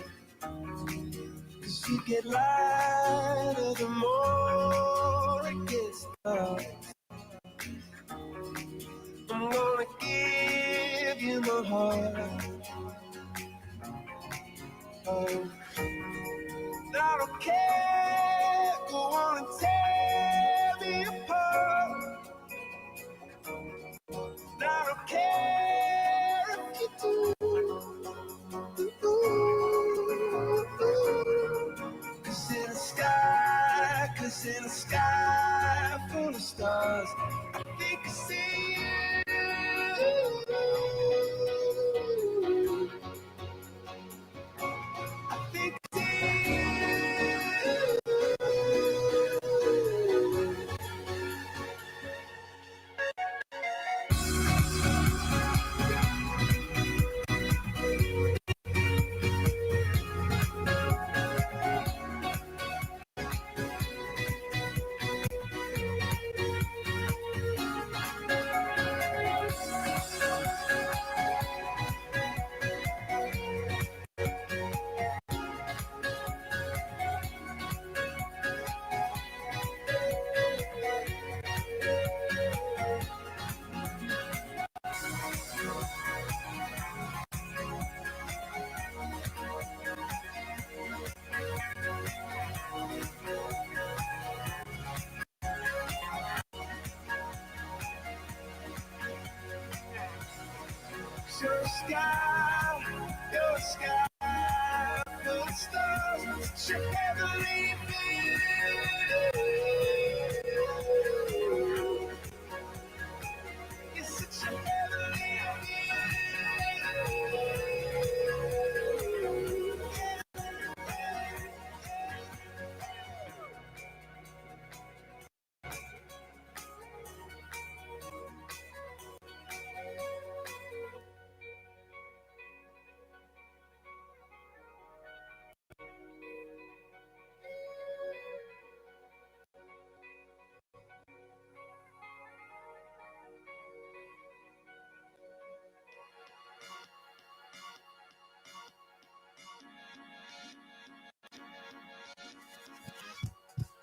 'Cause you get lighter the more it gets dark. I'm gonna give you my heart. Oh, I don't care, go on and tear me apart. I don't care if you do. 'Cause in a sky full of stars, I think I see you. I think I see your sky, your sky, your stars, such a heavenly view. It's such a heavenly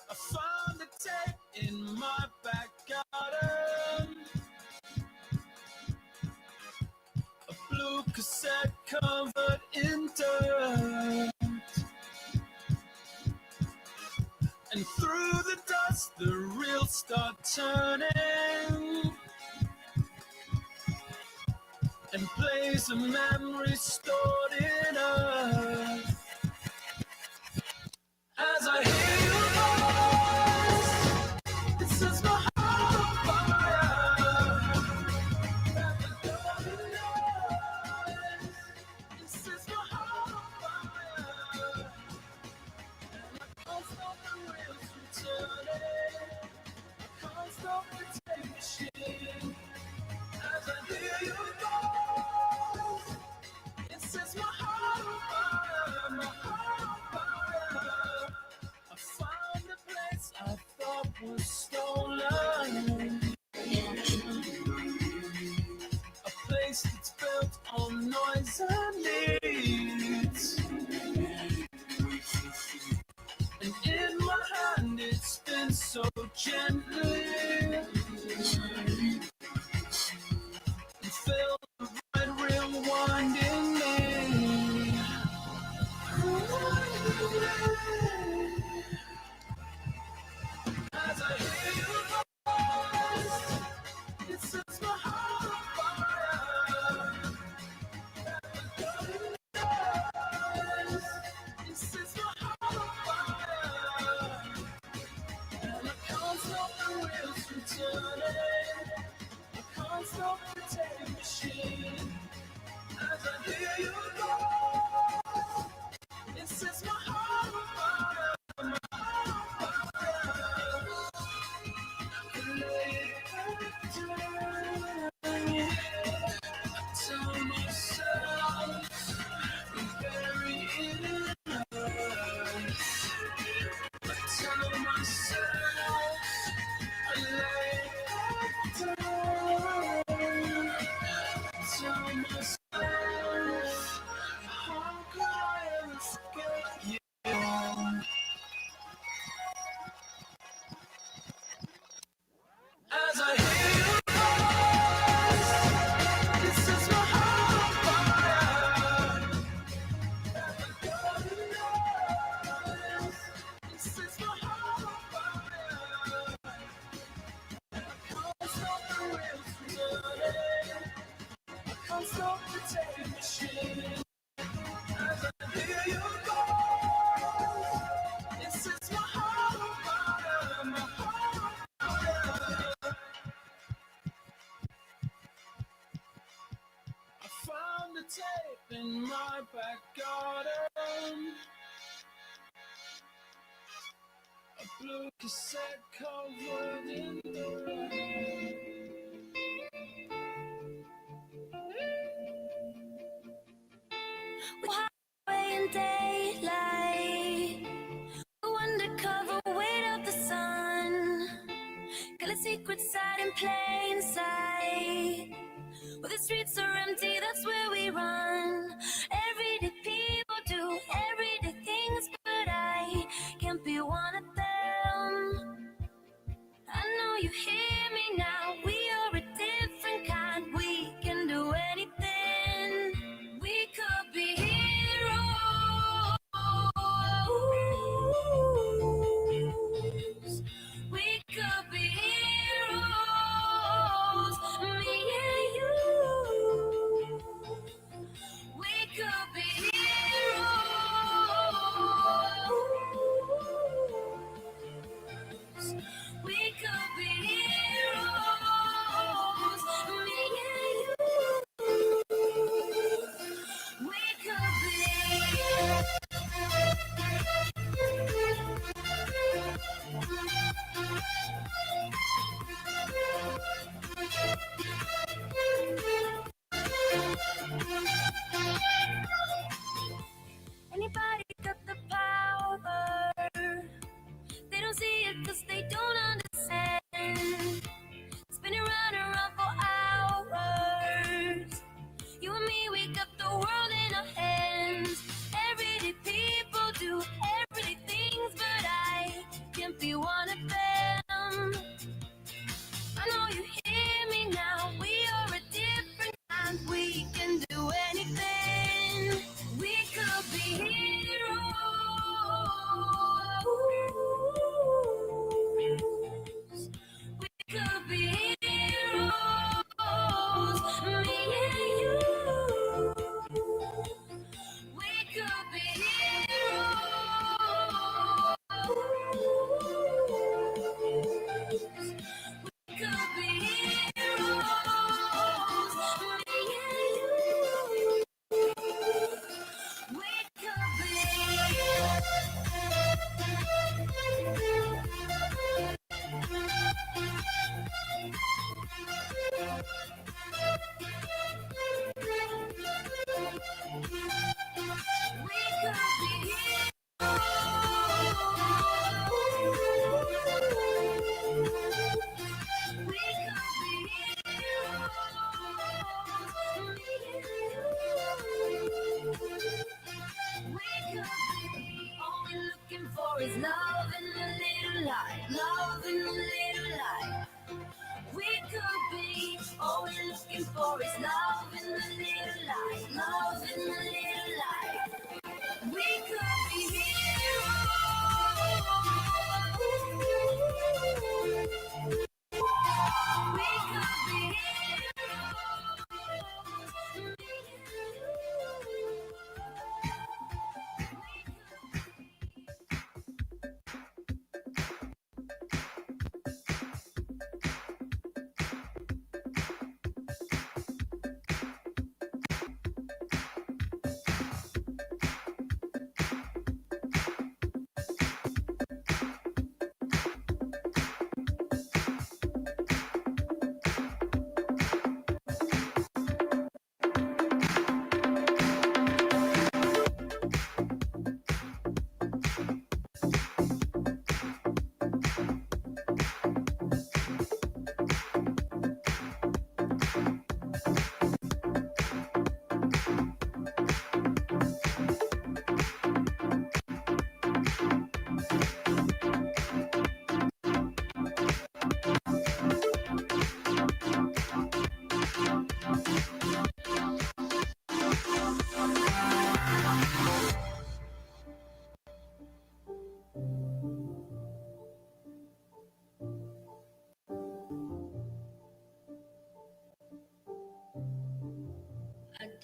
I found a tape in my back garden, a blue cassette covered in dirt, and through the dust the reels start turning, and plays a memory stored in us. As I hear your voice, it sets my heart on fire. It sets my heart on fire. And I can't stop the wheels from turning. I can't stop the tape machine. As I hear your voice, it sets my heart on fire. My heart on fire. I found a place I thought was stolen. A place that's built on noise and needs. And in my hand it spins so gently. And felt the right real winding me. As I hear your voice, it sets my heart on fire. It sets my heart on fire. And I can't stop the wheels from turning. I can't stop the tape machine. As I hear your voice, it sets my heart on fire. My heart on fire. Tell myself, bury it in us. Tell myself, take the shit as I hear you go. It sets my heart on fire, my heart on fire. I found the tape in my back garden, a blue cassette covered in the rain. Highway in daylight, undercover weight of the sun, got a secret side in plain sight. Where the streets are empty, that's where we run. Everyday people do everyday things, but I can't be one of them. I know you hear me now, we are a different kind. We can do anything. We could be heroes. We could be heroes. Me and you. We could be heroes. We could be heroes. Me and you. We could Anybody got the power? They don't see it cause they don't understand. Spinning round and round for hours. You and me, we got the world in our hands. Everyday people do everyday things, but I can't be one of them. I know you hear me now, we are a different kind. We can do anything. We could be heroes. We could be heroes. Me and you. We could be heroes. We could be heroes. Me and you. We could be. All we're looking for is love in a little light, love in a little light. We could be, all we're looking for is love in a little light, love in a little light. We could be heroes. We could be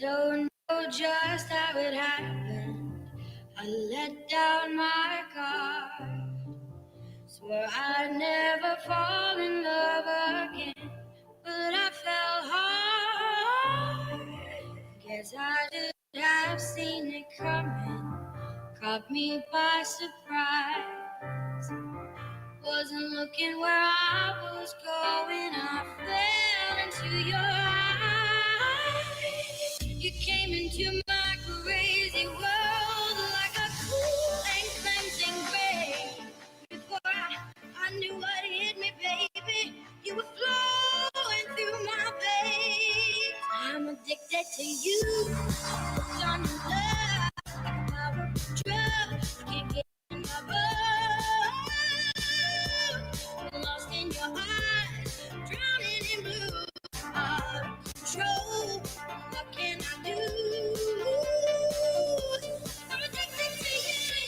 Don't know just how it happened. I let down my guard. Swore I'd never fall in love again, but I fell hard. Guess I should have seen it coming. Caught me by surprise. Wasn't looking where I was going. I fell into your eyes. You came into my crazy world like a cool and cleansing rain. Before I knew what hit me, baby, you were flowing through my veins. I'm addicted to you. Hooked on your love, like a powerful drug. Can't get enough of. Lost in your eyes, drowning in blue. Out of control, what can I do? I'm addicted to you.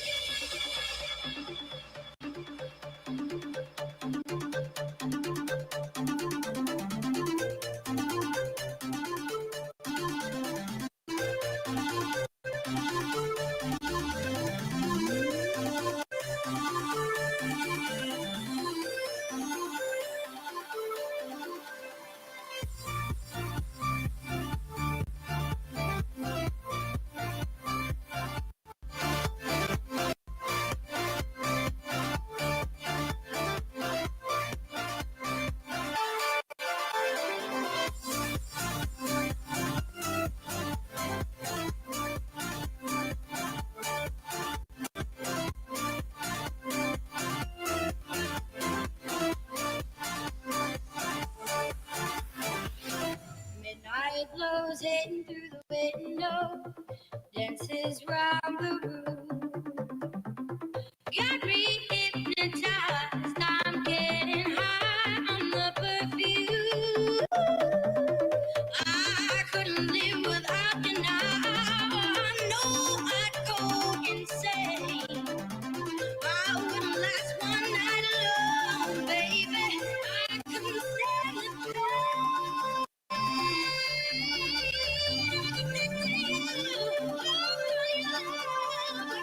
Midnight blows hitting through the window, dances round the room. Got me hypnotized, I'm getting high on the perfume. I couldn't live without you now. I know I'd go insane. I wouldn't last one night alone, baby. I couldn't stand the pain. I'm addicted to you. Oh, to you.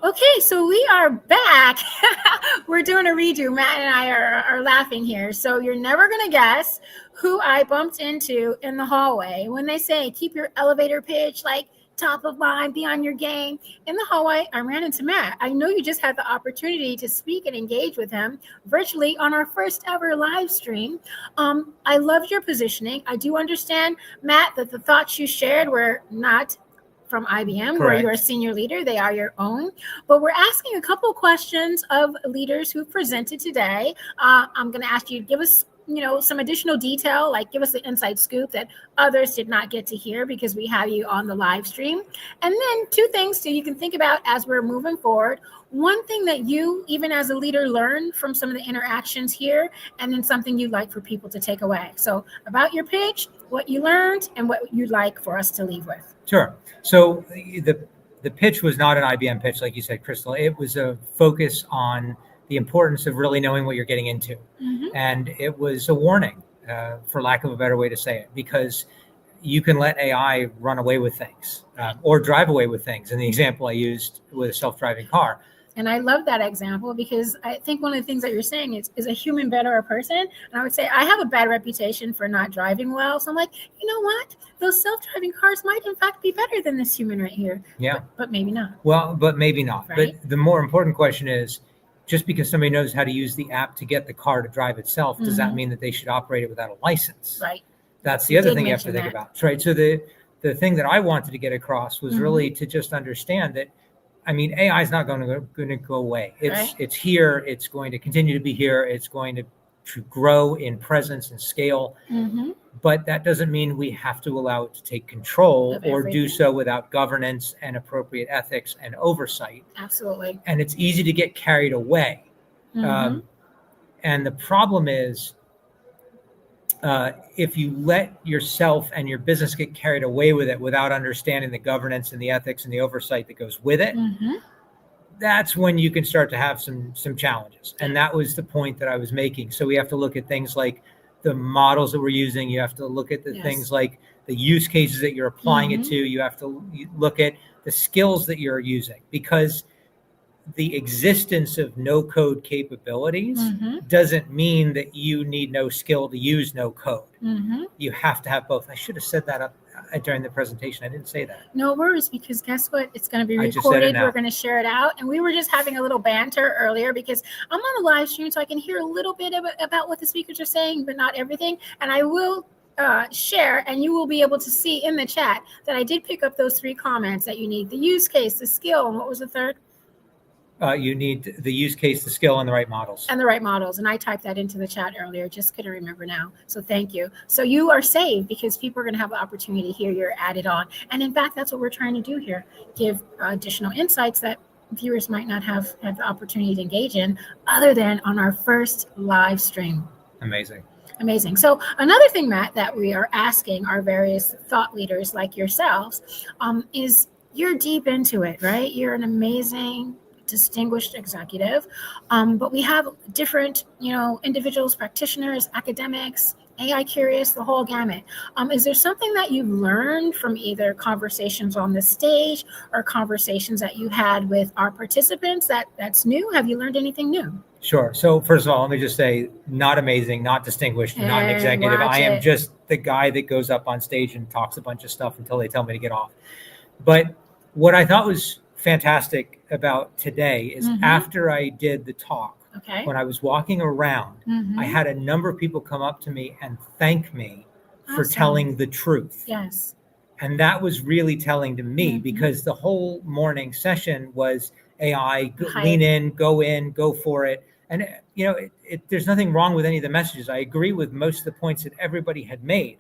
Okay, so we are back. We're doing a redo. Matt and I are laughing here. So you're never going to guess who I bumped into in the hallway when they say keep your elevator pitch like top of mind, be on your game. In the hallway, I ran into Matt. I know you just had the opportunity to speak and engage with him virtually on our first ever live stream. I loved your positioning. I do understand, Matt, that the thoughts you shared were not from IBM, where you're a senior leader. They are your own. But we're asking a couple of questions of leaders who presented today. I'm going to ask you to give us some additional detail, like give us the inside scoop that others did not get to hear because we have you on the live stream. And then two things so you can think about as we're moving forward. One thing that you, even as a leader, learned from some of the interactions here, and then something you'd like for people to take away. So about your pitch, what you learned, and what you'd like for us to leave with. Sure. So the pitch was not an IBM pitch, like you said, Crystal. It was a focus on the importance of really knowing what you're getting into. Mm-hmm. And it was a warning, for lack of a better way to say it, because you can let AI run away with things or drive away with things. And the example I used with a self-driving car. And I love that example because I think one of the things that you're saying is a human better a person. And I would say I have a bad reputation for not driving well. So I'm like, you know what? Those self-driving cars might in fact be better than this human right here. Yeah. But maybe not. Well, but maybe not. Right? But the more important question is, just because somebody knows how to use the app to get the car to drive itself, does that mean that they should operate it without a license? Right. That's the other thing you have to think about. Right. So the thing that I wanted to get across was really to just understand that, I mean, AI is not going to go away. It's here. It's going to continue to be here. It's going to grow in presence and scale. Mm-hmm. But that doesn't mean we have to allow it to take control or do so without governance and appropriate ethics and oversight. Absolutely. And it's easy to get carried away. Mm-hmm. And the problem is, if you let yourself and your business get carried away with it without understanding the governance and the ethics and the oversight that goes with it, that's when you can start to have some challenges. And that was the point that I was making. So we have to look at things like the models that we're using. You have to look at the things like the use cases that you're applying it to. You have to look at the skills that you're using, because the existence of no code capabilities doesn't mean that you need no skill to use no code. You have to have both. I should have said that up during the presentation. I didn't say that. No worries, because guess what? It's going to be recorded. We're going to share it out. And we were just having a little banter earlier because I'm on a live stream, so I can hear a little bit about what the speakers are saying, but not everything. And I will share, and you will be able to see in the chat that I did pick up those 3 comments that you need: the use case, the skill, and what was the third? You need the use case, the skill, and the right models. And the right models. And I typed that into the chat earlier, just couldn't remember now. So thank you. So you are saved because people are going to have the opportunity to hear you're added on. And in fact, that's what we're trying to do here. Give additional insights that viewers might not have had the opportunity to engage in other than on our first live stream. Amazing. Amazing. So another thing, Matt, that we are asking our various thought leaders like yourselves is you're deep into it, right? You're an amazing distinguished executive, but we have different, individuals, practitioners, academics, AI curious, the whole gamut. Is there something that you've learned from either conversations on the stage or conversations that you had with our participants that's new? Have you learned anything new? Sure. So first of all, let me just say, not amazing, not distinguished, not an executive. I am just the guy that goes up on stage and talks a bunch of stuff until they tell me to get off. But what I thought was fantastic about today is after I did the talk, when I was walking around, I had a number of people come up to me and thank me for telling the truth. Yes. And that was really telling to me because the whole morning session was AI, lean in, go for it. And, there's nothing wrong with any of the messages. I agree with most of the points that everybody had made.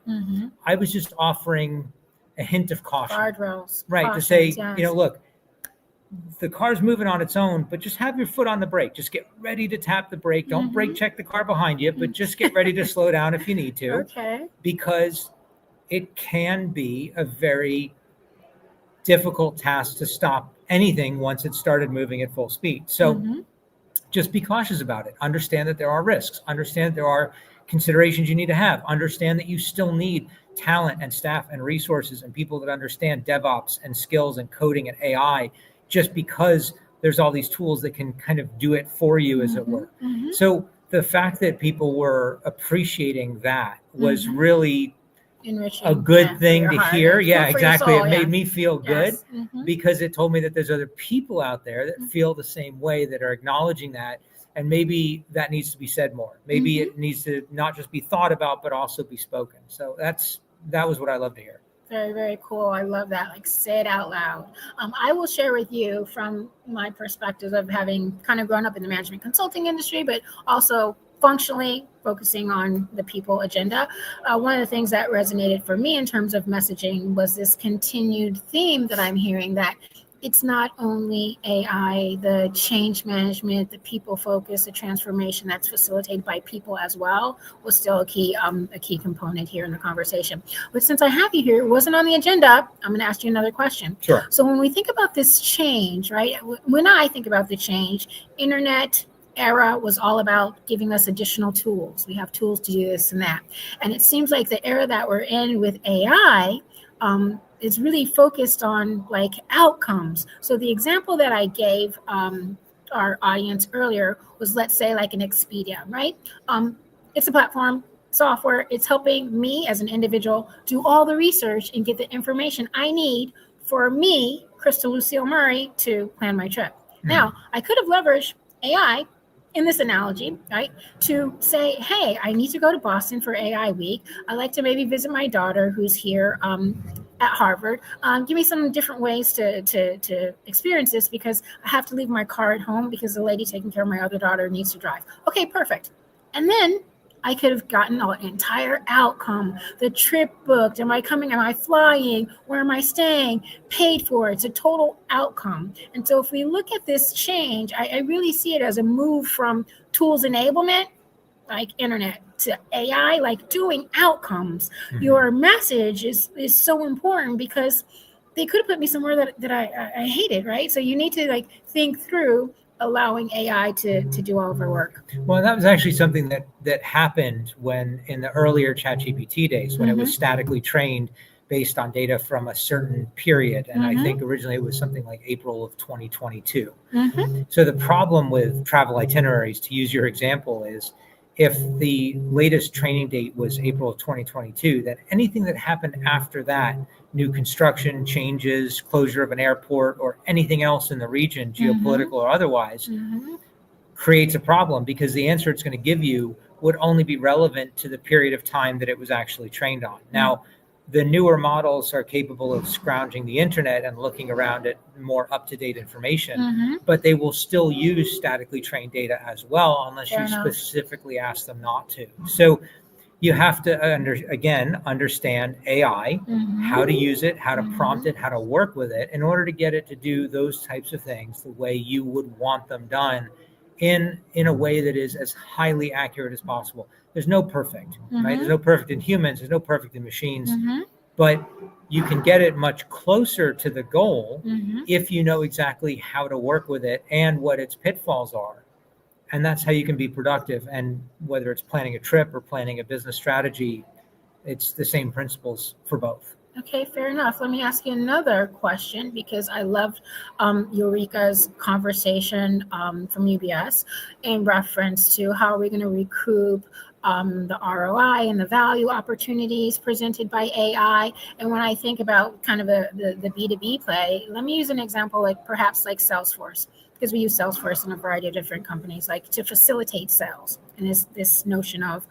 I was just offering a hint of caution. Guardrails. Right. Cautions, to say, yes. Look, the car's moving on its own, but just have your foot on the brake. Just get ready to tap the brake. Don't brake check the car behind you, but just get ready to slow down if you need to. Okay. Because it can be a very difficult task to stop anything once it started moving at full speed. So just be cautious about it. Understand that there are risks. Understand that there are considerations you need to have. Understand that you still need talent and staff and resources and people that understand DevOps and skills and coding and AI. Just because there's all these tools that can kind of do it for you, as it were. So the fact that people were appreciating that was really Enriching. a good for thing your to heart hear. and Yeah, food for your exactly. soul, It yeah. made me feel good Yes. because it told me that there's other people out there that feel the same way, that are acknowledging that. And maybe that needs to be said more. Maybe it needs to not just be thought about, but also be spoken. So that was what I love to hear. Very, very cool. I love that. Like, say it out loud. I will share with you from my perspective of having kind of grown up in the management consulting industry, but also functionally focusing on the people agenda. One of the things that resonated for me in terms of messaging was this continued theme that I'm hearing, that it's not only AI, the change management, the people focus, the transformation that's facilitated by people as well was still a key component here in the conversation. But since I have you here, it wasn't on the agenda, I'm going to ask you another question. Sure. So when we think about this change, right? When I think about the change, internet era was all about giving us additional tools. We have tools to do this and that. And it seems like the era that we're in with AI, is really focused on like outcomes. So the example that I gave our audience earlier was, let's say, like an Expedia, right? It's a platform, software. It's helping me as an individual do all the research and get the information I need for me, Crystal Lucille Murray, to plan my trip. Now, I could have leveraged AI in this analogy, right, to say, hey, I need to go to Boston for AI week. I'd like to maybe visit my daughter who's here at Harvard. Give me some different ways to experience this, because I have to leave my car at home because the lady taking care of my other daughter needs to drive. Okay, perfect. And then I could have gotten an entire outcome, the trip booked, am I coming, am I flying, where am I staying, paid for. It's a total outcome. And so if we look at this change, I really see it as a move from tools enablement, like internet, to AI, like doing outcomes. Your message is so important, because they could have put me somewhere that I hated, right? So you need to like think through allowing AI to do all of our work. Well, that was actually something that happened when in the earlier ChatGPT days, when it was statically trained based on data from a certain period. And I think originally it was something like April of 2022. So the problem with travel itineraries, to use your example, is if the latest training date was April of 2022, then anything that happened after that, new construction, changes, closure of an airport, or anything else in the region, geopolitical or otherwise, creates a problem, because the answer it's going to give you would only be relevant to the period of time that it was actually trained on. Now, the newer models are capable of scrounging the internet and looking around at more up-to-date information, but they will still use statically trained data as well, unless you specifically ask them not to. So you have to, understand AI, how to use it, how to prompt it, how to work with it in order to get it to do those types of things the way you would want them done, in a way that is as highly accurate as possible. There's no perfect, right? There's no perfect in humans, there's no perfect in machines, but you can get it much closer to the goal if you know exactly how to work with it and what its pitfalls are. And that's how you can be productive. And whether it's planning a trip or planning a business strategy, it's the same principles for both. Okay, fair enough. Let me ask you another question, because I loved Eureka's conversation from UBS in reference to how are we going to recoup the ROI and the value opportunities presented by AI. And when I think about kind of the B2B play, let me use an example, like perhaps like Salesforce, because we use Salesforce in a variety of different companies, like to facilitate sales and this notion of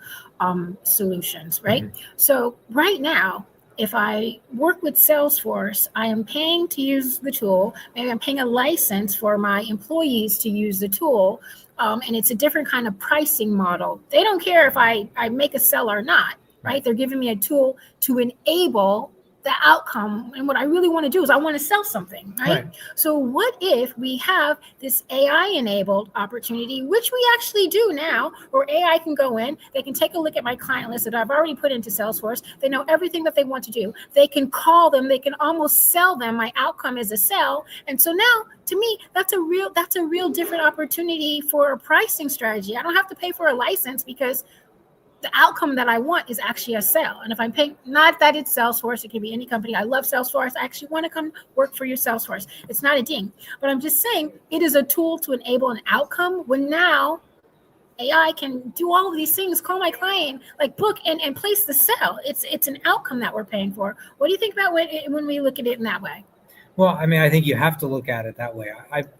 solutions, right? So right now, if I work with Salesforce, I am paying to use the tool. Maybe I'm paying a license for my employees to use the tool. And it's a different kind of pricing model. They don't care if I make a sell or not, right? They're giving me a tool to enable the outcome. And what I really want to do is I want to sell something, right? So what if we have this AI-enabled opportunity, which we actually do now, where AI can go in, they can take a look at my client list that I've already put into Salesforce. They know everything that they want to do. They can call them. They can almost sell them. My outcome is a sell. And so now, to me, that's a real different opportunity for a pricing strategy. I don't have to pay for a license, because the outcome that I want is actually a sale. And if I'm paying, not that it's Salesforce, it can be any company. I love Salesforce. I actually want to come work for your Salesforce. It's not a ding, but I'm just saying it is a tool to enable an outcome when now AI can do all of these things, call my client, like book and place the sale. It's an outcome that we're paying for. What do you think about when we look at it in that way? Well, I mean, I think you have to look at it that way.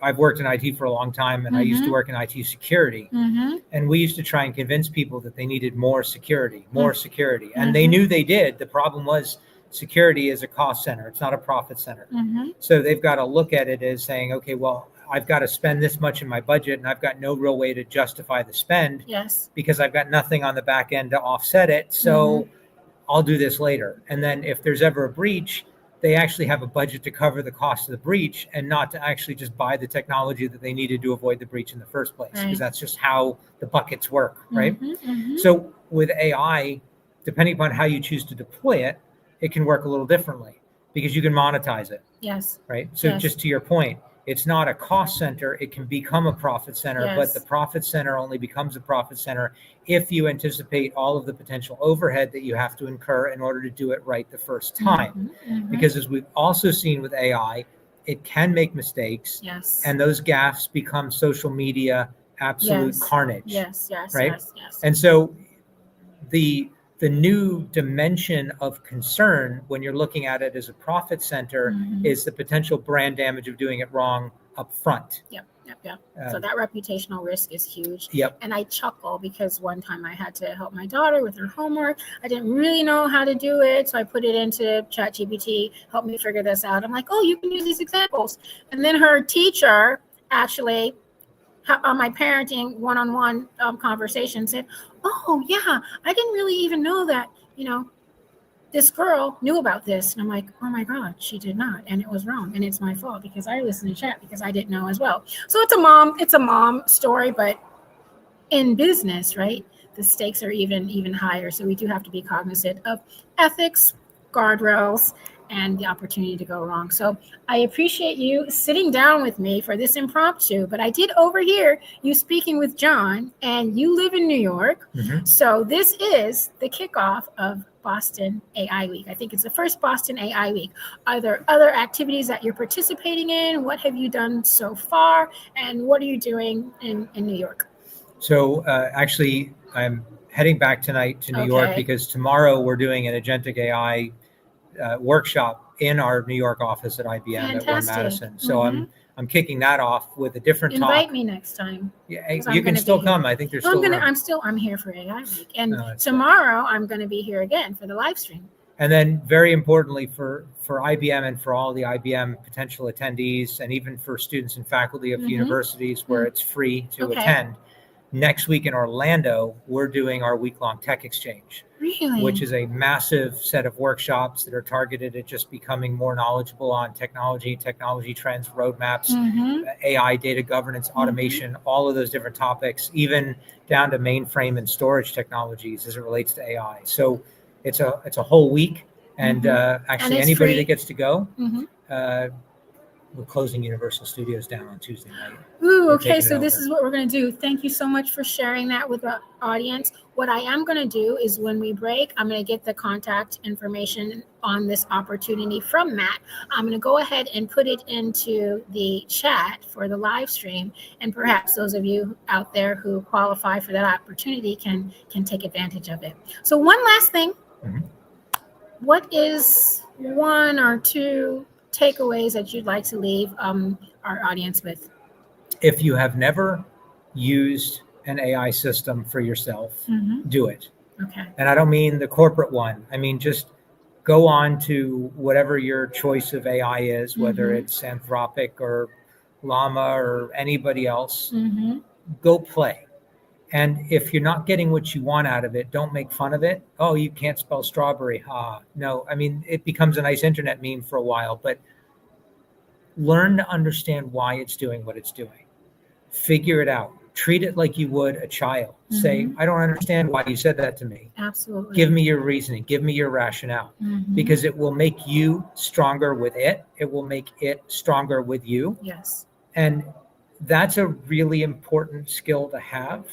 I've worked in IT for a long time, and I used to work in IT security. And we used to try and convince people that they needed more security. And they knew they did. The problem was security is a cost center. It's not a profit center. So they've got to look at it as saying, okay, well, I've got to spend this much in my budget, and I've got no real way to justify the spend because I've got nothing on the back end to offset it. So I'll do this later. And then if there's ever a breach, they actually have a budget to cover the cost of the breach and not to actually just buy the technology that they needed to avoid the breach in the first place, because that's just how the buckets work, right? So with AI, depending upon how you choose to deploy it, it can work a little differently because you can monetize it. Right? So just to your point, it's not a cost center. It can become a profit center, but the profit center only becomes a profit center if you anticipate all of the potential overhead that you have to incur in order to do it right the first time. Because as we've also seen with AI, it can make mistakes, and those gaffes become social media absolute carnage. Right? And so the new dimension of concern when you're looking at it as a profit center is the potential brand damage of doing it wrong up front. So that reputational risk is huge. Yep. And I chuckle because one time I had to help my daughter with her homework. I didn't really know how to do it. So I put it into ChatGPT, help me figure this out. I'm like, oh, you can use these examples. And then her teacher actually on my parenting one-on-one conversation said, oh yeah, I didn't really even know that, this girl knew about this. And I'm like, oh my God, she did not. And it was wrong. And it's my fault because I listened to chat because I didn't know as well. So it's a mom story, but in business, right? The stakes are even higher. So we do have to be cognizant of ethics, guardrails, and the opportunity to go wrong. So I appreciate you sitting down with me for this impromptu, but I did overhear you speaking with John, and you live in New York. So this is the kickoff of Boston AI Week. I think it's the first Boston AI Week. Are there other activities that you're participating in? What have you done so far? And what are you doing in New York? So actually, I'm heading back tonight to New York because tomorrow we're doing an Agentic AI workshop in our New York office at IBM at One Madison. So I'm kicking that off with a different talk. Invite me next time. Yeah, you can still come. I think there's still room. I'm here for AI Week. And tomorrow I'm going to be here again for the live stream. And then very importantly for IBM and for all the IBM potential attendees, and even for students and faculty of universities where it's free to attend, next week in Orlando, we're doing our week-long tech exchange. Really? Which is a massive set of workshops that are targeted at just becoming more knowledgeable on technology trends, roadmaps, AI, data governance, automation, all of those different topics, even down to mainframe and storage technologies as it relates to AI. So it's a whole week, and actually and anybody free. that gets to go, we're closing Universal Studios down on Tuesday night. Ooh, okay, so this is what we're going to do. Thank you so much for sharing that with the audience. What I am going to do is when we break, I'm going to get the contact information on this opportunity from Matt. I'm going to go ahead and put it into the chat for the live stream, and perhaps those of you out there who qualify for that opportunity can take advantage of it. So one last thing. What is one or two takeaways that you'd like to leave our audience with? If you have never used an AI system for yourself, do it. Okay. And I don't mean the corporate one. I mean, just go on to whatever your choice of AI is, whether it's Anthropic or Llama or anybody else, go play. And if you're not getting what you want out of it, don't make fun of it. Oh, you can't spell strawberry. No, I mean, it becomes a nice internet meme for a while, but learn to understand why it's doing what it's doing. Figure it out. Treat it like you would a child. Say, I don't understand why you said that to me. Absolutely. Give me your reasoning. Give me your rationale. Because it will make you stronger with it. It will make it stronger with you. Yes. And that's a really important skill to have,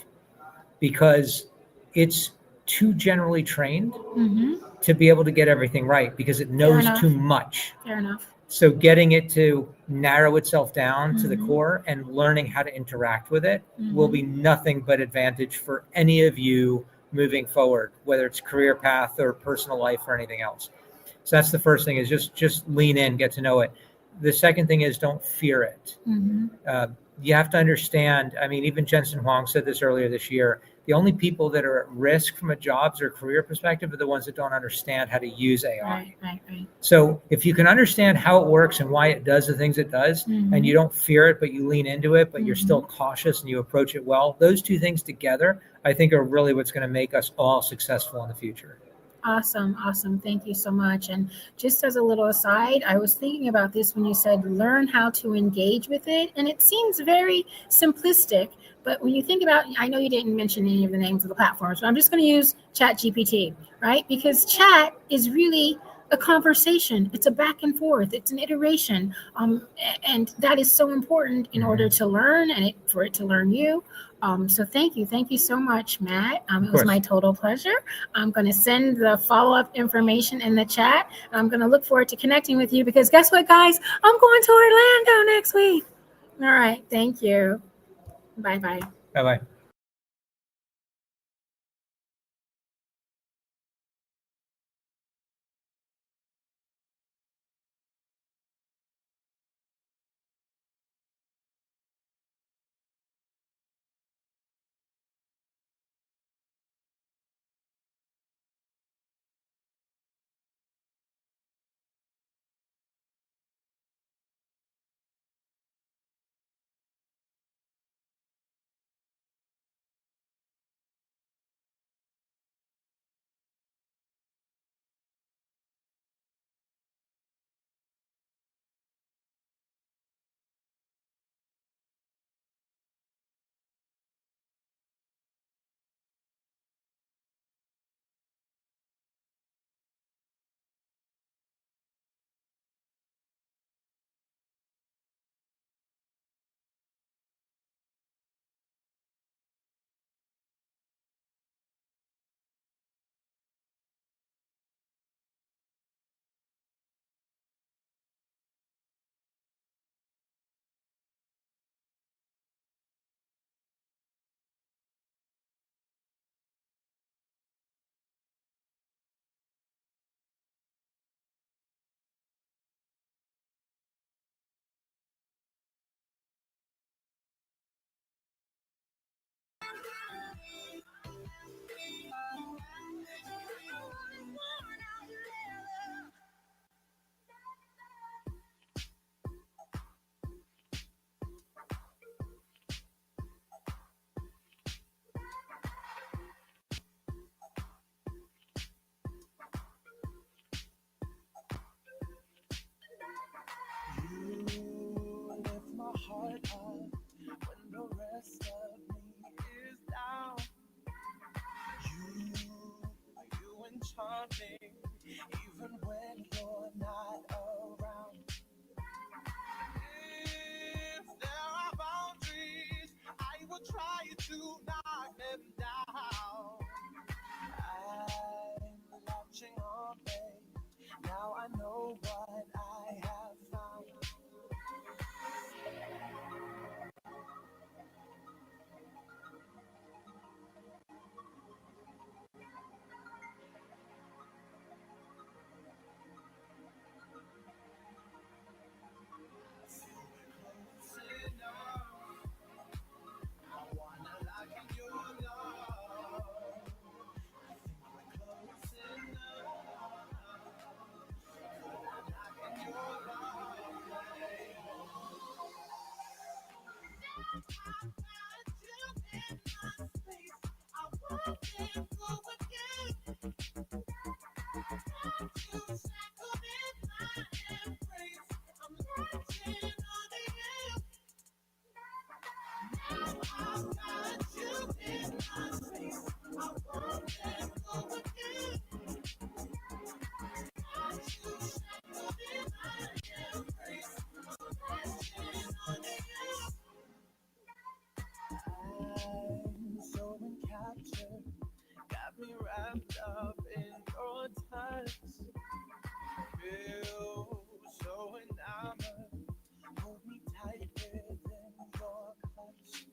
because it's too generally trained Mm-hmm. to be able to get everything right because it knows enough. too much. Fair enough. So getting it to narrow itself down to the Mhm. core and learning how to interact with it will be nothing but advantage for any of you moving forward, whether it's career path or personal life or anything else. So that's the first thing, is just lean in, get to know it. The second thing is don't fear it. Mm-hmm. You have to understand, I mean, even Jensen Huang said this earlier this year, the only people that are at risk from a jobs or career perspective are the ones that don't understand how to use AI. Right. So if you can understand how it works and why it does the things it does, and you don't fear it, but you lean into it, but you're still cautious and you approach it well, those two things together, I think, are really what's going to make us all successful in the future. Awesome. Thank you so much. And just as a little aside, I was thinking about this when you said learn how to engage with it. And it seems very simplistic, but when you think about, I know you didn't mention any of the names of the platforms, but I'm just going to use ChatGPT, right? Because chat is really a conversation. It's a back and forth. It's an iteration. And that is so important in order to learn and for it to learn you. So thank you. Thank you so much, Matt. It was my total pleasure. I'm going to send the follow-up information in the chat. I'm going to look forward to connecting with you because guess what, guys? I'm going to Orlando next week. All right. Thank you. Bye-bye. Bye-bye. Even when you're not around. If there are boundaries, I will try to knock them down. I'm latching on, babe. Now I know what I have found. I'm so encaptured, got me wrapped up in your touch. Feel so enamored. Hold me tighter than your clutch.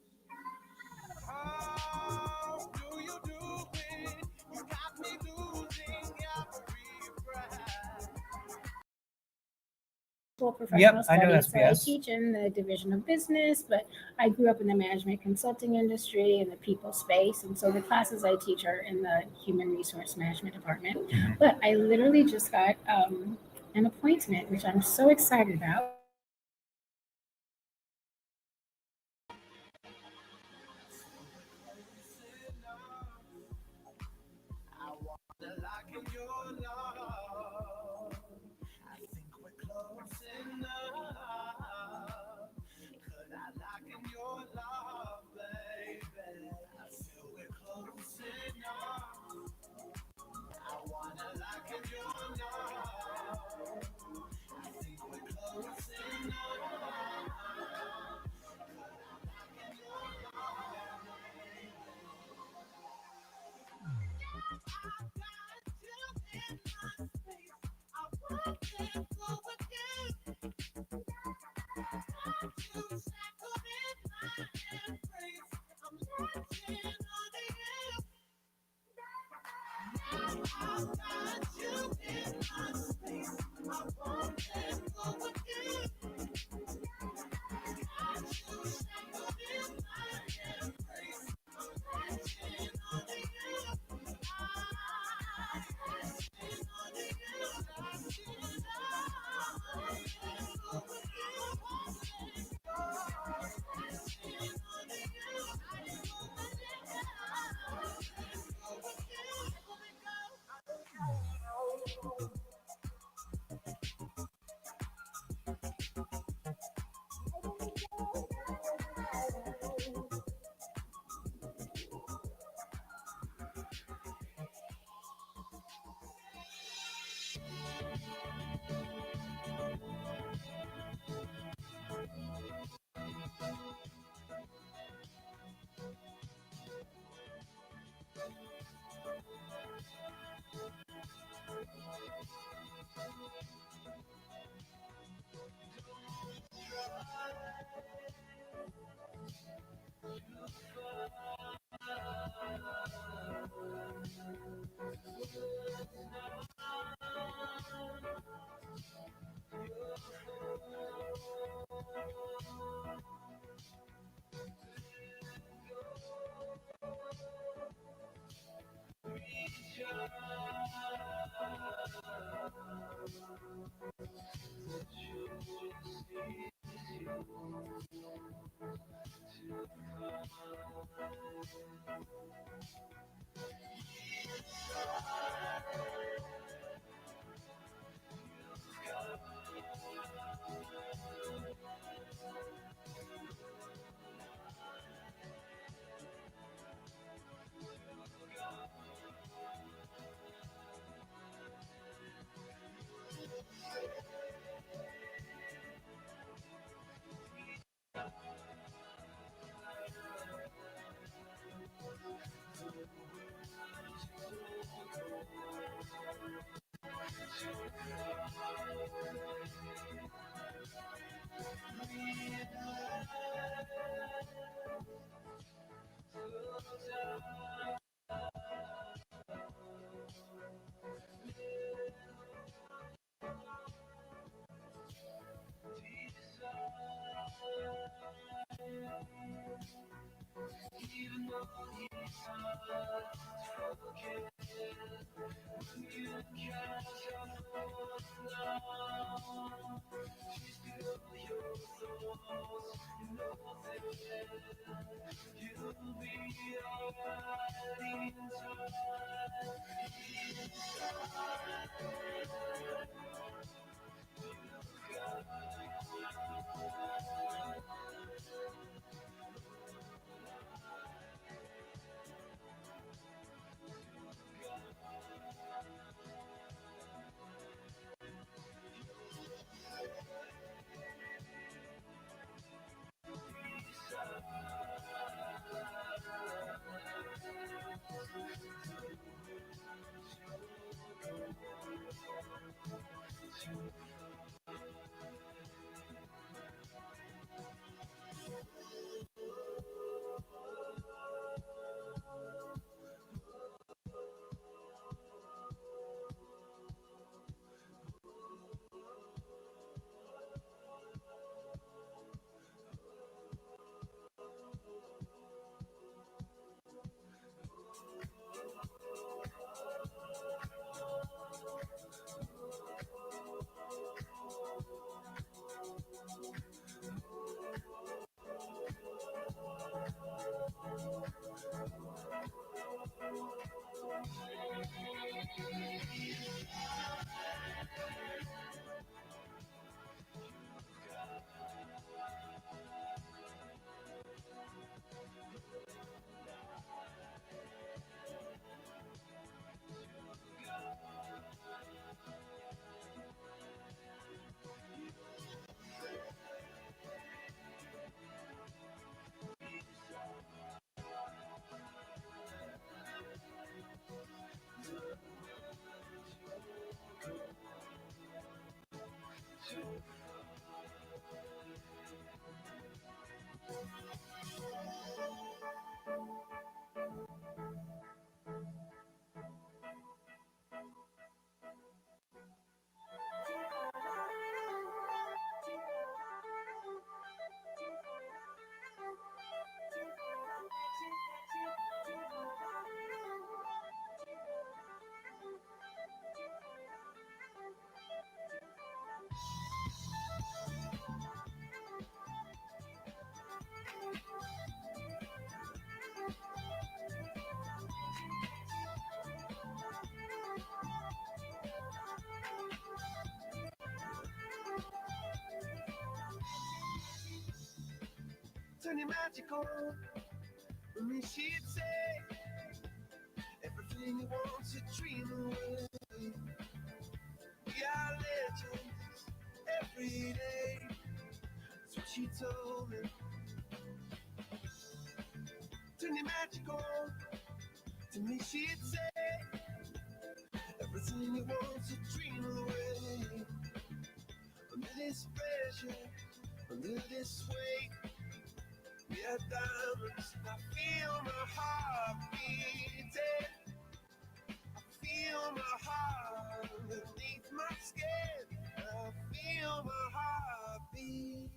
How do you do it? You got me losing every breath. Professional I know studies. So I SPS. teach in the division of business, but I grew up in the management consulting industry and the people space. And so the classes I teach are in the human resource management department. But I literally just got an appointment, which I'm so excited about. I wanna lock in your love. I think we're close enough. Could I lock in your love, baby? I feel we're close enough. I wanna lock in your love. I think we're close enough. Could I lock in your love, baby? Turn your magic on. With me, she'd say everything you want to dream away. We are legends every day. That's what she told me. Turn your magic on. To me, she'd say everything you want to dream away. Under this pressure, under this weight. We are diamonds. I feel my heart beating. I feel my heart underneath my skin. I feel my heart beating.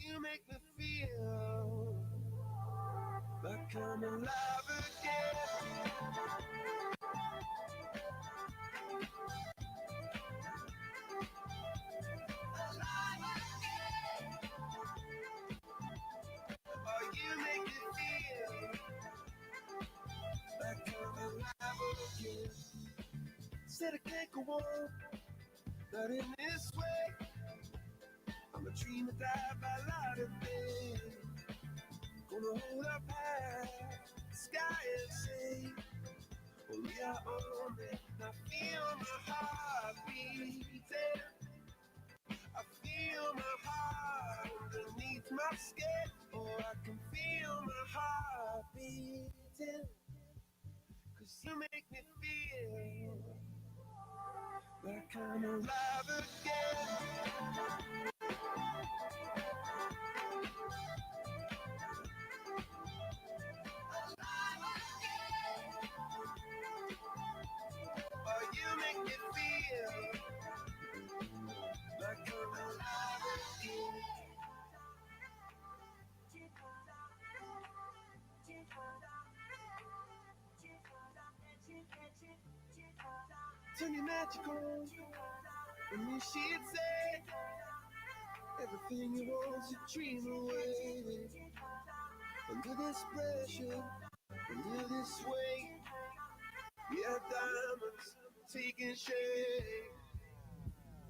You make me feel like I'm alive again. Alive again. Oh, you make me feel like I'm alive again. Said I can't go on, not in this way. I'm a dream that died by light of day. Gonna hold up high, the sky and say, oh, we are on it. I feel my heart beating. I feel my heart underneath my skin. Oh, I can feel my heart beating. 'Cause you make me feel like I'm alive again. Alive again. Oh, you make me feel like I'm alive again. Turn your magic on, and me she'd say everything you want to dream away. Under this pressure, under this weight, we are diamonds taking shape.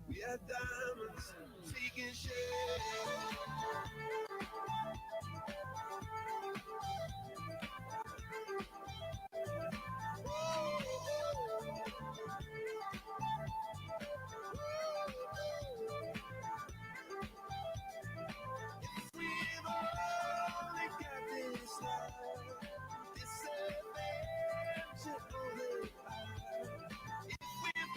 We are diamonds taking shape. We've only got this life, this adventure on the line. If we've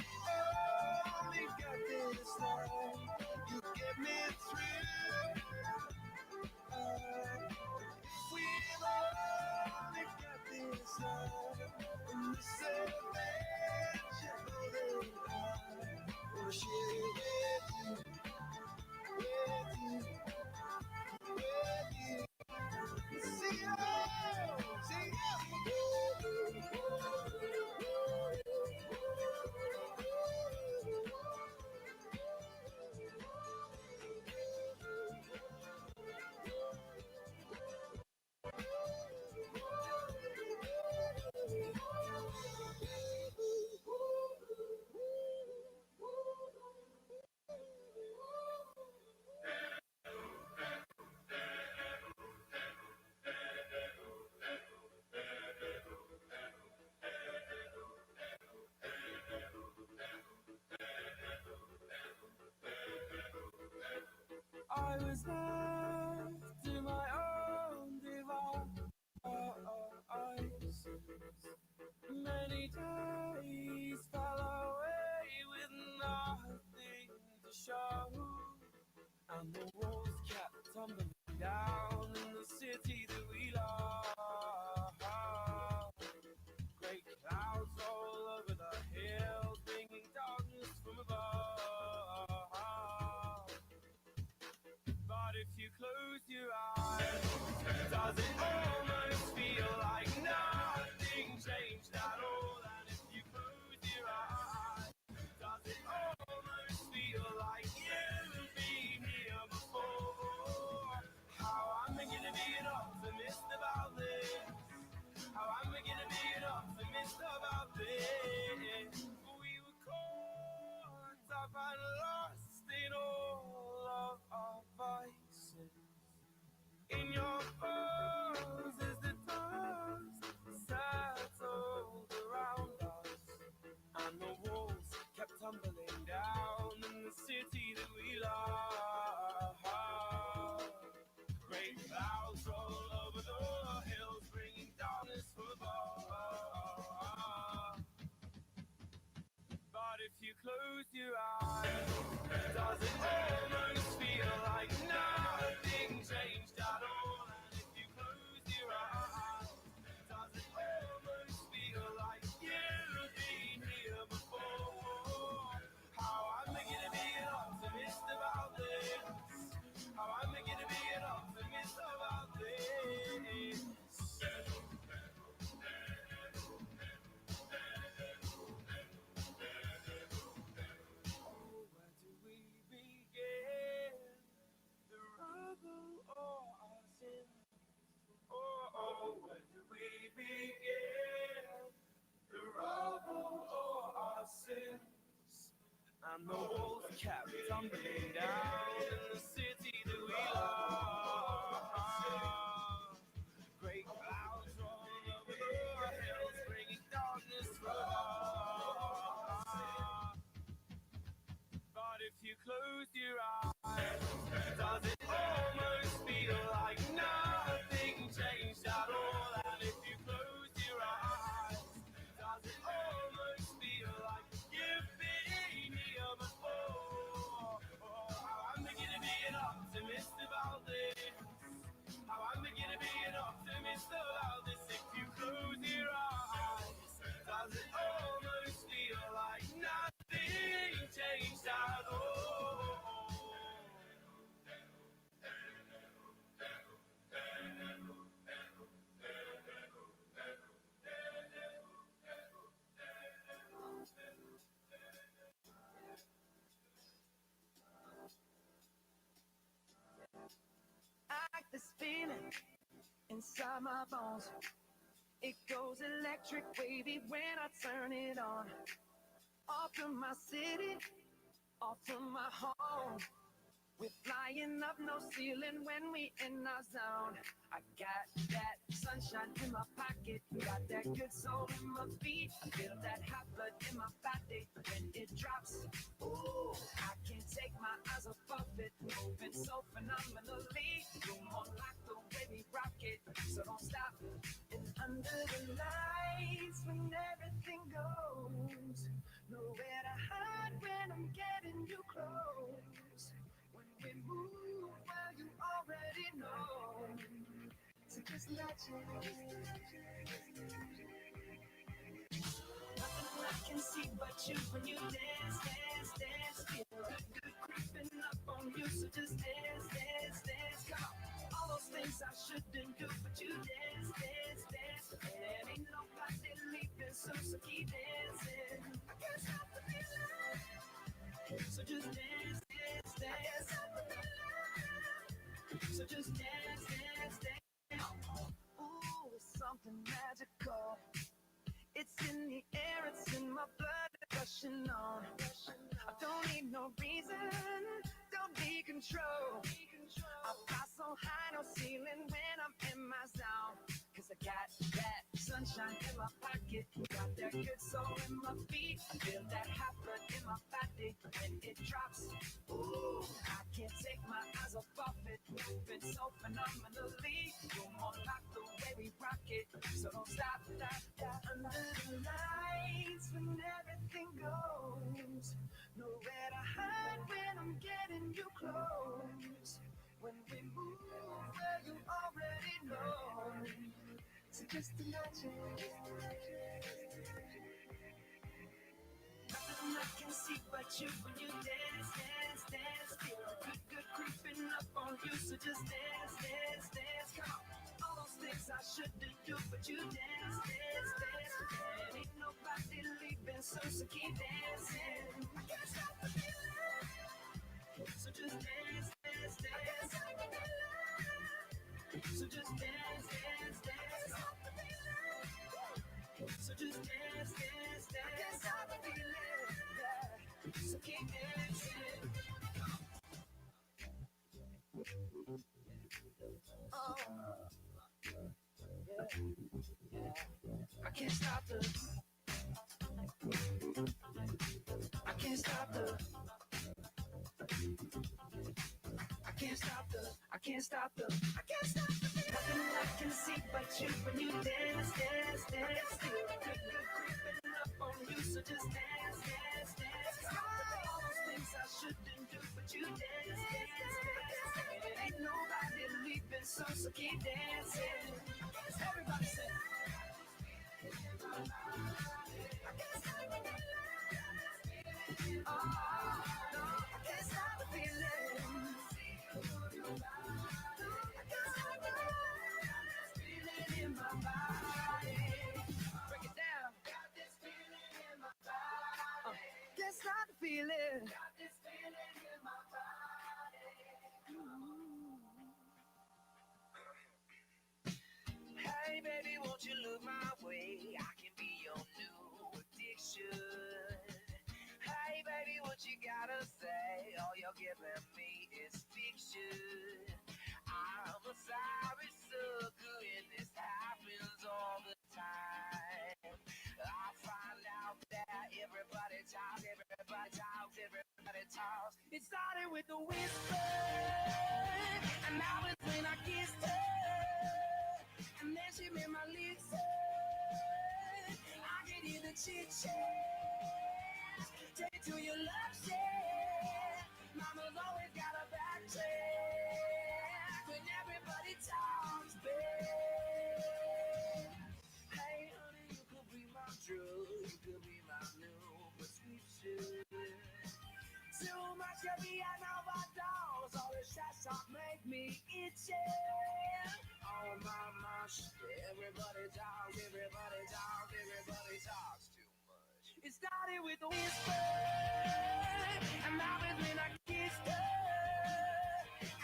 left to my own devices. Many days fell away with nothing to show, and the walls kept tumbling down in the city that we love. Great clouds all over the hills, bringing darkness from above. But if you close your eyes, does it almost feel like nothing changed at all? And if you close your eyes, does it almost feel like you've been here before? How am I gonna be an optimist about this? How am I gonna be an optimist about this? We were caught up and lost in all of our vices. In your pose as the dust settled around us, and the walls kept tumbling down in the city that we love. Great clouds roll over the hills, bringing darkness from above. But if you close your eyes, does it almost feel like nothing changed at all? And if you close your eyes, does it almost feel like you've been here before? How am I gonna be an optimist about this? How am I gonna be an optimist about this? And the walls kept tumbling down in the city that we love. Great clouds roll over the hills, bringing darkness from above. But if you close your eyes, does it almost feel like nothing changed at all? And if you close your eyes, does it almost feel like you've been here before? How am I gonna be an optimist about this? How am I gonna be an optimist about this? If you close your eyes, does it almost feel like nothing changed at all? I like this feeling inside my bones. It goes electric wavy when I turn it on. Off from my city, off from my home. We're flying up no ceiling when we in our zone. I got that sunshine in my pocket, got that good soul in my feet. I feel that hot blood in my body when it drops. Ooh, I can't take my eyes off of it, moving so phenomenally. You're more like the way we rock it, so don't stop. And under the lights, when everything goes, nowhere to hide when I'm getting you close. When we move, well, you already know. So just let you. Nothing I can see but you when you dance, dance, dance. Feel good, good creeping up on you. So just dance, dance, dance. Come on. All those things I shouldn't do, but you dance, dance, dance. And ain't nobody leaving soon, so keep dancing. I can't stop the feeling. So just dance, dance, dance. So just dance, dance, dance. Ooh, it's something magical. It's in the air, it's in my blood, rushing on. I don't need no reason, don't need control. I fly so high, no ceiling when I'm in my zone. Cause I got that sunshine in my pocket. Got that good soul in my feet. I feel that hot blood in my body when it drops. Ooh, I can't take my eyes off of it. Moving so phenomenally. You're more like the way we rock it. So don't stop, stop. Under the lights when everything goes. Nowhere to hide when I'm getting you close. When we move where you already know. So just imagine. Nothing I can see but you when you dance, dance, dance. Feel good, good creeping up on you. So just dance, dance, dance. Come on. All those things I shouldn't do, but you dance, dance, dance. And ain't nobody leaving, so keep dancing. I can't stop the feeling. So just dance, dance, dance. So just dance, dance, dance. So just dance, dance, dance. I can't stop the feeling. Yeah. So keep dancing. Oh. Yeah. Yeah. I can't stop the. I can't stop the. I can't stop the. I can't stop the. I can't stop the. Nothing I can see but you when you dance, dance, dance. Feel good, good creeping up on you. So just dance, dance, dance. All those things I shouldn't do, but you dance, dance, dance. Ain't nobody leaving, so keep dancing. Everybody say. I can't stop the feeling. Oh, no, I can't stop the feeling. I can't stop the feeling in my body. Break it down. Got this feeling in my body. Can't stop the feeling. Got this feeling in my body. Hey baby, won't you look my way? I can be your new addiction. Hey baby, what you gotta say? All you're giving me is fiction. I'm a sorry sucker and this happens all the time. I find out that everybody talks, everybody talks, everybody talks. It started with a whisper, and now it's when I kissed her. And then she made my lips hurt. I can hear the chit chat. Take it to your love share. Mama's always got a back check when everybody talks big. Hey honey, you could be my drug, you could be my new prescription. Too much caviar and overdose. All this trash talk make me itchy. Oh my gosh, everybody talks, everybody talks, everybody talks too much. It started with a whisper, and now it's when I kissed her,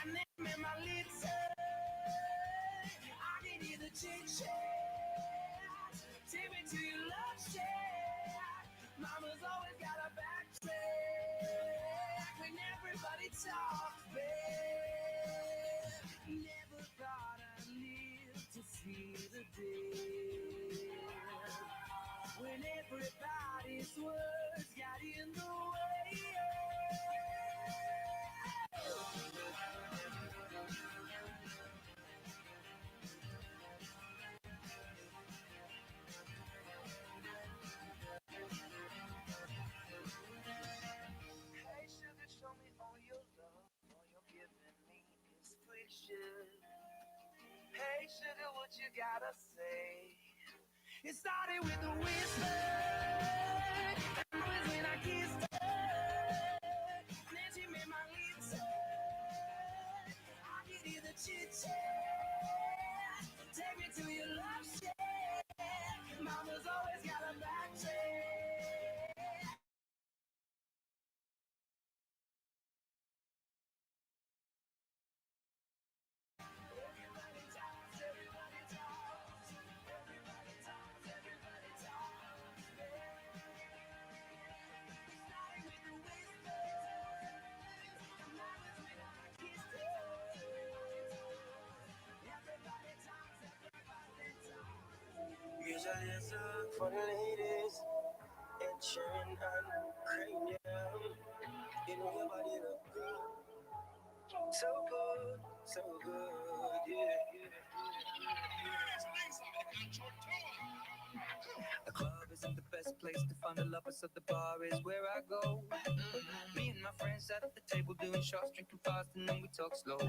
and then made my lips hurt. I can hear the chit chat. Take me to your love shack. Mama's always got a back track when everybody talks big. Never thought I'd live to see the day when everybody's words got in the way. Hey sugar, show me all your love. All you're giving me is fiction. Hey sugar, what you gotta say? It started with a whisper, and was when I kissed her, and then she made my lips hurt. I could hear the chit chat. Take me to your love shack. Mama's always got a back check. Everybody talks, everybody talks, everybody talks, everybody talks. Starting with the whispers, and now it's when I kissed her. for the ladies. Ed Sheeran and Cranium. You know your body look good. So good, so good, yeah. The club isn't the best place to find the lovers, so the bar is where I go. Me and my friends sat at the table doing shots, drinking fast, and then we talk slow.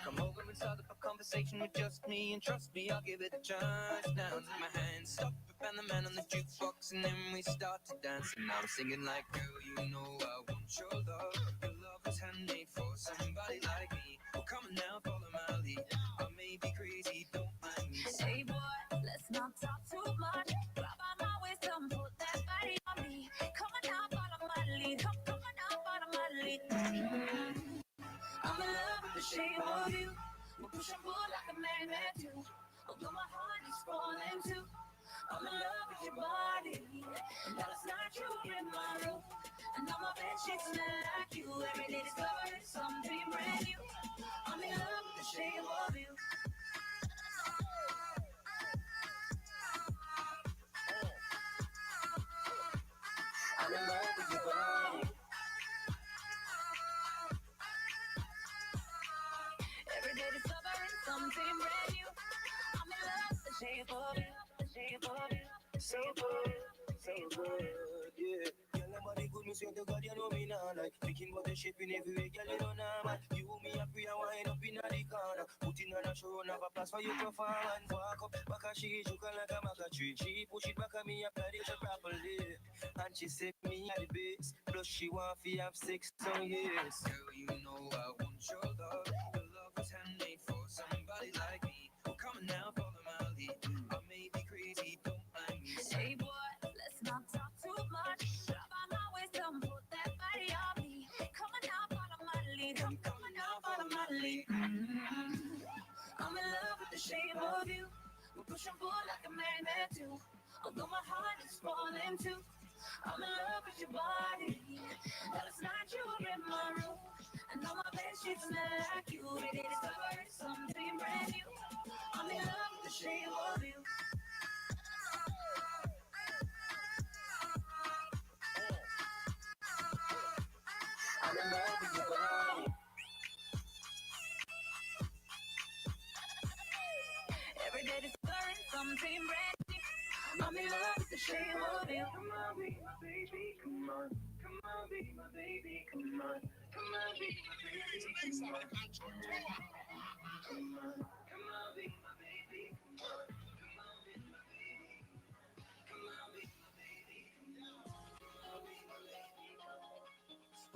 Come over and start up a conversation with just me, and trust me, I'll give it a chance. Now take my hand, stop it, and the man on the jukebox, and then we start to dance. And I'm singing like, girl, you know I want your love. Your love is handmade for somebody like me. Well, come on now, follow my lead. I may be crazy, don't mind me. Hey boy, let's not talk too much. Grab on my wisdom, put that body on me. Come on now, follow my lead. Come on now, follow my lead. I'm in love with the shape of you. We'll push and pull like a magnet do. Although my heart is falling too. I'm in love with your body. And last night you were in my room. And now my bed sheets smell like you. Every day discovering something brand new. I'm in love with the shape of you. I'm in love with your body. Every day discovering something brand new. I'm in love with the shape of you, the shape of you. So good, yeah. Girl, nobody good, me swear to God, you know me now. Like, thinking about the shaping everywhere, girl, you know now, man. You, me, and Priya, wind up in the corner. Putting on a show, and have a place for you to perform. And walk up, back and she juke like a maca tree. She push it back at me, apply the shit properly. And she said me at the base. Plus, she want to have sex, so yes. Girl, you know I want your love. Your love is handmade for somebody like me. Well, come on now, follow my lead. I may be crazy, don't mind me. Hey boy, let's not talk too much. Grab on my wisdom, put that body on me. Come on now, follow my lead. Come on now, follow my lead. I'm in love with the shape of you. We push and pull like a magnet do. Although my heart is falling too. I'm in love with your body. Last night you were in my room. And now my bed sheets smell like you. Every day discovering something brand new. I'm in love with the shape of you. I'm in love with your body. Every day discovering something brand new. I'm in love with the shape of you. Come on, be my baby, come on. Come on, be my baby, come on. Come on, be my baby, come on. Come on, come on, be my baby, come on. Come on, be my baby. Come on, be my baby, come on. Come on, be my baby, come on.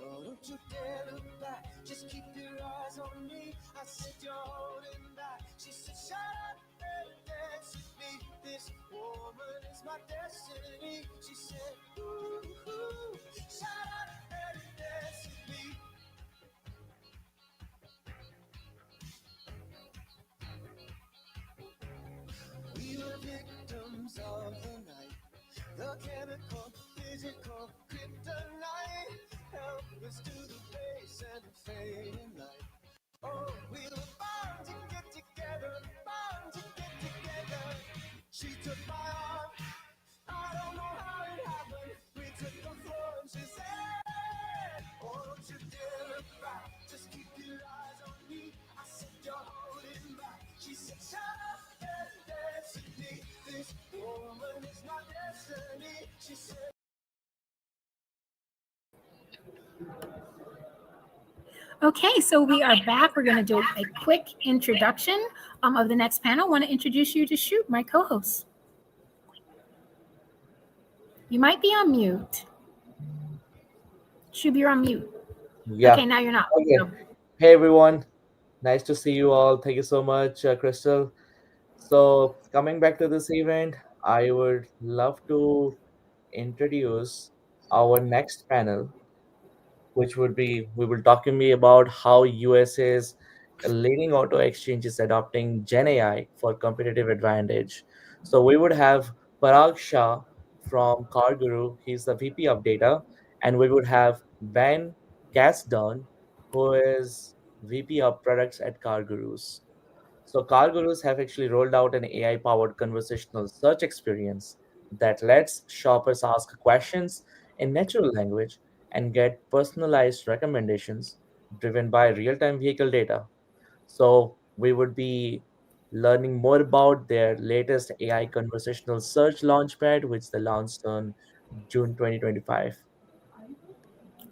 Oh, don't you dare look back, just keep your eyes on me. I said you're holding back. She said, shut up and dance with me. This woman is my destiny. She said, ooh, ooh, shut up and dance with me. We were victims of the night. The chemical, physical, kryptonite. Helpless to the face and the fading light. Oh, we were bound to get together, bound to get together. She took my arm, I don't know how it happened. We took the floor and she said, oh, don't you dare look back, just keep your eyes on me. I said, you're holding back. She said, shut up and dance with me. This woman is my destiny. She said, Okay, so we are back. We're going to do a quick introduction of the next panel. I want to introduce you to Shoot, my co-host. You might be on mute. Shoot, you're on mute. Yeah. Okay, now you're not. Okay. No. Hey, everyone. Nice to see you all. Thank you so much, Crystal. So coming back to this event, I would love to introduce our next panel, which would be we will talking me about how USA's leading auto exchange is adopting GenAI for competitive advantage. So we would have Parag Shah from CarGuru, he's the VP of data, and we would have Ben Casdon, who is VP of products at CarGurus. So CarGurus have actually rolled out an AI-powered conversational search experience that lets shoppers ask questions in natural language and get personalized recommendations driven by real-time vehicle data. So we would be learning more about their latest AI conversational search launchpad, which they launched on June 2025.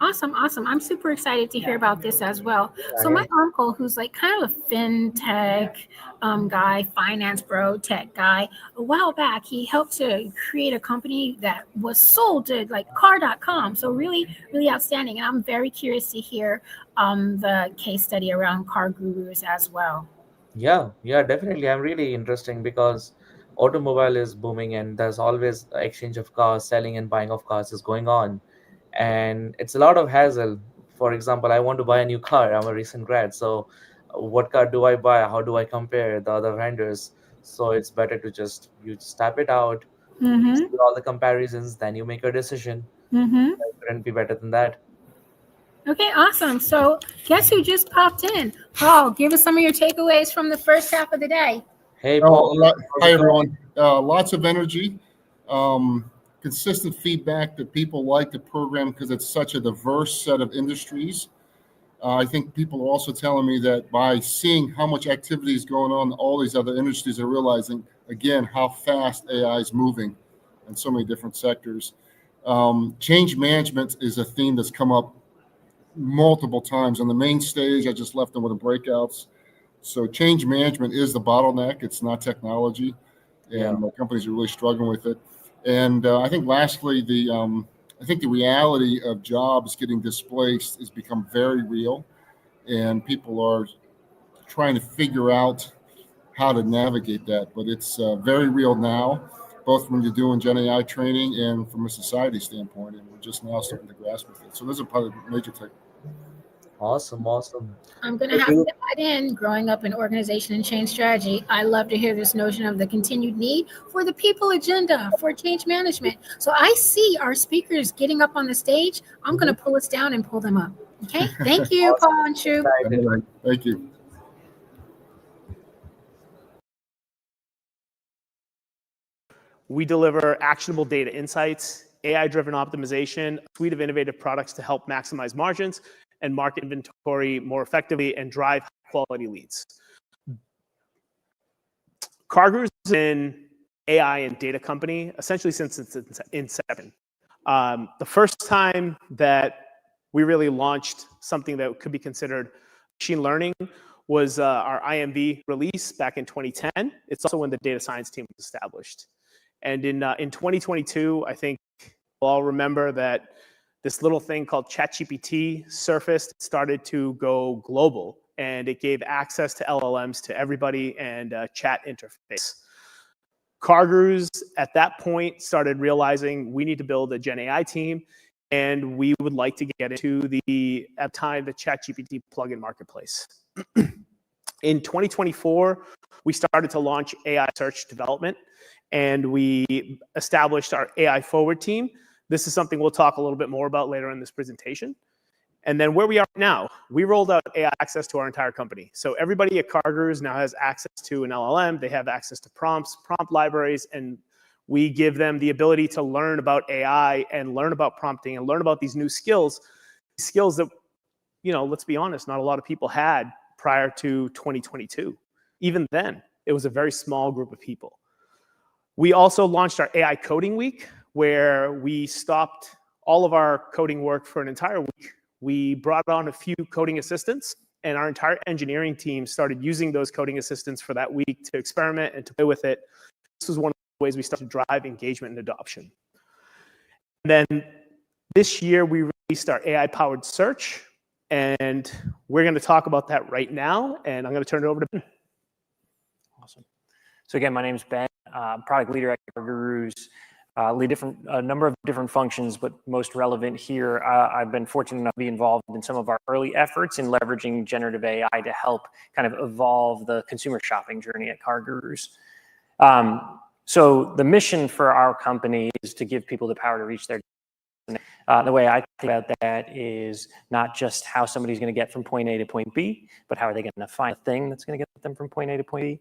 Awesome, awesome. I'm super excited to hear about this as well. So Yeah. my uncle, who's like kind of a fintech guy, finance bro, tech guy, a while back, he helped to create a company that was sold to like car.com. So really, really outstanding. And I'm very curious to hear the case study around CarGurus as well. Yeah, definitely. I'm really interesting because automobile is booming and there's always a exchange of cars, selling and buying of cars is going on. And it's a lot of hassle. For example, I want to buy a new car. I'm a recent grad. So what car do I buy? How do I compare the other vendors? So it's better to you just tap it out, Mm-hmm. see all the comparisons, then you make a decision. Mm-hmm. It couldn't be better than that. Okay, awesome. So guess who just popped in? Paul, give us some of your takeaways from the first half of the day. Hey, Paul. Hi, everyone. Lots of energy, consistent feedback that people like the program because it's such a diverse set of industries. I think people are also telling me that by seeing how much activity is going on in all these other industries, they're realizing, again, how fast AI is moving in so many different sectors. Change management is a theme that's come up multiple times on the main stage. I just left them with the breakouts. So change management is the bottleneck. It's not technology, and companies are really struggling with it. And I think lastly, I think the reality of jobs getting displaced has become very real, and people are trying to figure out how to navigate that. But it's very real now, both when you're doing GenAI training and from a society standpoint, and we're just now starting to grasp with it. So those are probably major take. Awesome. I'm going to have to add in growing up in organization and change strategy. I love to hear this notion of the continued need for the people agenda for change management. So I see our speakers getting up on the stage. I'm going to pull us down and pull them up. Okay. Thank you, Paul and Shu. Thank you. We deliver actionable data insights, AI-driven optimization, a suite of innovative products to help maximize margins and market inventory more effectively and drive quality leads. CarGurus has been AI and data company essentially since its inception. The first time that we really launched something that could be considered machine learning was our IMV release back in 2010. It's also when the data science team was established. And in 2022, I think we'll all remember that this little thing called ChatGPT surfaced, started to go global, and it gave access to LLMs to everybody and a chat interface. CarGurus at that point started realizing we need to build a GenAI team, and we would like to get into the ChatGPT plugin marketplace. In 2024, we started to launch AI search development, and we established our AI forward team. This is something we'll talk a little bit more about later in this presentation. And then where we are now, we rolled out AI access to our entire company. So everybody at CarGurus now has access to an LLM. They have access to prompts, prompt libraries, and we give them the ability to learn about AI and learn about prompting and learn about these new skills that, let's be honest, not a lot of people had prior to 2022. Even then, it was a very small group of people. We also launched our AI Coding Week, where we stopped all of our coding work for an entire week. We brought on a few coding assistants, and our entire engineering team started using those coding assistants for that week to experiment and to play with it. This was one of the ways we started to drive engagement and adoption. And then this year, we released our AI-powered search, and we're going to talk about that right now, and I'm going to turn it over to Ben. Awesome. So again, my name is Ben, product leader at CarGurus. Lead a number of different functions, but most relevant here, I've been fortunate enough to be involved in some of our early efforts in leveraging generative AI to help kind of evolve the consumer shopping journey at CarGurus. So the mission for our company is to give people the power to reach their The way I think about that is not just how somebody's going to get from point A to point B, but how are they going to find a thing that's going to get them from point A to point B.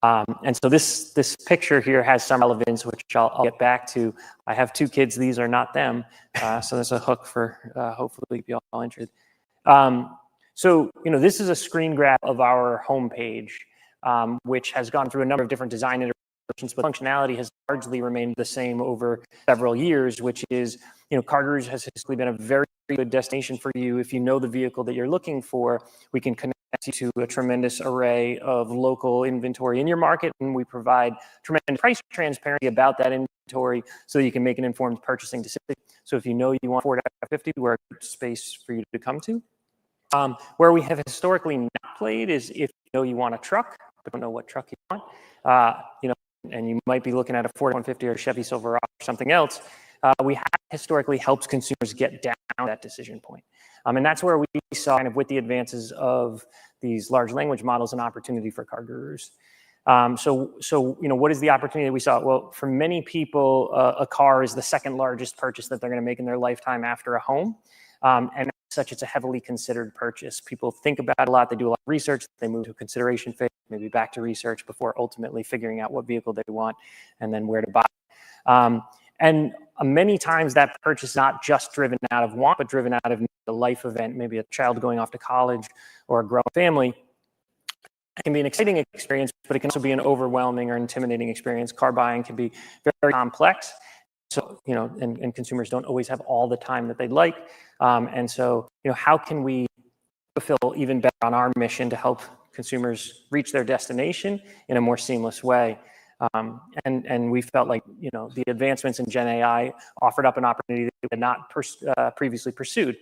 And so this picture here has some relevance, which I'll get back to. I have 2 kids. These are not them. So there's a hook for hopefully be all interested. So, this is a screen grab of our homepage, which has gone through a number of different design iterations, but functionality has largely remained the same over several years, which is, CarGurus has historically been a very good destination for you. If you know the vehicle that you're looking for, we can connect you to a tremendous array of local inventory in your market, and we provide tremendous price transparency about that inventory so you can make an informed purchasing decision. So if you know you want Ford F-150, we're a good space for you to come to. Where we have historically not played is if you know you want a truck, but don't know what truck you want, and you might be looking at a Ford F-150 or a Chevy Silverado or something else. We have historically helped consumers get down that decision point. And that's where we saw, kind of with the advances of these large language models, an opportunity for CarGurus. So what is the opportunity that we saw? Well, for many people, a car is the second largest purchase that they're going to make in their lifetime after a home. And as such, it's a heavily considered purchase. People think about it a lot. They do a lot of research. They move to a consideration phase, maybe back to research before ultimately figuring out what vehicle they want and then where to buy. And many times that purchase is not just driven out of want, but driven out of a life event, maybe a child going off to college or a growing family. It can be an exciting experience, but it can also be an overwhelming or intimidating experience. Car buying can be very complex. So, and consumers don't always have all the time that they'd like. And so, how can we fulfill even better on our mission to help consumers reach their destination in a more seamless way? And we felt like, the advancements in GenAI offered up an opportunity that we had not previously pursued.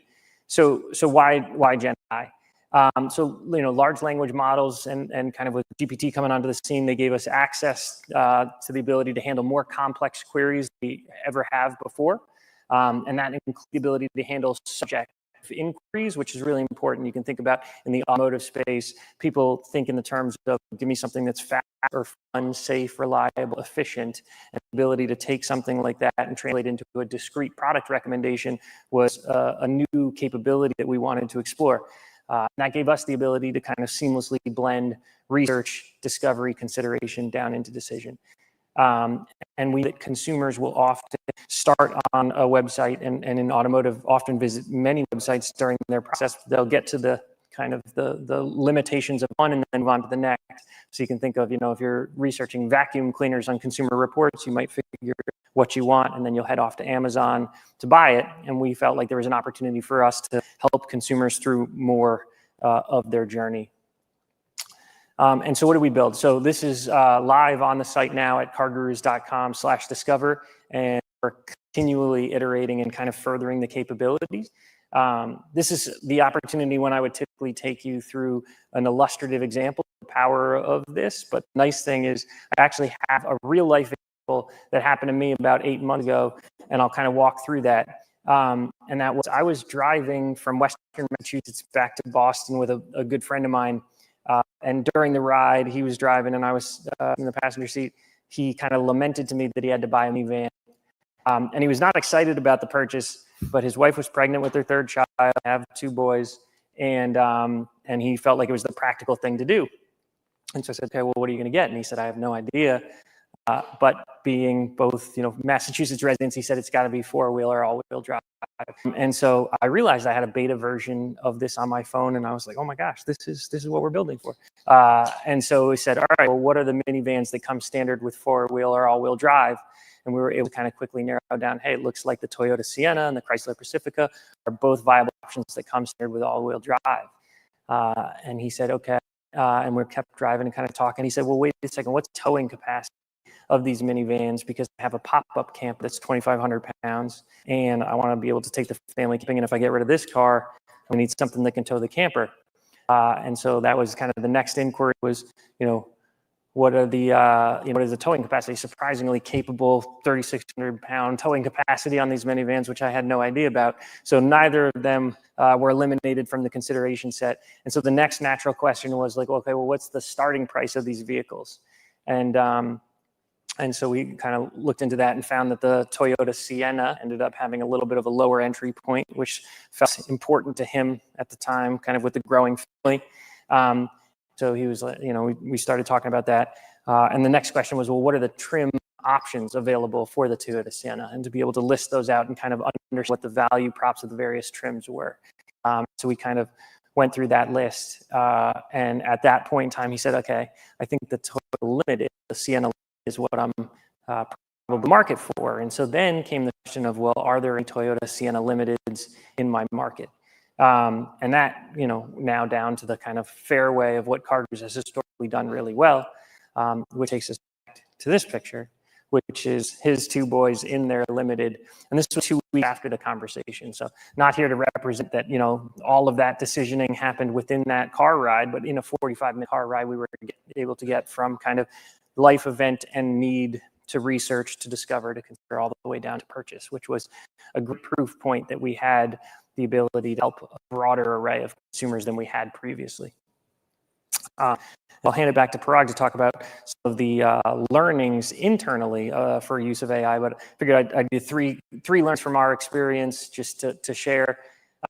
So why GenAI? Large language models and kind of with GPT coming onto the scene, they gave us access to the ability to handle more complex queries than we ever have before. And that includes the ability to handle subject inquiries, which is really important. You can think about in the automotive space, people think in the terms of give me something that's fast or fun, safe, reliable, efficient. And the ability to take something like that and translate into a discrete product recommendation was a new capability that we wanted to explore. And that gave us the ability to kind of seamlessly blend research, discovery, consideration down into decision. And consumers will often start on a website and in automotive often visit many websites during their process. They'll get to the kind of the limitations of one and then move on to the next. So you can think of, if you're researching vacuum cleaners on Consumer Reports, you might figure what you want and then you'll head off to Amazon to buy it. And we felt like there was an opportunity for us to help consumers through more of their journey. And so what did we build? So this is live on the site now at cargurus.com/discover, and we're continually iterating and kind of furthering the capabilities. This is the opportunity when I would typically take you through an illustrative example of the power of this. But the nice thing is I actually have a real life example that happened to me about 8 months ago, and I'll kind of walk through that. And that was I was driving from Western Massachusetts back to Boston with a good friend of mine. And during the ride, he was driving and I was in the passenger seat. He kind of lamented to me that he had to buy a minivan. And he was not excited about the purchase, but his wife was pregnant with their 3rd child. I have 2 boys. And he felt like it was the practical thing to do. And so I said, okay, well, what are you going to get? And he said, I have no idea. But being both, Massachusetts residents, he said it's got to be 4-wheeler, all-wheel drive. And so I realized I had a beta version of this on my phone, and I was like, oh my gosh, this is what we're building for. And so we said, all right, well, what are the minivans that come standard with 4-wheeler, all-wheel drive? And we were able to kind of quickly narrow down, hey, it looks like the Toyota Sienna and the Chrysler Pacifica are both viable options that come standard with all-wheel drive. And he said, okay. And we kept driving and kind of talking. He said, well, wait a second, what's towing capacity of these minivans? Because I have a pop-up camper that's 2,500 pounds, and I want to be able to take the family camping. And if I get rid of this car, we need something that can tow the camper. And so that was kind of the next inquiry was, what are the, what is the towing capacity? Surprisingly capable 3,600 pound towing capacity on these minivans, which I had no idea about. So neither of them were eliminated from the consideration set. And so the next natural question was like, okay, well, what's the starting price of these vehicles? And And so we kind of looked into that and found that the Toyota Sienna ended up having a little bit of a lower entry point, which felt important to him at the time, kind of with the growing family. So he was, we started talking about that. And the next question was, well, what are the trim options available for the Toyota Sienna? And to be able to list those out and kind of understand what the value props of the various trims were. So we kind of went through that list. And at that point in time, he said, okay, I think the Toyota Limited, the Sienna is what I'm probably market for. And so then came the question of, well, are there any Toyota Sienna Limiteds in my market? And that, now down to the kind of fairway of what CarGurus has historically done really well, which takes us back to this picture, which is his two boys in their Limited. And this was 2 weeks after the conversation. So not here to represent that, all of that decisioning happened within that car ride, but in a 45-minute car ride, we were able to get from kind of life event and need to research, to discover, to consider, all the way down to purchase, which was a good proof point that we had the ability to help a broader array of consumers than we had previously. I'll hand it back to Parag to talk about some of the learnings internally for use of AI, but I figured I'd do three learnings from our experience just to share.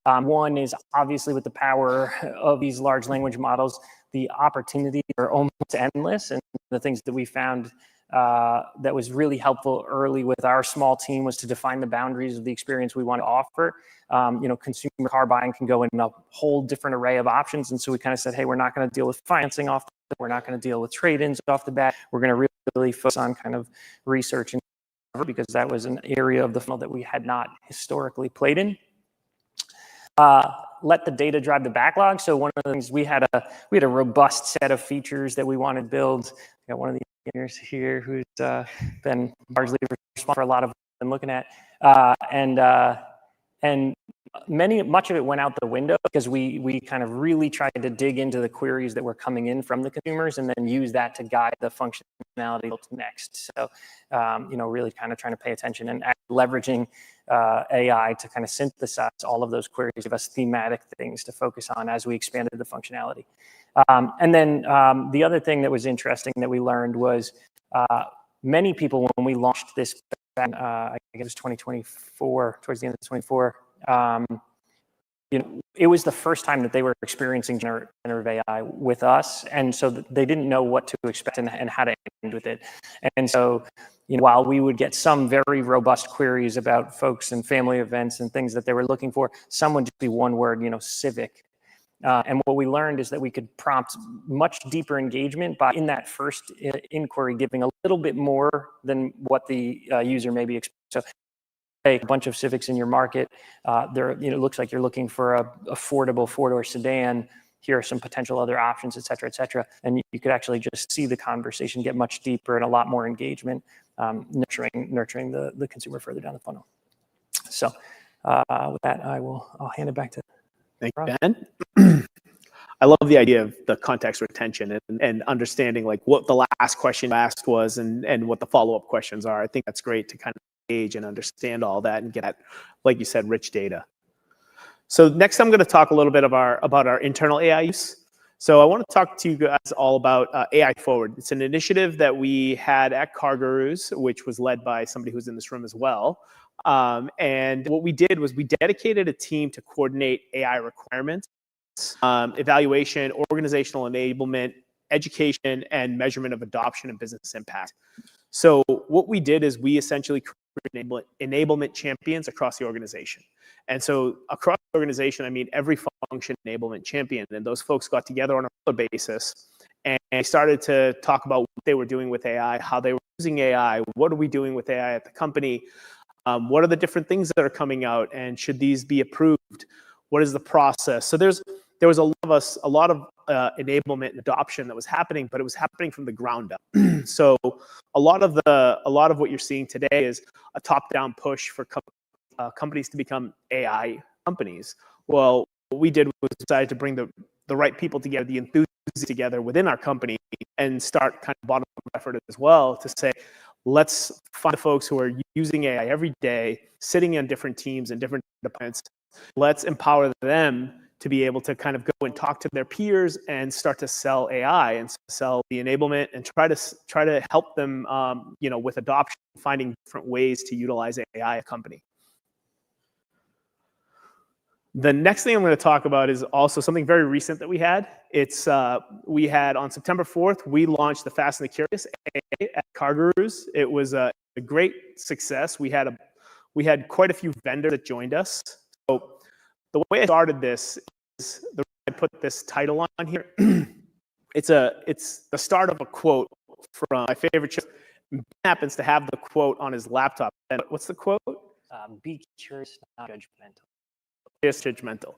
One is obviously with the power of these large language models, the opportunities are almost endless, and the things that we found that was really helpful early with our small team was to define the boundaries of the experience we want to offer. Consumer car buying can go in a whole different array of options. And so we kind of said, hey, we're not going to deal with financing off the bat. We're not going to deal with trade-ins off the bat. We're going to really focus on kind of research and because that was an area of the funnel that we had not historically played in. Let the data drive the backlog. So one of the things we had a robust set of features that we wanted to build. We got one of the engineers here who's been largely responsible for a lot of what I've been looking at, and much of it went out the window because we kind of really tried to dig into the queries that were coming in from the consumers and then use that to guide the functionality next. So, really kind of trying to pay attention and leveraging AI to kind of synthesize all of those queries, give us thematic things to focus on as we expanded the functionality. And then the other thing that was interesting that we learned was many people, when we launched this, I guess it was 2024, towards the end of 2024, it was the first time that they were experiencing generative AI with us. And so they didn't know what to expect and how to end with it. And so, while we would get some very robust queries about folks and family events and things that they were looking for, some would just be one word, civic. And what we learned is that we could prompt much deeper engagement by, in that first inquiry, giving a little bit more than what the user maybe expects. So, hey, a bunch of civics in your market. It looks like you're looking for a affordable four-door sedan. Here are some potential other options, et cetera, et cetera. And you could actually just see the conversation get much deeper and a lot more engagement, nurturing the consumer further down the funnel. So with that, I'll hand it back to Thank you, Ben. I love the idea of the context retention and understanding like what the last question asked was and what the follow-up questions are. I think that's great to kind of engage and understand all that and get at, like you said, rich data. So next, I'm going to talk a little bit about our internal AI use. So I want to talk to you guys all about AI Forward. It's an initiative that we had at CarGurus, which was led by somebody who's in this room as well. And what we did was we dedicated a team to coordinate AI requirements, evaluation, organizational enablement, education, and measurement of adoption and business impact. So what we did is we essentially created enablement champions across the organization. And so across the organization, I mean every function enablement champion. And those folks got together on a regular basis and they started to talk about what they were doing with AI, how they were using AI, what are we doing with AI at the company, what are the different things that are coming out, and should these be approved? What is the process? So there was a lot of enablement and adoption that was happening, but it was happening from the ground up. So a lot of what you're seeing today is a top-down push for companies to become AI companies. Well, what we did was decided to bring the right people together, the enthusiasts together within our company, and start kind of bottom-up effort as well to say, let's find the folks who are using AI every day, sitting in different teams and different departments. Let's empower them to be able to kind of go and talk to their peers and start to sell AI and sell the enablement and try to help them, you know, with adoption, finding different ways to utilize AI at a company. The next thing I'm going to talk about is also something very recent that we had. It's we had on September 4th, we launched the Fast and the Curious AI at CarGurus. It was a great success. We had quite a few vendors that joined us. So the way I started this is the way I put this title on here. It's the start of a quote from my favorite show. Ben happens to have the quote on his laptop. And what's the quote? Be curious, not judgmental. Is judgmental.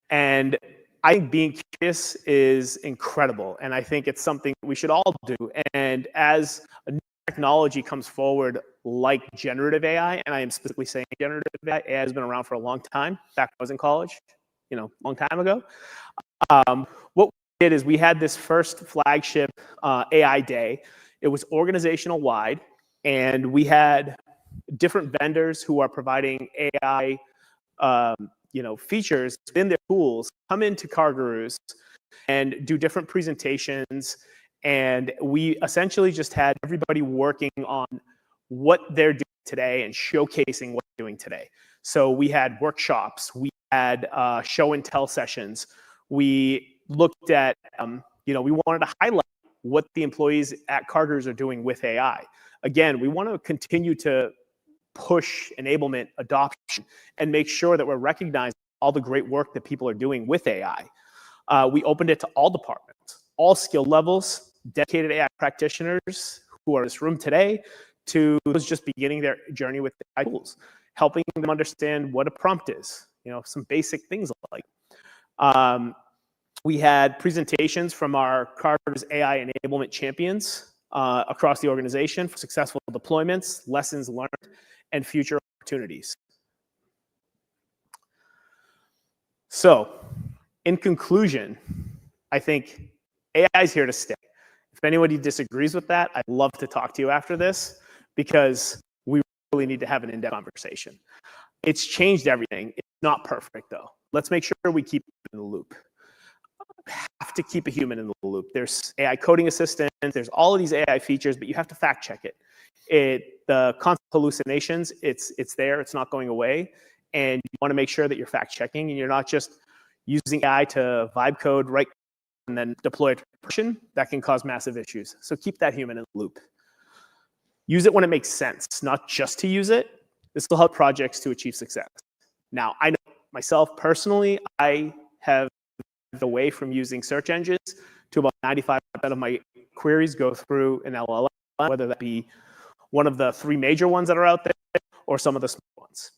And I think being curious is incredible. And I think it's something we should all do. And as a new technology comes forward, like generative AI, and I am specifically saying generative AI, AI has been around for a long time, back when I was in college, you know, a long time ago. What we did is we had this first flagship AI day. It was organizational wide, and we had different vendors who are providing AI you know, features in their tools come into CarGurus and do different presentations. And we essentially just had everybody working on what they're doing today and showcasing what they're doing today. So we had workshops, we had show and tell sessions. We looked at, you know, we wanted to highlight what the employees at CarGurus are doing with AI. Again, we want to continue to push enablement, adoption, and make sure that we're recognizing all the great work that people are doing with AI. We opened it to all departments, all skill levels, dedicated AI practitioners who are in this room today, to those just beginning their journey with AI tools, helping them understand what a prompt is, you know, some basic things like. We had presentations from our CarGurus AI enablement champions across the organization for successful deployments, lessons learned, and future opportunities. So, in conclusion, I think AI is here to stay. If anybody disagrees with that, I'd love to talk to you after this, because we really need to have an in-depth conversation. It's changed everything. It's not perfect, though. Let's make sure we keep it in the loop. Have to keep a human in the loop. There's AI coding assistant, there's all of these AI features, but you have to fact check it. The constant hallucinations, it's there, it's not going away. And you want to make sure that you're fact checking and you're not just using AI to vibe code, write, and then deploy it to production. That can cause massive issues. So keep that human in the loop. Use it when it makes sense, not just to use it. This will help projects to achieve success. Now, I know myself personally, I have moved away from using search engines to about 95% of my queries go through an LLM, whether that be one of the 3 major ones that are out there or some of the small ones.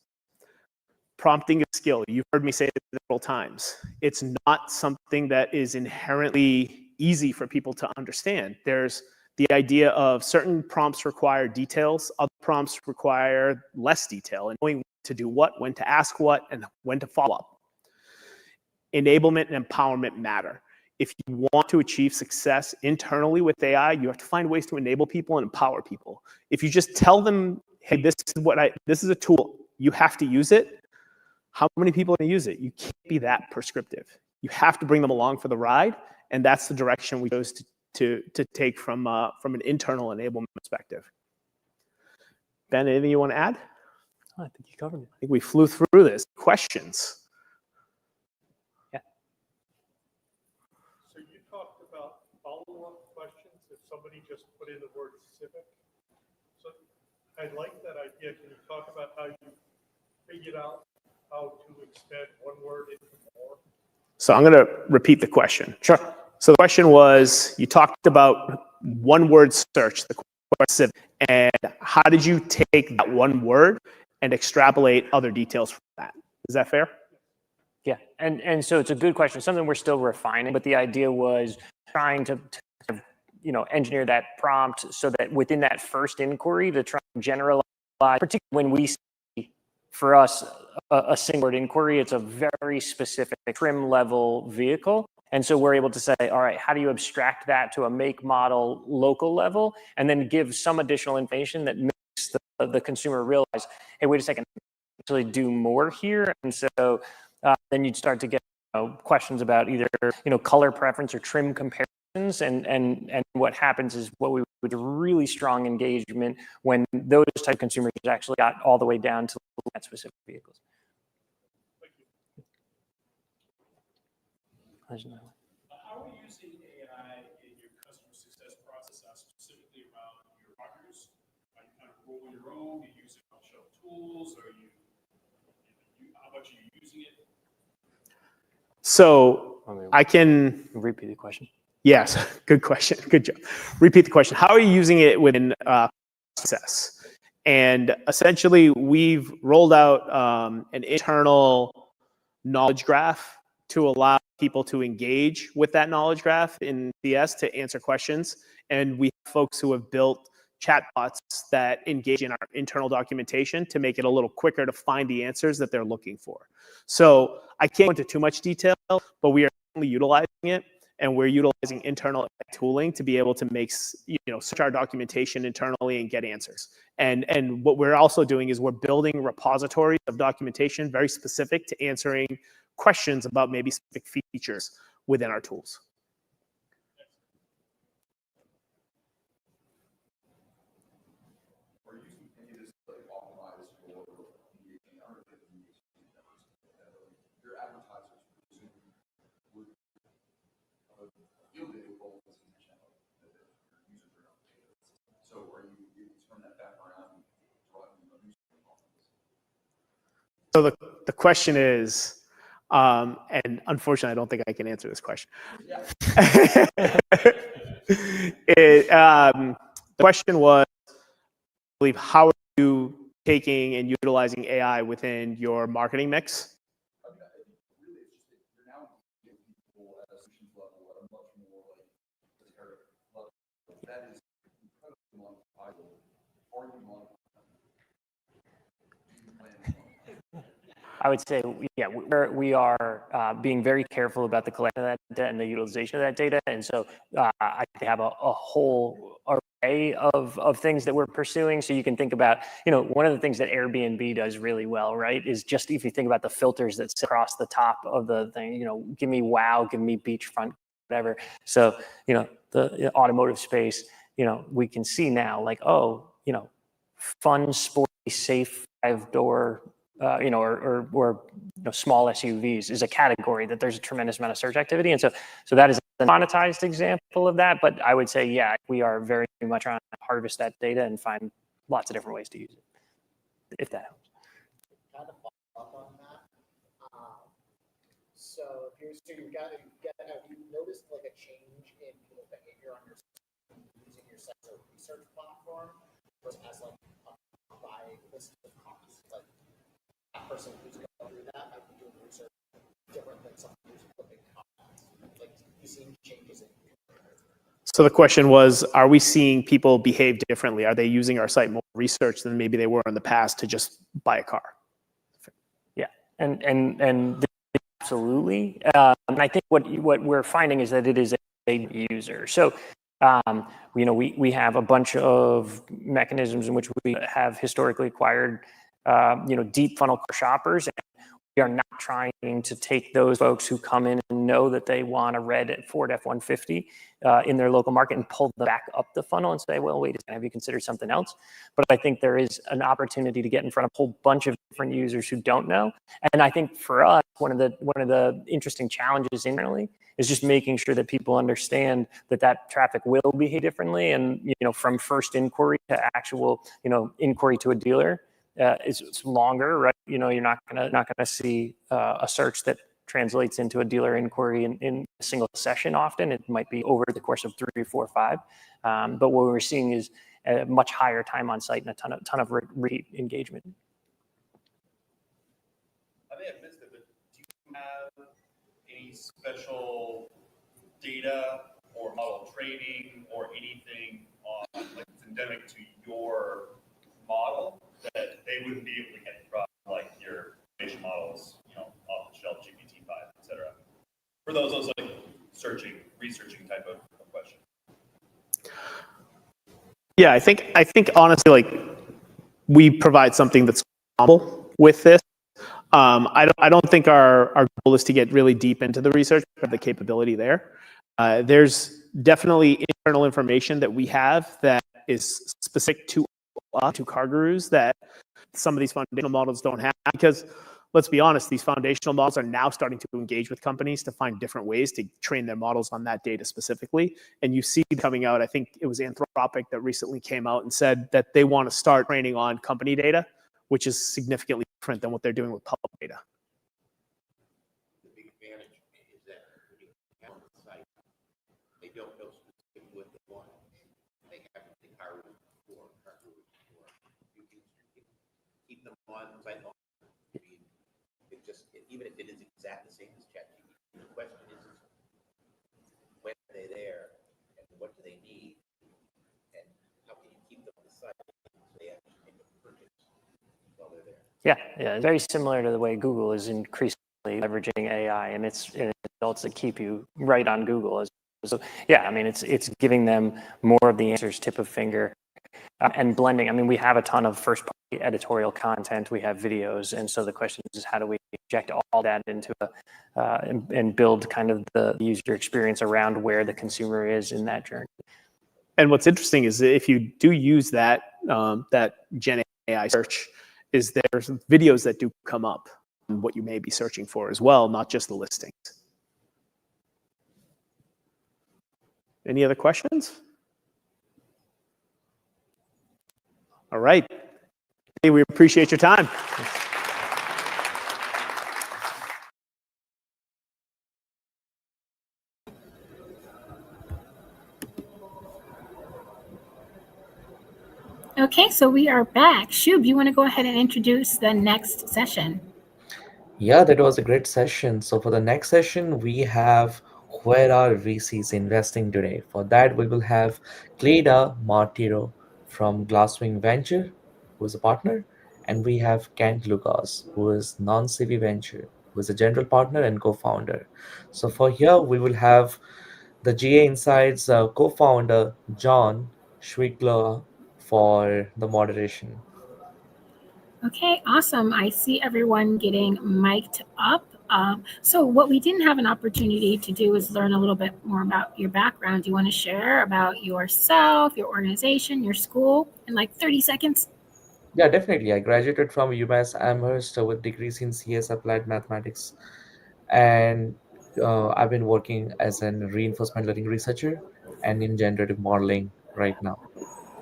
Prompting is skill. You've heard me say it several times. It's not something that is inherently easy for people to understand. There's the idea of certain prompts require details, other prompts require less detail, and knowing when to do what, when to ask what, and when to follow up. Enablement and empowerment matter. If you want to achieve success internally with AI, you have to find ways to enable people and empower people. If you just tell them, hey, this is a tool, you have to use it, how many people are going to use it? You can't be that prescriptive. You have to bring them along for the ride, and that's the direction we chose to take from an internal enablement perspective. Ben, anything you want to add? I think you covered it. I think we flew through this. Questions? Yeah. So you talked about follow-up questions if somebody just put in the word civic. So I like that idea. Can you talk about how you figured out how to extend one word into more? So I'm going to repeat the question. Sure. So the question was, you talked about one-word search, the question, and how did you take that one word and extrapolate other details from that? Is that fair? Yeah, and so it's a good question. Something we're still refining, but the idea was trying to engineer that prompt so that within that first inquiry to try and generalize, particularly when we see, for us, a single word inquiry, it's a very specific trim level vehicle. And so we're able to say, all right, how do you abstract that to a make, model, local level, and then give some additional information that makes the consumer realize, hey, wait a second, actually do more here. And so then you'd start to get questions about either color preference or trim comparisons, and what happens is what we would really strong engagement when those type of consumers actually got all the way down to that specific vehicles. How are you using AI in your customer success process, specifically around your partners? Are you kind of rolling your own? Are you using off-the-shelf tools? How much are you using it? So I can repeat the question. Yes, good question. Good job. Repeat the question. How are you using it within success? And essentially, we've rolled out an internal knowledge graph to allow people to engage with that knowledge graph in CS to answer questions. And we have folks who have built chatbots that engage in our internal documentation to make it a little quicker to find the answers that they're looking for. So I can't go into too much detail, but we are certainly utilizing it, and we're utilizing internal tooling to be able to make, search our documentation internally and get answers. And what we're also doing is we're building repositories of documentation very specific to answering questions about maybe specific features within our tools. So the question is, and unfortunately, I don't think I can answer this question. The question was, I believe, how are you taking and utilizing AI within your marketing mix? I would say, yeah, we are being very careful about the collection of that data and the utilization of that data. And so I have a whole array of things that we're pursuing. So you can think about, one of the things that Airbnb does really well, right, is just if you think about the filters that sit across the top of the thing, give me wow, give me beachfront, whatever. So, the automotive space, we can see now like, fun, sporty, safe 5-door, or small SUVs is a category that there's a tremendous amount of search activity. And so that is a monetized example of that. But I would say, yeah, we are very much trying to harvest that data and find lots of different ways to use it, if that helps. Kind of follow up on that. So have you noticed like a change in people's behavior on your using your site as a research platform versus as like a buying list of cars? Like that person who's going through that might be doing research different than someone who's flipping comments. Like you seeing changes in. So the question was, are we seeing people behave differently? Are they using our site more research than maybe they were in the past to just buy a car? Yeah, and absolutely. And I think what we're finding is that it is a user. So we have a bunch of mechanisms in which we have historically acquired deep funnel car shoppers. And we are not trying to take those folks who come in and know that they want a red Ford F-150 in their local market and pull them back up the funnel and say, well, wait a second, have you considered something else? But I think there is an opportunity to get in front of a whole bunch of different users who don't know. And I think for us, one of the interesting challenges internally is just making sure that people understand that traffic will behave differently. And from first inquiry to actual inquiry to a dealer. It's longer, right? You're not gonna see a search that translates into a dealer inquiry in a single session. Often it might be over the course of 3, 4, 5. But what we're seeing is a much higher time on site and a ton of repeat engagement. I may have missed it, but do you have any special data or model training or anything on like it's endemic to your model that they wouldn't be able to get from like your foundation models, off the shelf GPT-5, et cetera? For those like researching type of question. Yeah, I think honestly, like we provide something that's comparable with this. I don't think our goal is to get really deep into the research of the capability there. There's definitely internal information that we have that is specific to CarGurus that some of these foundational models don't have, because let's be honest, these foundational models are now starting to engage with companies to find different ways to train their models on that data specifically. And you see coming out, I think it was Anthropic that recently came out and said that they want to start training on company data, which is significantly different than what they're doing with public data. The big advantage is that when you have on the site, they don't know specifically what they want. They have the CarGurus before. You can keep them on the site. I mean, it just, even if it is exactly the same as ChatGPT, the question is when are they there and what do they need and how can you keep them on the site so they actually make a purchase while they're there. Yeah, very similar to the way Google is increasingly leveraging AI, and it's results that keep you right on Google. So yeah, I mean, it's giving them more of the answers, tip of finger, and blending. I mean, we have a ton of first-party editorial content, we have videos, and so the question is how do we inject all that into and build kind of the user experience around where the consumer is in that journey. And what's interesting is if you do use that that GenAI search, is there's videos that do come up and what you may be searching for as well, not just the listings. Any other questions? All right. Hey, we appreciate your time. Okay, so we are back. Shub, you want to go ahead and introduce the next session? Yeah, that was a great session. So for the next session, we have where are VCs investing today? For that, we will have Cleda Martiro from Glasswing Venture, who is a partner, and we have Kent Lucas, who is non-CV Venture, who is a general partner and co-founder. So for here, we will have the GAI Insights co-founder, John Schwickler, for the moderation. Okay, awesome. I see everyone getting mic'd up. So what we didn't have an opportunity to do is learn a little bit more about your background. Do you want to share about yourself, your organization, your school in like 30 seconds? Yeah, definitely. I graduated from UMass Amherst with degrees in CS Applied Mathematics, and I've been working as a reinforcement learning researcher and in generative modeling right now.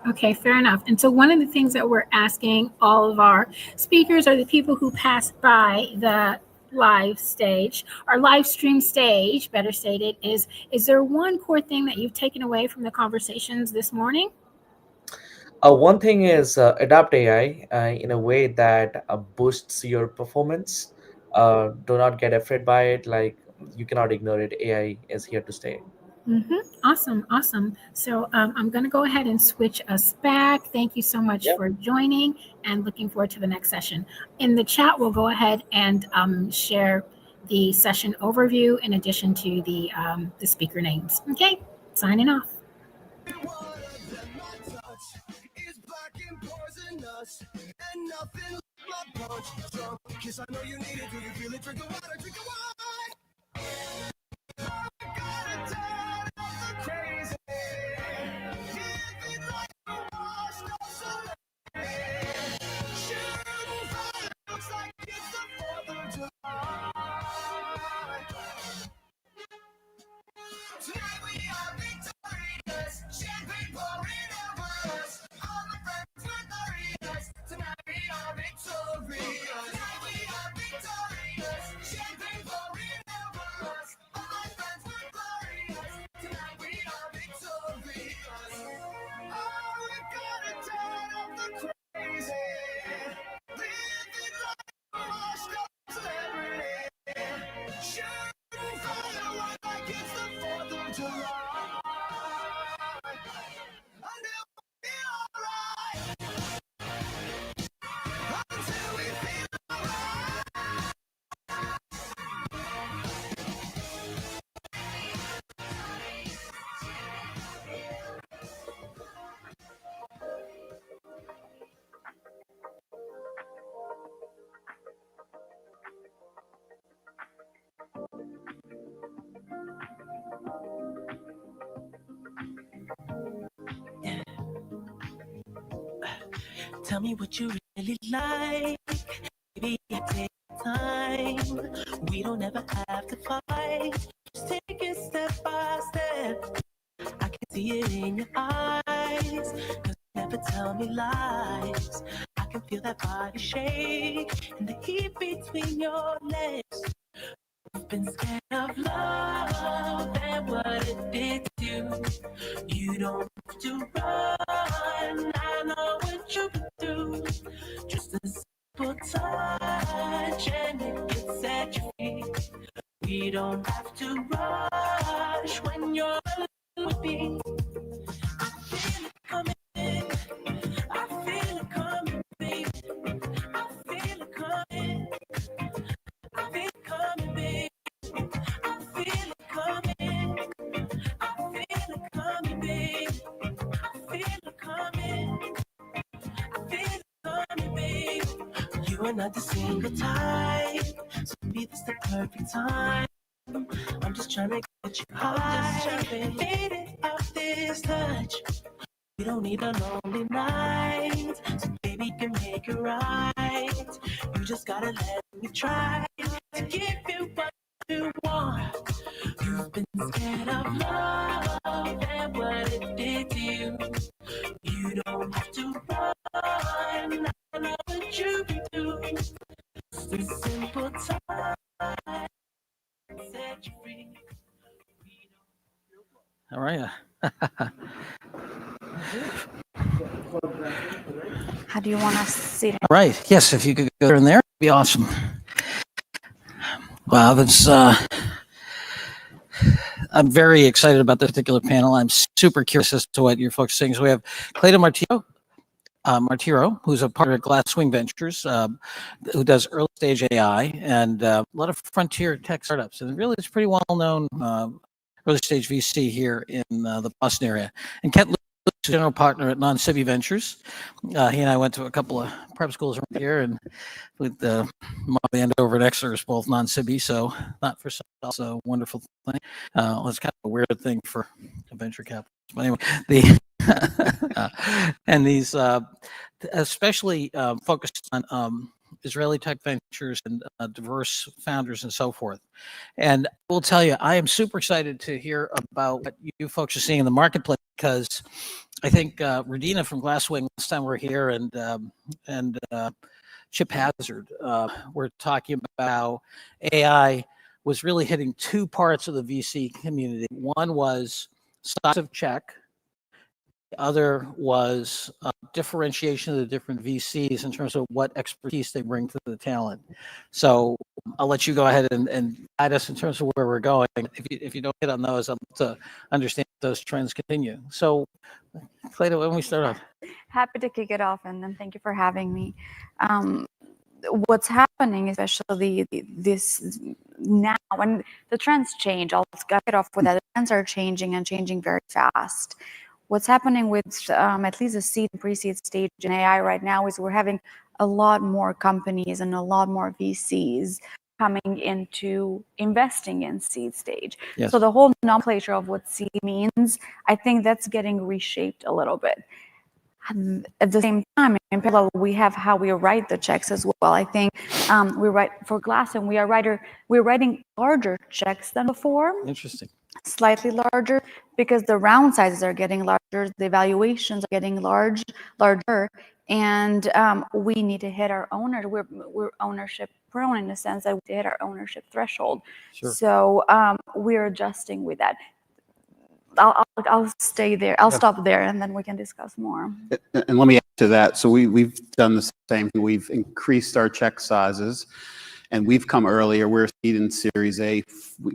Okay, fair enough. And so one of the things that we're asking all of our speakers or the people who pass by the live stage, our live stream stage, better stated, is there one core thing that you've taken away from the conversations this morning? One thing is adapt AI in a way that boosts your performance. Do not get afraid by it. Like, you cannot ignore it. AI is here to stay. Awesome, awesome. So I'm going to go ahead and switch us back. Thank you so much for joining and looking forward to the next session. In the chat, we'll go ahead and share the session overview in addition to the speaker names. Okay, signing off. And nothing like my punch. Strong kiss, I know you need it. Do you feel it? Drink a water, drink a wine. I gotta turn up the crazy. Give it like a washed up celebrity. Shooting fire looks like it's the 4th of July. Tonight we are victorious. Champagne pouring over us. All the friends with arenas. Tonight we are victorious. Tonight we are victorious. Champagne pouring. Tell me what you really like. Baby, I take time. We don't ever have to fight. Just take it step by step. I can see it in your eyes. 'Cause you never tell me lies. I can feel that body shake and the heat between your legs. You've been scared of love and what it did to you. You don't have to run. I know what you've been through. Just a simple touch and it can set you free. We don't have to rush when you're alone with me. I feel it coming. I feel it coming, baby. I feel it coming. I feel it coming, baby. I feel it coming. I feel it coming, baby. I feel it coming. I feel it coming, baby. You are not the single type, so maybe this the perfect time. I'm just trying to get you high. Fade it off this touch. You don't need a lonely night, so baby can make it right. You just gotta let me try to give you what you want. You've been scared of love and what it did to you. You don't have to run. I know what you can do. Just a simple time. Set you free. All right. How do you want to see it? All right. Yes, if you could go in there, it'd be awesome. Wow, that's. I'm very excited about this particular panel. I'm super curious as to what you're focusing. So we have Clayton Martiro, who's a part of Glasswing Ventures, who does early stage AI and a lot of frontier tech startups. And really, it's pretty well known early stage VC here in the Boston area. And Kent Lewis, general partner at Non-Civi Ventures. He and I went to a couple of prep schools around here, and with Mom and over at Exeter is both non-Civi, so not for some, also a wonderful thing. It's kind of a weird thing for a venture capitalist. But anyway, and these especially focused on Israeli tech ventures and diverse founders and so forth. And I will tell you, I am super excited to hear about what you folks are seeing in the marketplace, because I think Radina from Glasswing last time we're here and Chip Hazard were talking about how AI was really hitting two parts of the VC community. One was size of check. The other was differentiation of the different VCs in terms of what expertise they bring to the talent. So I'll let you go ahead and guide us in terms of where we're going. If you don't hit on those, I'd love to understand if those trends continue. So, Clayton, why don't we start off? Happy to kick it off, and then thank you for having me. What's happening, especially this now, when the trends change, I'll get it off with that. The trends are changing and changing very fast. What's happening with at least the seed and pre-seed stage in AI right now is we're having a lot more companies and a lot more VCs coming into investing in seed stage. Yes. So the whole nomenclature of what seed means, I think that's getting reshaped a little bit. At the same time, in parallel, we have how we write the checks as well. I think we write for Glass, and we're writing larger checks than before. Interesting. Slightly larger, because the round sizes are getting larger, the valuations are getting larger, and we need to hit our owner. We're ownership prone in the sense that we hit our ownership threshold. Sure. So we're adjusting with that. I'll stay there. I'll stop there, and then we can discuss more. And let me add to that. So we've done the same thing. We've increased our check sizes, and we've come earlier. We're seed and Series A.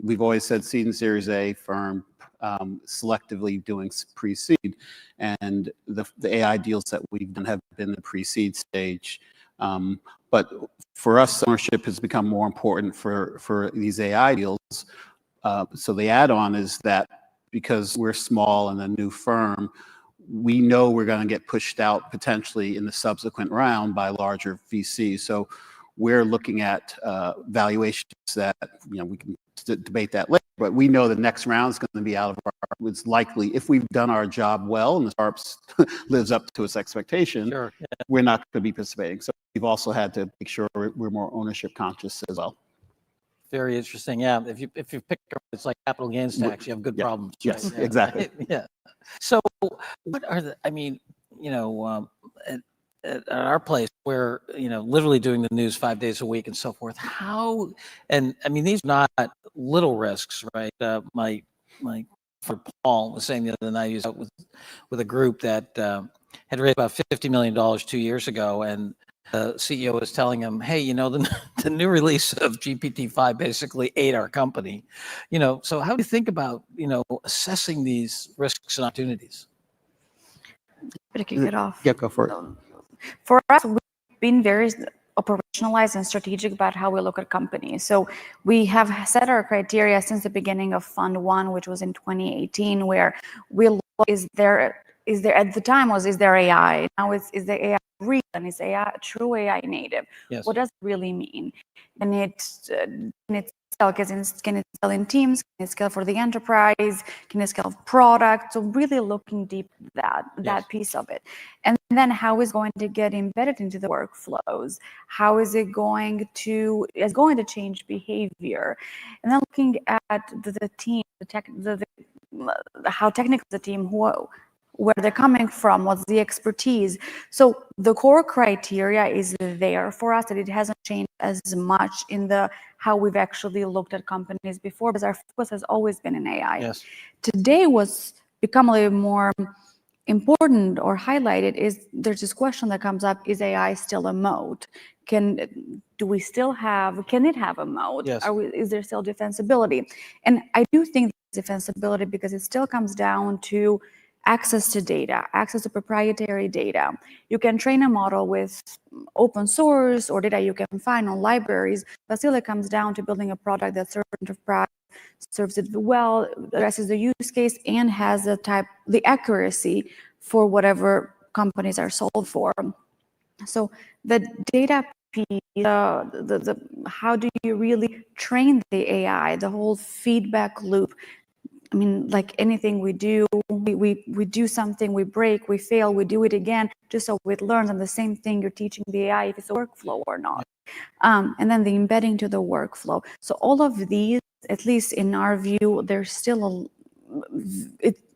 We've always said seed and Series A firm, selectively doing pre-seed, and the AI deals that we've done have been the pre-seed stage. But for us, ownership has become more important for these AI deals. So the add-on is that because we're small and a new firm, we know we're going to get pushed out potentially in the subsequent round by larger VCs. So we're looking at valuations that we can debate that later. But we know the next round is going to be out of our. It's likely if we've done our job well and the startup lives up to its expectation, Sure. Yeah. we're not going to be participating. So we've also had to make sure we're more ownership conscious as well. Very interesting. Yeah. If you pick up, it's like capital gains tax, you have good Yeah. problems. Yes, right? Yeah. exactly. Yeah. So what are the, I mean, at our place, we're, literally doing the news 5 days a week and so forth. How, and I mean, these are not little risks, right? My friend Paul was saying the other night, he was out with a group that had raised about $50 million 2 years ago. And the CEO was telling him, hey, the new release of GPT-5 basically ate our company. So how do you think about, assessing these risks and opportunities? To kick it off. Yeah, go for it. For us, we've been very operationalized and strategic about how we look at companies. So we have set our criteria since the beginning of Fund 1, which was in 2018, where we look, is there at the time was, is there AI? Now is the AI real and is AI true AI native? Yes. What does it really mean? And can it scale in teams? Can it scale for the enterprise? Can it scale product? So really looking deep at that piece of it. And then how is going to get embedded into the workflows? How is it going to change behavior? And then looking at the team, how technical the team, where they're coming from, what's the expertise. So the core criteria is there for us, and it hasn't changed as much in how we've actually looked at companies before, because our focus has always been in AI. Yes. Today what's become a little more important or highlighted is there's this question that comes up, is AI still a moat? Can it have a moat? Yes. Is there still defensibility? And I do think there's defensibility because it still comes down to access to data, access to proprietary data. You can train a model with open source or data you can find on libraries, but still it comes down to building a product that serves enterprise, serves it well, addresses the use case, and has the accuracy for whatever companies are sold for. So the data piece, how do you really train the AI, the whole feedback loop? I mean, like anything we do, we do something, we break, we fail, we do it again, just so it learns. And the same thing you're teaching the AI if it's a workflow or not. And then the embedding to the workflow. So all of these, at least in our view, there's still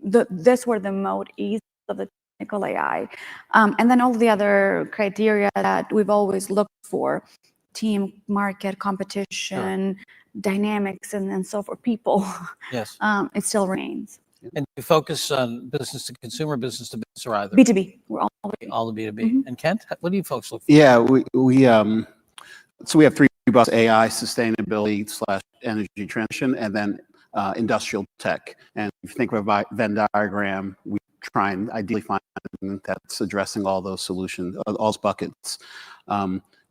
that's where the mode is of the technical AI. And then all the other criteria that we've always looked for, team, market, competition, dynamics, and so for people. Yes. It still remains. And you focus on business to consumer, business to business, or either? B2B. We're all the B2B. And Kent, what do you folks look for? Yeah, so we have three buckets: AI, sustainability / energy transition, and then industrial tech. And if you think of a Venn diagram, we try and ideally find something that's addressing all those solutions, all those buckets.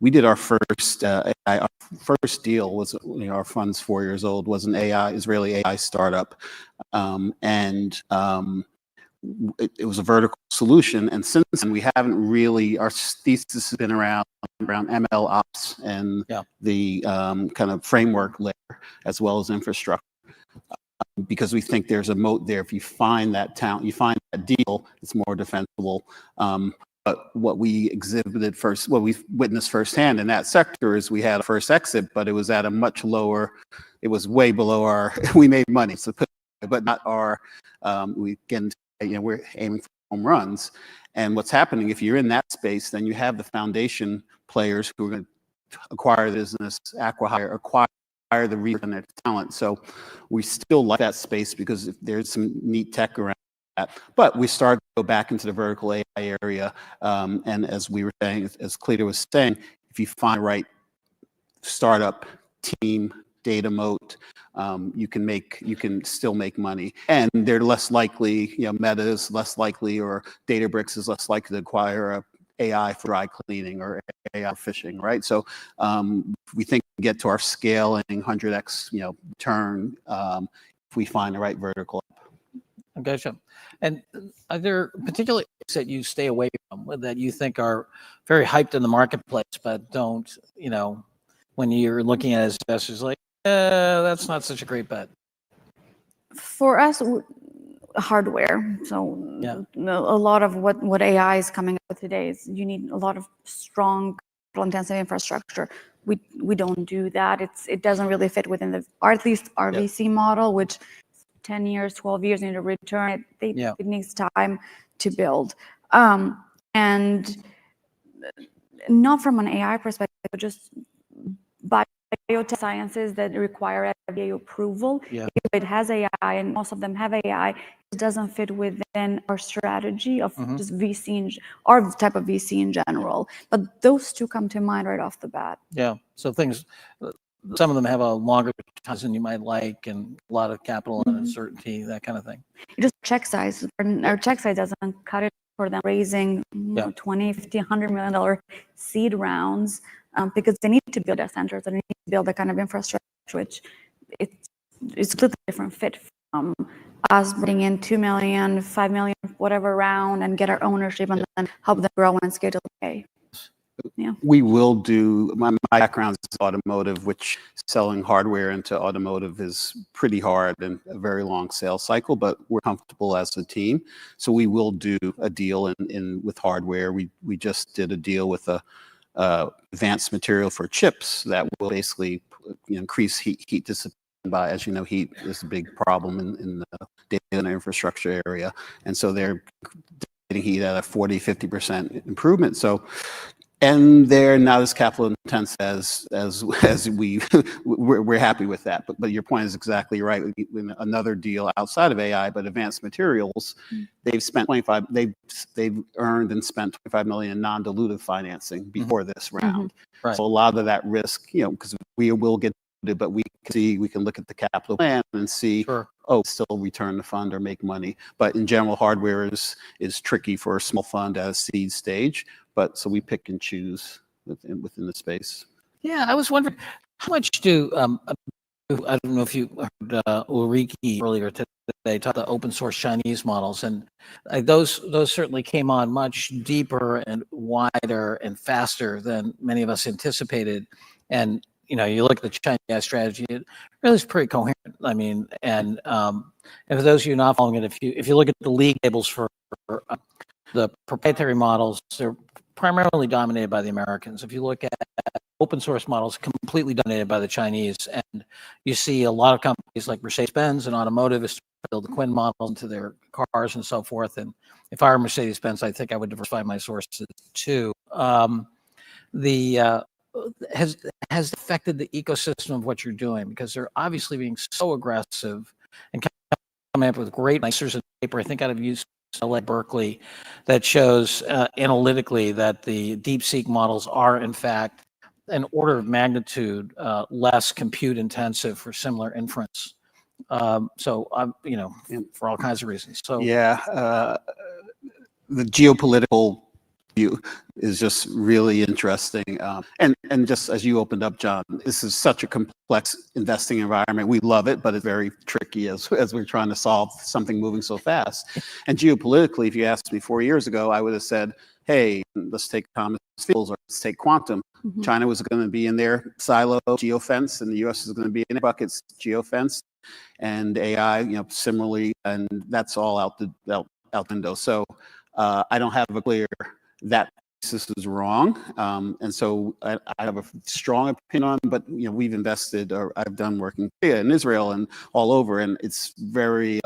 We did our first our first deal was, our fund's 4 years old, was an Israeli AI startup, and it was a vertical solution. And since then, we haven't really. Our thesis has been around ML ops and the kind of framework layer as well as infrastructure. Because we think there's a moat there. If you find that talent, you find that deal, it's more defensible. But what we exhibited first, what we witnessed firsthand in that sector is we had a first exit, but it was at a much lower, it was way below our, we made money, so, but not our, we're aiming for home runs. And what's happening, if you're in that space, then you have the foundation players who are going to acquire the business, acquire the reason and their talent. So we still like that space because there's some neat tech around that. But we started to go back into the vertical AI area. And as we were saying, as Cleta was saying, if you find the right startup team, data moat, you can still make money. And they're less likely, Meta is less likely, or Databricks is less likely to acquire a AI for dry cleaning or AI fishing, right? So we think we get to our scaling 100x, turn if we find the right vertical. Gotcha. And are there particular areas that you stay away from that you think are very hyped in the marketplace, but don't, when you're looking at it as investors, like, that's not such a great bet. For us, hardware. So a lot of what AI is coming up with today is you need a lot of strong intensive infrastructure. We don't do that. It doesn't really fit within the, or at least our VC model, which 10 years, 12 years need to return. It needs time to build. And not from an AI perspective, but just biotech sciences that require FDA approval. If it has AI, and most of them have AI, it doesn't fit within our strategy of just VC, or type of VC in general. But those two come to mind right off the bat. Yeah. So things, some of them have a longer time than you might like, and a lot of capital and uncertainty, that kind of thing. Just check size. Our check size doesn't cut it for them raising $20, $50, $100 million seed rounds. Because they need to build data centers, they need to build that kind of infrastructure, which it's a completely different fit from us bringing in 2 million, 5 million, whatever round, and get our ownership and then help them grow and scale. We will do, my background is automotive, which selling hardware into automotive is pretty hard and a very long sales cycle, but we're comfortable as a team. So we will do a deal with hardware. We just did a deal with a advanced material for chips that will basically increase heat dissipation by, as you know, heat is a big problem in the data center infrastructure area. And so they're getting heat at a 40-50% improvement. So, and they're not as capital intense as we're happy with that. But your point is exactly right. Another deal outside of AI, but advanced materials, they've spent they've earned and spent $25 million in non-dilutive financing before this round. Right. So a lot of that risk, because we will get it, but we can look at the capital plan and see, still return the fund or make money. But in general, hardware is tricky for a small fund at a seed stage. But so we pick and choose within the space. Yeah, I was wondering, how much do I don't know if you heard Ulrike earlier today talk about open source Chinese models, and those certainly came on much deeper and wider and faster than many of us anticipated. And you look at the Chinese AI strategy, it really is pretty coherent. I mean, and for those of you not following it, if you look at the league tables for the proprietary models, they're primarily dominated by the Americans. If you look at open source models, completely dominated by the Chinese, and you see a lot of companies like Mercedes-Benz and automotive is to build the Quinn model into their cars and so forth. And if I were Mercedes-Benz, I think I would diversify my sources too. Has affected the ecosystem of what you're doing, because they're obviously being so aggressive and coming up with great answers in paper. I think out of UCLA Berkeley that shows analytically that the DeepSeek models are in fact an order of magnitude less compute intensive for similar inference. So for all kinds of reasons. So the geopolitical view is just really interesting. And just as you opened up, John, this is such a complex investing environment. We love it, but it's very tricky as we're trying to solve something moving so fast. And geopolitically, if you asked me 4 years ago, I would have said, hey, let's take Thomas Fields or let's take quantum. China was going to be in their silo geofence, and the US is going to be in their buckets geofence, and AI, similarly, and that's all out the window. So I don't have a clear that this is wrong, and so I have a strong opinion on. But we've invested, or I've done working in Israel and all over, and it's very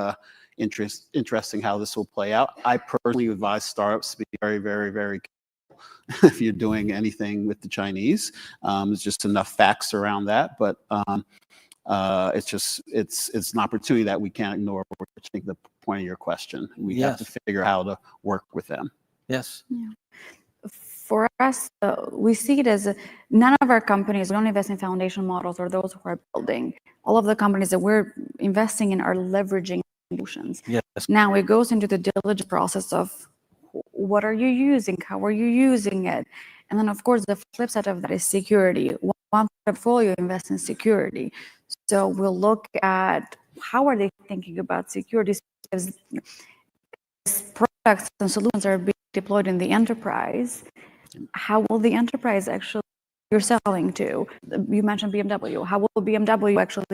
interesting how this will play out. I personally advise startups to be very, very, very careful if you're doing anything with the Chinese. There's just enough facts around that, but it's an opportunity that we can't ignore. Which I think the point of your question, we have to figure out how to work with them. Yes. Yeah. For us, we see it as none of our companies, we don't invest in foundation models or those who are building. All of the companies that we're investing in are leveraging solutions. Yes. Now it goes into the diligence process of what are you using? How are you using it? And then, of course, the flip side of that is security. One portfolio invests in security. So we'll look at how are they thinking about security, because products and solutions are being deployed in the enterprise. How will the enterprise actually you're selling to. You mentioned BMW. How will BMW actually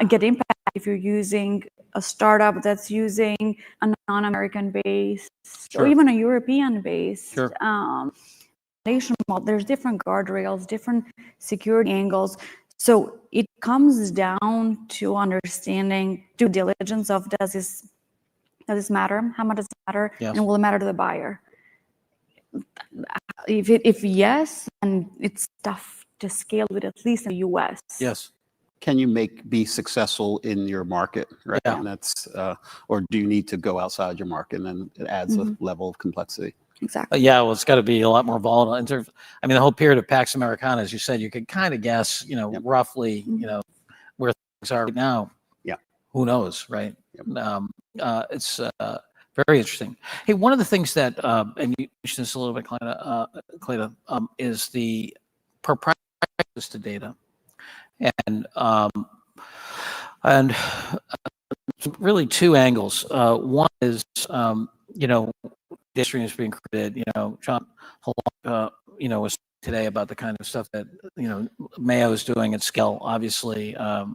get impact if you're using a startup that's using a non-American based or even a European based foundation model? There's different guardrails, different security angles. So it comes down to understanding due diligence of does this matter? How much does it matter? Yes. And will it matter to the buyer? If yes, then it's tough to scale with, at least in the US. Yes. Can you be successful in your market, right? Yeah. And that's, or do you need to go outside your market? And then it adds a level of complexity. Exactly. Yeah, well, it's got to be a lot more volatile. I mean, the whole period of Pax Americana, as you said, you could kind of guess, roughly, where things are right now. Yeah. Who knows, right? It's very interesting. Hey, one of the things that, and you mentioned this a little bit, Cleta, is the proprietary access to data, and really two angles. One is, data streams being created. John, was today about the kind of stuff that Mayo is doing at scale. Obviously, I've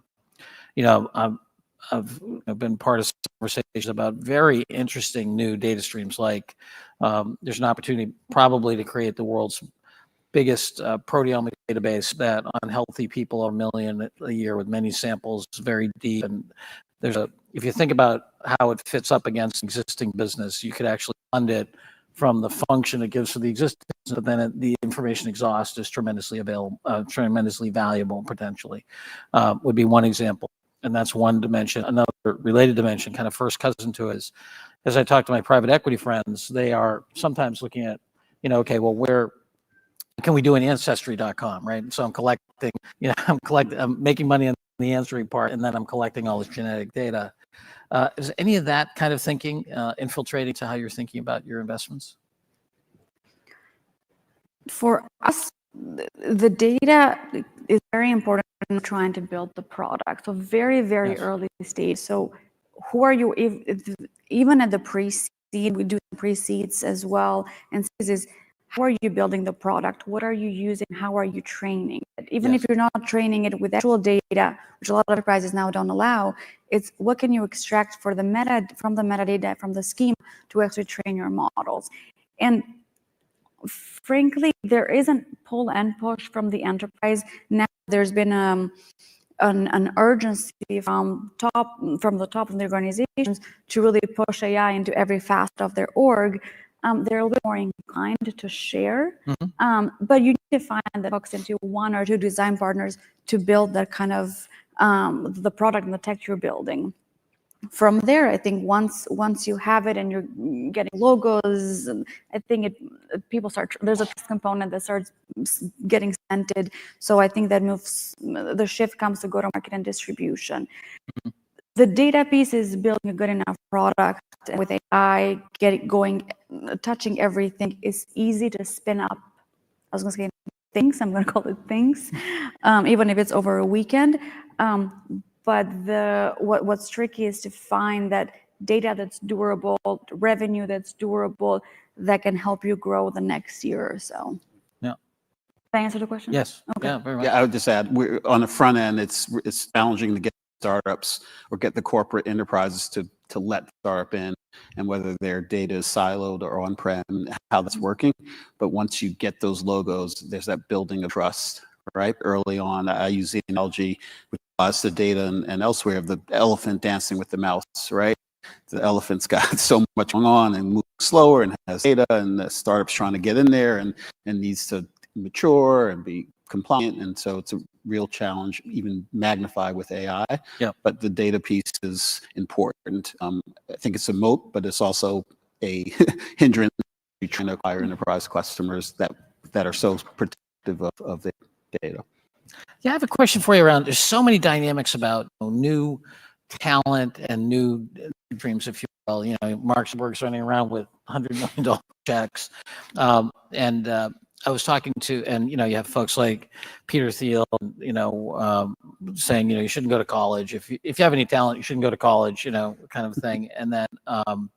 been part of conversations about very interesting new data streams. Like there's an opportunity probably to create the world's biggest proteomic database that on healthy people are 1 million a year with many samples, very deep. And if you think about how it fits up against existing business, you could actually fund it from the function it gives for the existing, but then the information exhaust is tremendously valuable potentially, would be one example. And that's one dimension. Another related dimension, kind of first cousin to it, is as I talk to my private equity friends, they are sometimes looking at, okay, well, where can we do an ancestry.com, right? So I'm collecting, I'm making money on the answering part, and then I'm collecting all this genetic data. Is any of that kind of thinking infiltrating to how you're thinking about your investments? For us, the data is very important in trying to build the product. So very, very early stage. So who are you, even at the pre-seed, we do pre-seeds as well. And this is, how are you building the product? What are you using? How are you training it? Even if you're not training it with actual data, which a lot of enterprises now don't allow, it's what can you extract from the metadata, from the schema to actually train your models. And frankly, there isn't pull and push from the enterprise. Now there's been an urgency from the top of the organizations to really push AI into every facet of their org. They're a little bit more inclined to share, but you need to find the hooks into one or two design partners to build that kind of the product and the tech you're building. From there, I think once you have it and you're getting logos, I think people start. There's a trust component that starts getting cemented. So I think that the shift comes to go-to-market and distribution. The data piece is building a good enough product with AI, get it going, touching everything is easy to spin up. I was going to say things. I'm going to call it things, even if it's over a weekend. But what's tricky is to find that data that's durable, revenue that's durable, that can help you grow the next year or so. Yeah. Did I answer the question? Yes. Okay. Yeah, very much. Yeah, I would just add, on the front end, it's challenging to get startups or get the corporate enterprises to let the startup in, and whether their data is siloed or on-prem, how that's working. But once you get those logos, there's that building of trust, right? Early on, I use the analogy with the data and elsewhere of the elephant dancing with the mouse, right? The elephant's got so much going on and moves slower and has data, and the startup's trying to get in there and needs to mature and be compliant. And so it's a real challenge, even magnified with AI. Yeah. But the data piece is important. I think it's a moat, but it's also a hindrance to trying to acquire enterprise customers that are so protective of their data. Yeah, I have a question for you around, there's so many dynamics about new talent and new dreams, if you will. Mark Zuckerberg's running around with $100 million checks. I was talking to, and you have folks like Peter Thiel, saying, you shouldn't go to college. If you have any talent, you shouldn't go to college, kind of thing. And then, and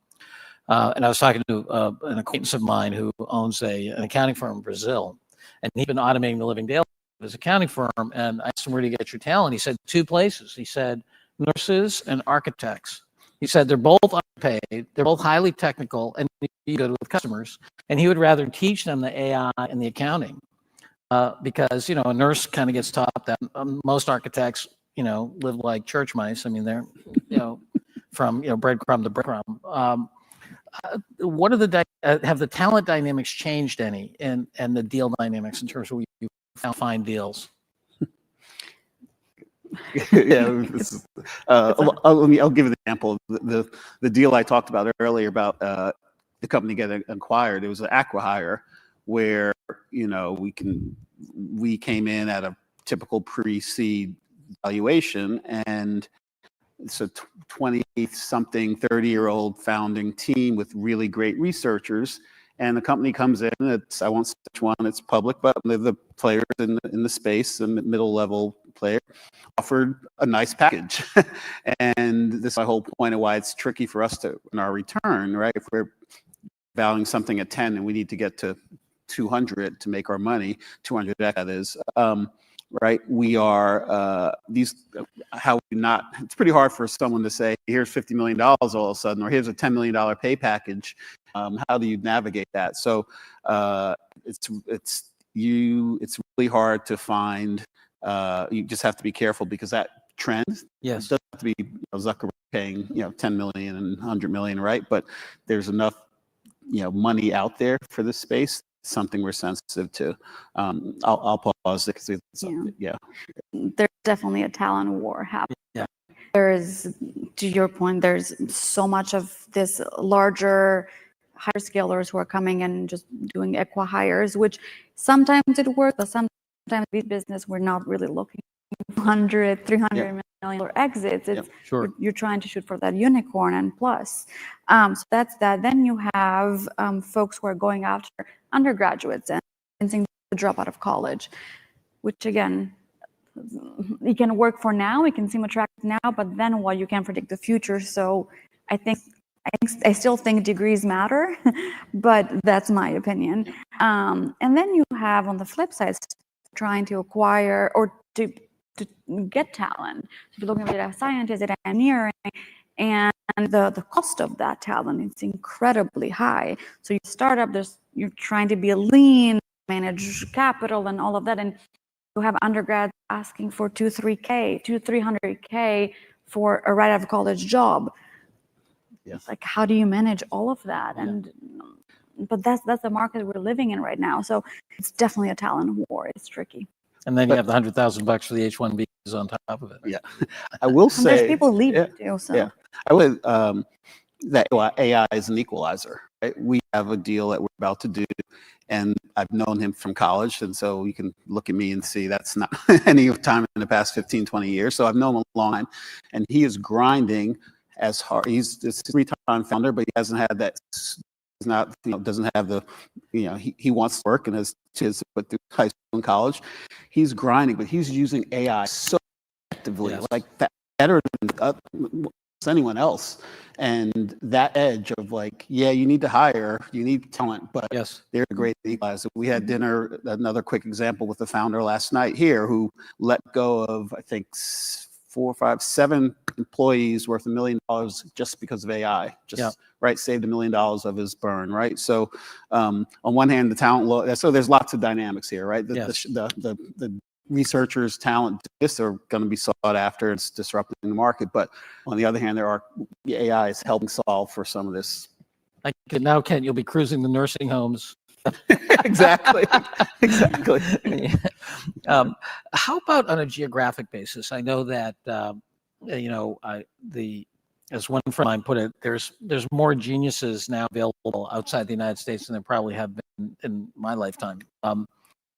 I was talking to an acquaintance of mine who owns an accounting firm in Brazil. and he'd been automating the living daylights of his accounting firm. And I asked him, where do you get your talent? He said, 2 places. He said, nurses and architects. He said they're both underpaid, they're both highly technical, and good with customers. And he would rather teach them the AI and the accounting because, you know, a nurse kind of gets taught that. Most architects, you know, live like church mice. I mean, they're, you know, from, you know, breadcrumb to breadcrumb. What are the have the talent dynamics changed any, and the deal dynamics in terms of where you find deals? Yeah, I'll give an example. The deal I talked about earlier about the company getting acquired. It was an acqui-hire where, you know, we came in at a typical pre-seed valuation, and it's a 20-something, 30-year-old founding team with really great researchers. And the company comes in, I won't say which one, it's public, but the players in the space, the middle-level player, offered a nice package. And this is my whole point of why it's tricky for us to, in our return, right? If we're valuing something at 10 and we need to get to 200 to make our money, 200 that is, right? We are, it's pretty hard for someone to say, here's $50 million all of a sudden, or here's a $10 million pay package. How do you navigate that? So it's really hard to find. You just have to be careful because that trend, yes, it doesn't have to be, you know, Zuckerberg paying, you know, 10 million and 100 million, right? But there's enough, you know, money out there for this space. Something we're sensitive to. I'll pause because yeah. There's definitely a talent war happening. Yeah. There's, to your point, there's so much of this larger hyperscalers who are coming and just doing acqui-hires, which sometimes it works, but sometimes with business, we're not really looking at 100, 300 million exits. It's, you're trying to shoot for that unicorn and plus. So that's that. Then you have folks who are going after undergraduates and convincing them to drop out of college, which again, it can work for now, it can seem attractive now, but then what, you can't predict the future. So I still think degrees matter, but that's my opinion. And then you have on the flip side, trying to acquire or to get talent. So if you're looking at data scientists, data engineering, and the cost of that talent is incredibly high. So you start up, you're trying to be lean, manage capital and all of that, and you have undergrads asking for $300K for a right out of college job. Yes. Like, how do you manage all of that? And but that's the market we're living in right now. So it's definitely a talent war. It's tricky. And then you have the $100,000 for the H-1B on top of it. Yeah, I will And say there's people leaving too. So yeah, I would that AI is an equalizer. Right? We have a deal that we're about to do, and I've known him from college, and so you can look at me and see that's not any time in the past 15, 20 years. So I've known him a long time, and he is grinding as hard. He's a 3-time founder, but he hasn't had that. He's not, you know, doesn't have the, you know, he wants to work and has kids put through high school and college. He's grinding, but he's using AI so effectively, like that, better than anyone else. And that edge of like, yeah, you need to hire, you need talent, but they're a great equalizer. We had dinner, another quick example with the founder last night here who let go of, I think, 4, 5, 7 employees worth $1 million just because of AI. Right, saved $1 million of his burn. Right, so on one hand, the talent. So there's lots of dynamics here. Right, the researchers' talent this are going to be sought after. It's disrupting the market, but on the other hand, AI is helping solve for some of this. Like now, Ken, you'll be cruising the nursing homes. Exactly. How about on a geographic basis? I know that you know, as one friend of mine put it, there's more geniuses now available outside the United States than there probably have been in my lifetime.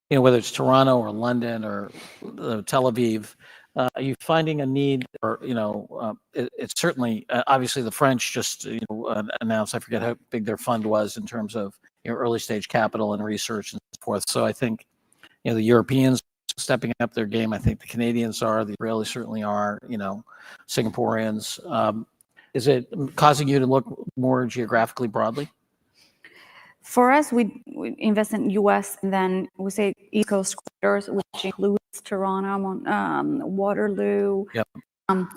You know, whether it's Toronto or London or Tel Aviv, are you finding a need, or you know, it's certainly obviously the French just announced, I forget how big their fund was in terms of, you know, early stage capital and research and so forth. So I think, you know, the Europeans stepping up their game. I think the Canadians are, the Israelis certainly are, you know, Singaporeans. Is it causing you to look more geographically broadly? For us, we invest in U.S. and then we say East Coast corridors, which includes Toronto, Waterloo. Yep.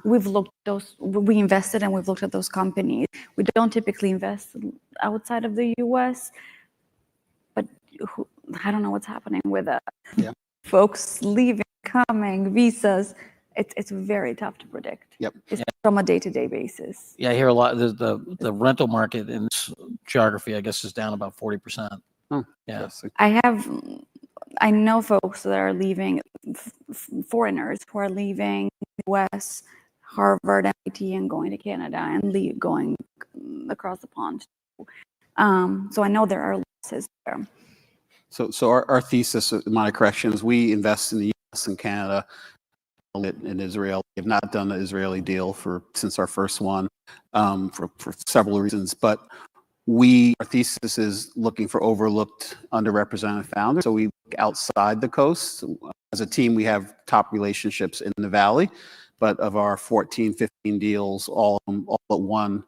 We've looked at those. We invested and we've looked at those companies. We don't typically invest outside of the U.S., but I don't know what's happening with folks leaving, coming, visas. It's very tough to predict. Yep. It's from a day-to-day basis. Yeah, I hear a lot. The rental market in this geography, I guess, is down about 40%. Oh, yeah. I know folks that are leaving, foreigners who are leaving the US, Harvard, MIT, and going to Canada and going across the pond. So I know there are losses there. So our thesis, my correction, is we invest in the US and Canada, in Israel. We have not done the Israeli deal since our first one for several reasons, but our thesis is looking for overlooked, underrepresented founders. So we look outside the coast. As a team, we have top relationships in the Valley, but of our 14, 15 deals, all but one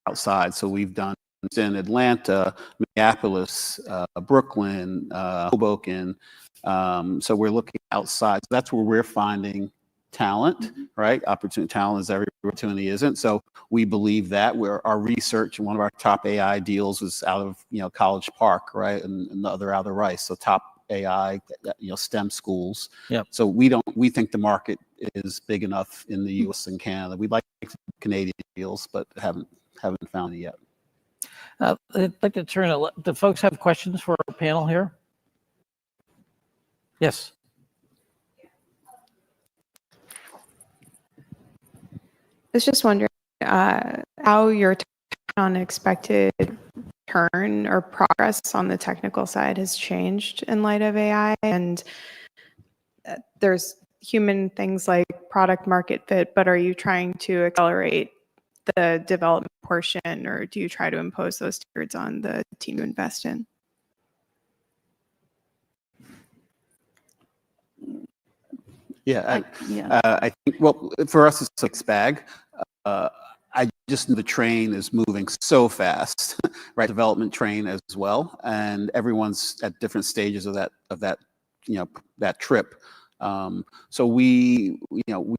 outside. So we've done in Atlanta, Minneapolis, Brooklyn, Hoboken. So we're looking outside. So that's where we're finding talent, right? Opportunity, talent is every opportunity isn't. So we believe that our research and one of our top AI deals was out of College Park, right, and the other out of Rice. So top AI, STEM schools. Yep. So we think the market is big enough in the U.S. and Canada. We'd like Canadian deals, but haven't found it yet. I'd like to turn it. Do folks have questions for our panel here? Yes. I was just wondering how your unexpected turn or progress on the technical side has changed in light of AI. And there's human things like product market fit, but are you trying to accelerate the development portion, or do you try to impose those standards on the team you invest in? Yeah, I think, well, for us, it's a mixed bag. I just know the train is moving so fast, right? Development train as well, and everyone's at different stages of that trip. So we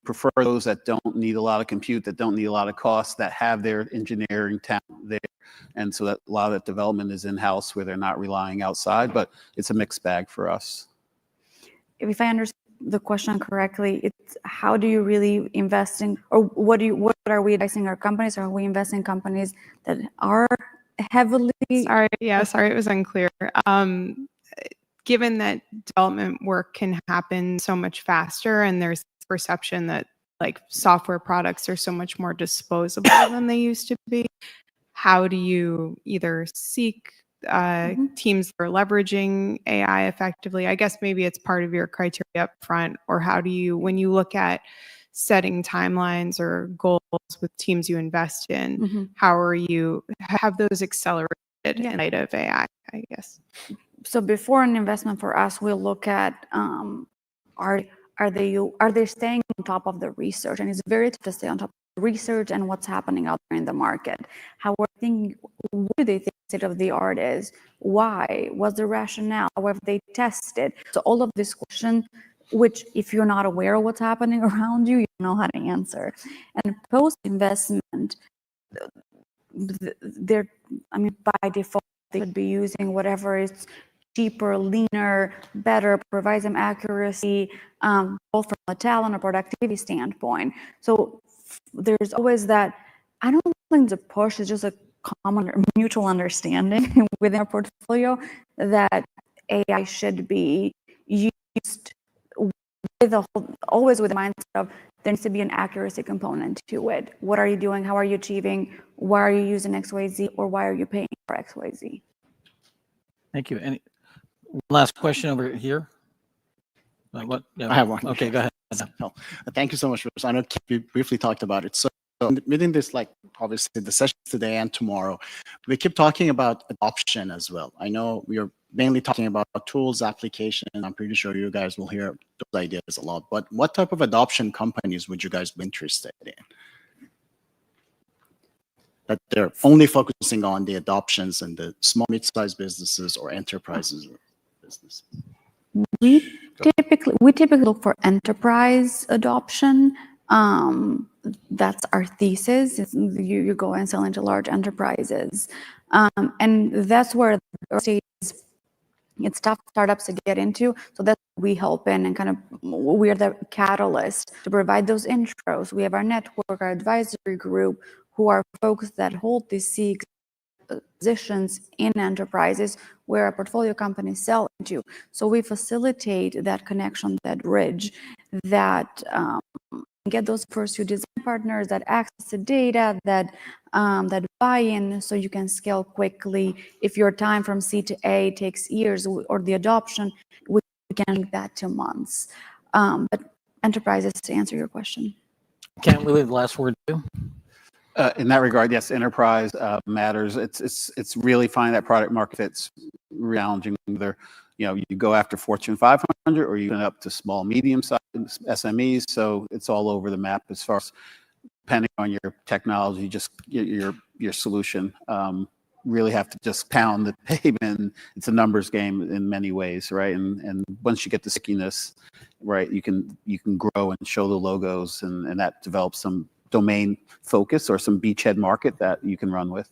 prefer those that don't need a lot of compute, that don't need a lot of cost, that have their engineering talent there, and so that a lot of that development is in-house where they're not relying outside. But it's a mixed bag for us. If I understand the question correctly, it's how do you really invest in, or what are we advising our companies? Or are we investing in companies that are heavily? Sorry, it was unclear. Given that development work can happen so much faster, and there's perception that like software products are so much more disposable than they used to be, how do you either seek teams that are leveraging AI effectively? I guess maybe it's part of your criteria up front, or how do you, when you look at setting timelines or goals with teams you invest in, how are you have those accelerated in light of AI, I guess? So before an investment for us, we'll look at are they staying on top of the research, and it's very tough to stay on top of research and what's happening out there in the market. How we're thinking, what do they think state of the art is? Why? What's the rationale? How have they tested? So all of this question, which if you're not aware of what's happening around you, you don't know how to answer. And post-investment, by default, they should be using whatever is cheaper, leaner, better, provides them accuracy, both from a talent or productivity standpoint. So there's always that. I don't think it's a push, it's just a common or mutual understanding within our portfolio that AI should be used always with the mindset of there needs to be an accuracy component to it. What are you doing? How are you achieving? Why are you using XYZ, or why are you paying for XYZ? Thank you. Any last question over here? What? Yeah. I have one. Okay, go ahead. No, thank you so much, Bruce. I know we briefly talked about it. So within this, like obviously the sessions today and tomorrow, we keep talking about adoption as well. I know we are mainly talking about tools, applications. I'm pretty sure you guys will hear those ideas a lot. But what type of adoption companies would you guys be interested in? that they're only focusing on the adoptions and the small, mid-sized businesses or enterprises business? We typically look for enterprise adoption. That's our thesis. You go and sell into large enterprises, and that's where the early stages, it's tough startups to get into. So that's what we help in, and kind of we're the catalyst to provide those intros. We have our network, our advisory group, who are folks that hold these Seekr positions in enterprises where our portfolio companies sell into. So we facilitate that connection, that bridge, that get those first few design partners, that access to data, that buy-in, so you can scale quickly. If your time from C to A takes years, or the adoption, we can link that to months. But enterprises, to answer your question. Can't we leave the last word too? In that regard, yes, enterprise matters. It's really finding that product market fit's challenging. Whether you go after Fortune 500 or you go up to small, medium-sized SMEs. So it's all over the map as far as depending on your technology, just your solution. Really have to just pound the pavement. It's a numbers game in many ways, right? And once you get the stickiness, right, you can grow and show the logos, and that develops some domain focus or some beachhead market that you can run with.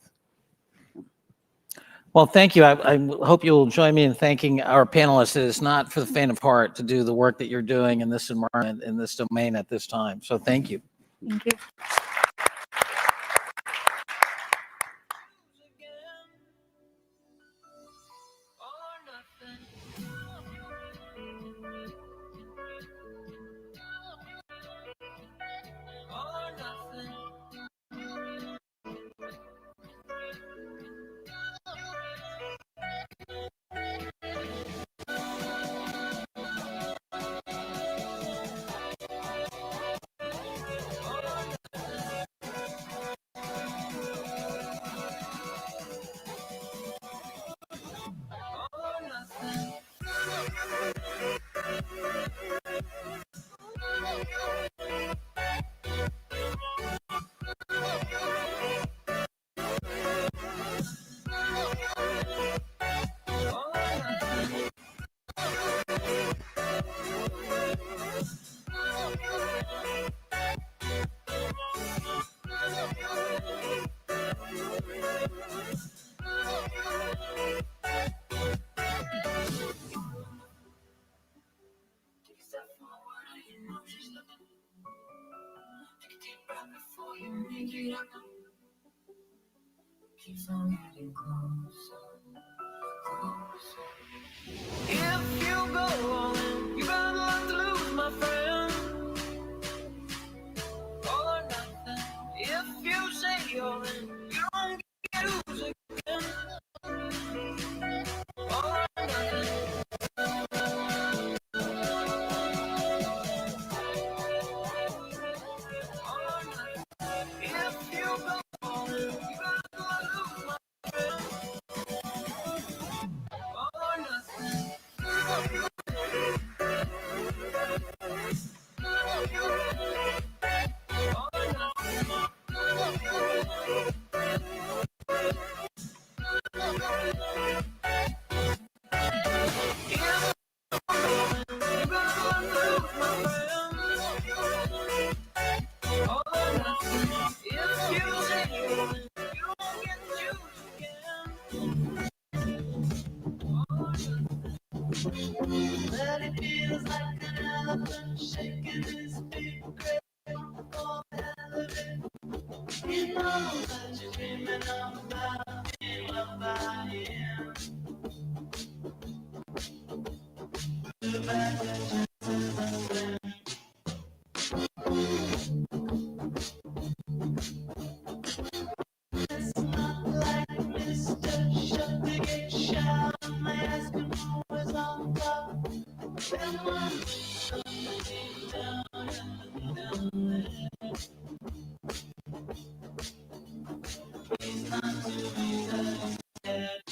Well, thank you. I hope you'll join me in thanking our panelists. It is not for the faint of heart to do the work that you're doing in this environment, in this domain at this time. So thank you. Thank you. Keeps on getting closer, closer. If you go all in, you're gonna have to lose, my friend. All or nothing. If you say all in, you don't get to lose again. All or nothing. All or nothing. If you go all in, you're gonna lose, my friend. All or nothing. But it feels like an elephant shaking his big grapefruit elephant. You know that you're dreaming about being loved by him. The bad chances of them. It's not like Mr. Shut the gate, shout. My Eskimo is on top. Then one down He's not doing that yet.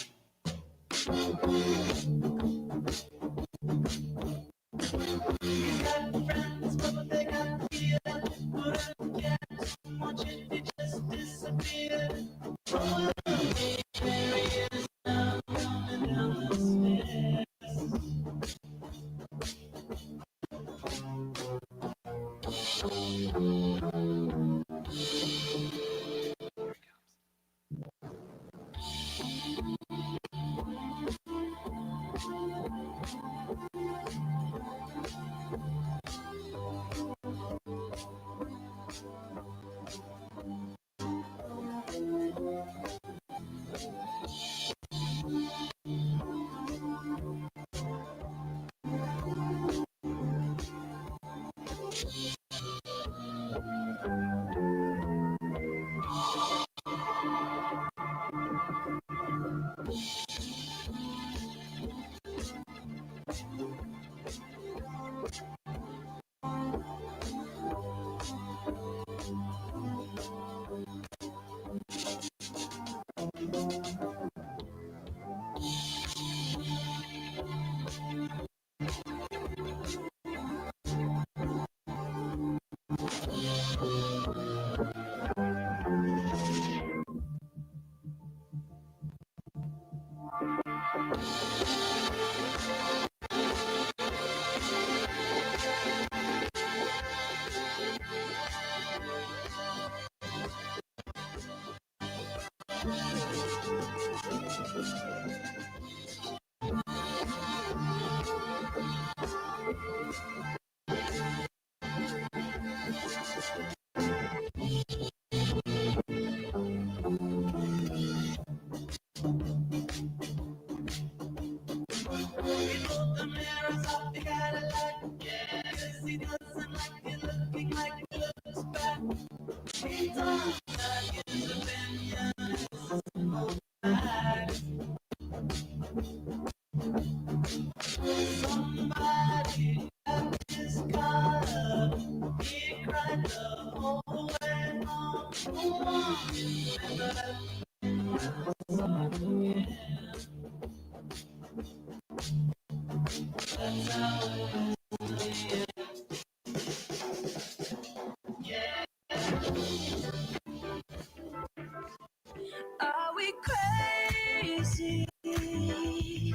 Are we crazy? Living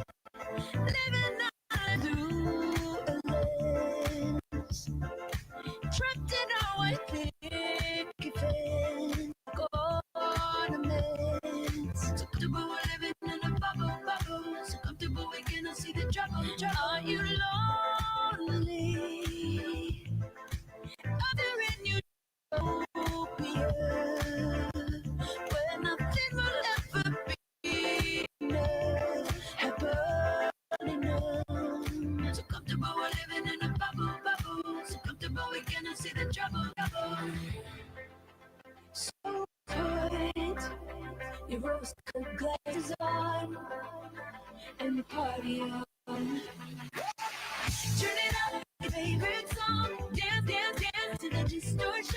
out through a lens, trapped in our white picket fence, ornaments. So comfortable we're living in a bubble. So comfortable we cannot see the trouble. Are you lonely? Are there in utopia where nothing will ever be enough? Happen enough. So comfortable we're living in a bubble. So comfortable we cannot see the trouble. So put your rose-colored glasses on and the party on. Turn it up, your favorite song. Dance to the distortion.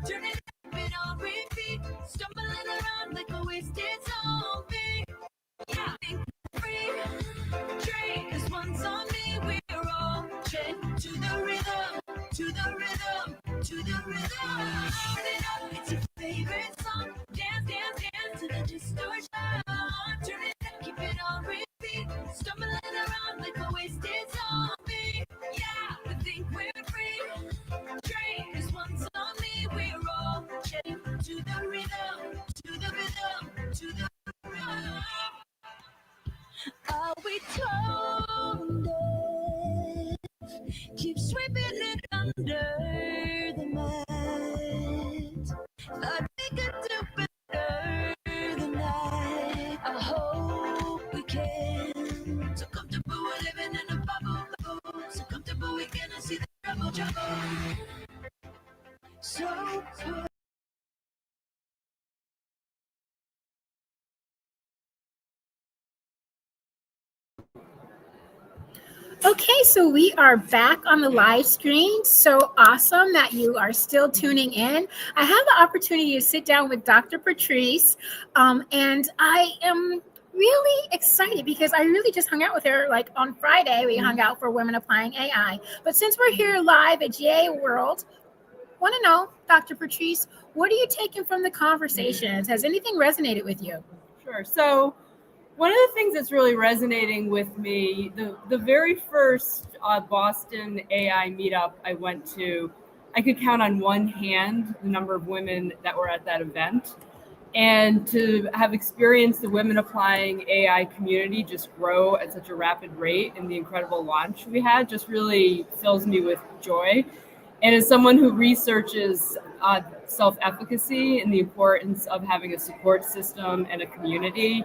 Turn it up and on repeat. Stumbling around like a wasted zombie. Yeah, think free. Drink this one's on me. We're all chained to the rhythm. Turn it up, it's your favorite song. Dance to the distortion. Turn it up, keep it on repeat. Stumbling around like a wasted zombie. Yeah, we think we're free. Drink this one's on me. We're all chained to the rhythm. Are we tone deaf? Keep sweeping it under the mat. Thought we could do better than that. I hope we can. So comfortable we're living in a bubble. So comfortable we cannot see the trouble. So put Okay, so we are back on the live screen. So awesome that you are still tuning in. I have the opportunity to sit down with Dr. Patrice, and I am really excited because I really just hung out with her like on Friday. We hung out for Women Applying AI. But since we're here live at GA World, want to know, Dr. Patrice, what are you taking from the conversations? Has anything resonated with you? Sure. So one of the things that's really resonating with me, the very first Boston AI meetup I went to, I could count on one hand the number of women that were at that event. And to have experienced the women applying AI community just grow at such a rapid rate and the incredible launch we had just really fills me with joy. And as someone who researches self-efficacy and the importance of having a support system and a community,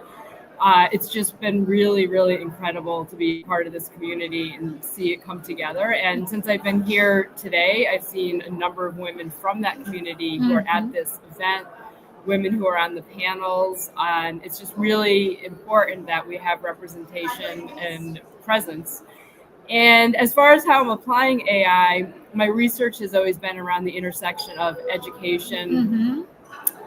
it's just been really, really incredible to be part of this community and see it come together. And since I've been here today, I've seen a number of women from that community who are at this event, women who are on the panels, and it's just really important that we have representation and presence. And as far as how I'm applying AI, my research has always been around the intersection of education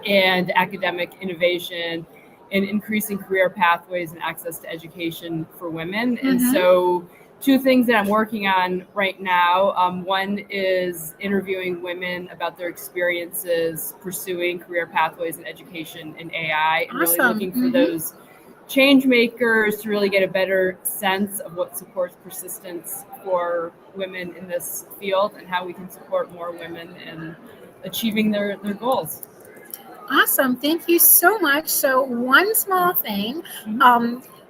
and academic innovation and increasing career pathways and access to education for women. And so two things that I'm working on right now. One is interviewing women about their experiences pursuing career pathways in education in AI, and really looking for those change makers to really get a better sense of what supports persistence for women in this field and how we can support more women in achieving their goals. Awesome. Thank you so much. So one small thing,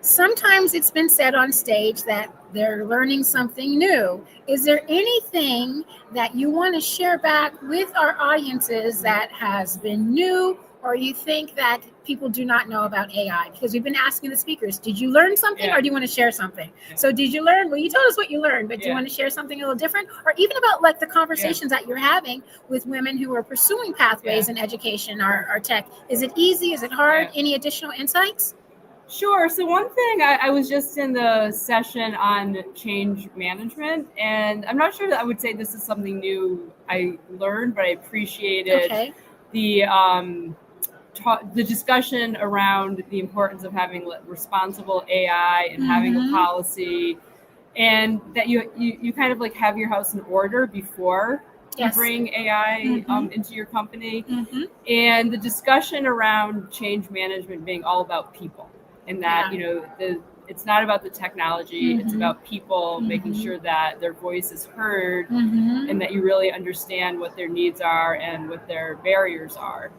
sometimes it's been said on stage that they're learning something new. Is there anything that you want to share back with our audiences that has been new, or you think that people do not know about AI? Because we've been asking the speakers, did you learn something or do you want to share something? So did you learn? Well, you told us what you learned, but do you want to share something a little different? Or even about like the conversations that you're having with women who are pursuing pathways in education or tech. Is it easy? Is it hard? Any additional insights? Sure. So one thing, I was just in the session on change management, and I'm not sure that I would say this is something new I learned, but I appreciated the discussion around the importance of having responsible AI and having a policy, and that you kind of like have your house in order before you bring AI into your company. And the discussion around change management being all about people. And that, you know, it's not about the technology, it's about people making sure that their voice is heard and that you really understand what their needs are and what their barriers are.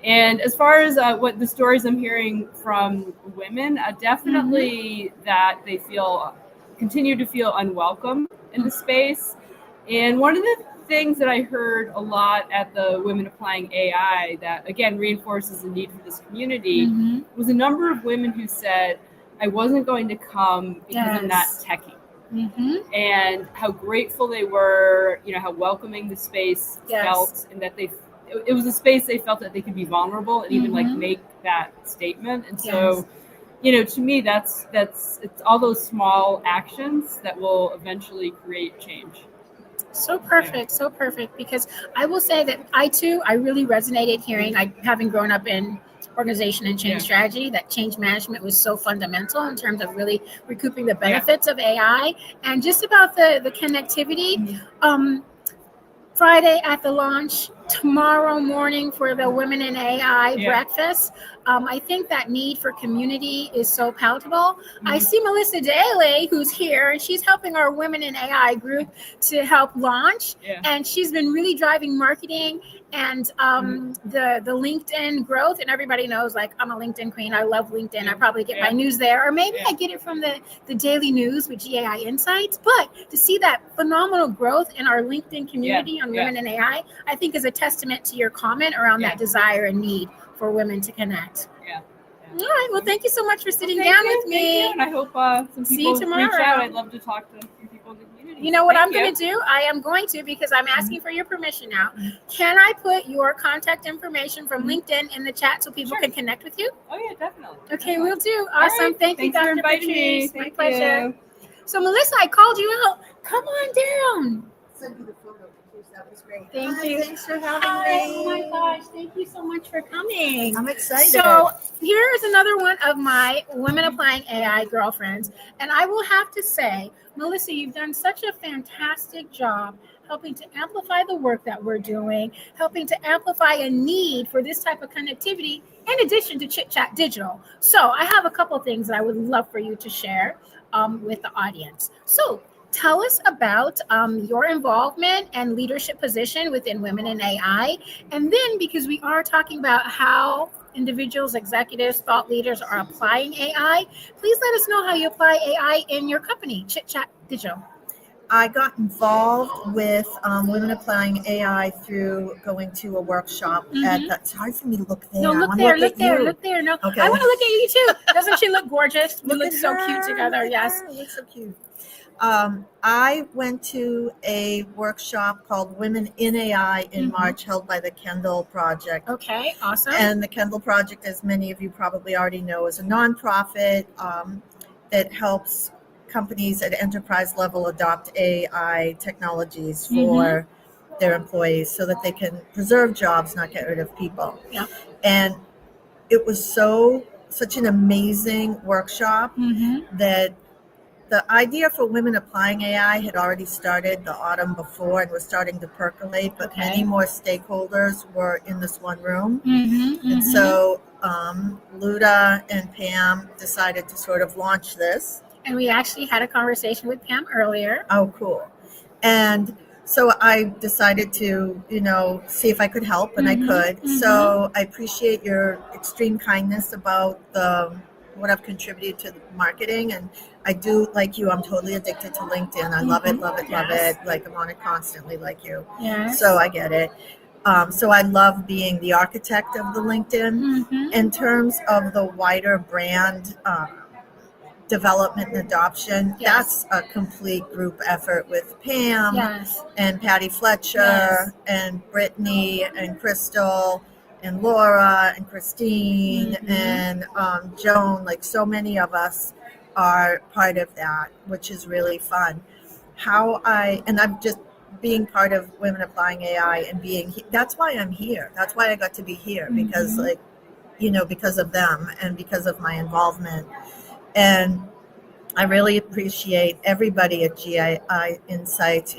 And as far as what the stories I'm hearing from women, definitely that they continue to feel unwelcome in the space. And one of the things that I heard a lot at the Women Applying AI that, again, reinforces the need for this community was a number of women who said, I wasn't going to come because I'm not techie. And how grateful they were, you know, how welcoming the space felt, and that it was a space they felt that they could be vulnerable and even like make that statement. And so, you know, to me, it's all those small actions that will eventually create change. So perfect, so perfect. Because I will say that I really resonated hearing, having grown up in organization and change strategy, that change management was so fundamental in terms of really recouping the benefits of AI, and just about the connectivity. Friday at the launch, tomorrow morning for the Women in AI breakfast. I think that need for community is so palatable. I see Melissa Daly, who's here, and she's helping our Women in AI group to help launch. And she's been really driving marketing and the LinkedIn growth. And everybody knows, like, I'm a LinkedIn queen. I love LinkedIn. I probably get my news there. Or maybe I get it from the daily news with GAI Insights. But to see that phenomenal growth in our LinkedIn community on Women in AI, I think is a testament to your comment around that desire and need for women to connect. All right. Well, thank you so much for sitting down with me. And I hope some people see you tomorrow. reach out. I'd love to talk to some people in the community. You know what I'm going to do? I am going to, because I'm asking for your permission now. Can I put your contact information from LinkedIn in the chat so people can connect with you? Oh, yeah, definitely. Okay, we'll do. Awesome. Right. Thank you, Thanks for Dr. inviting me. Patrice. My Thank pleasure. you. So, Melissa, I called you out. Come on down. Send you the photo. That was great. Thank Hi, you. Thanks for having Oh me. my gosh, thank you so much for coming. I'm excited. So here's another one of my Women Applying AI girlfriends. And I will have to say, Melissa, you've done such a fantastic job helping to amplify the work that we're doing, helping to amplify a need for this type of connectivity, in addition to Chit Chat Digital. So I have a couple things that I would love for you to share with the audience. So tell us about your involvement and leadership position within Women in AI. And then, because we are talking about how individuals, executives, thought leaders are applying AI. Please let us know how you apply AI in your company. Chit Chat Digital. I got involved with women applying AI through going to a workshop at the, it's hard for me to look there. No, I look wanna there, look at you. look there. No, Okay. I want to look at you too. Doesn't she look gorgeous? We look at so her, cute together. look at Yes. her, looks so cute. I went to a workshop called Women in AI in March, held by the Kendall Project. Okay, awesome. And the Kendall Project, as many of you probably already know, is a nonprofit that helps companies at enterprise level adopt AI technologies for their employees so that they can preserve jobs, not get rid of people. Yeah. And it was such an amazing workshop that the idea for women applying AI had already started the autumn before and was starting to percolate, but many more stakeholders were in this one room. And so Luda and Pam decided to sort of launch this. And we actually had a conversation with Pam earlier. Oh, cool. And so I decided to, see if I could help, and I could. So I appreciate your extreme kindness about what I've contributed to marketing. And I do, like you, I'm totally addicted to LinkedIn. I love it, love it, love it. Like I'm on it constantly, like you. Yes. So I get it. So I love being the architect of the LinkedIn. In terms of the wider brand development and adoption, that's a complete group effort with Pam and Patty Fletcher and Brittany and Crystal and Laura and Christine and Joan. Like so many of us are part of that, which is really fun. I'm just being part of Women Applying AI and that's why I'm here. That's why I got to be here because because of them and because of my involvement. And I really appreciate everybody at GAI Insights,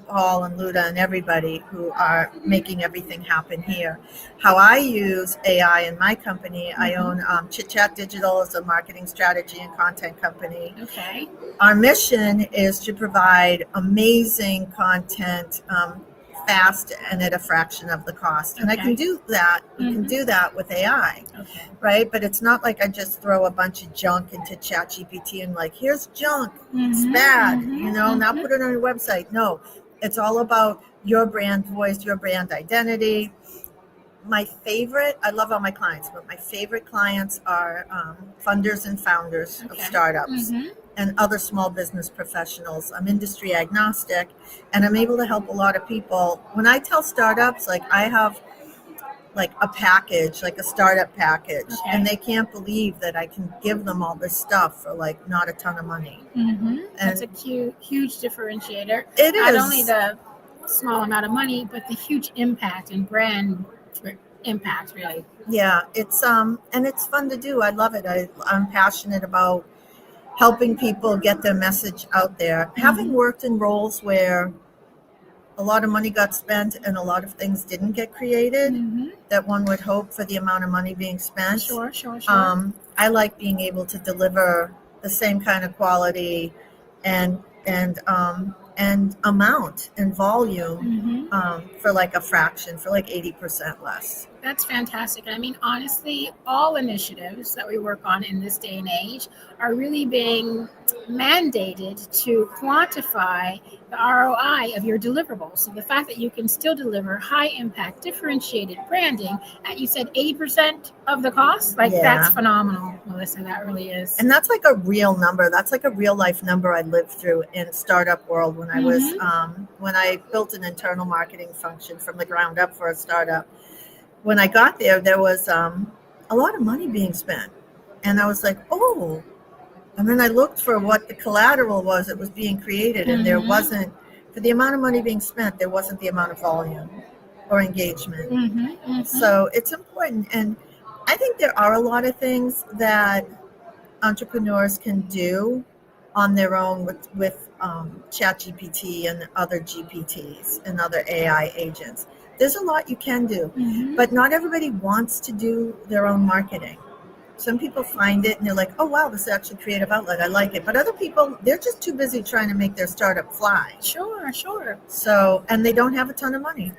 Paul and Luda and everybody who are making everything happen here. How I use AI in my company, I own Chit Chat Digital as a marketing strategy and content company. Okay. Our mission is to provide amazing content fast and at a fraction of the cost. And I can do that. We can do that with AI. Okay. Right? But it's not like I just throw a bunch of junk into ChatGPT and like, here's junk. It's bad. Now put it on your website. No, it's all about your brand voice, your brand identity. I love all my clients, but my favorite clients are funders and founders of startups and other small business professionals. I'm industry agnostic, and I'm able to help a lot of people. When I tell startups, like I have like a package, like a startup package, and they can't believe that I can give them all this stuff for like not a ton of money. That's a huge differentiator. It Not is. only the small amount of money, but the huge impact and brand impact, really. Yeah, it's and it's fun to do. I love it. I'm passionate about helping people get their message out there. Having worked in roles where a lot of money got spent and a lot of things didn't get created that one would hope for the amount of money being spent. Sure. I like being able to deliver the same kind of quality and amount and volume for like a fraction, for like 80% less. That's fantastic. I mean, honestly, all initiatives that we work on in this day and age are really being mandated to quantify the ROI of your deliverables. So the fact that you can still deliver high impact, differentiated branding at, you said 80% of the cost, that's phenomenal, Melissa. That really is. And that's like a real number. That's like a real life number I lived through in startup world when I was when I built an internal marketing function from the ground up for a startup. When I got there, there was a lot of money being spent. And I was like, oh. And then I looked for what the collateral was that was being created. And there wasn't, for the amount of money being spent, there wasn't the amount of volume or engagement. So it's important. And I think there are a lot of things that entrepreneurs can do on their own with ChatGPT and other GPTs and other AI agents. There's a lot you can do, but not everybody wants to do their own marketing. Some people find it and they're like, oh, wow, this is actually a creative outlet. I like it. But other people, they're just too busy trying to make their startup fly. Sure. So, and they don't have a ton of money.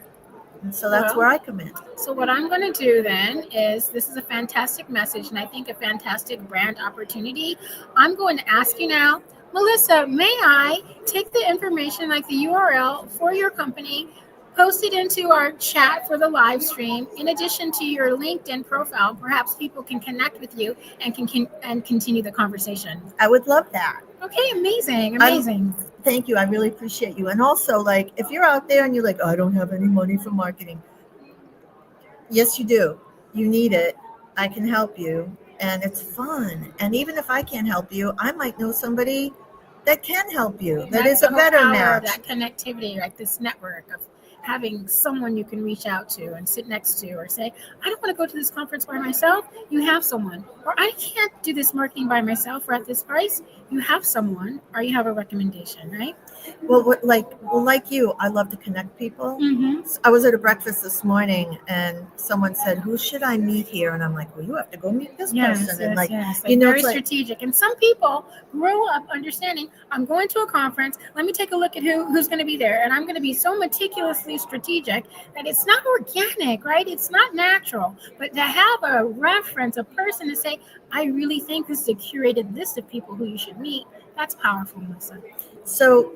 And so that's Well, where I come in. So what I'm going to do then is, this is a fantastic message and I think a fantastic brand opportunity. I'm going to ask you now, Melissa, may I take the information like the URL for your company, post it into our chat for the live stream, in addition to your LinkedIn profile? Perhaps people can connect with you and can continue the conversation. I would love that. Okay, amazing. Thank you. I really appreciate you. And also, like, if you're out there and you're like, oh, I don't have any money for marketing. Yes, you do. You need it. I can help you. And it's fun. And even if I can't help you, I might know somebody that can help you. That That's is a the whole better power match. of that connectivity, like this network of having someone you can reach out to and sit next to, or say, I don't want to go to this conference by myself. You have someone. Or I can't do this marketing by myself or at this price. You have someone, or you have a recommendation, right? Well, like you, I love to connect people. Mm-hmm. I was at a breakfast this morning and someone said, who should I meet here? And I'm like, well, you have to go meet this person. And like, Like you know, very it's like, strategic. And some people grow up understanding, I'm going to a conference, let me take a look at who's going to be there. And I'm going to be so meticulously strategic that it's not organic, right? It's not natural. But to have a reference, a person to say, I really think this is a curated list of people who you should meet, that's powerful, Melissa. so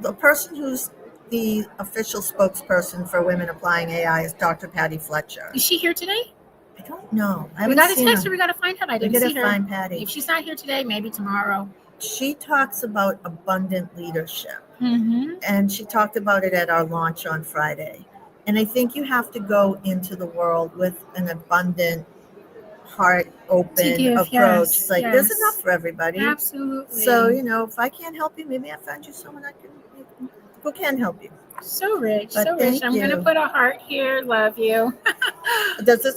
the person who's the official spokesperson for women applying AI is Dr. Patty Fletcher. Is she here today? I don't know. I We haven't got to seen text her. her. We got to find out. I We didn't gotta see her. find Patty. If she's not here today, maybe tomorrow. She talks about abundant leadership. Mm-hmm. And she talked about it at our launch on Friday. And I think you have to go into the world with an abundant, heart open approach. Like there's enough for everybody. Absolutely. So, you know, if I can't help you, maybe I find you someone who can help you. So rich, But so rich. thank I'm going to you. put a heart here. Love you.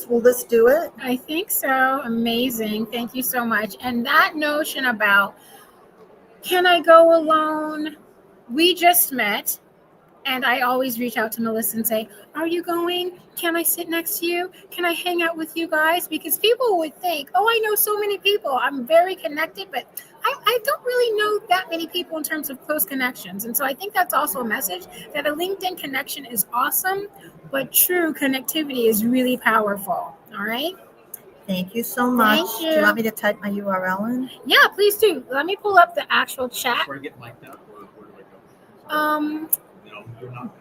Will this do it? I think so. Amazing. Thank you so much. And that notion about, can I go alone? We just met. And I always reach out to Melissa and say, are you going? Can I sit next to you? Can I hang out with you guys? Because people would think, oh, I know so many people. I'm very connected, but I don't really know that many people in terms of close connections. And so I think that's also a message that a LinkedIn connection is awesome, but true connectivity is really powerful. All right. Thank you so much. Thank you. Do you want me to type my URL in? Yeah, please do. Let me pull up the actual chat. Where to get mic'd up, or where do I go? No, you're not.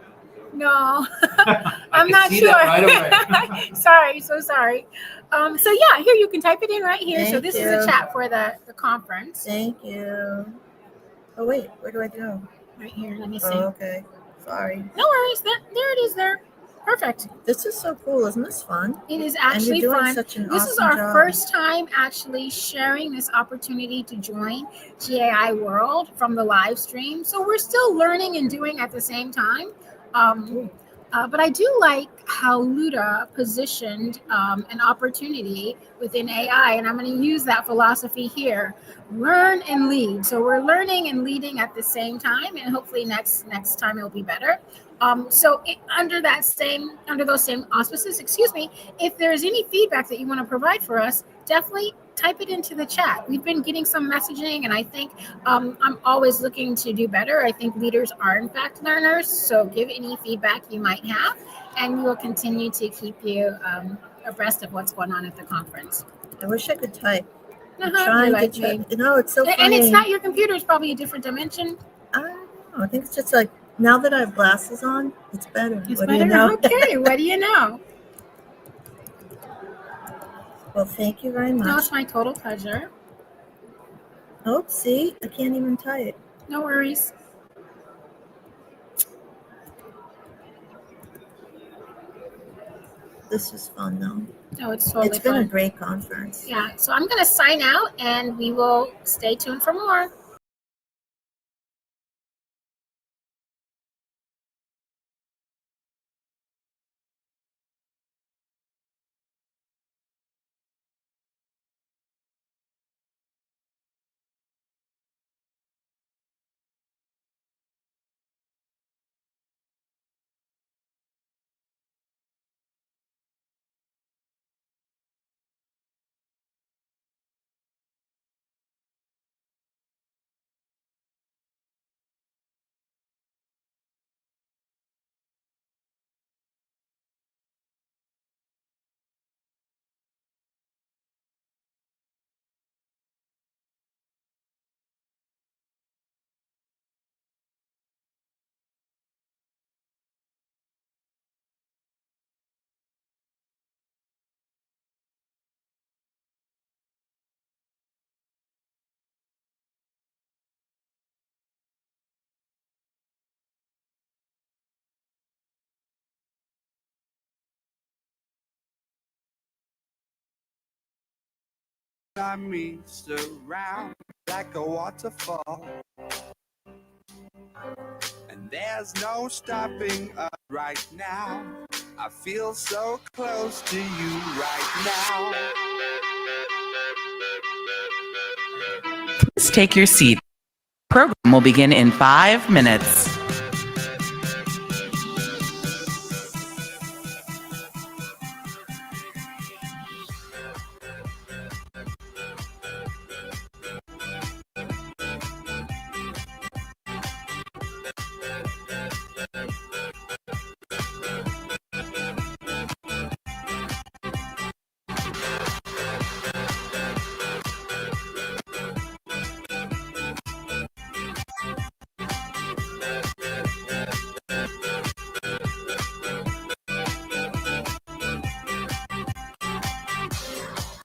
No, I I'm can not see sure. that right away. Sorry, so sorry. So yeah, here you can type it in right here. So Thank this is you. the chat for the conference. Thank you. Oh, wait, where do I go? Right here, let me see. Oh, okay. Sorry. No worries, there it is there. Perfect. This is so cool. Isn't this fun? It is And actually you're doing fun. such an This is awesome our job. first time actually sharing this opportunity to join GAI World from the live stream. So we're still learning and doing at the same time. But I do like how Luda positioned an opportunity within AI, and I'm going to use that philosophy here: learn and lead. So we're learning and leading at the same time, and hopefully next time it'll be better. Under those same auspices, if there's any feedback that you want to provide for us, definitely type it into the chat. We've been getting some messaging, and I think I'm always looking to do better. I think leaders are in fact learners, so give any feedback you might have, and we will continue to keep you abreast of what's going on at the conference. I wish I could type. I'm You're trying like to me. type. No, it's so funny. And it's not your computer, it's probably a different dimension. I don't know. I think it's just like, now that I have glasses on, it's better. It's What better. do you know? Okay, what do you know? Well, thank you very much. No, it's my total pleasure. Oh, see, I can't even type. No worries. This is fun, though. No, it's totally It's been fun. a great conference. Yeah, so I'm going to sign out, and we will stay tuned for more. me, surround like a waterfall. And there's no stopping us right now. I feel so close to you right now. Please take your seat. The program will begin in 5 minutes.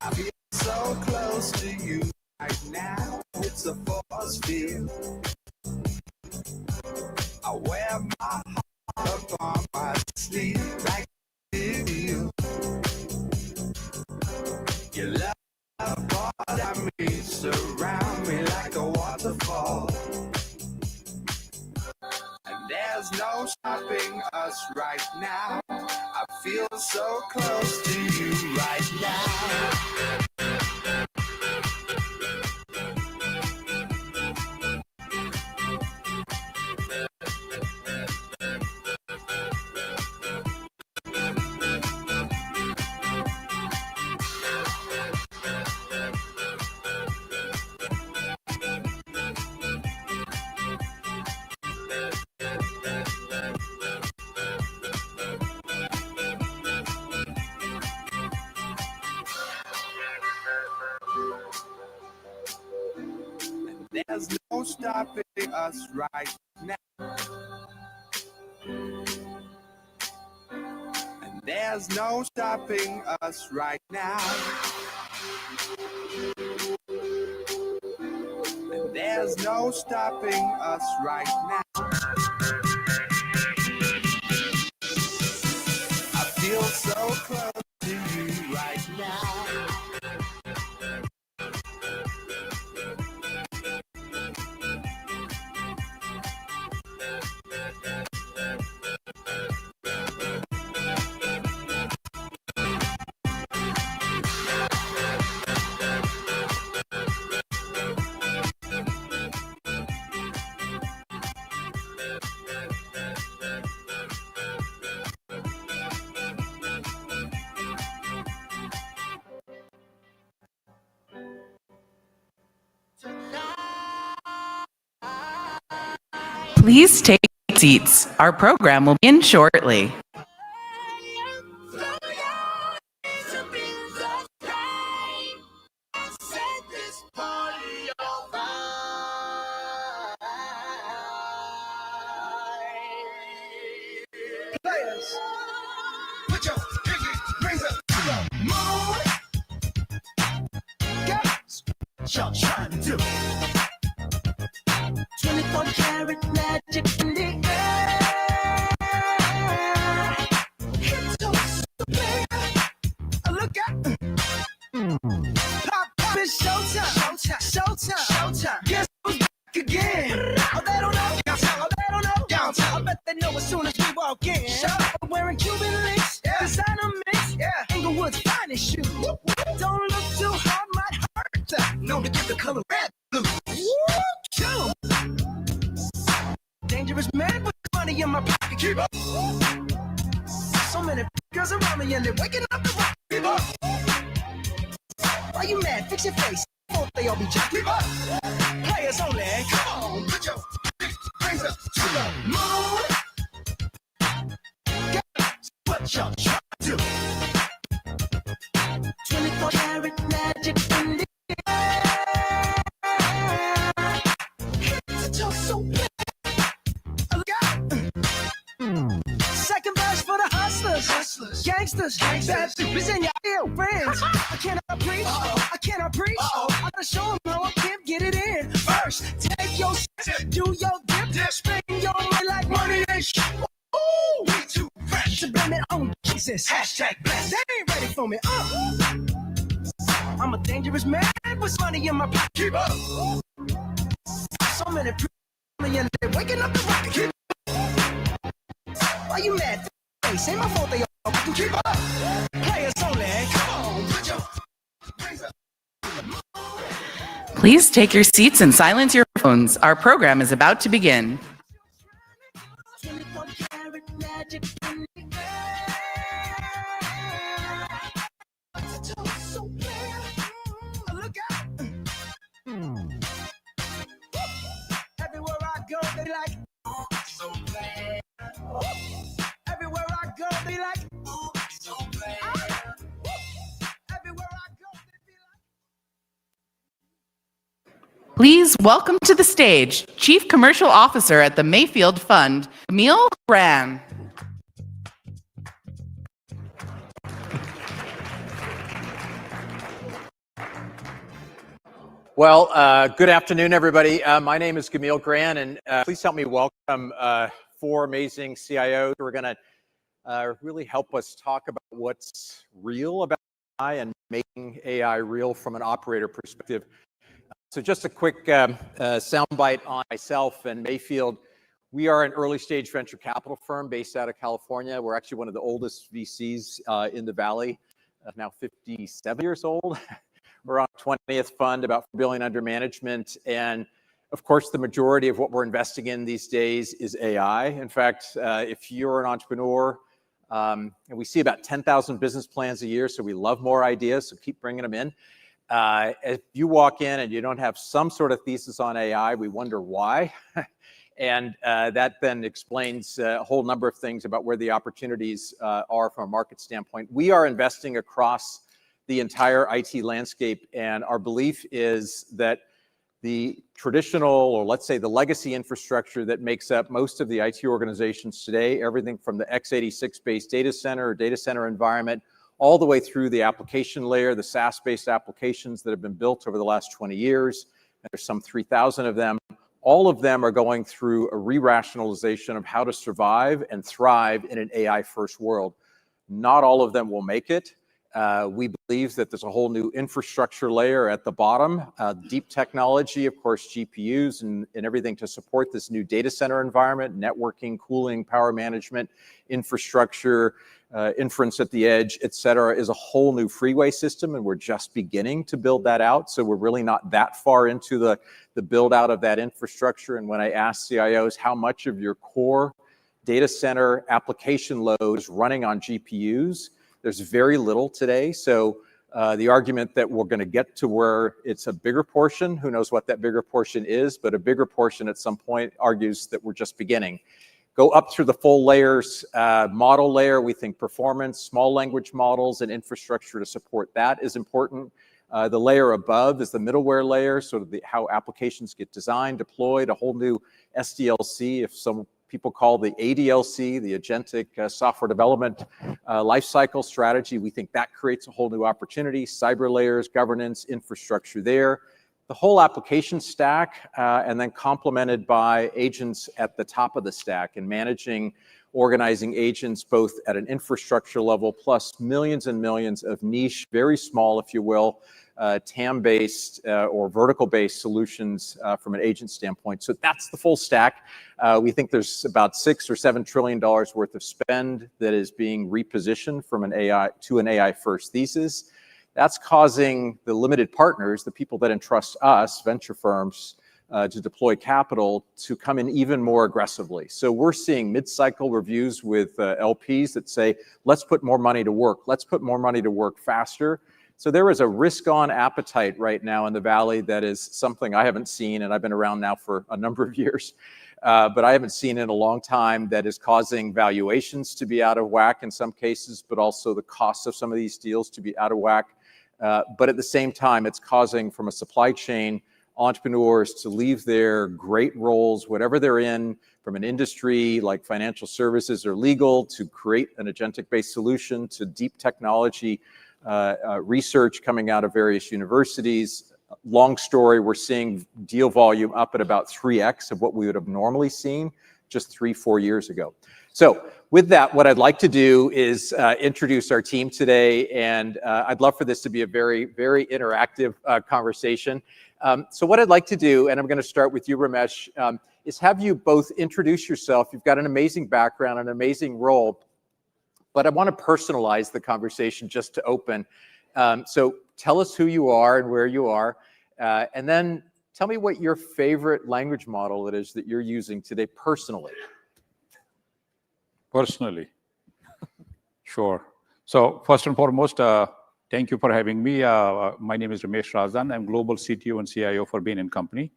I feel so close to you right now. It's a force field. I wear my heart upon my sleeve like a deal. Your love brought me, surround me like a waterfall. And there's no stopping us right now. I feel so close to you right now. There's no stopping us right now. And there's no stopping us right now. And there's no stopping us right now. I feel so close to you right now. Please take seats. Our program will begin shortly. Players, put your pinky rings up to the moon. Guess what y'all trying to do? 24 karat magic in the air. It's so big. Look out. Pop, it's showtime. Showtime. Guess who's back again? Oh, they don't know. Downtown. I bet they know as soon as we walk in. I'm wearing Cuban links, designer mix, Inglewood's finest shoes. Don't look too hard, might hurt. Known to give the color red blue. Dangerous man with money in my pocket. Keep up. So many girls around me and they're waking up the rock. Keep up. Why you mad? Fix your face. Won't they all be just keep up? Players only. Come on, put your rings up to the moon. Guess what y'all trying to do? 24 karat magic in the air. It's just so big. Second verse for the hustlers, gangsters, bad bitches and your ill friends. I cannot preach, I gotta show them how I can get it in. First, take your shit, do your dip, spend your money like money ain't shit. Ooh, we too fresh to blame it on Jesus. Hashtag blessed. They ain't ready for me. I'm a dangerous man with money in my pocket. Keep up. So many million waking up the rocket. Keep up. Why you mad? Face ain't my fault they all can keep up. Players only. Come on, put your hands up. Please take your seats and silence your phones. Our program is about to begin. Everywhere I go, they like, so bad. Everywhere I go, they like, so bad. Everywhere I go, they be like. Please welcome to the stage Chief Commercial Officer at the Mayfield Fund, Camille Gran. Well, good afternoon, everybody. My name is Camille Gran, and please help me welcome 4 amazing CIOs who are going to really help us talk about what's real about AI and making AI real from an operator perspective. So just a quick soundbite on myself and Mayfield. We are an early stage venture capital firm based out of California. We're actually one of the oldest VCs in the Valley, now 57 years old. We're on 20th fund, about $4 billion under management. And of course, the majority of what we're investing in these days is AI. In fact, if you're an entrepreneur, and we see about 10,000 business plans a year, so we love more ideas, so keep bringing them in. If you walk in and you don't have some sort of thesis on AI, we wonder why. And that then explains a whole number of things about where the opportunities are from a market standpoint. We are investing across the entire IT landscape, and our belief is that the traditional, or let's say the legacy infrastructure that makes up most of the IT organizations today, everything from the x86-based data center or data center environment, all the way through the application layer, the SaaS-based applications that have been built over the last 20 years, and there's some 3,000 of them, all of them are going through a re-rationalization of how to survive and thrive in an AI-first world. Not all of them will make it. We believe that there's a whole new infrastructure layer at the bottom, deep technology, of course, GPUs and everything to support this new data center environment, networking, cooling, power management, infrastructure, inference at the edge, et cetera, is a whole new freeway system, and we're just beginning to build that out. So we're really not that far into the build out of that infrastructure. And when I ask CIOs how much of your core data center application load is running on GPUs, there's very little today. So the argument that we're going to get to where it's a bigger portion, who knows what that bigger portion is, but a bigger portion at some point argues that we're just beginning. Go up through the full layers, model layer, we think performance, small language models, and infrastructure to support that is important. The layer above is the middleware layer, sort of how applications get designed, deployed, a whole new SDLC, if some people call the ADLC, the Agentic Software Development Lifecycle Strategy. We think that creates a whole new opportunity, cyber layers, governance, infrastructure there. The whole application stack, and then complemented by agents at the top of the stack and managing, organizing agents both at an infrastructure level, plus millions and millions of niche, very small, if you will, TAM-based or vertical-based solutions from an agent standpoint. So that's the full stack. We think there's about $6 or $7 trillion worth of spend that is being repositioned from an AI to an AI-first thesis. That's causing the limited partners, the people that entrust us, venture firms, to deploy capital to come in even more aggressively. So we're seeing mid-cycle reviews with LPs that say, let's put more money to work. Let's put more money to work faster. So there is a risk-on appetite right now in the Valley that is something I haven't seen, and I've been around now for a number of years, but I haven't seen in a long time, that is causing valuations to be out of whack in some cases, but also the cost of some of these deals to be out of whack. But at the same time, it's causing, from a supply chain, entrepreneurs to leave their great roles, whatever they're in, from an industry like financial services or legal, to create an agentic-based solution, to deep technology research coming out of various universities. Long story, we're seeing deal volume up at about 3x of what we would have normally seen just 3-4 years ago. So with that, what I'd like to do is introduce our team today, and I'd love for this to be a very, very interactive conversation. So what I'd like to do, and I'm going to start with you, Ramesh, is have you both introduce yourself. You've got an amazing background, an amazing role, but I want to personalize the conversation just to open. So tell us who you are and where you are, and then tell me what your favorite language model it is that you're using today personally. Personally, sure. So first and foremost, thank you for having me. My name is Ramesh Razdan. I'm Global CTO and CIO for Bain & Company.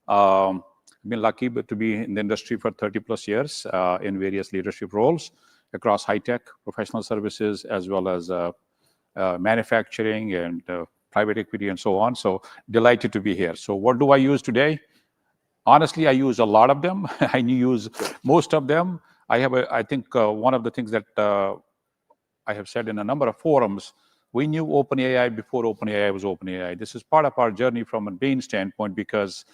I've been lucky to be in the industry for 30 plus years in various leadership roles across high-tech, professional services, as well as manufacturing and private equity and so on. So delighted to be here. So what do I use today? Honestly, I use a lot of them. I use most of them. I think one of the things that I have said in a number of forums, we knew OpenAI before OpenAI was OpenAI. This is part of our journey from a Bain standpoint because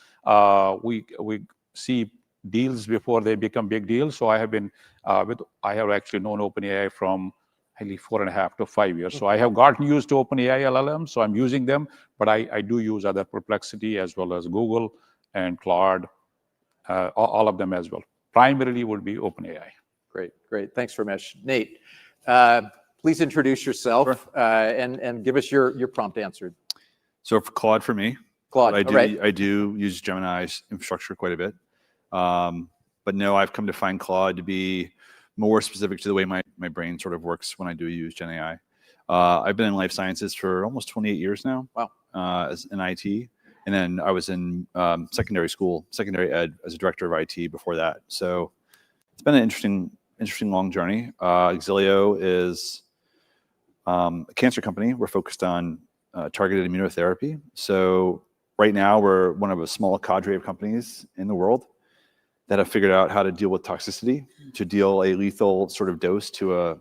we see deals before they become big deals. So I have been I have actually known OpenAI from maybe 4.5 to 5 years. So I have gotten used to OpenAI LLM, so I'm using them, but I do use other Perplexity as well as Google and Claude, all of them as well. Primarily would be OpenAI. Great, great. Thanks, Ramesh. Nate, please introduce yourself and give us your prompt answer. So for Claude, for me, Claude, I do use Gemini's infrastructure quite a bit. But no, I've come to find Claude to be more specific to the way my brain sort of works when I do use GenAI. I've been in life sciences for almost 28 years now. Wow. As in IT. And then I was in secondary ed as a director of IT before that. So it's been an interesting long journey. Exilio is a cancer company. We're focused on targeted immunotherapy. So right now we're one of a small cadre of companies in the world that have figured out how to deal with toxicity, to deal a lethal sort of dose to a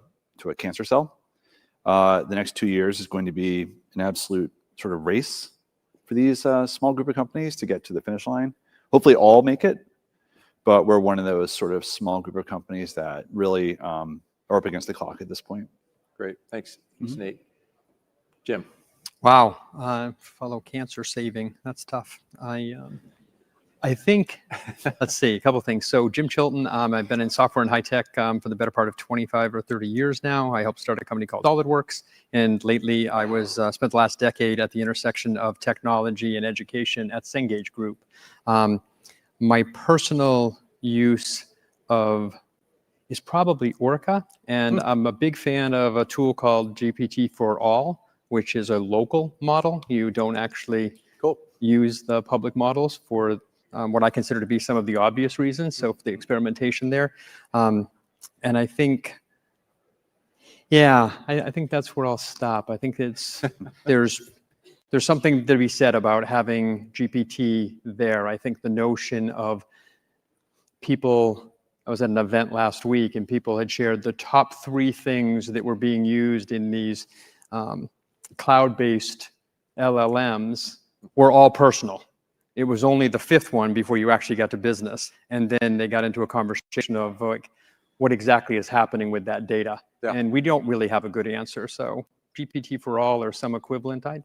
cancer cell. The next 2 years is going to be an absolute sort of race for these small group of companies to get to the finish line. Hopefully all make it, but we're one of those sort of small group of companies that really are up against the clock at this point. Great, thanks, Nate. Jim. Wow, fellow cancer saving, that's tough. I think, let's see, a couple of things. So Jim Chilton, I've been in software and high tech for the better part of 25 or 30 years now. I helped start a company called SolidWorks. And lately I spent the last decade at the intersection of technology and education at Cengage Group. My personal use is probably Orca. And I'm a big fan of a tool called GPT-4All, which is a local model. You don't actually use the public models for what I consider to be some of the obvious reasons. So for the experimentation there. And I think, I think that's where I'll stop. I think there's something to be said about having GPT there. I think the notion of people, I was at an event last week and people had shared the top 3 things that were being used in these cloud-based LLMs were all personal. It was only the 5th one before you actually got to business. And then they got into a conversation of like, what exactly is happening with that data? Yeah. And we don't really have a good answer. So GPT-4All or some equivalent, if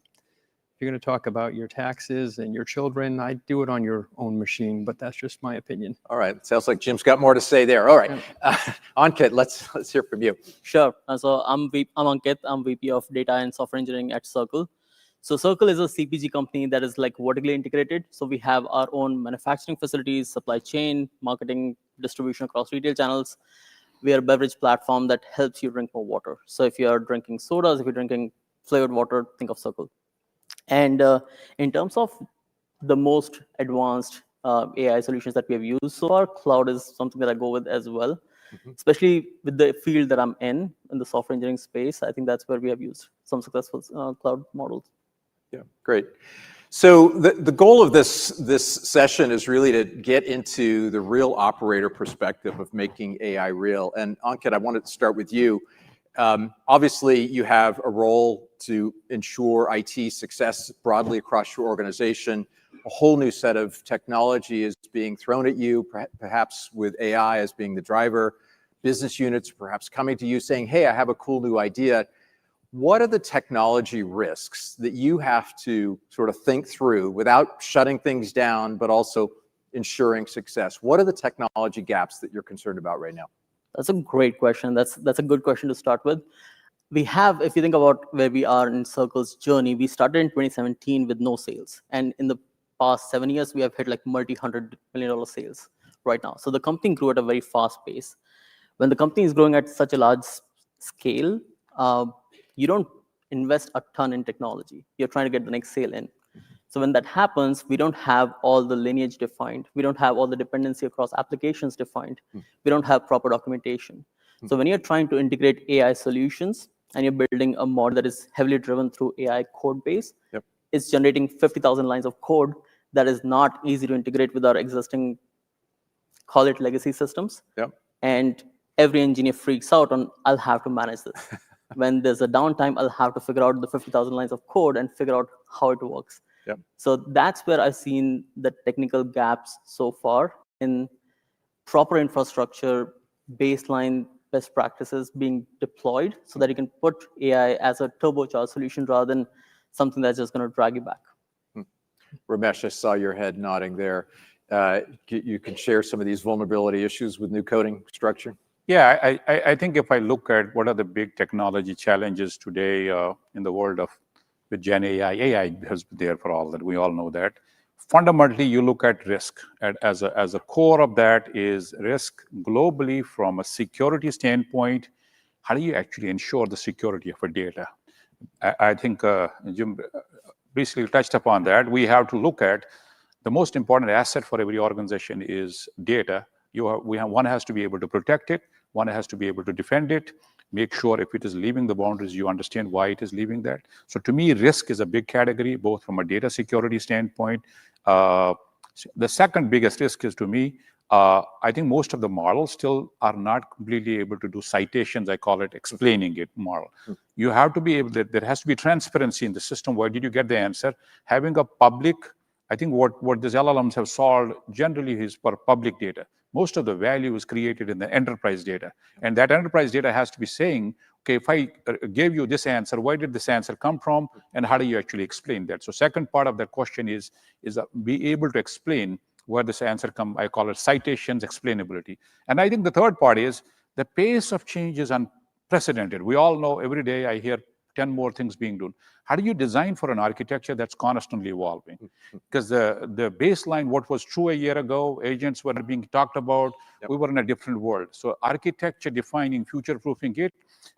you're going to talk about your taxes and your children, I'd do it on your own machine, but that's just my opinion. All right, sounds like Jim's got more to say there. All right, Ankit, let's hear from you. Sure. So I'm Ankit. I'm VP of Data and Software Engineering at Circle. So Circle is a CPG company that is like vertically integrated. So we have our own manufacturing facilities, supply chain, marketing, distribution across retail channels. We are a beverage platform that helps you drink more water. So if you're drinking sodas, if you're drinking flavored water, think of Circle. And in terms of the most advanced AI solutions that we have used so far, cloud is something that I go with as well, especially with the field that I'm in the software engineering space. I think that's where we have used some successful cloud models. Yeah, great. So the goal of this session is really to get into the real operator perspective of making AI real. And Ankit, I wanted to start with you. Obviously, you have a role to ensure IT success broadly across your organization. a whole new set of technology is being thrown at you, perhaps with AI as being the driver, business units perhaps coming to you saying, hey, I have a cool new idea. What are the technology risks that you have to sort of think through without shutting things down, but also ensuring success? What are the technology gaps that you're concerned about right now? That's a great question. That's a good question to start with. We have, if you think about where we are in Circle's journey, we started in 2017 with no sales. And in the past 7 years, we have hit like multi-$100 million sales right now. So the company grew at a very fast pace. When the company is growing at such a large scale, you don't invest a ton in technology. You're trying to get the next sale in. So when that happens, we don't have all the lineage defined. We don't have all the dependency across applications defined. We don't have proper documentation. So when you're trying to integrate AI solutions and you're building a model that is heavily driven through AI code base, it's generating 50,000 lines of code that is not easy to integrate with our existing, call it legacy systems. And every engineer freaks out on, I'll have to manage this. When there's a downtime, I'll have to figure out the 50,000 lines of code and figure out how it works. So that's where I've seen the technical gaps so far in proper infrastructure, baseline best practices being deployed so that you can put AI as a turbocharged solution rather than something that's just going to drag you back. Ramesh, I saw your head nodding there. You can share some of these vulnerability issues with new coding structure? Yeah, I think if I look at what are the big technology challenges today in the world of with GenAI, AI has been there for all that. We all know that. Fundamentally, you look at risk. As a core of that is risk globally from a security standpoint. How do you actually ensure the security of a data? I think Jim basically touched upon that. We have to look at the most important asset for every organization is data. One has to be able to protect it. One has to be able to defend it. Make sure if it is leaving the boundaries, you understand why it is leaving that. So to me, risk is a big category, both from a data security standpoint. The second biggest risk is, to me, I think most of the models still are not completely able to do citations. I call it explaining it model. You have to be able to, there has to be transparency in the system. Where did you get the answer? Having a public, I think what these LLMs have solved generally is for public data. Most of the value is created in the enterprise data. And that enterprise data has to be saying, okay, if I gave you this answer, where did this answer come from? And how do you actually explain that? So second part of that question is be able to explain where this answer come. I call it citations, explainability. And I think the third part is the pace of change is unprecedented. We all know every day I hear 10 more things being done. How do you design for an architecture that's constantly evolving? Because the baseline, what was true a year ago, agents were being talked about, we were in a different world. So architecture defining, future-proofing it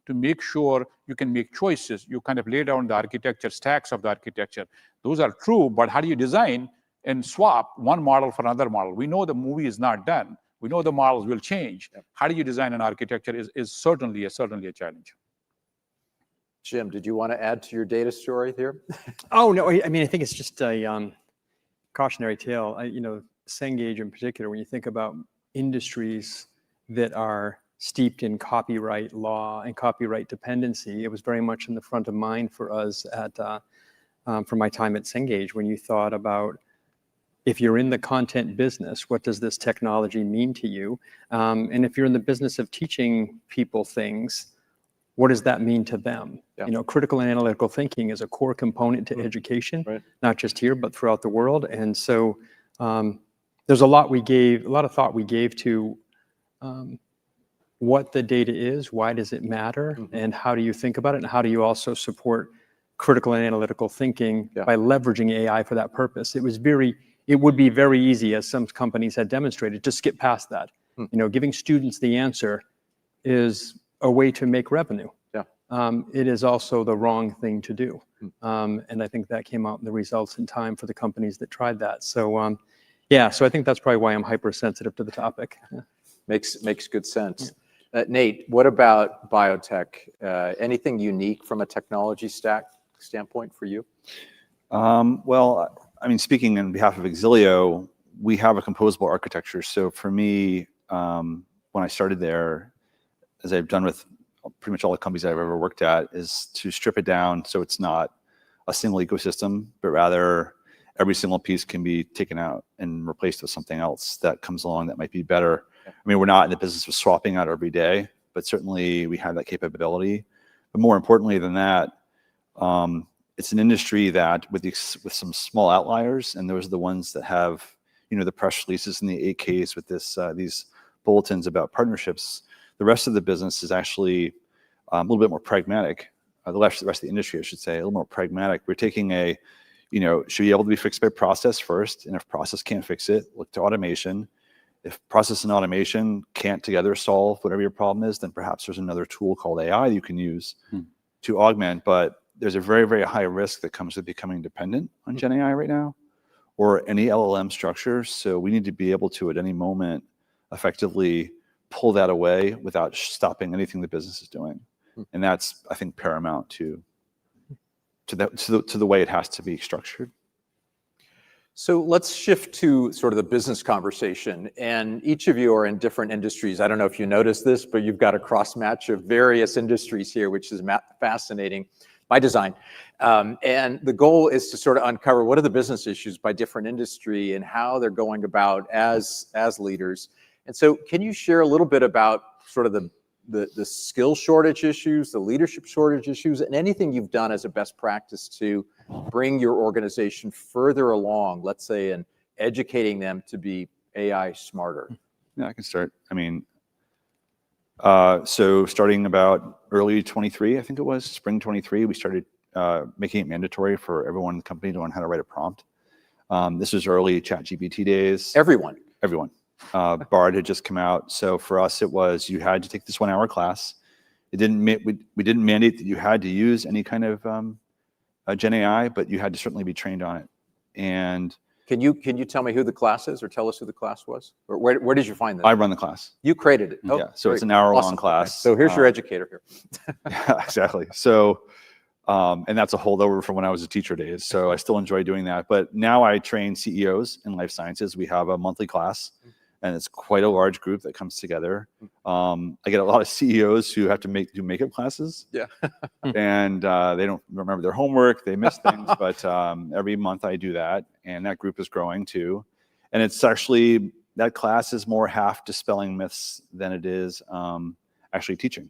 to make sure you can make choices. You kind of lay down the architecture, stacks of the architecture. Those are true, but how do you design and swap one model for another model? We know the movie is not done. We know the models will change. How do you design an architecture is certainly a challenge. Jim, did you want to add to your data story here? Oh, no, I mean, I think it's just a cautionary tale. Cengage in particular, when you think about industries that are steeped in copyright law and copyright dependency, it was very much in the front of mind for us for my time at Cengage, when you thought about, if you're in the content business, what does this technology mean to you? And if you're in the business of teaching people things, what does that mean to them? Critical and analytical thinking is a core component to education, not just here, but throughout the world. And so there's a lot of thought we gave to what the data is, why does it matter, and how do you think about it, and how do you also support critical and analytical thinking by leveraging AI for that purpose. It would be very easy, as some companies had demonstrated, to skip past that. Giving students the answer is a way to make revenue. It is also the wrong thing to do. And I think that came out in the results in time for the companies that tried that. So so I think that's probably why I'm hypersensitive to the topic. Makes good sense. Nate, what about biotech? Anything unique from a technology standpoint for you? Well, I mean, speaking on behalf of Exilio, we have a composable architecture. So for me, when I started there, as I've done with pretty much all the companies I've ever worked at, is to strip it down so it's not a single ecosystem, but rather every single piece can be taken out and replaced with something else that comes along that might be better. I mean, we're not in the business of swapping out every day, but certainly we have that capability. But more importantly than that, it's an industry that with some small outliers, and those are the ones that have, you know, the press releases and the 8Ks with these bulletins about partnerships. The rest of the business is actually a little bit more pragmatic. The rest of the industry, I should say, a little more pragmatic. We're taking a, you know, should be able to be fixed by process first, and if process can't fix it, look to automation. If process and automation can't together solve whatever your problem is, then perhaps there's another tool called AI you can use to augment. But there's a very, very high risk that comes with becoming dependent on GenAI right now, or any LLM structure. So we need to be able to, at any moment, effectively pull that away without stopping anything the business is doing. And that's, I think, paramount to the way it has to be structured. So let's shift to sort of the business conversation. And each of you are in different industries. I don't know if you noticed this, but you've got a cross match of various industries here, which is fascinating by design. And the goal is to sort of uncover what are the business issues by different industry and how they're going about as leaders. And so can you share a little bit about sort of the skill shortage issues, the leadership shortage issues, and anything you've done as a best practice to bring your organization further along, let's say, in educating them to be AI smarter? Yeah, I can start. I mean, so starting about early 23, I think it was, spring 23, we started making it mandatory for everyone in the company to learn how to write a prompt. This was early ChatGPT days. Everyone. Bard had just come out. So for us, it was, you had to take this 1 hour class. We didn't mandate that you had to use any kind of GenAI, but you had to certainly be trained on it. And can you tell me who the class is, or tell us who the class was? Or where did you find that? I run the class. You created it. Oh, yeah. So it's an hour-long class. Okay. So here's your educator here. Yeah, exactly. So, and that's a holdover from when I was a teacher days. So I still enjoy doing that. But now I train CEOs in life sciences. We have a monthly class, and it's quite a large group that comes together. I get a lot of CEOs who have to do makeup classes. Yeah. And they don't remember their homework. They miss things. But every month I do that, and that group is growing too. And it's actually, that class is more half dispelling myths than it is actually teaching.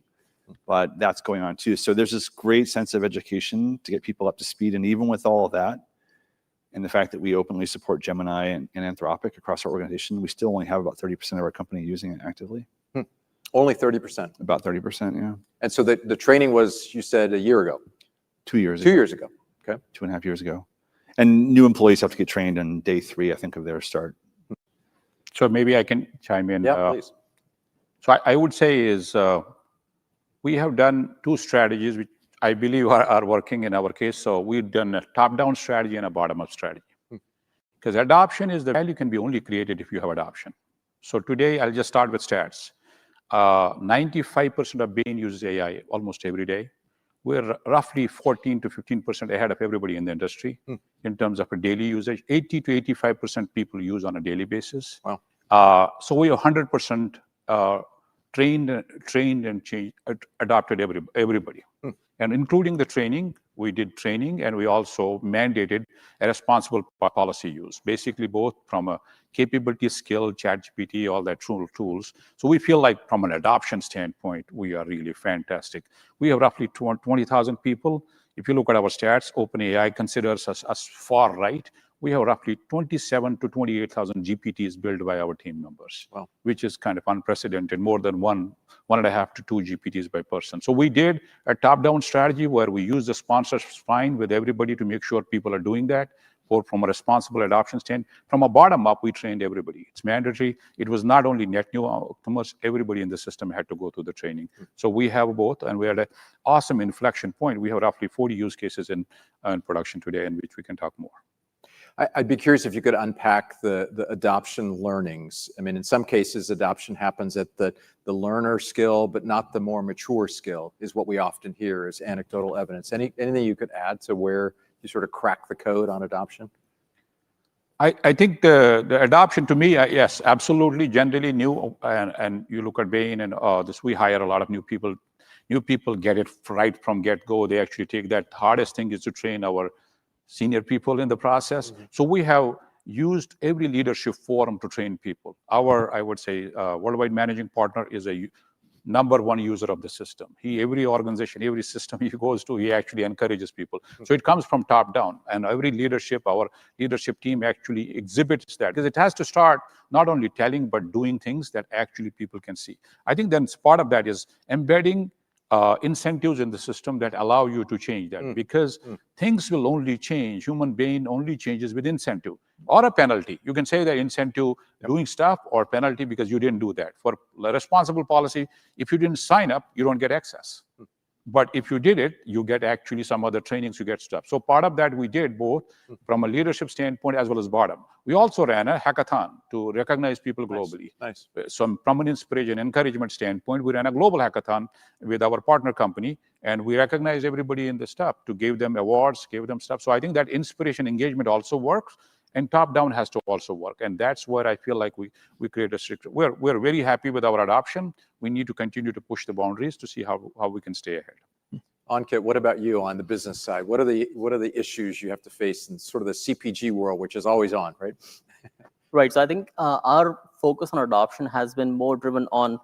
But that's going on too. So there's this great sense of education to get people up to speed. And even with all of that, and the fact that we openly support Gemini and Anthropic across our organization, we still only have about 30% of our company using it actively. Only 30%? About 30%, yeah. And so the training was, you said, a year ago? 2 years ago. 2 ago. years ago, okay. 2.5 years ago. And new employees have to get trained on day 3, I think, of their start. So maybe I can chime in. Yeah, please. So I would say is we have done 2 strategies which I believe are working in our case. So we've done a top-down strategy and a bottom-up strategy. Because adoption is the value can be only created if you have adoption. So today, I'll just start with stats. 95% of Bain uses AI almost every day. We're roughly 14 to 15% ahead of everybody in the industry in terms of a daily usage. 80 to 85% people use on a daily basis. Wow. So we are 100% trained and adopted everybody. And including the training, we did training, and we also mandated a responsible policy use, basically both from a capability, skill, ChatGPT, all that tools. So we feel like from an adoption standpoint, we are really fantastic. We have roughly 20,000 people. If you look at our stats, OpenAI considers us far right. We have roughly 27 to 28,000 GPTs built by our team members, wow, which is kind of unprecedented, more than 1.5 to 2 GPTs by person. So we did a top-down strategy where we use the sponsors fine with everybody to make sure people are doing that, or from a responsible adoption stand. From a bottom-up, we trained everybody. It's mandatory. It was not only net new customers, everybody in the system had to go through the training. So we have both, and we're at an awesome inflection point. We have roughly 40 use cases in production today, in which we can talk more. I'd be curious if you could unpack the adoption learnings. I mean, in some cases, adoption happens at the learner skill, but not the more mature skill, is what we often hear as anecdotal evidence. Anything you could add to where you sort of crack the code on adoption? I think the adoption to me, yes, absolutely, generally new. And you look at Bain and we hire a lot of new people. New people get it right from get-go. They actually take that. Hardest thing is to train our senior people in the process. So we have used every leadership forum to train people. Our, I would say, worldwide managing partner is a #1 user of the system. Every organization, every system he goes to, he actually encourages people. So it comes from top down, and every our leadership team actually exhibits that, because it has to start not only telling, but doing things that actually people can see. I think then part of that is embedding incentives in the system that allow you to change that, because things will only change, human being only changes with incentive or a penalty. You can say that incentive doing stuff or penalty because you didn't do that. For a responsible policy, if you didn't sign up, you don't get access. But if you did it, you get actually some other trainings, you get stuff. So part of that we did both from a leadership standpoint as well as bottom. We also ran a hackathon to recognize people globally. Nice. So from an inspiration, encouragement standpoint, we ran a global hackathon with our partner company, and we recognized everybody in the stuff to give them awards, give them stuff. So I think that inspiration engagement also works, and top down has to also work. And that's where I feel like we create a strict, we're very happy with our adoption. We need to continue to push the boundaries to see how we can stay ahead. Ankit, what about you on the business side? What are the issues you have to face in sort of the CPG world, which is always on, right? Right. So I think our focus on adoption has been more driven on,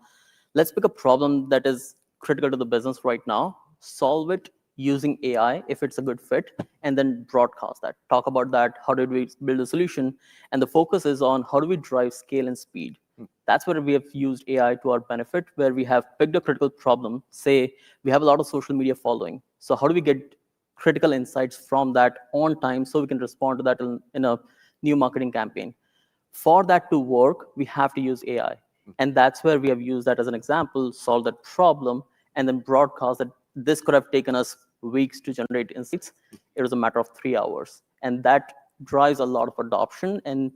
let's pick a problem that is critical to the business right now, solve it using AI if it's a good fit, and then broadcast that. Talk about that, how did we build a solution? And the focus is on how do we drive scale and speed. That's where we have used AI to our benefit, where we have picked a critical problem. Say we have a lot of social media following. So how do we get critical insights from that on time so we can respond to that in a new marketing campaign? For that to work, we have to use AI. And that's where we have used that as an example, solve that problem, and then broadcast that this could have taken us weeks to generate insights. It was a matter of 3 hours. And that drives a lot of adoption and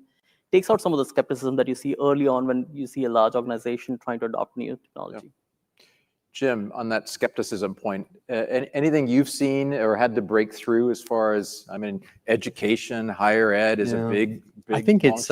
takes out some of the skepticism that you see early on when you see a large organization trying to adopt new technology. Yeah. Jim, on that skepticism point, anything you've seen or had to break through as far as, I mean, education, higher ed is a big I think it's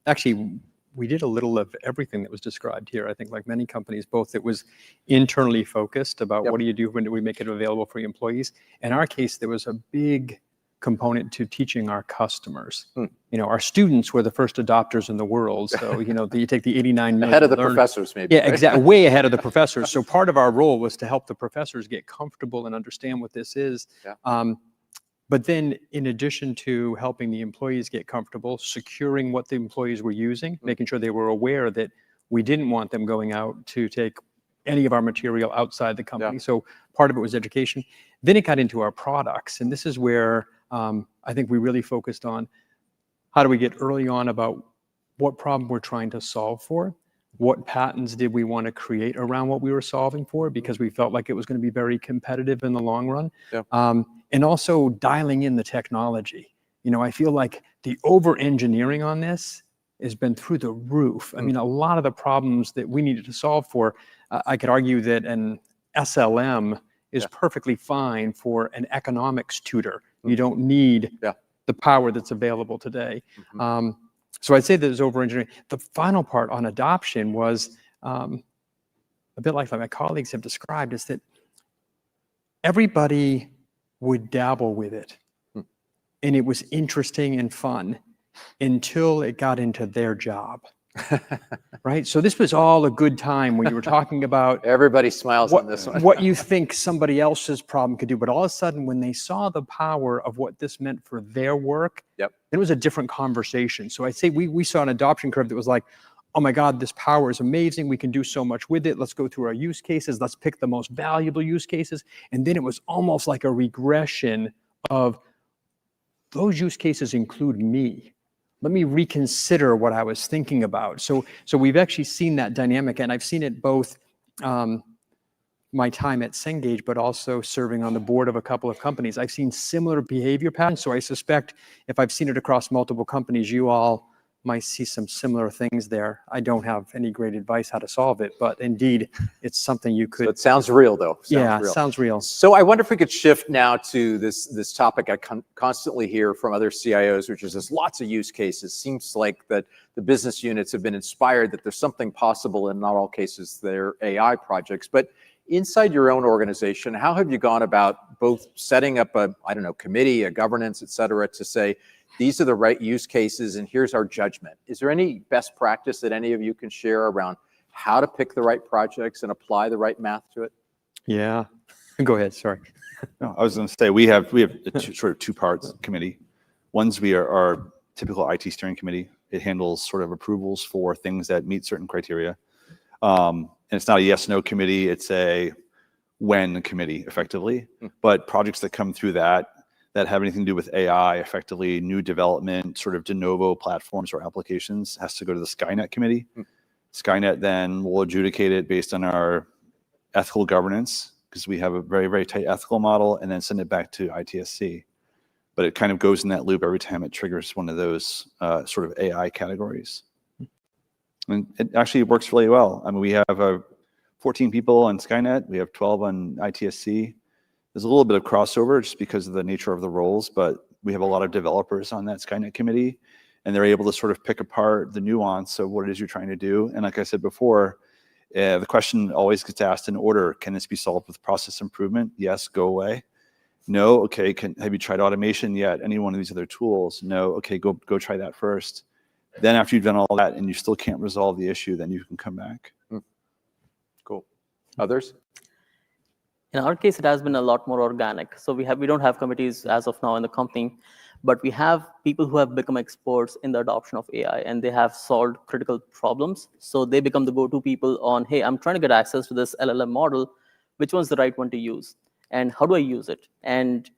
actually, we did a little of everything that was described here. I think like many companies, both it was internally focused about what do you do when do we make it available for your employees. In our case, there was a big component to teaching our customers. You know, our students were the first adopters in the world. So, you know, you take the 89 million. Ahead of the professors, maybe. Yeah, right? exactly. Way ahead of the professors. So part of our role was to help the professors get comfortable and understand what this is. But then in addition to helping the employees get comfortable, securing what the employees were using, making sure they were aware that we didn't want them going out to take any of our material outside the company. So part of it was education. Then it got into our products. And this is where I think we really focused on how do we get early on about what problem we're trying to solve for, what patents did we want to create around what we were solving for, because we felt like it was going to be very competitive in the long run. And also dialing in the technology. You know, I feel like the over-engineering on this has been through the roof. I mean, a lot of the problems that we needed to solve for, I could argue that an SLM is perfectly fine for an economics tutor. You don't need the power that's available today. So I'd say there's over-engineering. The final part on adoption was a bit like my colleagues have described, is that everybody would dabble with it. And it was interesting and fun until it got into their job. Right? So this was all a good time when you were talking about everybody smiles on this one. What you think somebody else's problem could do. But all of a sudden, when they saw the power of what this meant for their work, it was a different conversation. So I'd say we saw an adoption curve that was like, oh my God, this power is amazing. We can do so much with it. Let's go through our use cases. Let's pick the most valuable use cases. And then it was almost like a regression of those use cases include me. Let me reconsider what I was thinking about. So we've actually seen that dynamic, and I've seen it both my time at Cengage, but also serving on the board of a couple of companies. I've seen similar behavior patterns. So I suspect if I've seen it across multiple companies, you all might see some similar things there. I don't have any great advice how to solve it, but indeed, it's something you could. So it sounds real, though. Sounds real. So I wonder if we could shift now to this topic I constantly hear from other CIOs, which is there's lots of use cases. Seems like that the business units have been inspired that there's something possible, in not all cases they're AI projects. But inside your own organization, how have you gone about both setting up a, I don't know, committee, a governance, et cetera, to say, these are the right use cases and here's our judgment? Is there any best practice that any of you can share around how to pick the right projects and apply the right math to it? Yeah. Go ahead, sorry. No, I was going to say, we have sort of two parts committee. One's our typical IT steering committee. It handles sort of approvals for things that meet certain criteria. And it's not a yes/no committee, it's a when committee, effectively. But projects that come through that have anything to do with AI, effectively new development, sort of de novo platforms or applications, has to go to the Skynet committee. Skynet then will adjudicate it based on our ethical governance, because we have a very, very tight ethical model, and then send it back to ITSC. But it kind of goes in that loop every time it triggers one of those sort of AI categories. And it actually works really well. I mean, we have 14 people on Skynet. We have 12 on ITSC. There's a little bit of crossover just because of the nature of the roles, but we have a lot of developers on that Skynet committee, and they're able to sort of pick apart the nuance of what it is you're trying to do. And like I said before, the question always gets asked in order: can this be solved with process improvement? Yes, go away. No, okay, have you tried automation yet? Any one of these other tools? No, okay, go try that first. Then after you've done all that and you still can't resolve the issue, then you can come back. Cool. Others? In our case, it has been a lot more organic. So we don't have committees as of now in the company, but we have people who have become experts in the adoption of AI, and they have solved critical problems. So they become the go-to people on, hey, I'm trying to get access to this LLM model. Which one's the right one to use? And how do I use it? And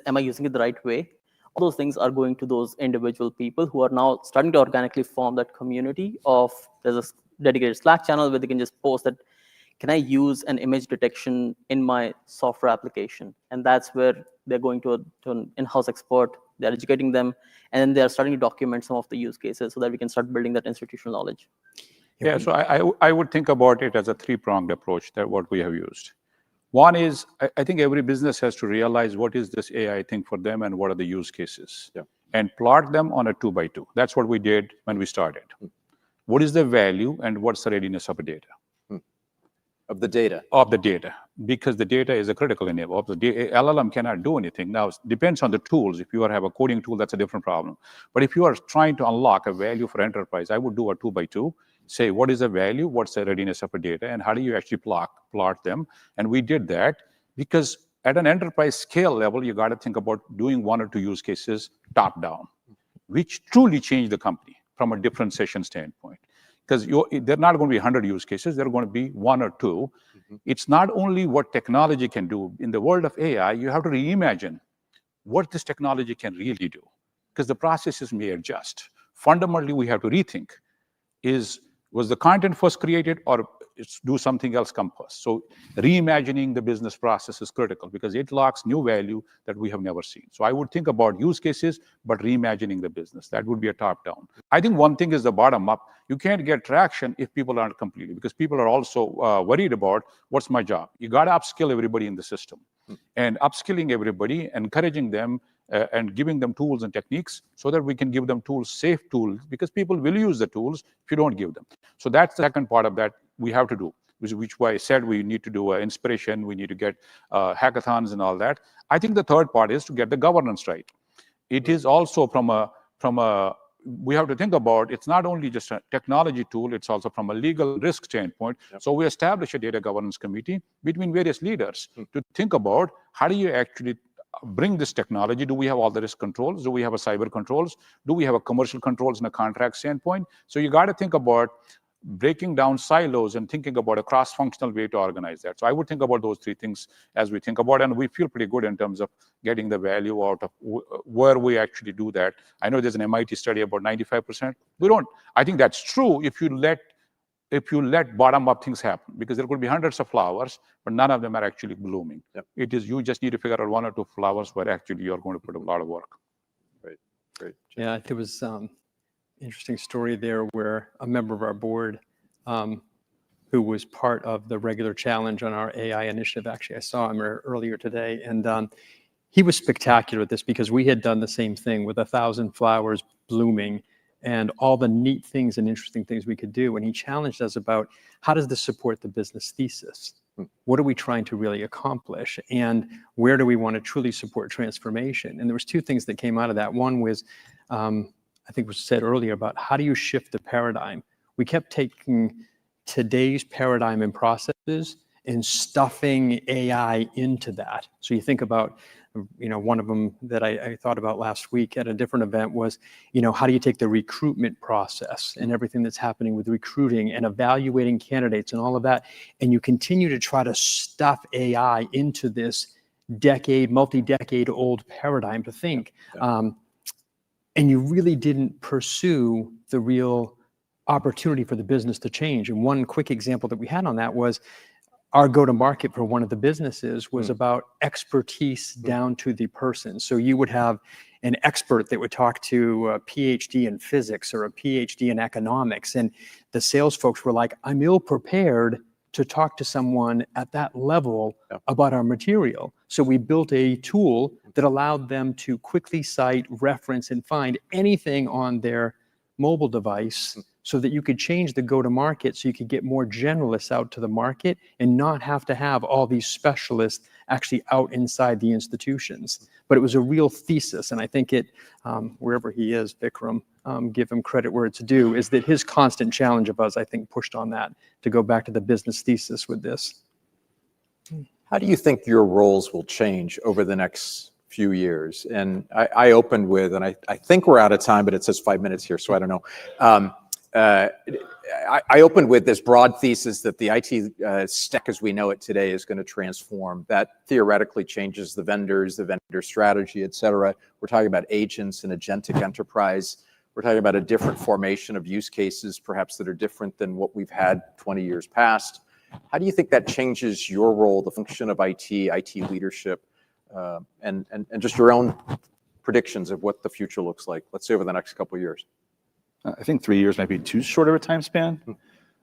am I using it the right way? All those things are going to those individual people who are now starting to organically form that community of, there's a dedicated Slack channel where they can just post that, can I use an image detection in my software application? And that's where they're going to an in-house expert, they're educating them, and then they're starting to document some of the use cases so that we can start building that institutional knowledge. Yeah, so I would think about it as a three-pronged approach, that what we have used. One is, I think every business has to realize what is this AI thing for them and what are the use cases, and plot them on a 2x2. That's what we did when we started. What is the value and what's the readiness of the data? Of the data? Of the data, because the data is a critical enabler. Of the LLM cannot do anything. Now, it depends on the tools. If you have a coding tool, that's a different problem. But if you are trying to unlock a value for enterprise, I would do a 2x2. Say, what is the value, what's the readiness of a data, and how do you actually plot them? And we did that because at an enterprise scale level, you got to think about doing one or two use cases top down, which truly change the company from a differentiation standpoint. Because they're not going to be 100 use cases, they're going to be one or two. It's not only what technology can do. In the world of AI, you have to reimagine what this technology can really do, because the processes may adjust. Fundamentally, we have to rethink, was the content first created or do something else come first? So reimagining the business process is critical because it locks new value that we have never seen. So I would think about use cases, but reimagining the business. That would be a top-down. I think one thing is the bottom-up. You can't get traction if people aren't completely, because people are also worried about, what's my job? You got to upskill everybody in the system. And upskilling everybody, encouraging them, and giving them tools and techniques so that we can give them tools, safe tools, because people will use the tools if you don't give them. So that's the second part of that we have to do, which why I said we need to do inspiration, we need to get hackathons and all that. I think the third part is to get the governance right. It is also we have to think about, it's not only just a technology tool, it's also from a legal risk standpoint. So we establish a data governance committee between various leaders to think about, how do you actually bring this technology? Do we have all the risk controls? Do we have a cyber controls? Do we have a commercial controls in a contract standpoint? So you got to think about breaking down silos and thinking about a cross-functional way to organize that. So I would think about those three things as we think about it, and we feel pretty good in terms of getting the value out of where we actually do that. I know there's an MIT study about 95%. I think that's true if you let bottom-up things happen, because there could be hundreds of flowers, but none of them are actually blooming. It is, you just need to figure out one or two flowers where actually you're going to put a lot of work. Great. Yeah, there was interesting story there where a member of our board who was part of the regular challenge on our AI initiative, actually I saw him earlier today, and he was spectacular at this because we had done the same thing with 1,000 flowers blooming and all the neat things and interesting things we could do. And he challenged us about, how does this support the business thesis? What are we trying to really accomplish? And where do we want to truly support transformation? And there was two things that came out of that. One was, I think was said earlier about how do you shift the paradigm? We kept taking today's paradigm and processes and stuffing AI into that. So you think about, one of them that I thought about last week at a different event was, how do you take the recruitment process and everything that's happening with recruiting and evaluating candidates and all of that, and you continue to try to stuff AI into this multi-decade old paradigm to think, and you really didn't pursue the real opportunity for the business to change. And one quick example that we had on that was our go-to-market for one of the businesses was about expertise down to the person. So you would have an expert that would talk to a PhD in physics or a PhD in economics. And the sales folks were like, I'm ill-prepared to talk to someone at that level about our material. So we built a tool that allowed them to quickly cite, reference, and find anything on their mobile device so that you could change the go-to-market so you could get more generalists out to the market and not have to have all these specialists actually out inside the institutions. But it was a real thesis, and I think it, wherever he is, Vikram, give him credit where it's due, is that his constant challenge of us, I think, pushed on that to go back to the business thesis with this. How do you think your roles will change over the next few years? And I opened with, and I think we're out of time, but it says 5 minutes here, so I don't know. I opened with this broad thesis that the IT stack as we know it today is going to transform. That theoretically changes the vendor strategy, et cetera. We're talking about agents and agentic enterprise. We're talking about a different formation of use cases, perhaps that are different than what we've had 20 years past. How do you think that changes your role, the function of IT leadership, and just your own predictions of what the future looks like, let's say over the next couple of years? I think 3 years might be too short of a time span.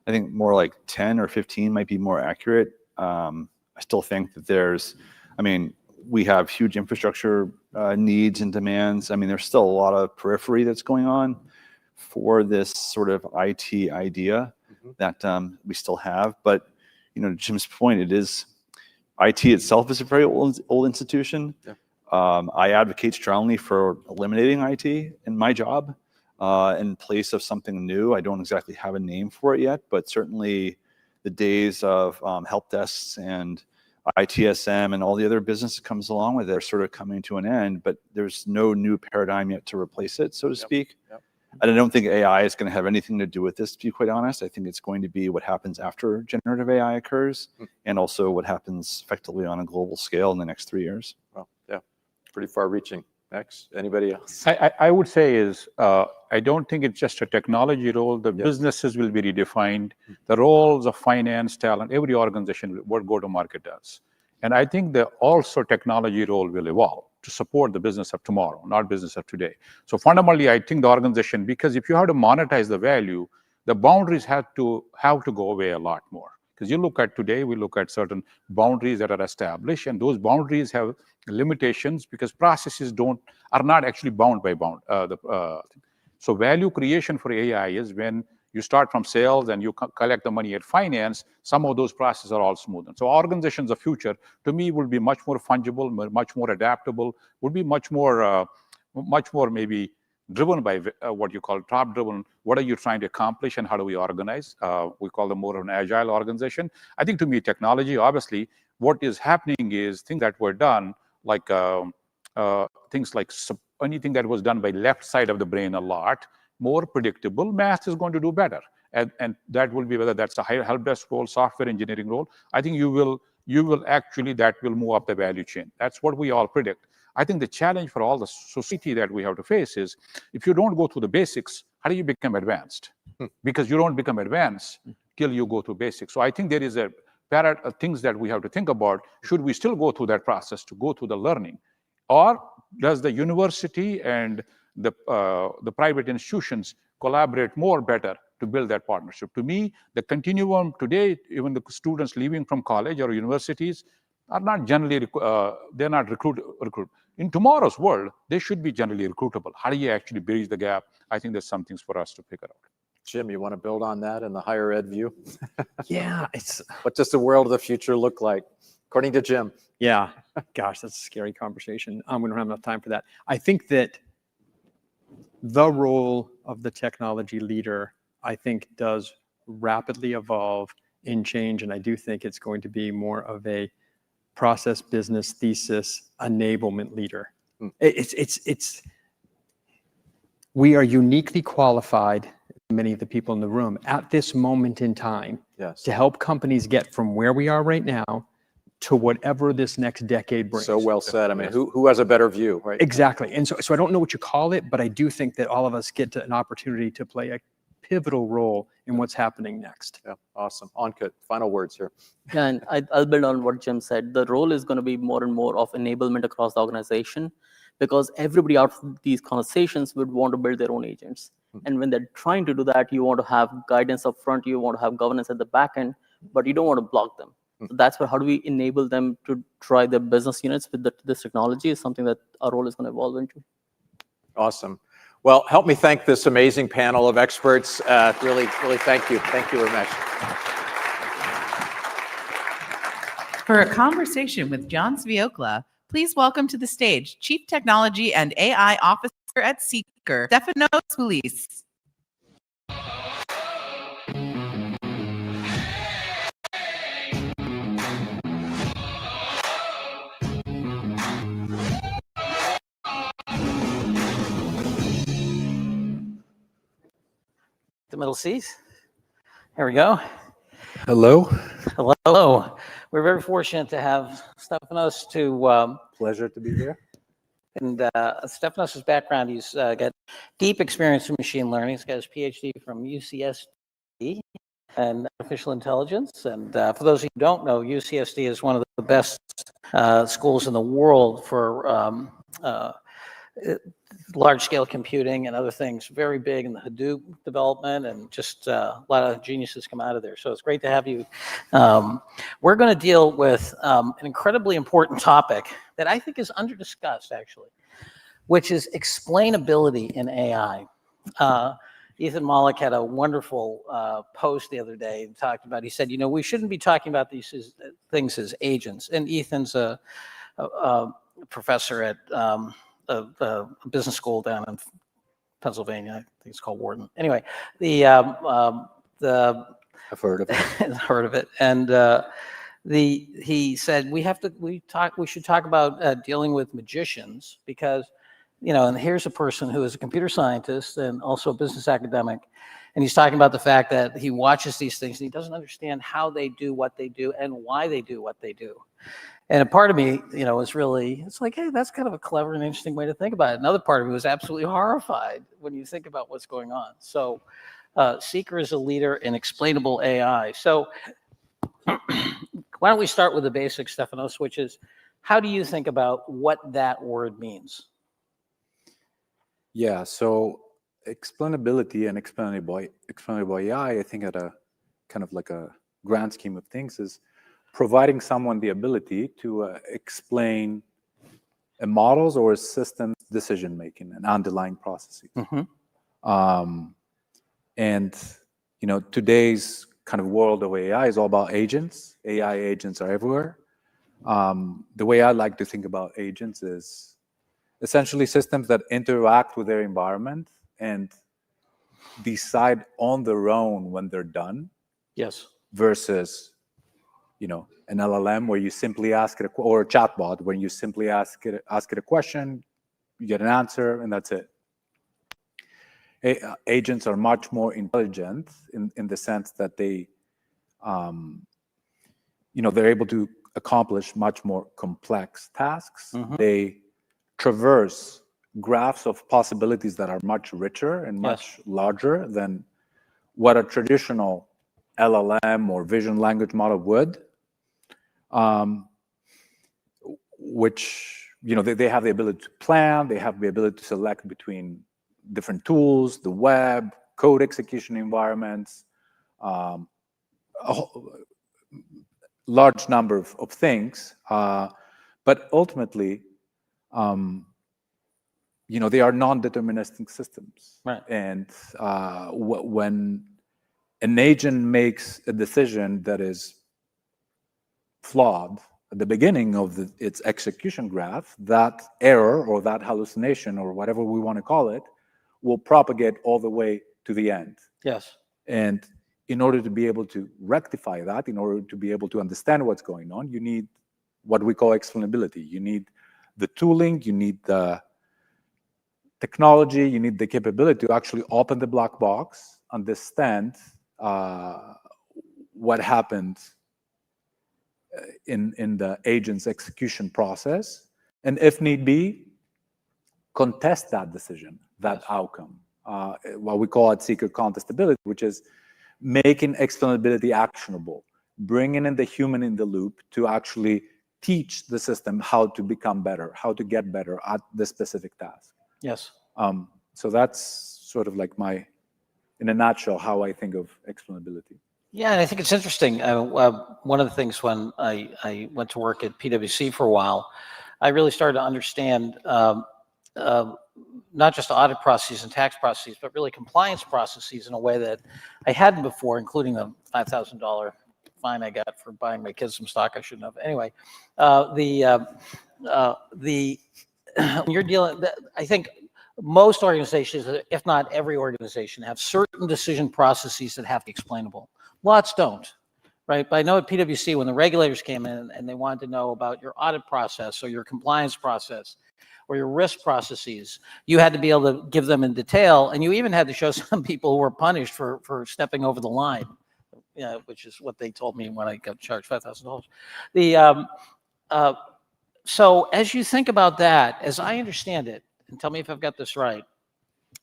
I think more like 10 or 15 might be more accurate. I still think that we have huge infrastructure needs and demands. There's still a lot of periphery that's going on for this sort of IT idea that we still have. But, Jim's point, IT itself is a very old institution. I advocate strongly for eliminating IT in my job. In place of something new. I don't exactly have a name for it yet, but certainly the days of help desks and ITSM and all the other business that comes along with it are sort of coming to an end, but there's no new paradigm yet to replace it, so to speak. And I don't think AI is going to have anything to do with this, to be quite honest. I think it's going to be what happens after generative AI occurs and also what happens effectively on a global scale in the next 3 years. Well, yeah, pretty far reaching. Next, anybody else? I would say I don't think it's just a technology role. The businesses will be redefined. The roles of finance, talent, every organization, what go-to-market does. And I think the also technology role will evolve to support the business of tomorrow, not business of today. So fundamentally, I think the organization, because if you have to monetize the value, the boundaries have to go away a lot more. Because you look at today, we look at certain boundaries that are established, and those boundaries have limitations because processes are not actually bound by So value creation for AI is when you start from sales and you collect the money at finance, some of those processes are all smoothened. So organizations of future, to me, will be much more fungible, much more adaptable, would be much more maybe driven by what you call top-driven. What are you trying to accomplish and how do we organize? We call them more of an agile organization. I think to me, technology, obviously, what is happening is things that were done, like things like anything that was done by left side of the brain a lot, more predictable, math is going to do better. And that will be whether that's a higher help desk role, software engineering role. I think you will actually, that will move up the value chain. That's what we all predict. I think the challenge for all the society that we have to face is if you don't go through the basics, how do you become advanced? Because you don't become advanced till you go through basics. So I think there is things that we have to think about. Should we still go through that process to go through the learning? Or does the university and the private institutions collaborate more better to build that partnership? To me, the continuum today, even the students leaving from college or universities are not generally, they're not recruit. In tomorrow's world, they should be generally recruitable. How do you actually bridge the gap? I think there's some things for us to figure out. Jim, you want to build on that in the higher ed view? Yeah, it's. What does the world of the future look like, according to Jim? Yeah, gosh, that's a scary conversation. We don't have enough time for that. I think that the role of the technology leader, I think, does rapidly evolve and change, and I do think it's going to be more of a process business thesis enablement leader. It's we are uniquely qualified, many of the people in the room, at this moment in time, to help companies get from where we are right now to whatever this next decade brings. So well said. I mean, who has a better view, right? Exactly. And so I don't know what you call it, but I do think that all of us get an opportunity to play a pivotal role in what's happening next. Yeah, awesome. Ankit, final words here. Yeah, and I'll build on what Jim said. The role is going to be more and more of enablement across the organization, because everybody out of these conversations would want to build their own agents. And when they're trying to do that, you want to have guidance up front, you want to have governance at the back end, but you don't want to block them. So that's where, how do we enable them to try their business units with this technology is something that our role is going to evolve into. Awesome. Well, help me thank this amazing panel of experts. Really thank you. Thank you, Ramesh. For a conversation with John Sviokla, please welcome to the stage Chief Technology and AI Officer at Seekr, Stefanos Poulis. The middle seat. Here we go. Hello. Hello. We're very fortunate to have Stefanos to. Pleasure to be here. And Stefanos' background, he's got deep experience in machine learning. He's got his PhD from UCSD and artificial intelligence. And for those of you who don't know, UCSD is one of the best schools in the world for large-scale computing and other things, very big in the Hadoop development, and just a lot of geniuses come out of there. So it's great to have you. We're going to deal with an incredibly important topic that I think is under-discussed, actually, which is explainability in AI. Ethan Mollick had a wonderful post the other day and talked about, he said, we shouldn't be talking about these things as agents. And Ethan's a professor at a business school down in Pennsylvania. I think it's called Wharton. Anyway, I've heard of it. Heard of it. And he said we should talk about dealing with magicians, because and here's a person who is a computer scientist and also a business academic, and he's talking about the fact that he watches these things and he doesn't understand how they do what they do and why they do what they do. And a part of me, it's like, hey, that's kind of a clever and interesting way to think about it. Another part of me was absolutely horrified when you think about what's going on. So Seekr is a leader in explainable AI. So why don't we start with the basics, Stefanos, which is, how do you think about what that word means? Yeah, so explainability and explainable AI, I think at a kind of like a grand scheme of things, is providing someone the ability to explain a model's or a system's decision-making and underlying processes. And, today's kind of world of AI is all about agents. AI agents are everywhere. The way I like to think about agents is essentially systems that interact with their environment and decide on their own when they're done. Yes. Versus, an LLM where you simply ask it, or a chatbot where you simply ask it a question, you get an answer, and that's it. Agents are much more intelligent in the sense that they, they're able to accomplish much more complex tasks. They traverse graphs of possibilities that are much richer and much larger than what a traditional LLM or vision language model would, which, they have the ability to plan, they have the ability to select between different tools, the web, code execution environments, a large number of things. But ultimately, they are non-deterministic systems. Right. And when an agent makes a decision that is flawed at the beginning of its execution graph, that error or that hallucination or whatever we want to call it will propagate all the way to the end. Yes. And in order to be able to rectify that, in order to be able to understand what's going on, you need what we call explainability. You need the tooling, you need the technology, you need the capability to actually open the black box, understand what happened in the agent's execution process, and if need be, contest that decision, that outcome. What we call at Seekr contestability, which is making explainability actionable, bringing in the human in the loop to actually teach the system how to become better, how to get better at the specific task. Yes. So that's sort of like in a nutshell, how I think of explainability. Yeah, and I think it's interesting. One of the things when I went to work at PwC for a while, I really started to understand not just audit processes and tax processes, but really compliance processes in a way that I hadn't before, including the $5,000 fine I got for buying my kids some stock I shouldn't have. Anyway, when you're dealing, I think most organizations, if not every organization, have certain decision processes that have to be explainable. Lots don't, right? But I know at PwC, when the regulators came in and they wanted to know about your audit process or your compliance process or your risk processes, you had to be able to give them in detail, and you even had to show some people who were punished for stepping over the line, which is what they told me when I got charged $5,000. So as you think about that, as I understand it, and tell me if I've got this right,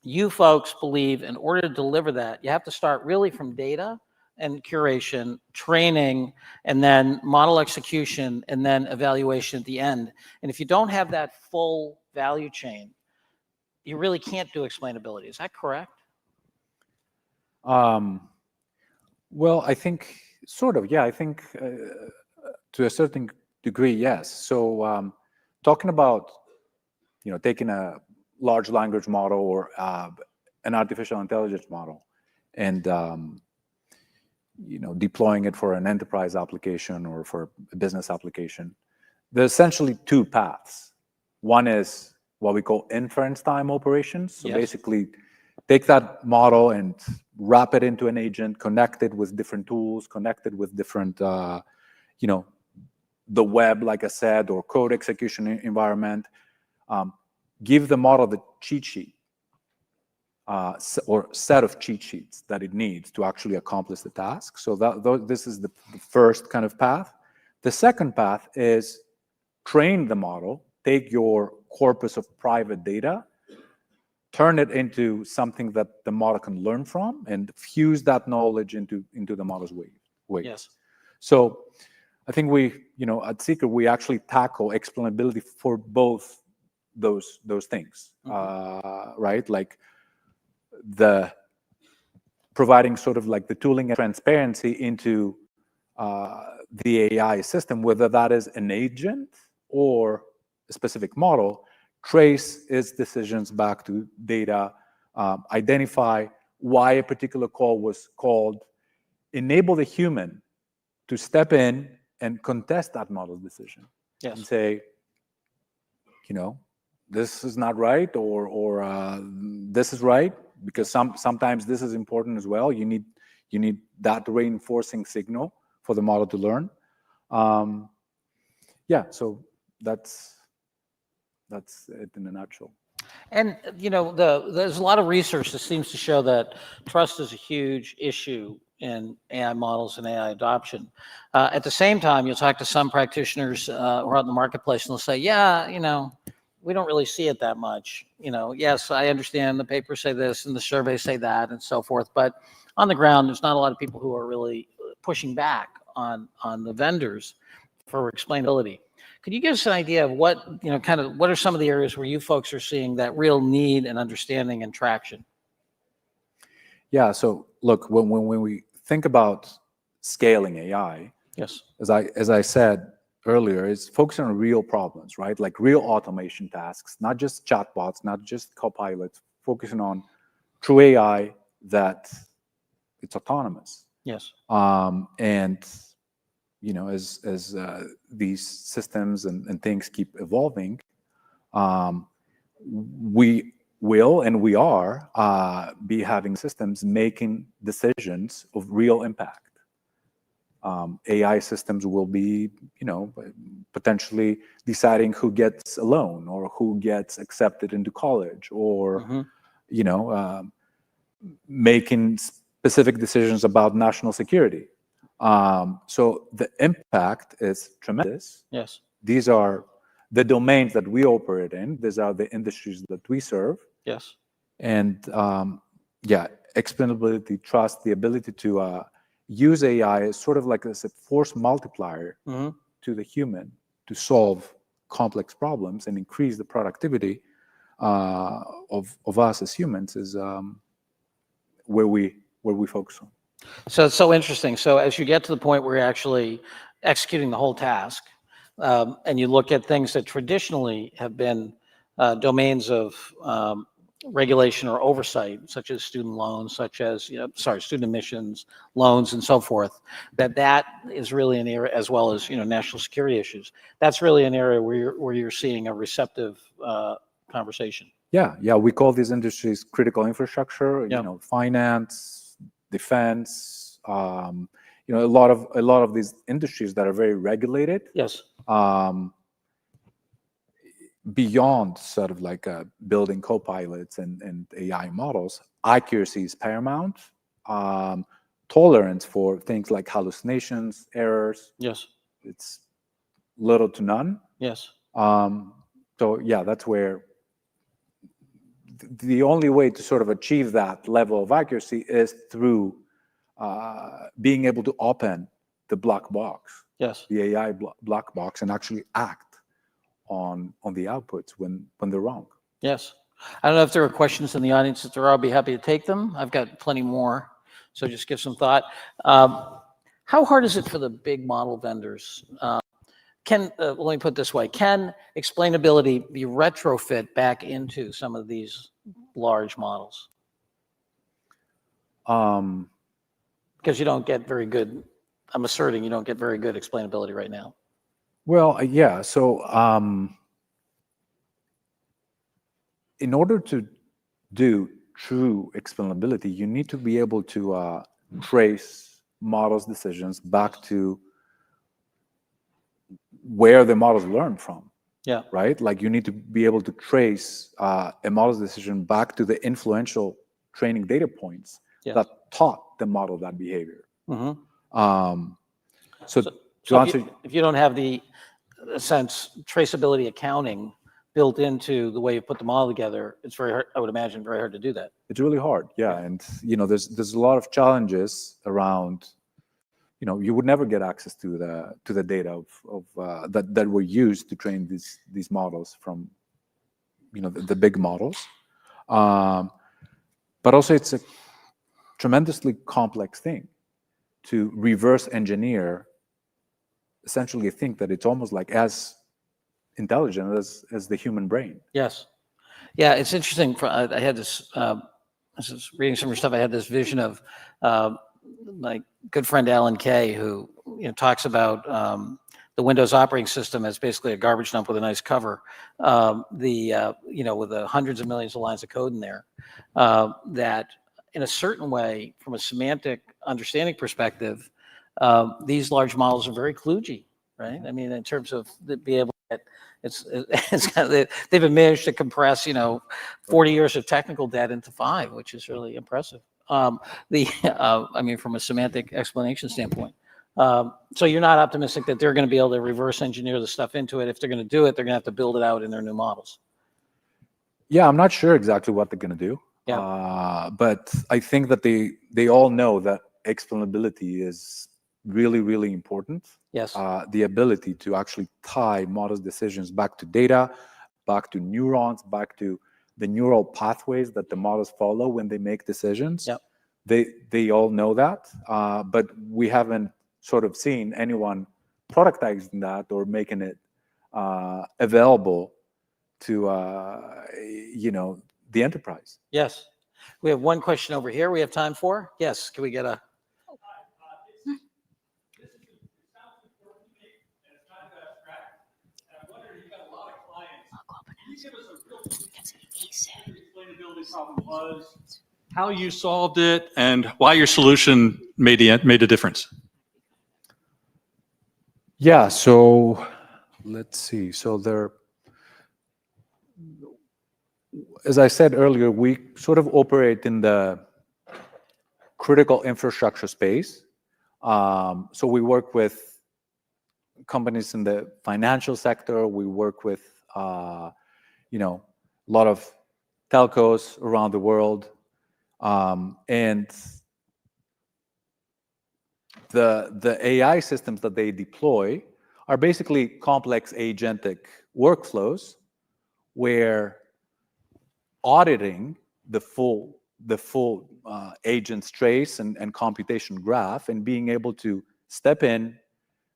you folks believe in order to deliver that, you have to start really from data and curation, training, and then model execution, and then evaluation at the end. And if you don't have that full value chain, you really can't do explainability. Is that correct? Well, I think sort of, yeah. I think to a certain degree, yes. So talking about, taking a large language model or an artificial intelligence model and deploying it for an enterprise application or for a business application, there's essentially two paths. One is what we call inference time operations. So basically take that model and wrap it into an agent, connect it with different tools, connect it with different, the web, like I said, or code execution environment. Give the model the cheat sheet or set of cheat sheets that it needs to actually accomplish the task. So this is the first kind of path. The second path is train the model, take your corpus of private data, turn it into something that the model can learn from, and fuse that knowledge into the model's weight. Yes. So I think we, at Seekr, we actually tackle explainability for both those things, right? Like the providing sort of like the tooling and transparency into the AI system, whether that is an agent or a specific model, trace its decisions back to data, identify why a particular call was called, enable the human to step in and contest that model's decision. Yes. And say, this is not right, or this is right, because sometimes this is important as well. You need that reinforcing signal for the model to learn. So that's it in a nutshell. And there's a lot of research that seems to show that trust is a huge issue in AI models and AI adoption. At the same time, you'll talk to some practitioners who are out in the marketplace, and they'll say, we don't really see it that much. Yes, I understand the papers say this and the surveys say that and so forth, but on the ground, there's not a lot of people who are really pushing back on the vendors for explainability. Could you give us an idea of what are some of the areas where you folks are seeing that real need and understanding and traction? Yeah, so look, when we think about scaling AI, yes, as I said earlier, is focusing on real problems, right? Like real automation tasks, not just chatbots, not just copilots, focusing on true AI that it's autonomous. Yes. And as these systems and things keep evolving, we will and we are be having systems making decisions of real impact. AI systems will be, potentially deciding who gets a loan or who gets accepted into college, or making specific decisions about national security. So the impact is tremendous. Yes. These are the domains that we operate in. These are the industries that we serve. Yes. And explainability, trust, the ability to use AI as sort of like a force multiplier to the human to solve complex problems and increase the productivity of us as humans is where we focus on. So it's so interesting. So as you get to the point where you're actually executing the whole task, and you look at things that traditionally have been domains of regulation or oversight, such as student loans, such as student admissions, loans, and so forth, that is really an area, as well as national security issues. That's really an area where you're seeing a receptive conversation. Yeah, we call these industries critical infrastructure. Finance, defense. A lot of these industries that are very regulated. Yes. Beyond sort of like building copilots and AI models, accuracy is paramount. Tolerance for things like hallucinations, errors. Yes. It's little to none. Yes. So yeah, that's where the only way to sort of achieve that level of accuracy is through being able to open the black box. Yes. The AI black box, and actually act on the outputs when they're wrong. Yes. I don't know if there are questions in the audience. If there are, I'll be happy to take them. I've got plenty more, so just give some thought. How hard is it for the big model vendors? Let me put it this way. Can explainability be retrofit back into some of these large models? Because you don't get very good, I'm asserting you don't get very good explainability right now. Well, yeah. So in order to do true explainability, you need to be able to trace models' decisions back to where the models learn from. Yeah. Right? Like you need to be able to trace a model's decision back to the influential training data points that taught the model that behavior. So if you don't have the sense traceability accounting built into the way you put the model together, it's very hard, I would imagine, very hard to do that. It's really hard, yeah. And there's a lot of challenges around. You would never get access to the data of that were used to train these models from the big models, but also it's a tremendously complex thing to reverse engineer. Essentially, think that it's almost like as intelligent as the human brain. Yes. Yeah, it's interesting. I had this, I was reading some of your stuff, I had this vision of my good friend Alan Kay, who talks about the Windows operating system as basically a garbage dump with a nice cover, with the hundreds of millions of lines of code in there, that in a certain way, from a semantic understanding perspective, these large models are very kludgy, right? I mean, in terms of be able to get, they've managed to compress, 40 years of technical debt into 5, which is really impressive. I mean, from a semantic explanation standpoint. So you're not optimistic that they're going to be able to reverse engineer the stuff into it. If they're going to do it, they're going to have to build it out in their new models. Yeah, I'm not sure exactly what they're going to do. Yeah. But I think that they all know that explainability is really, really important. Yes. The ability to actually tie models' decisions back to data, back to neurons, back to the neural pathways that the models follow when they make decisions. Yep. They all know that, but we haven't sort of seen anyone productizing that or making it available to the enterprise. Yes. We have one question over here we have time for. Yes, can we get a... How you solved it, and why your solution made a difference? Yeah, so let's see. So as I said earlier, we sort of operate in the critical infrastructure space. So we work with companies in the financial sector. We work with, a lot of telcos around the world. And the AI systems that they deploy are basically complex agentic workflows where auditing the full agent's trace and computation graph and being able to step in,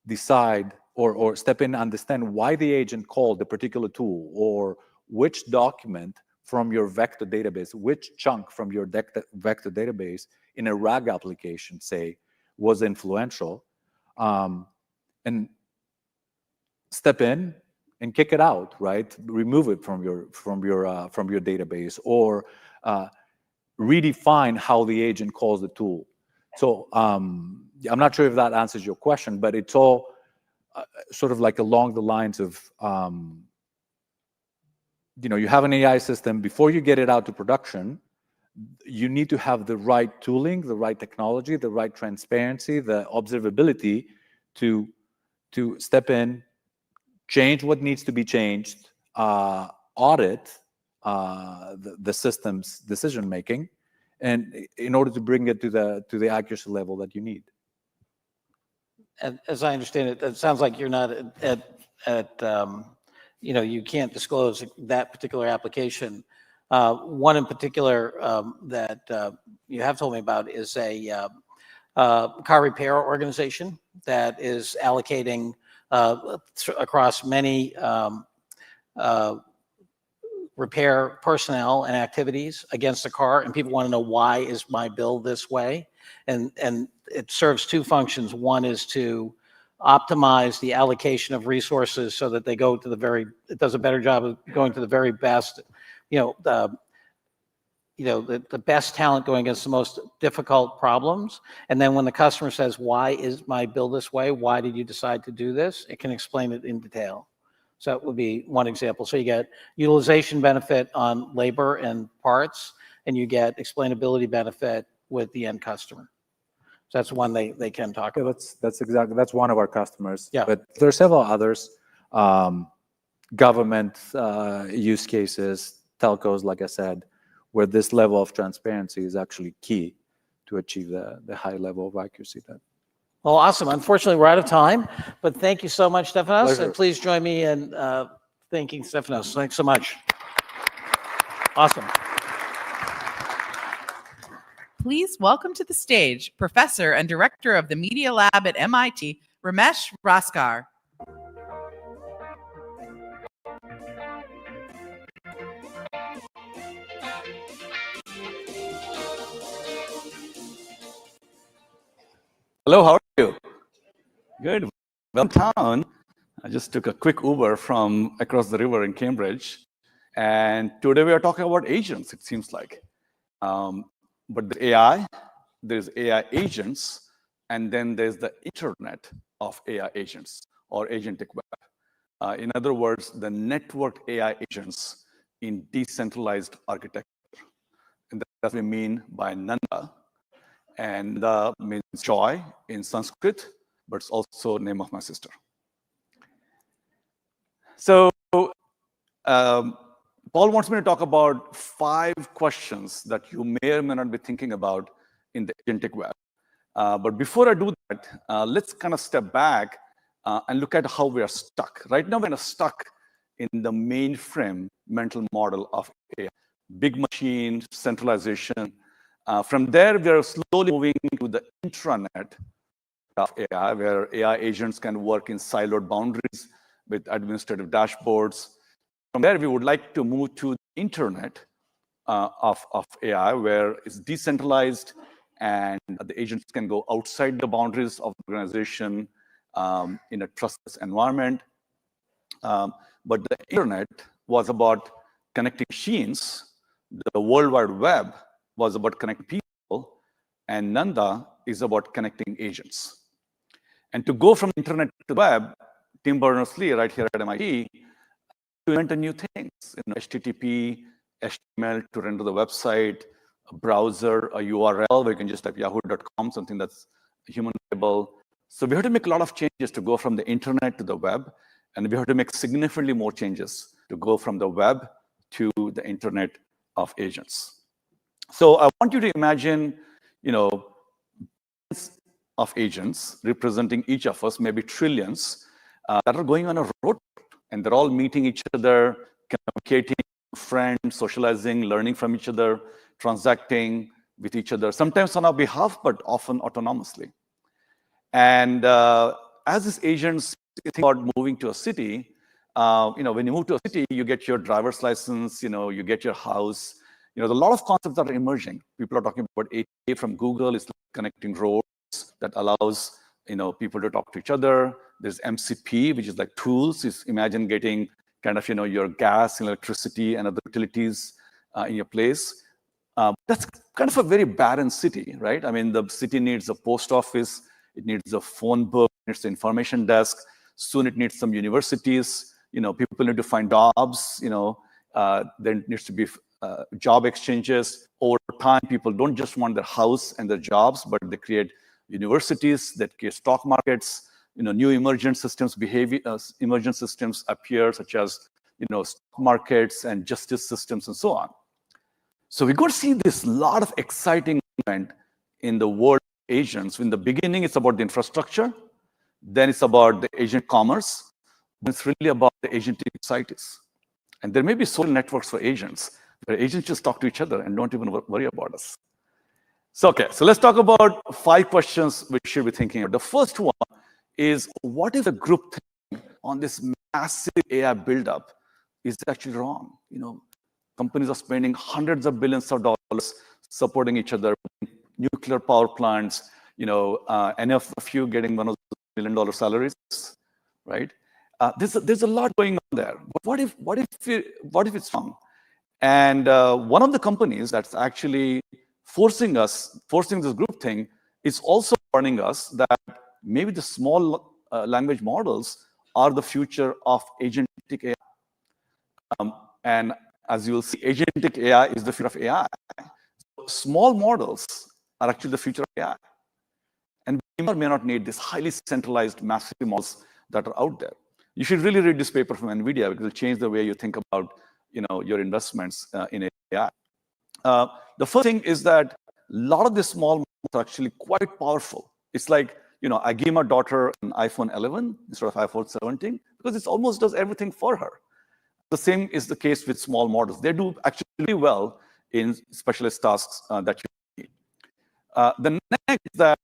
decide, or step in, understand why the agent called a particular tool, or which document from your vector database, which chunk from your vector database in a RAG application, say, was influential, and step in and kick it out, right? Remove it from your database, or redefine how the agent calls the tool. So I'm not sure if that answers your question, but it's all sort of like along the lines of you have an AI system. Before you get it out to production, you need to have the right tooling, the right technology, the right transparency, the observability to step in, change what needs to be changed, audit the system's decision making, and in order to bring it to the accuracy level that you need. And as I understand it, it sounds like you're not you can't disclose that particular application. One in particular that you have told me about is a car repair organization that is allocating across many repair personnel and activities against a car, and people want to know, why is my bill this way? And it serves two functions. One is to optimize the allocation of resources so that they go to it does a better job of going to the very best, the best talent going against the most difficult problems. And then when the customer says, why is my bill this way? Why did you decide to do this? It can explain it in detail. So that would be one example. So you get utilization benefit on labor and parts, and you get explainability benefit with the end customer. So that's one they can talk about. That's one of our customers. Yeah. But there are several others. Government use cases, telcos, like I said, where this level of transparency is actually key to achieve the high level of accuracy. Well, awesome. Unfortunately, we're out of time, but thank you so much, Stefanos. Pleasure. And please join me in thanking Stefanos. Thanks so much. Awesome. Please welcome to the stage Professor and Director of the Media Lab at MIT, Ramesh Raskar. Hello, how are you? Good. Well, town. I just took a quick Uber from across the river in Cambridge, and today we are talking about agents, it seems like. But the AI, there's AI agents, and then there's the internet of AI agents, or agentic web. In other words, the networked AI agents in decentralized architecture. And that's what we mean by Nanda. And means joy in Sanskrit, but it's also the name of my sister. So Paul wants me to talk about 5 questions that you may or may not be thinking about in the agentic web. But before I do that, let's kind of step back and look at how we are stuck. Right now, we're stuck in the mainframe mental model of AI. Big machine, centralization. From there, we are slowly moving to the intranet, of AI, where AI agents can work in siloed boundaries with administrative dashboards. From there, we would like to move to the internet of AI, where it's decentralized and the agents can go outside the boundaries of the organization in a trustless environment. But the internet was about connecting machines. The World Wide Web was about connecting people. And Nanda is about connecting agents. And to go from internet to the web, Tim Berners-Lee, right here at MIT, invented new things. HTTP, HTML to render the website, a browser, a URL where you can just type yahoo.com, something that's human-able. So we have to make a lot of changes to go from the internet to the web, and we have to make significantly more changes to go from the web to the internet of agents. So I want you to imagine, of agents representing each of us, maybe trillions, that are going on a road trip, and they're all meeting each other, communicating, friends, socializing, learning from each other, transacting with each other, sometimes on our behalf, but often autonomously. And as these agents think about moving to a city, when you move to a city, you get your driver's license, you get your house. There's a lot of concepts that are emerging. People are talking about ATA from Google. It's like connecting roads that allows people to talk to each other. There's MCP, which is like tools. Imagine getting kind of your gas, electricity, and other utilities in your place. That's kind of a very barren city, right? I mean, the city needs a post office. It needs a phone book. It needs an information desk. Soon it needs some universities. People need to find jobs. There needs to be job exchanges. Over time, people don't just want their house and their jobs, but they create universities that create stock markets. New emergent systems emergent systems appear, such as stock markets and justice systems and so on. So we're going to see this lot of exciting movement in the world of agents. In the beginning, it's about the infrastructure. Then it's about the agent commerce. But it's really about the agentic societies. And there may be social networks for agents, where agents just talk to each other and don't even worry about us. So let's talk about 5 questions we should be thinking about. The first one is, what if the group think on this massive AI buildup is actually wrong? Companies are spending hundreds of billions of dollars supporting each other, nuclear power plants, and a few getting one of those $1 million salaries, right? There's a lot going on there. But what if it's wrong? And one of the companies that's actually forcing this group thing is also warning us that maybe the small language models are the future of agentic AI. And as you will see, agentic AI is the future of AI. So small models are actually the future of AI. And we may or may not need these highly centralized massive models that are out there. You should really read this paper from NVIDIA, because it'll change the way you think about your investments in AI. The first thing is that a lot of these small models are actually quite powerful. It's like, I gave my daughter an iPhone 11 instead of iPhone 17, because it almost does everything for her. The same is the case with small models. They do actually really well in specialist tasks that you need. The next is that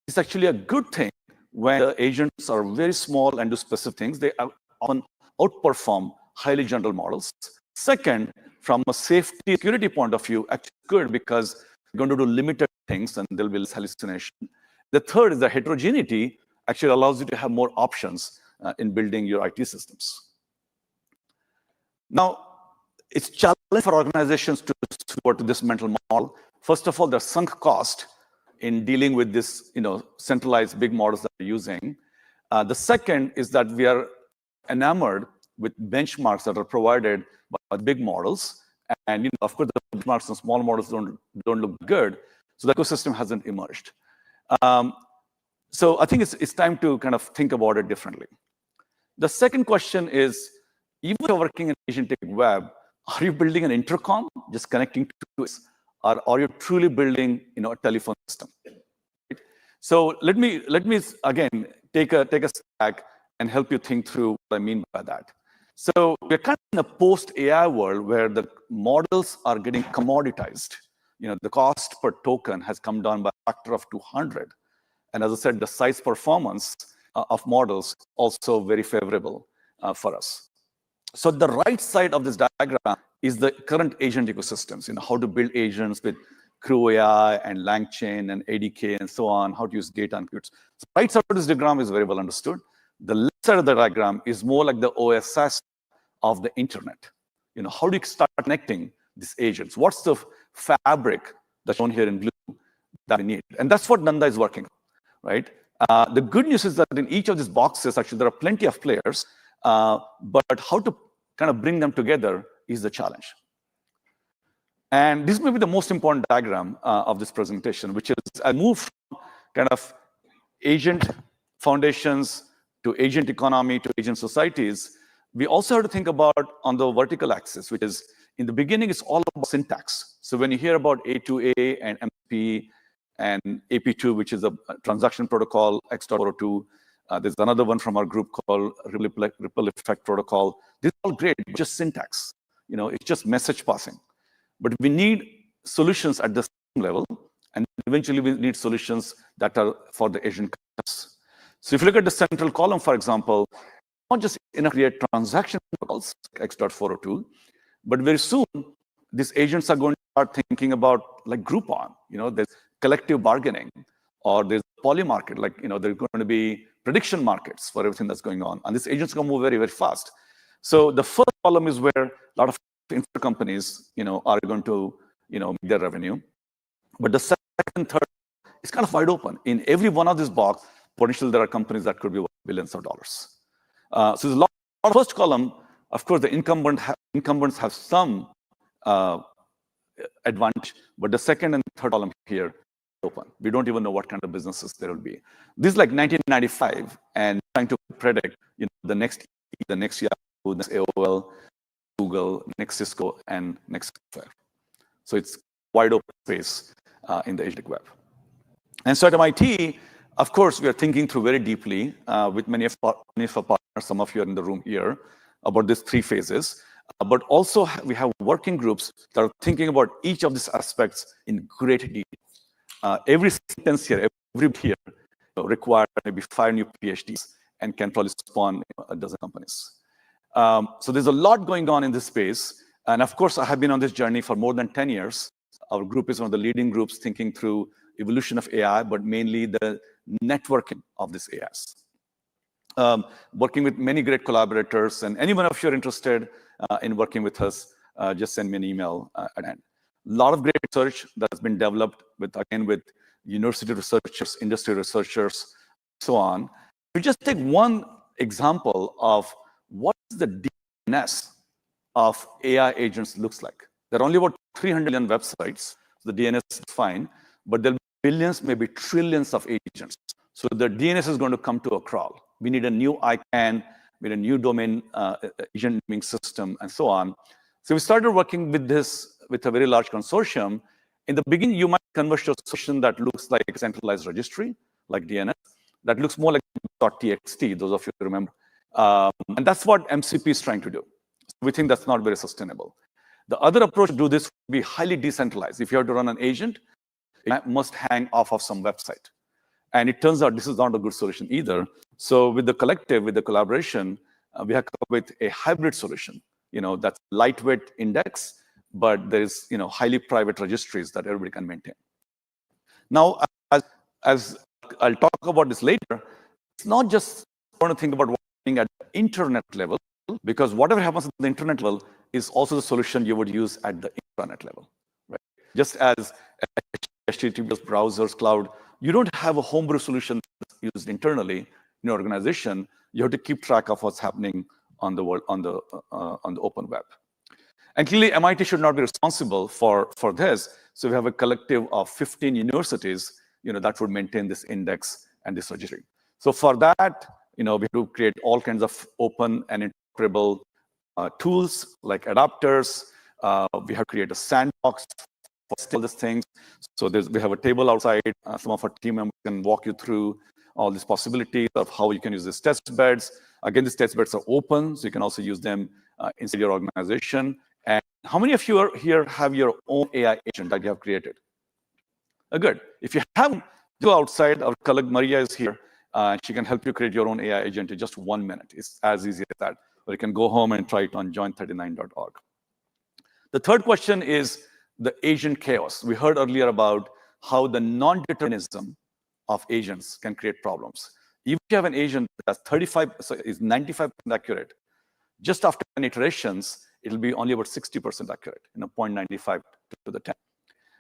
it's actually a good thing when the agents are very small and do specific things. They often outperform highly general models. Second, from a safety security point of view, actually good, because you're going to do limited things and there'll be less hallucination. The third is the heterogeneity actually allows you to have more options in building your IT systems. Now, it's challenging for organizations to support this mental model. First of all, there's sunk cost in dealing with this, centralized big models that we're using. The second is that we are enamored with benchmarks that are provided by big models. And, of course, the benchmarks on small models don't look good. So the ecosystem hasn't emerged. So I think it's time to kind of think about it differently. The second question is, even if you're working in agentic web, are you building an intercom, just connecting to it, or are you truly building, a telephone system? Right? So let me again take a step back and help you think through what I mean by that. So we're kind of in a post-AI world where the models are getting commoditized. The cost per token has come down by a factor of 200. And as I said, the size performance of models also very favorable for us. So the right side of this diagram is the current agent ecosystems, how to build agents with Crew AI and LangChain and ADK and so on, how to use data and compute. So the right side of this diagram is very well understood. The left side of the diagram is more like the OSS of the internet. How do you start connecting these agents? What's the fabric that's shown here in blue that we need? And that's what Nanda is working on, right? The good news is that in each of these boxes, actually, there are plenty of players, but how to kind of bring them together is the challenge. And this may be the most important diagram of this presentation, which is I move from kind of agent foundations to agent economy to agent societies. We also have to think about on the vertical axis, which is in the beginning, it's all about syntax. So when you hear about A2A and MP and AP2, which is a transaction protocol, X.402, there's another one from our group called Ripple Effect Protocol. These are all great, just syntax. It's just message passing. But we need solutions at the same level, and eventually we need solutions that are for the agent class. So if you look at the central column, for example, not just enough to create transaction protocols, X.402, but very soon, these agents are going to start thinking about like Groupon. There's collective bargaining, or there's poly market, like, there's going to be prediction markets for everything that's going on. And these agents are going to move very, very fast. So the first column is where a lot of infra companies, are going to, make their revenue. But the second, third is kind of wide open. In every one of these boxes, potentially there are companies that could be worth billions of dollars. So there's a lot of first column. Of course, the incumbents have some advantage, but the second and third column here open. We don't even know what kind of businesses there will be. This is like 1995, and trying to predict, the next Yahoo, next AOL, Google, next Cisco, and next Software. So it's wide open space in the agentic web. And so at MIT, of course, we are thinking through very deeply with many of our partners, some of you are in the room here, about these three phases. But also we have working groups that are thinking about each of these aspects in great detail. Every sentence here, every bit here requires maybe 5 new PhDs and can probably spawn a dozen companies. So there's a lot going on in this space. And of course, I have been on this journey for more than 10 years. Our group is one of the leading groups thinking through evolution of AI, but mainly the networking of this AIs. Working with many great collaborators, and anyone of you are interested in working with us, just send me an email at end. A lot of great research that's been developed with university researchers, industry researchers, so on. We just take one example of what the DNS of AI agents looks like. There are only about 300 million websites. So the DNS is fine, but there'll be billions, maybe trillions of agents. So the DNS is going to come to a crawl. We need a new ICANN, we need a new domain agent naming system, and so on. So we started working with this with a very large consortium. In the beginning, you might converge to a solution that looks like a centralized registry, like DNS, that looks more like .txt, those of you who remember. And that's what MCP is trying to do. So we think that's not very sustainable. The other approach to do this would be highly decentralized. If you have to run an agent, it must hang off of some website. And it turns out this is not a good solution either. So with the collective, with the collaboration, we have come up with a hybrid solution, that's lightweight index, but there is, highly private registries that everybody can maintain. Now, as I'll talk about this later, it's not just going to think about what's happening at the internet level, because whatever happens at the internet level is also the solution you would use at the intranet level, right? Just as HTTPS, browsers, cloud, you don't have a homebrew solution that's used internally in your organization. You have to keep track of what's happening on the world, on the open web. And clearly, MIT should not be responsible for this. So we have a collective of 15 universities, that would maintain this index and this registry. So for that, we have to create all kinds of open and interoperable tools like adapters. We have to create a sandbox for all these things. So we have a table outside. Some of our team members can walk you through all these possibilities of how you can use these test beds. Again, these test beds are open, so you can also use them inside your organization. And how many of you here have your own AI agent that you have created? Good. If you haven't, Go outside. Our colleague Maria is here. She can help you create your own AI agent in just 1 minute. It's as easy as that. Or you can go home and try it on join39.org. The third question is the agent chaos. We heard earlier about how the non-determinism of agents can create problems. If you have an agent that's 95% accurate, just after 10 iterations, it'll be only about 60% accurate, 0.95 to the 10.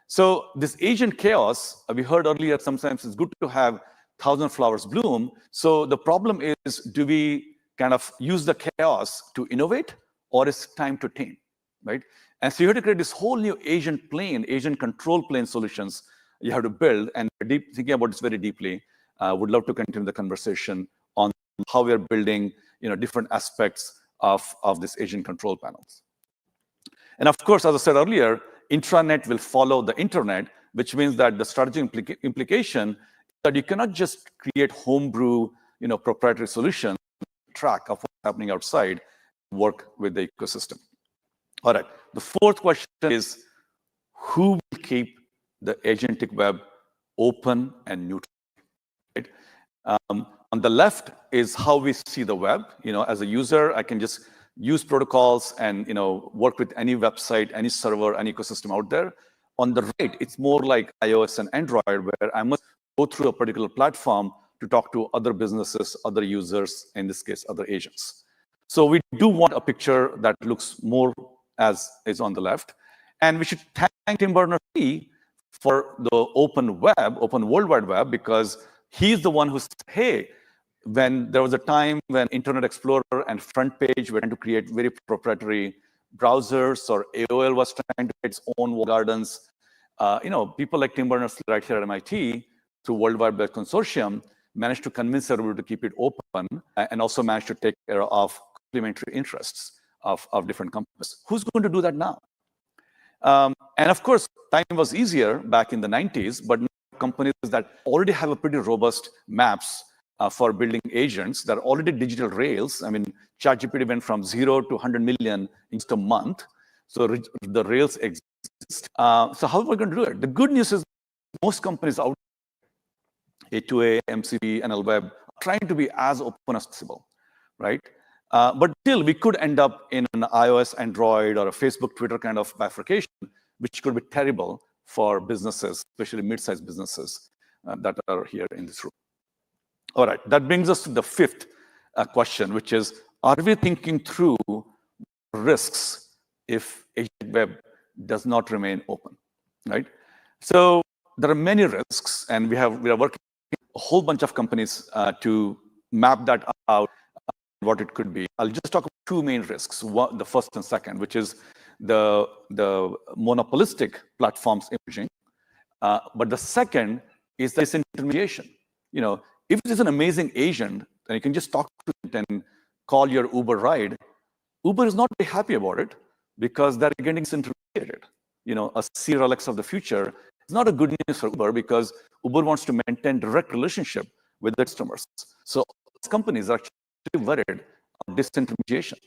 So this agent chaos, we heard earlier, sometimes it's good to have 1,000 flowers bloom. So the problem is, do we kind of use the chaos to innovate, or is it time to tame, right? And so you have to create this whole new agent plane, agent control plane solutions you have to build, and thinking about this very deeply. Would love to continue the conversation on how we are building, different aspects of this agent control panels. And of course, as I said earlier, intranet will follow the internet, which means that the strategic implication is that you cannot just create homebrew, proprietary solutions, track of what's happening outside, work with the ecosystem. All right. The fourth question is, who will keep the agentic web open and neutral? Right? On the left is how we see the web. As a user, I can just use protocols and work with any website, any server, any ecosystem out there. On the right, it's more like iOS and Android, where I must go through a particular platform to talk to other businesses, other users, in this case, other agents. So we do want a picture that looks more as is on the left. And we should thank Tim Berners-Lee for the open World Wide Web, because he's the one who said, hey, when there was a time when Internet Explorer and Front Page were trying to create very proprietary browsers, or AOL was trying to create its own walled gardens, people like Tim Berners-Lee right here at MIT, through World Wide Web Consortium, managed to convince everybody to keep it open, and also managed to take care of complementary interests of different companies. Who's going to do that now? And of course, time was easier back in the 90s, but companies that already have a pretty robust maps for building agents that are already digital rails. I mean, ChatGPT went from 0 to 100 million in just a month. So the rails exist. So how are we going to do it? The good news is most companies out there, A2A, MCP, NLWeb, are trying to be as open as possible, right? But still, we could end up in an iOS, Android, or a Facebook, Twitter kind of bifurcation, which could be terrible for businesses, especially mid-sized businesses that are here in this room. All right, that brings us to the fifth question, which is, are we thinking through risks if agent web does not remain open, right? So there are many risks, and we are working with a whole bunch of companies to map that out, what it could be. I'll just talk about two main risks, the first and second, which is the monopolistic platforms emerging. But the second is the disintermediation. If it is an amazing agent, then you can just talk to it and call your Uber ride. Uber is not very happy about it because they're getting disintermediated. A Seekr Alexa of the future is not a good news for Uber, because Uber wants to maintain direct relationship with the customers. So companies are actually worried about disintermediation.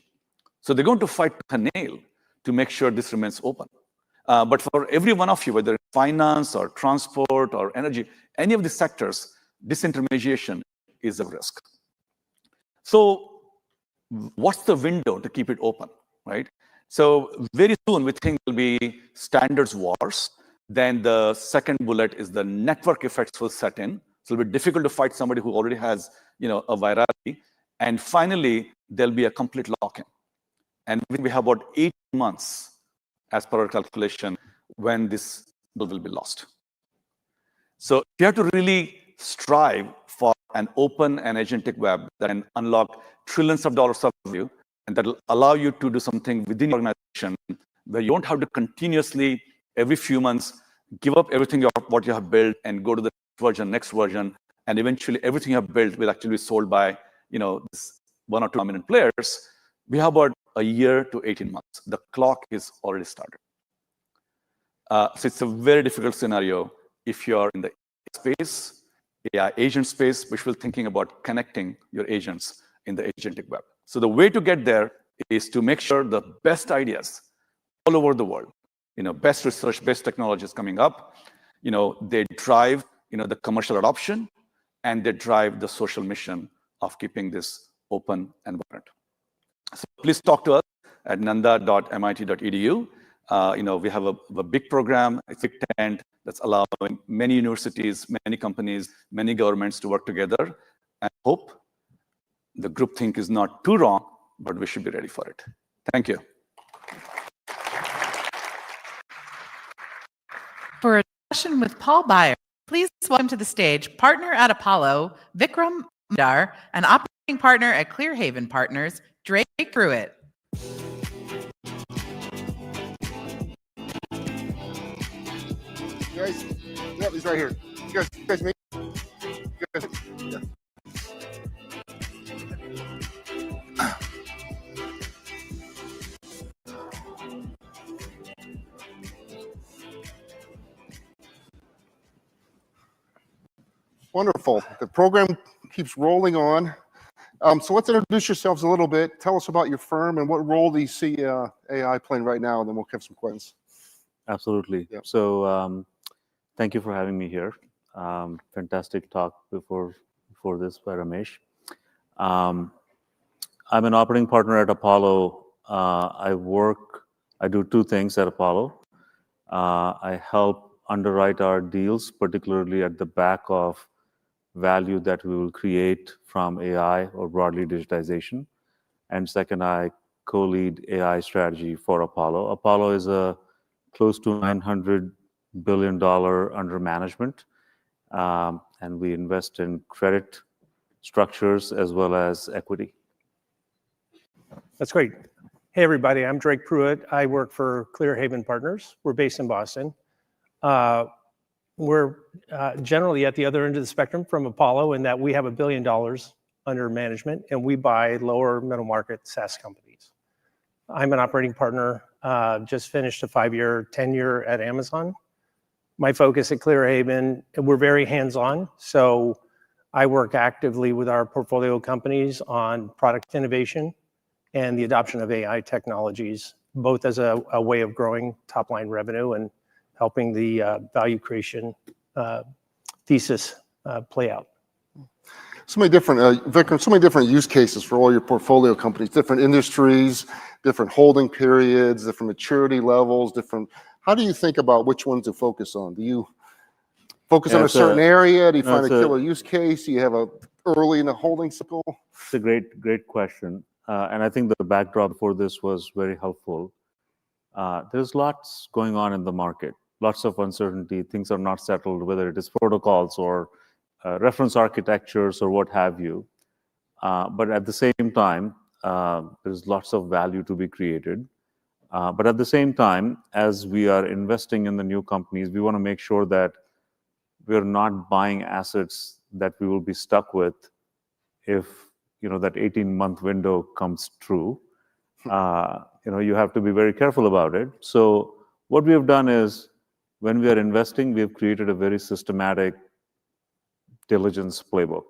So they're going to fight tooth and nail to make sure this remains open. But for every one of you, whether it's finance or transport or energy, any of these sectors, disintermediation is a risk. So what's the window to keep it open, right? So very soon we think will be standards wars. Then the second bullet is the network effects will set in. So it'll be difficult to fight somebody who already has, a virality. And finally, there'll be a complete lock-in. And we have about 8 months, as per our calculation, when this will be lost. So you have to really strive for an open and agentic web that can unlock trillions of dollars of value, and that will allow you to do something within your organization where you don't have to continuously, every few months, give up everything what you have built and go to the next version, and eventually everything you have built will actually be sold by this 1 or 2 dominant players. We have about a year to 18 months. The clock is already started. So it's a very difficult scenario if you're in the space, AI agent space, which we're thinking about connecting your agents in the agentic web. So the way to get there is to make sure the best ideas all over the world, best research, best technologies coming up, they drive the commercial adoption, and they drive the social mission of keeping this open and vibrant. So please talk to us at nanda.mit.edu. We have a big program, a big tent that's allowing many universities, many companies, many governments to work together. I hope the groupthink is not too wrong, but we should be ready for it. Thank you. For a discussion with Paul Beyer, please welcome to the stage partner at Apollo, Vikram Mandar, and operating partner at Clearhaven Partners, Drake Pruitt. Guys, yeah, he's right here. You guys me? You guys, yeah. Wonderful. The program keeps rolling on. So let's introduce yourselves a little bit. Tell us about your firm and what role do you see AI playing right now, and then we'll have some questions. Absolutely. Yep. So thank you for having me here. Fantastic talk before this by Ramesh. I'm an operating partner at Apollo. I do two things at Apollo. I help underwrite our deals, particularly at the back of value that we will create from AI or broadly digitization. And second, I co-lead AI strategy for Apollo. Apollo is a close to $900 billion under management, and we invest in credit structures as well as equity. That's great. Hey, everybody, I'm Drake Pruitt. I work for Clearhaven Partners. We're based in Boston. We're generally at the other end of the spectrum from Apollo in that we have $1 billion under management, and we buy lower middle market SaaS companies. I'm an operating partner, just finished a 5-year tenure at Amazon. My focus at Clearhaven, we're very hands-on, so I work actively with our portfolio companies on product innovation and the adoption of AI technologies, both as a way of growing top-line revenue and helping the value creation thesis play out. So many different, Vikram, so many different use cases for all your portfolio companies, different industries, different holding periods, different maturity levels, how do you think about which ones to focus on? Do you focus on a certain area? Do you find a killer use case? Do you have early in the holding cycle? It's a great question. And I think the backdrop for this was very helpful. There's lots going on in the market, lots of uncertainty. Things are not settled, whether it is protocols or reference architectures or what have you. But at the same time, there's lots of value to be created. But at the same time, as we are investing in the new companies, we want to make sure that we're not buying assets that we will be stuck with if that 18-month window comes true. You have to be very careful about it. So what we have done is, when we are investing, we have created a very systematic diligence playbook.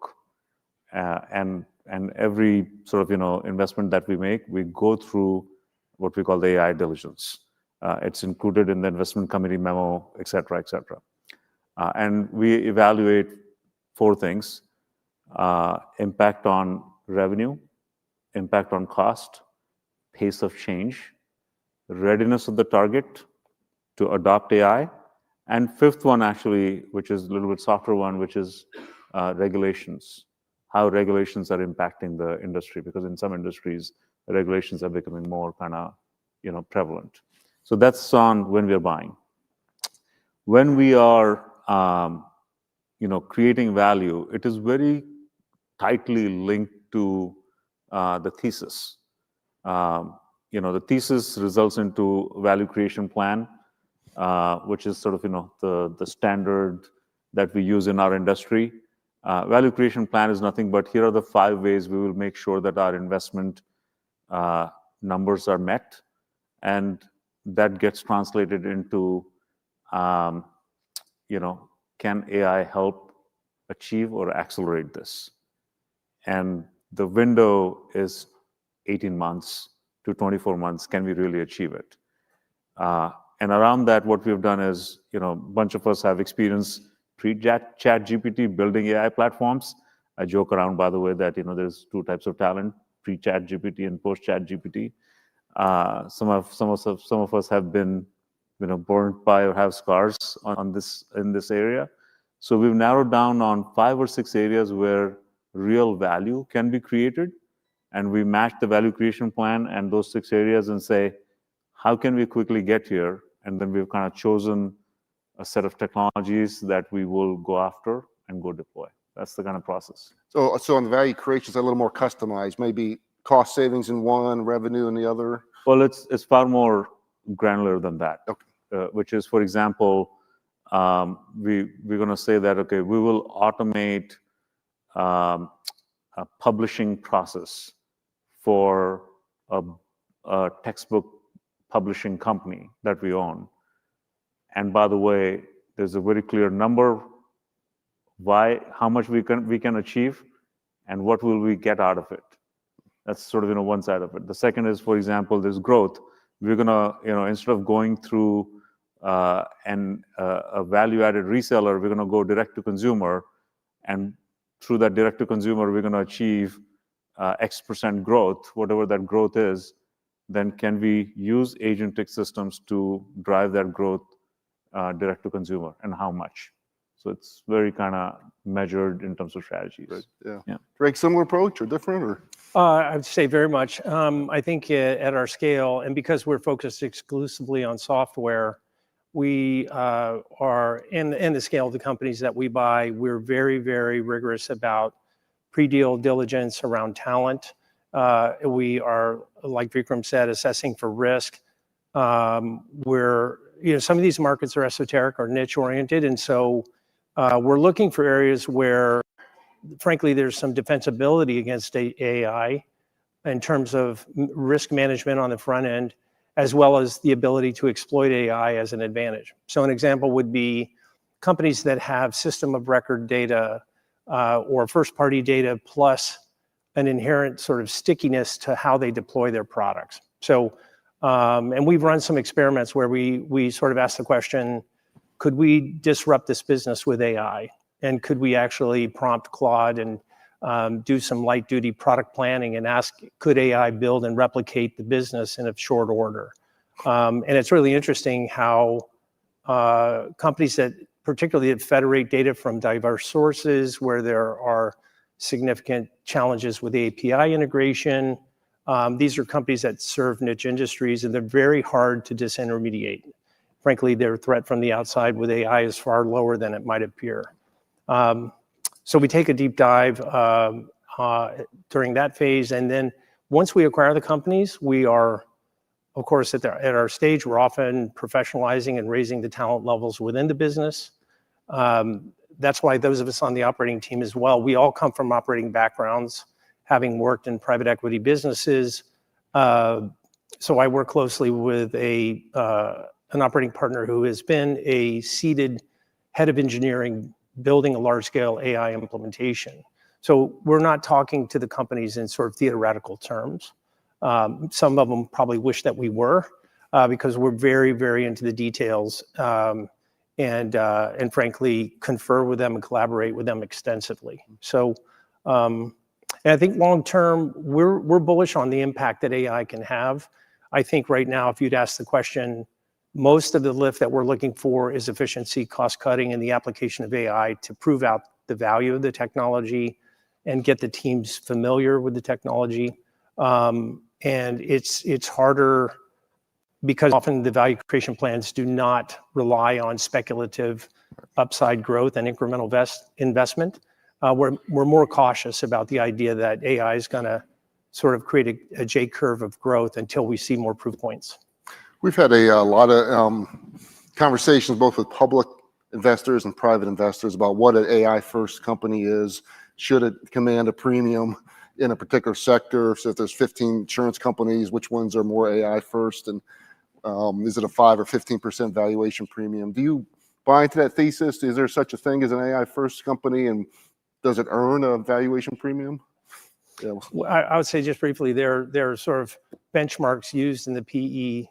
And every sort of investment that we make, we go through what we call the AI diligence. It's included in the investment committee memo, et cetera, et cetera. And we evaluate 4 things: impact on revenue, impact on cost, pace of change, readiness of the target to adopt AI, and 5th one actually, which is a little bit softer one, which is regulations, how regulations are impacting the industry, because in some industries, regulations are becoming more kind of prevalent. So that's on when we are buying. When we are creating value, it is very tightly linked to the thesis. The thesis results into value creation plan, which is sort of the standard that we use in our industry. Value creation plan is nothing but here are the 5 ways we will make sure that our investment numbers are met, and that gets translated into can AI help achieve or accelerate this? And the window is 18 months to 24 months. Can we really achieve it? And around that, what we've done is, a bunch of us have experience pre-chat GPT building AI platforms. I joke around, by the way, that there's two types of talent: pre-chat GPT and post-chat GPT. Some of us have been burnt by or have scars in this area. So we've narrowed down on 5 or 6 areas where real value can be created, and we match the value creation plan and those 6 areas and say, how can we quickly get here? And then we've kind of chosen a set of technologies that we will go after and go deploy. That's the kind of process. So on the value creation, it's a little more customized, maybe cost savings in one, revenue in the other? Well, it's far more granular than that. Okay. Which is, for example, we're going to say that, okay, we will automate a publishing process for a textbook publishing company that we own. And by the way, there's a very clear number, how much we can achieve, and what will we get out of it. That's sort of one side of it. The second is, for example, there's growth. We're gonna, instead of going through a value-added reseller, we're gonna go direct to consumer, and through that direct to consumer, we're gonna achieve X% growth, whatever that growth is. Then can we use agentic systems to drive that growth direct to consumer, and how much? So it's very kind of measured in terms of strategies. Right. Yeah. Yeah. Greg, similar approach or different, or? I would say very much. I think at our scale, and because we're focused exclusively on software, we are in the scale of the companies that we buy, we're very, very rigorous about pre-deal diligence around talent. We are, like Vikram said, assessing for risk. We're, some of these markets are esoteric or niche oriented, and so we're looking for areas where, frankly, there's some defensibility against AI in terms of risk management on the front end, as well as the ability to exploit AI as an advantage. So an example would be companies that have system of record data or first-party data plus an inherent sort of stickiness to how they deploy their products. So, and we've run some experiments where we sort of ask the question, could we disrupt this business with AI? And could we actually prompt Claude and do some light duty product planning and ask, could AI build and replicate the business in a short order? And it's really interesting how companies that particularly that federate data from diverse sources, where there are significant challenges with API integration, these are companies that serve niche industries, and they're very hard to disintermediate. Frankly, their threat from the outside with AI is far lower than it might appear. So we take a deep dive during that phase, and then once we acquire the companies, we are, of course, at our stage, we're often professionalizing and raising the talent levels within the business. That's why those of us on the operating team as well, we all come from operating backgrounds, having worked in private equity businesses. So I work closely with an operating partner who has been a seated head of engineering, building a large-scale AI implementation. So we're not talking to the companies in sort of theoretical terms. Some of them probably wish that we were, because we're very, very into the details, and frankly, confer with them and collaborate with them extensively. So, and I think long-term, we're bullish on the impact that AI can have. I think right now, if you'd ask the question, most of the lift that we're looking for is efficiency, cost cutting, and the application of AI to prove out the value of the technology and get the teams familiar with the technology. And it's harder because often the value creation plans do not rely on speculative upside growth and incremental investment. We're more cautious about the idea that AI is going to sort of create a J curve of growth until we see more proof points. We've had a lot of conversations both with public investors and private investors about what an AI-first company is. Should it command a premium in a particular sector? So if there's 15 insurance companies, which ones are more AI-first? And is it a 5 or 15% valuation premium? Do you buy into that thesis? Is there such a thing as an AI-first company, and does it earn a valuation premium? Yeah. Well, I would say just briefly, there are sort of benchmarks used in the PE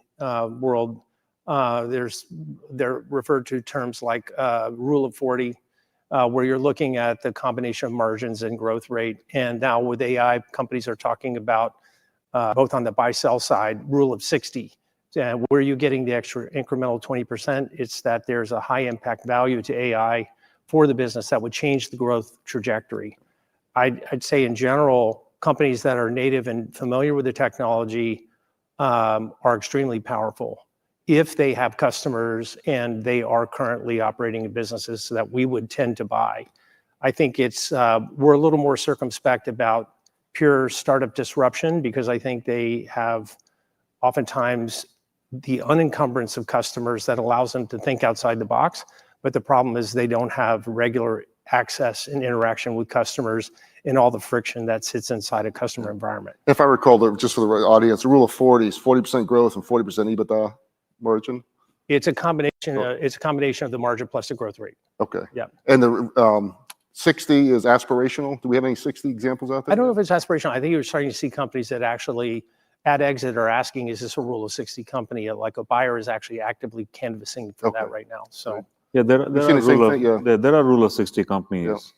world. They're referred to terms like rule of 40. where you're looking at the combination of margins and growth rate. And now with AI, companies are talking about, both on the buy-sell side, rule of 60. Where are you getting the extra incremental 20%? It's that there's a high impact value to AI for the business that would change the growth trajectory. I'd say in general, companies that are native and familiar with the technology are extremely powerful if they have customers and they are currently operating in businesses that we would tend to buy. I think we're a little more circumspect about pure startup disruption because I think they have oftentimes the unencumbrance of customers that allows them to think outside the box. But the problem is they don't have regular access and interaction with customers and all the friction that sits inside a customer environment. If I recall, just for the audience, the rule of 40 is 40% growth and 40% EBITDA margin. It's a combination. It's a combination of the margin plus the growth rate. Okay. Yeah. And the 60 is aspirational. Do we have any 60 examples out there? I don't know if it's aspirational. I think you're starting to see companies that actually at exit are asking, is this a rule of 60 company? Like a buyer is actually actively canvassing for that right now. So yeah, there are rule of 60 companies,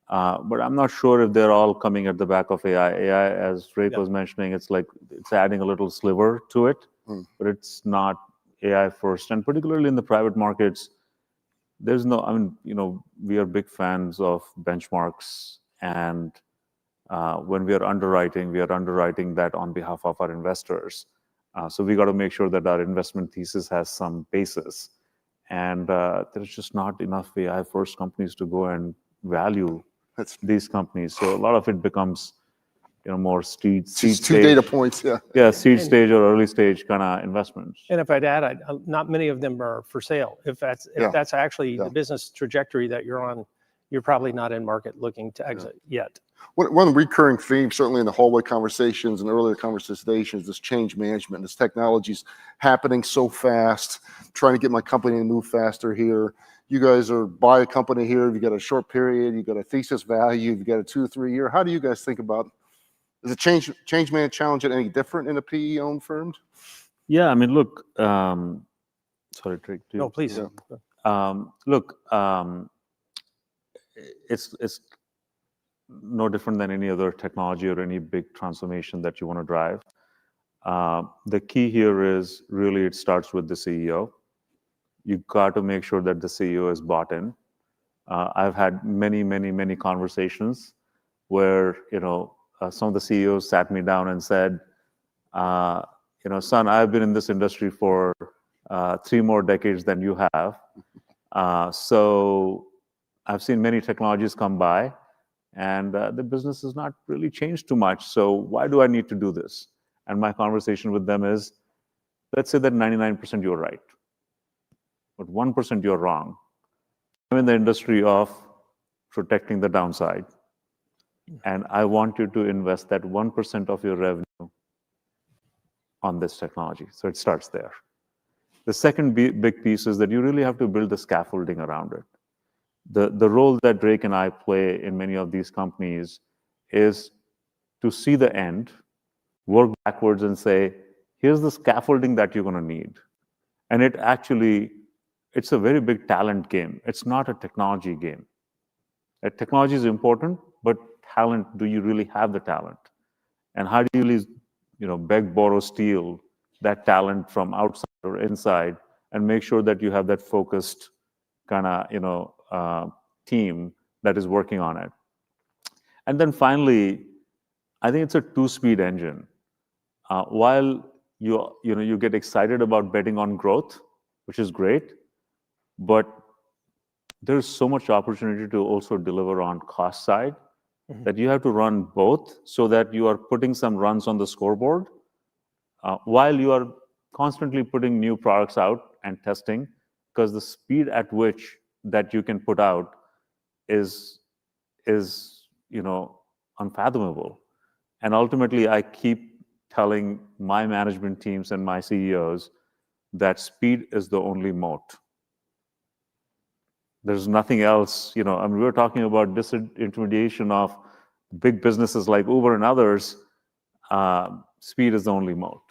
but I'm not sure if they're all coming at the back of AI. AI, as Drake was mentioning, it's like it's adding a little sliver to it, but it's not AI first. And particularly in the private markets, there's no, I mean, we are big fans of benchmarks, and when we are underwriting that on behalf of our investors. So we got to make sure that our investment thesis has some basis. And there's just not enough AI first companies to go and value these companies. So a lot of it becomes, more seed stage. Two data points, seed stage or early stage kind of investments. And if I'd add, not many of them are for sale. If that's actually the business trajectory that you're on, you're probably not in market looking to exit yet. One of the recurring themes, certainly in the hallway conversations and earlier conversations, is this change management. This technology's happening so fast, trying to get my company to move faster here. You guys buy a company here, you got a short period, you got a thesis value, you got a 2 or 3 year. How do you guys think about, is the change management challenge any different in a PE-owned firm? Yeah, I mean, look, sorry, Drake. No, please. Look, it's no different than any other technology or any big transformation that you want to drive. The key here is really it starts with the CEO. You've got to make sure that the CEO is bought in. I've had many conversations where, some of the CEOs sat me down and said, son, I've been in this industry for 3 more decades than you have. So I've seen many technologies come by, and the business has not really changed too much. So why do I need to do this? And my conversation with them is, let's say that 99% you're right, but 1% you're wrong. I'm in the industry of protecting the downside, and I want you to invest that 1% of your revenue on this technology. So it starts there. The second big piece is that you really have to build the scaffolding around it. The role that Drake and I play in many of these companies is to see the end, work backwards and say, here's the scaffolding that you're going to need. And it's a very big talent game. It's not a technology game. Technology is important, but talent, do you really have the talent? And how do you really, beg, borrow, steal that talent from outside or inside and make sure that you have that focused kind of, team that is working on it. And then finally, I think it's a 2-speed engine. While you get excited about betting on growth, which is great, but there's so much opportunity to also deliver on cost side that you have to run both so that you are putting some runs on the scoreboard while you are constantly putting new products out and testing, because the speed at which that you can put out is unfathomable. And ultimately, I keep telling my management teams and my CEOs that speed is the only moat. There's nothing else, we were talking about disintermediation of big businesses like Uber and others. Speed is the only moat.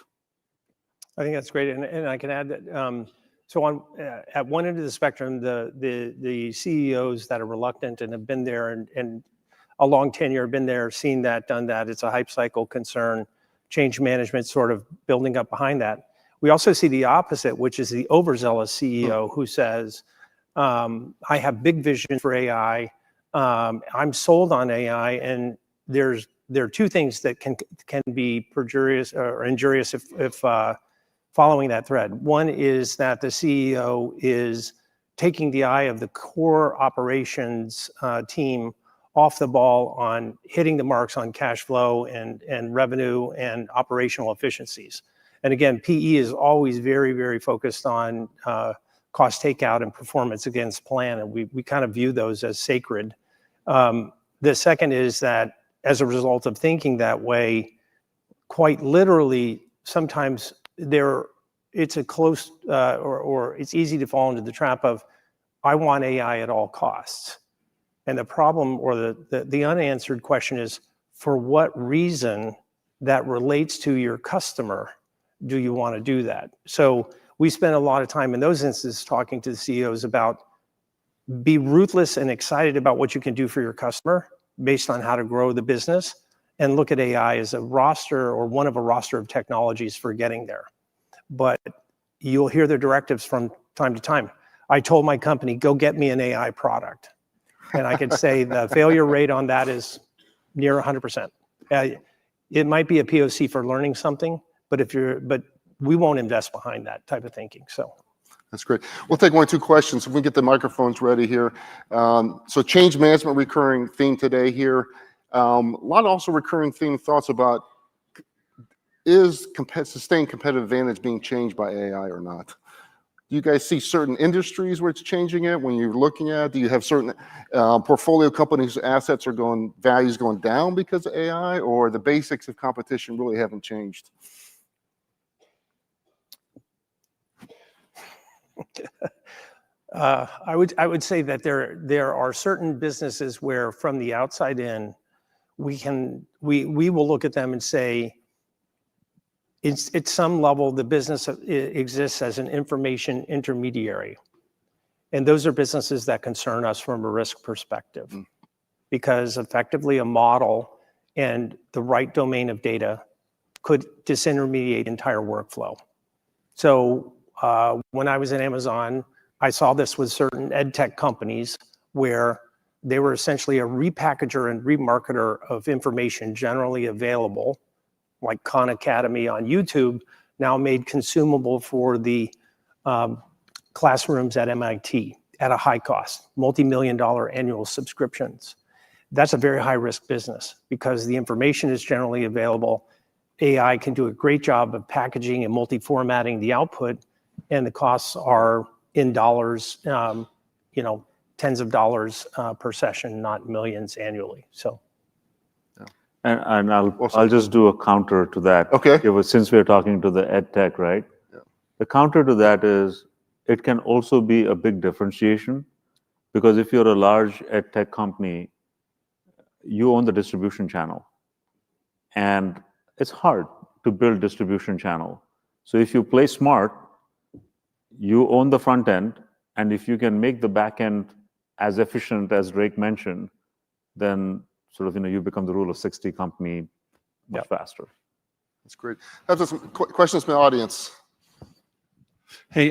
I think that's great. And I can add that So on at one end of the spectrum, the CEOs that are reluctant and have been there and a long tenure, been there, seen that, done that. It's a hype cycle concern, change management sort of building up behind that. We also see the opposite, which is the overzealous CEO who says, I have big vision for AI. I'm sold on AI, and there are two things that can be perjurious or injurious if following that thread. One is that the CEO is taking the eye of the core operations team off the ball on hitting the marks on cash flow and revenue and operational efficiencies. And again, PE is always very, very focused on cost takeout and performance against plan, and we kind of view those as sacred. The second is that as a result of thinking that way, quite literally, sometimes it's a close or it's easy to fall into the trap of, I want AI at all costs. And the problem or the unanswered question is, for what reason that relates to your customer do you want to do that? So we spend a lot of time in those instances talking to the CEOs about be ruthless and excited about what you can do for your customer based on how to grow the business, and look at AI as a roster or one of a roster of technologies for getting there. But you'll hear the directives from time to time. I told my company, go get me an AI product. And I can say the failure rate on that is near 100%. It might be a POC for learning something, but we won't invest behind that type of thinking. So that's great. We'll take one or two questions if we get the microphones ready here. So change management, recurring theme today here. A lot of also recurring theme thoughts about, is sustained competitive advantage being changed by AI or not? Do you guys see certain industries where it's changing it when you're looking at it? Do you have certain portfolio companies' assets values going down because of AI, or the basics of competition really haven't changed? I would say that there are certain businesses where from the outside in, we will look at them and say, at some level, the business exists as an information intermediary. And those are businesses that concern us from a risk perspective, because effectively a model and the right domain of data could disintermediate entire workflow. So when I was at Amazon, I saw this with certain ed tech companies where they were essentially a repackager and remarketer of information generally available, like Khan Academy on YouTube, now made consumable for the classrooms at MIT at a high cost, multi-million-dollar annual subscriptions. That's a very high-risk business because the information is generally available. AI can do a great job of packaging and multi-formatting the output, and the costs are in dollars, tens of dollars per session, not millions annually. So. And I'll just do a counter to that. Okay. Since we're talking to the ed tech, right? Yeah. The counter to that is it can also be a big differentiation, because if you're a large ed tech company, you own the distribution channel, and it's hard to build distribution channel. So if you play smart, you own the front end, and if you can make the back end as efficient as Drake mentioned, then sort of, you become the rule of 60 company much faster. That's great. Have some questions from the audience. Hey,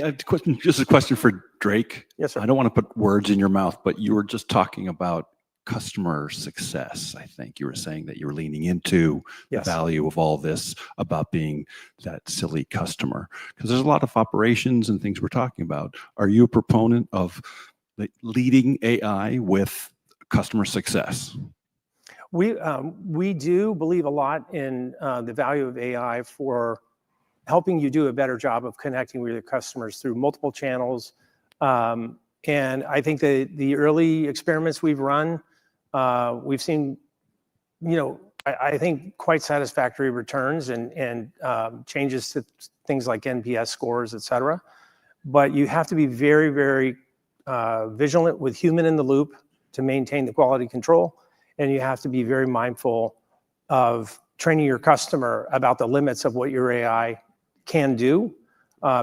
just a question for Drake. Yes, sir. I don't want to put words in your mouth, but you were just talking about customer success. I think you were saying that you're leaning into the value of all this about being that silly customer, because there's a lot of operations and things we're talking about. Are you a proponent of leading AI with customer success? We do believe a lot in the value of AI for helping you do a better job of connecting with your customers through multiple channels. And I think the early experiments we've run, we've seen, I think quite satisfactory returns and changes to things like NPS scores, et cetera. But you have to be very, very vigilant with human in the loop to maintain the quality control. And you have to be very mindful of training your customer about the limits of what your AI can do.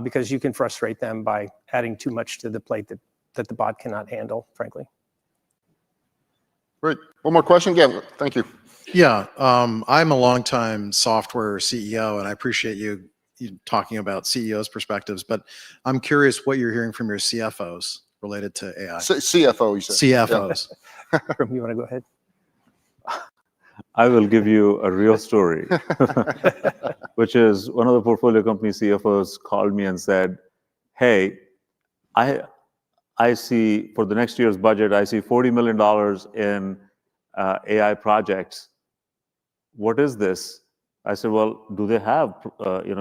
because you can frustrate them by adding too much to the plate that the bot cannot handle, frankly. Great. One more question? Yeah, thank you. Yeah, I'm a longtime software CEO, and I appreciate you talking about CEOs' perspectives, but I'm curious what you're hearing from your CFOs related to AI. CFO, you said. CFOs. You want to go ahead? I will give you a real story, which is one of the portfolio company CFOs called me and said, hey, I see for the next year's budget, I see $40 million in AI projects. What is this? I said, well, do they have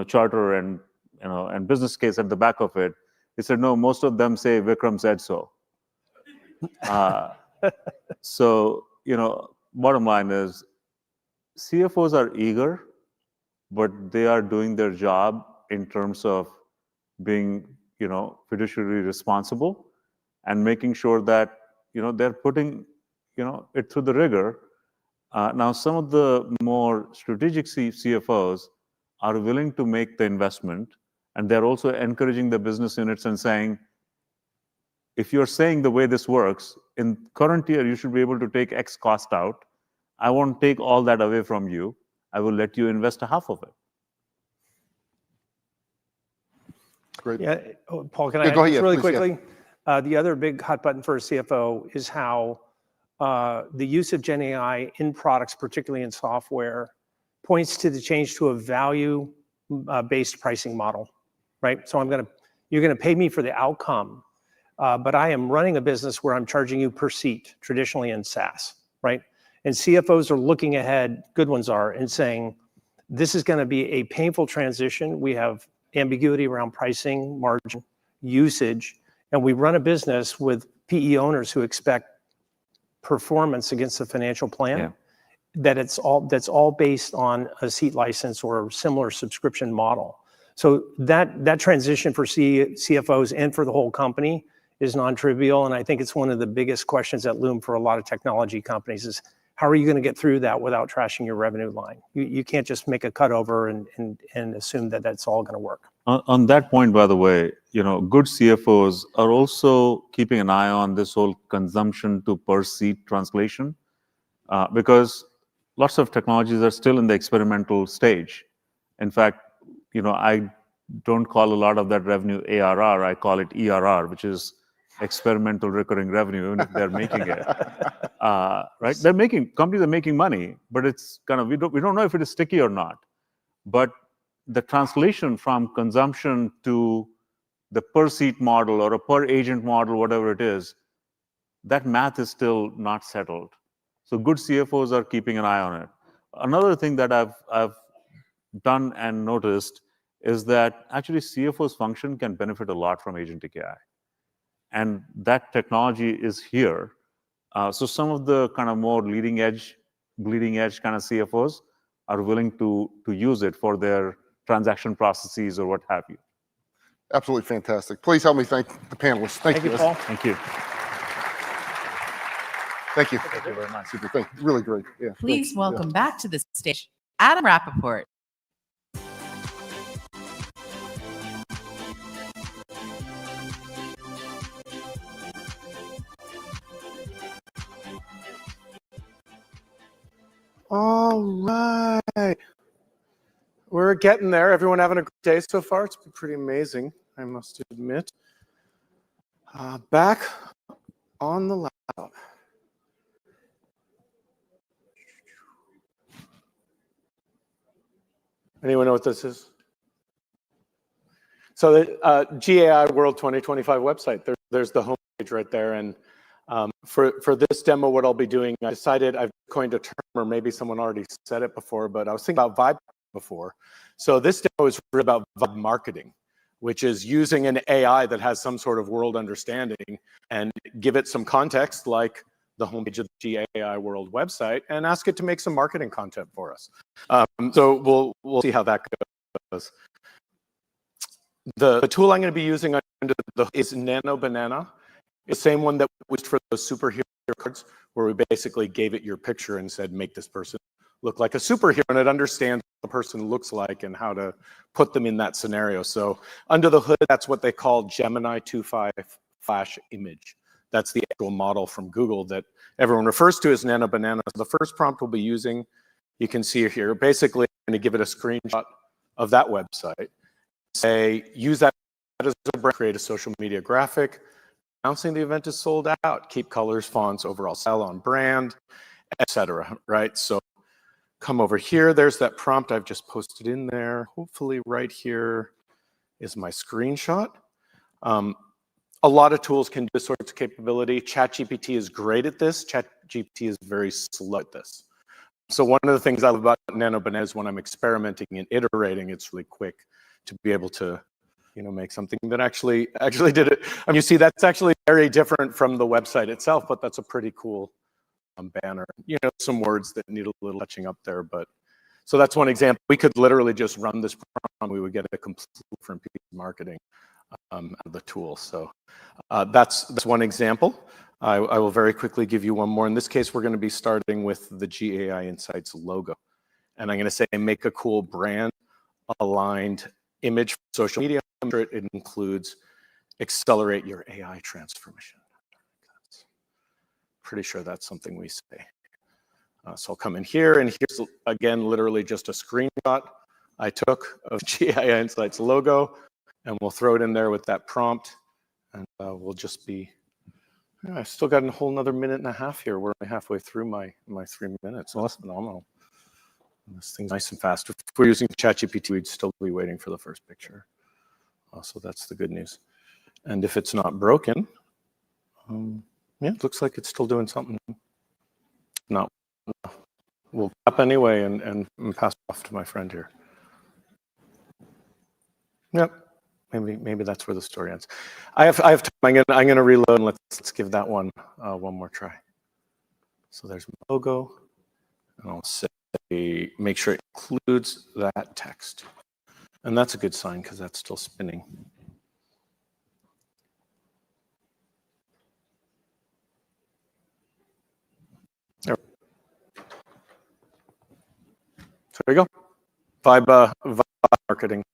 charter and business case at the back of it? He said, no, most of them say Vikram said so. So, bottom line is CFOs are eager, but they are doing their job in terms of being, fiduciary responsible and making sure that, they're putting, it through the rigor. Now, some of the more strategic CFOs are willing to make the investment, and they're also encouraging the business units and saying, if you're saying the way this works, in current year, you should be able to take X cost out. I won't take all that away from you. I will let you invest a half of it. Great. Yeah, Paul, can I add just really quickly? The other big hot button for a CFO is how the use of GenAI in products, particularly in software, points to the change to a value-based pricing model, right? So you're gonna pay me for the outcome, but I am running a business where I'm charging you per seat, traditionally in SaaS, right? And CFOs are looking ahead, good ones are, and saying, this is gonna be a painful transition. We have ambiguity around pricing, margin, usage, and we run a business with PE owners who expect performance against the financial plan, that's all based on a seat license or similar subscription model. So that transition for CFOs and for the whole company is non-trivial, and I think it's one of the biggest questions that loom for a lot of technology companies is, how are you going to get through that without trashing your revenue line? You can't just make a cutover and assume that that's all going to work. On that point, by the way, good CFOs are also keeping an eye on this whole consumption to per seat translation, because lots of technologies are still in the experimental stage. In fact, I don't call a lot of that revenue ARR. I call it ERR, which is experimental recurring revenue, even if they're making it. Right? Companies are making money, but it's kind of, we don't know if it is sticky or not. But the translation from consumption to the per seat model or a per agent model, whatever it is, that math is still not settled. So good CFOs are keeping an eye on it. Another thing that I've done and noticed is that actually CFO's function can benefit a lot from Agentic AI. And that technology is here. So some of the kind of more bleeding edge kind of CFOs are willing to use it for their transaction processes or what have you. Absolutely fantastic. Please help me thank the panelists. Thank you, Paul. Thank you. Thank you. Thank you very much. Super. Thank you. Really great. Yeah. Please thanks. welcome back to the stage, Adam Rappaport. All right. We're getting there. Everyone having a great day so far? It's been pretty amazing, I must admit. Back on the laptop. Anyone know what this is? So the GAI World 2025 website, there's the homepage right there. And for this demo, what I'll be doing, I decided I've coined a term, or maybe someone already said it before, but I was thinking about vibe before. So this demo is really about vibe marketing, which is using an AI that has some sort of world understanding and give it some context, like the homepage of the GAI World website, and ask it to make some marketing content for us. So we'll see how that goes. The tool I'm going to be using is Nano Banana. It's the same one that we used for those superhero cards, where we basically gave it your picture and said, make this person look like a superhero, and it understands the person looks like and how to put them in that scenario. So under the hood, that's what they call Gemini 2.5 Flash Image. That's the actual model from Google that everyone refers to as Nano Banana. The first prompt we'll be using, you can see here, basically I'm going to give it a screenshot of that website. Say, use that as a brand, create a social media graphic, announcing the event is sold out, keep colors, fonts, overall style on brand, etc. Right? So come over here. There's that prompt I've just posted in there. Hopefully right here is my screenshot. A lot of tools can do this sort of capability. ChatGPT is great at this. ChatGPT is very slow at this. So one of the things I love about Nano Banana is when I'm experimenting and iterating, it's really quick to be able to, you know, make something that actually did it. I mean, you see, that's actually very different from the website itself, but that's a pretty cool banner. You know, some words that need a little touching up there, but so that's one example. We could literally just run this prompt, we would get a completely different piece of marketing out of the tool. So that's one example. I will very quickly give you one more. In this case, we're going to be starting with the GAI Insights logo. And I'm going to say make a cool brand aligned image for social media. It includes accelerate your AI transformation. Pretty sure that's something we say. So I'll come in here, and here's, again, literally just a screenshot I took of GAI Insights logo, and we'll throw it in there with that prompt, and we'll just be, I've still got a whole another minute and a half here. We're only halfway through my 3 minutes. So that's phenomenal. This thing's nice and fast. If we're using ChatGPT, we'd still be waiting for the first picture. So that's the good news. And if it's not broken, yeah, it looks like it's still doing something. No, we'll tap anyway and pass it off to my friend here. Yep, maybe that's where the story ends. I have time. I'm gonna reload and let's give that one more try. So there's my logo, and I'll say make sure it includes that text, and that's a good sign because that's still spinning. There we go. Vibe marketing.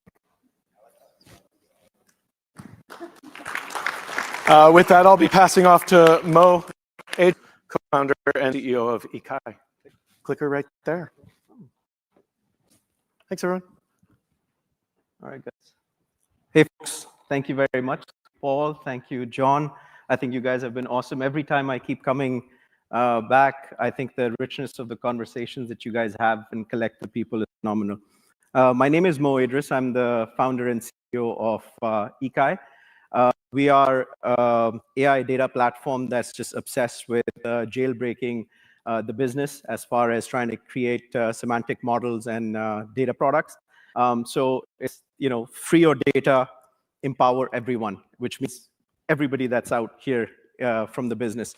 With that, I'll be passing off to Mo, co-founder and CEO of GAI. Clicker right there. Thanks, everyone. All right, guys. Hey, folks. Thank you very much. Paul, thank you, John. I think you guys have been awesome. Every time I keep coming back, I think the richness of the conversations that you guys have and collect with people is phenomenal. My name is Mo Idris. I'm the founder and CEO of GAI. We are an AI data platform that's just obsessed with jailbreaking the business as far as trying to create semantic models and data products. So it's, free your data, empower everyone, which means everybody that's out here from the business.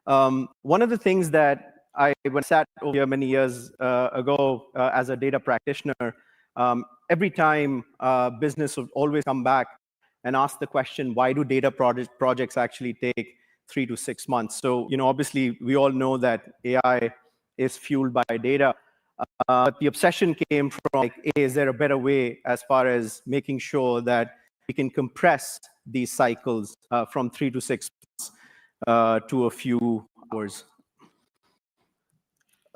One of the things that when I sat over here many years ago as a data practitioner, every time business would always come back and ask the question, why do data projects actually take 3 to 6 months? So, obviously, we all know that AI is fueled by data. But the obsession came from, like, is there a better way as far as making sure that we can compress these cycles from 3 to 6 months to a few hours?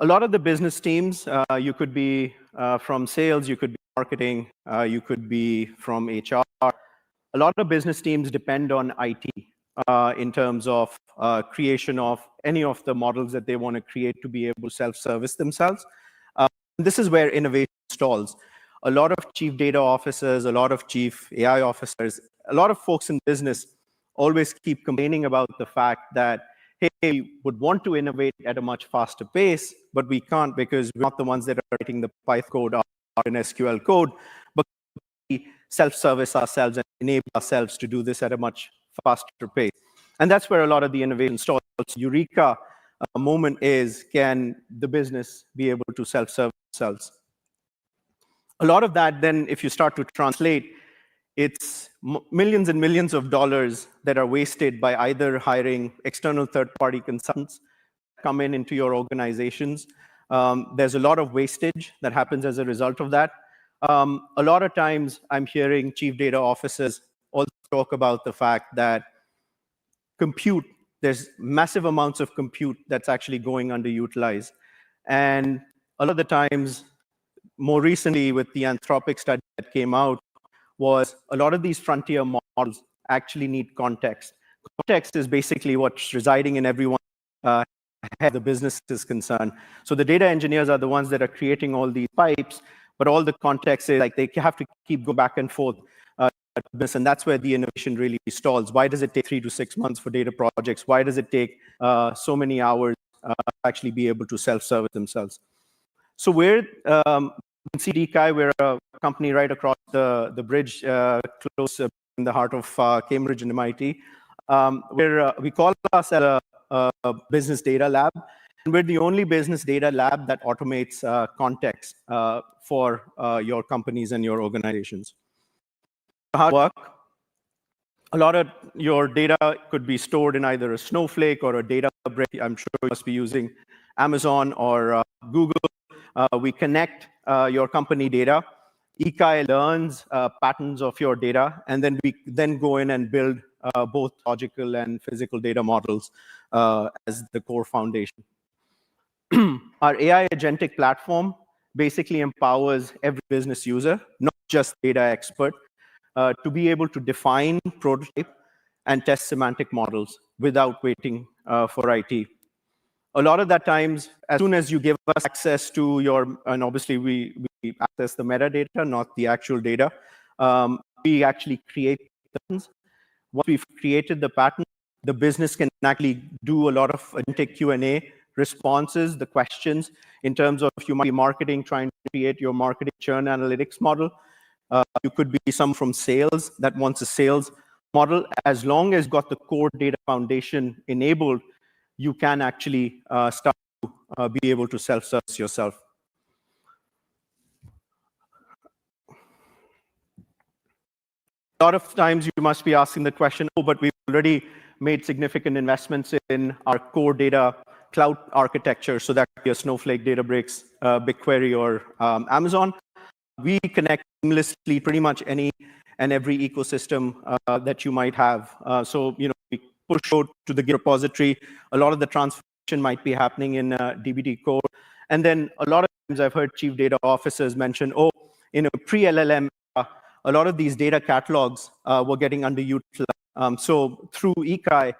A lot of the business teams, you could be from sales, you could be marketing, you could be from HR. A lot of business teams depend on IT in terms of creation of any of the models that they want to create to be able to self-service themselves. This is where innovation stalls. A lot of chief data officers, a lot of chief AI officers, a lot of folks in business always keep complaining about the fact that, hey, we would want to innovate at a much faster pace, but we can't because we're not the ones that are writing the Python code or in SQL code, but we self-service ourselves and enable ourselves to do this at a much faster pace. And that's where a lot of the innovation stalls. Eureka moment is, can the business be able to self-serve themselves? A lot of that then, if you start to translate, it's millions and millions of dollars that are wasted by either hiring external third-party consultants come into your organizations There's a lot of wastage that happens as a result of that. A lot of times I'm hearing chief data officers also talk about the fact that there's massive amounts of compute that's actually going underutilized. And a lot of the times, more recently with the Anthropic study that came out, was a lot of these frontier models actually need context. Context is basically what's residing in everyone as the business is concerned. So the data engineers are the ones that are creating all these pipes, but all the context is like they have to keep go back and forth. And that's where the innovation really stalls. Why does it take 3 to 6 months for data projects? Why does it take so many hours to actually be able to self-service themselves? So we're in GAI, we're a company right across the bridge, close in the heart of Cambridge and MIT. We call ourselves a business data lab, and we're the only business data lab that automates context for your companies and your organizations. How it works? A lot of your data could be stored in either a Snowflake or a Databricks. I'm sure you must be using Amazon or Google. We connect your company data. GAI learns patterns of your data, and then we then go in and build both logical and physical data models as the core foundation. Our AI Agentic platform basically empowers every business user, not just data expert, to be able to define, prototype, and test semantic models without waiting for IT. A lot of that times, as soon as you give us access to your, and obviously we access the metadata, not the actual data, we actually create patterns. Once we've created the pattern, the business can actually do a lot of agentic Q&A responses, the questions, in terms of you might be marketing, trying to create your marketing churn analytics model. You could be some from sales that wants a sales model. As long as you've got the core data foundation enabled, you can actually start to be able to self-service yourself. A lot of times you must be asking the question, oh, but we've already made significant investments in our core data cloud architecture, so that could be a Snowflake, Databricks, BigQuery, or Amazon. We connect seamlessly pretty much any and every ecosystem that you might have. So, you know, we push out to the Git repository. A lot of the transformation might be happening in dbt core. And then a lot of times I've heard chief data officers mention, oh, in a pre-LLM, a lot of these data catalogs were getting underutilized. So through GAI,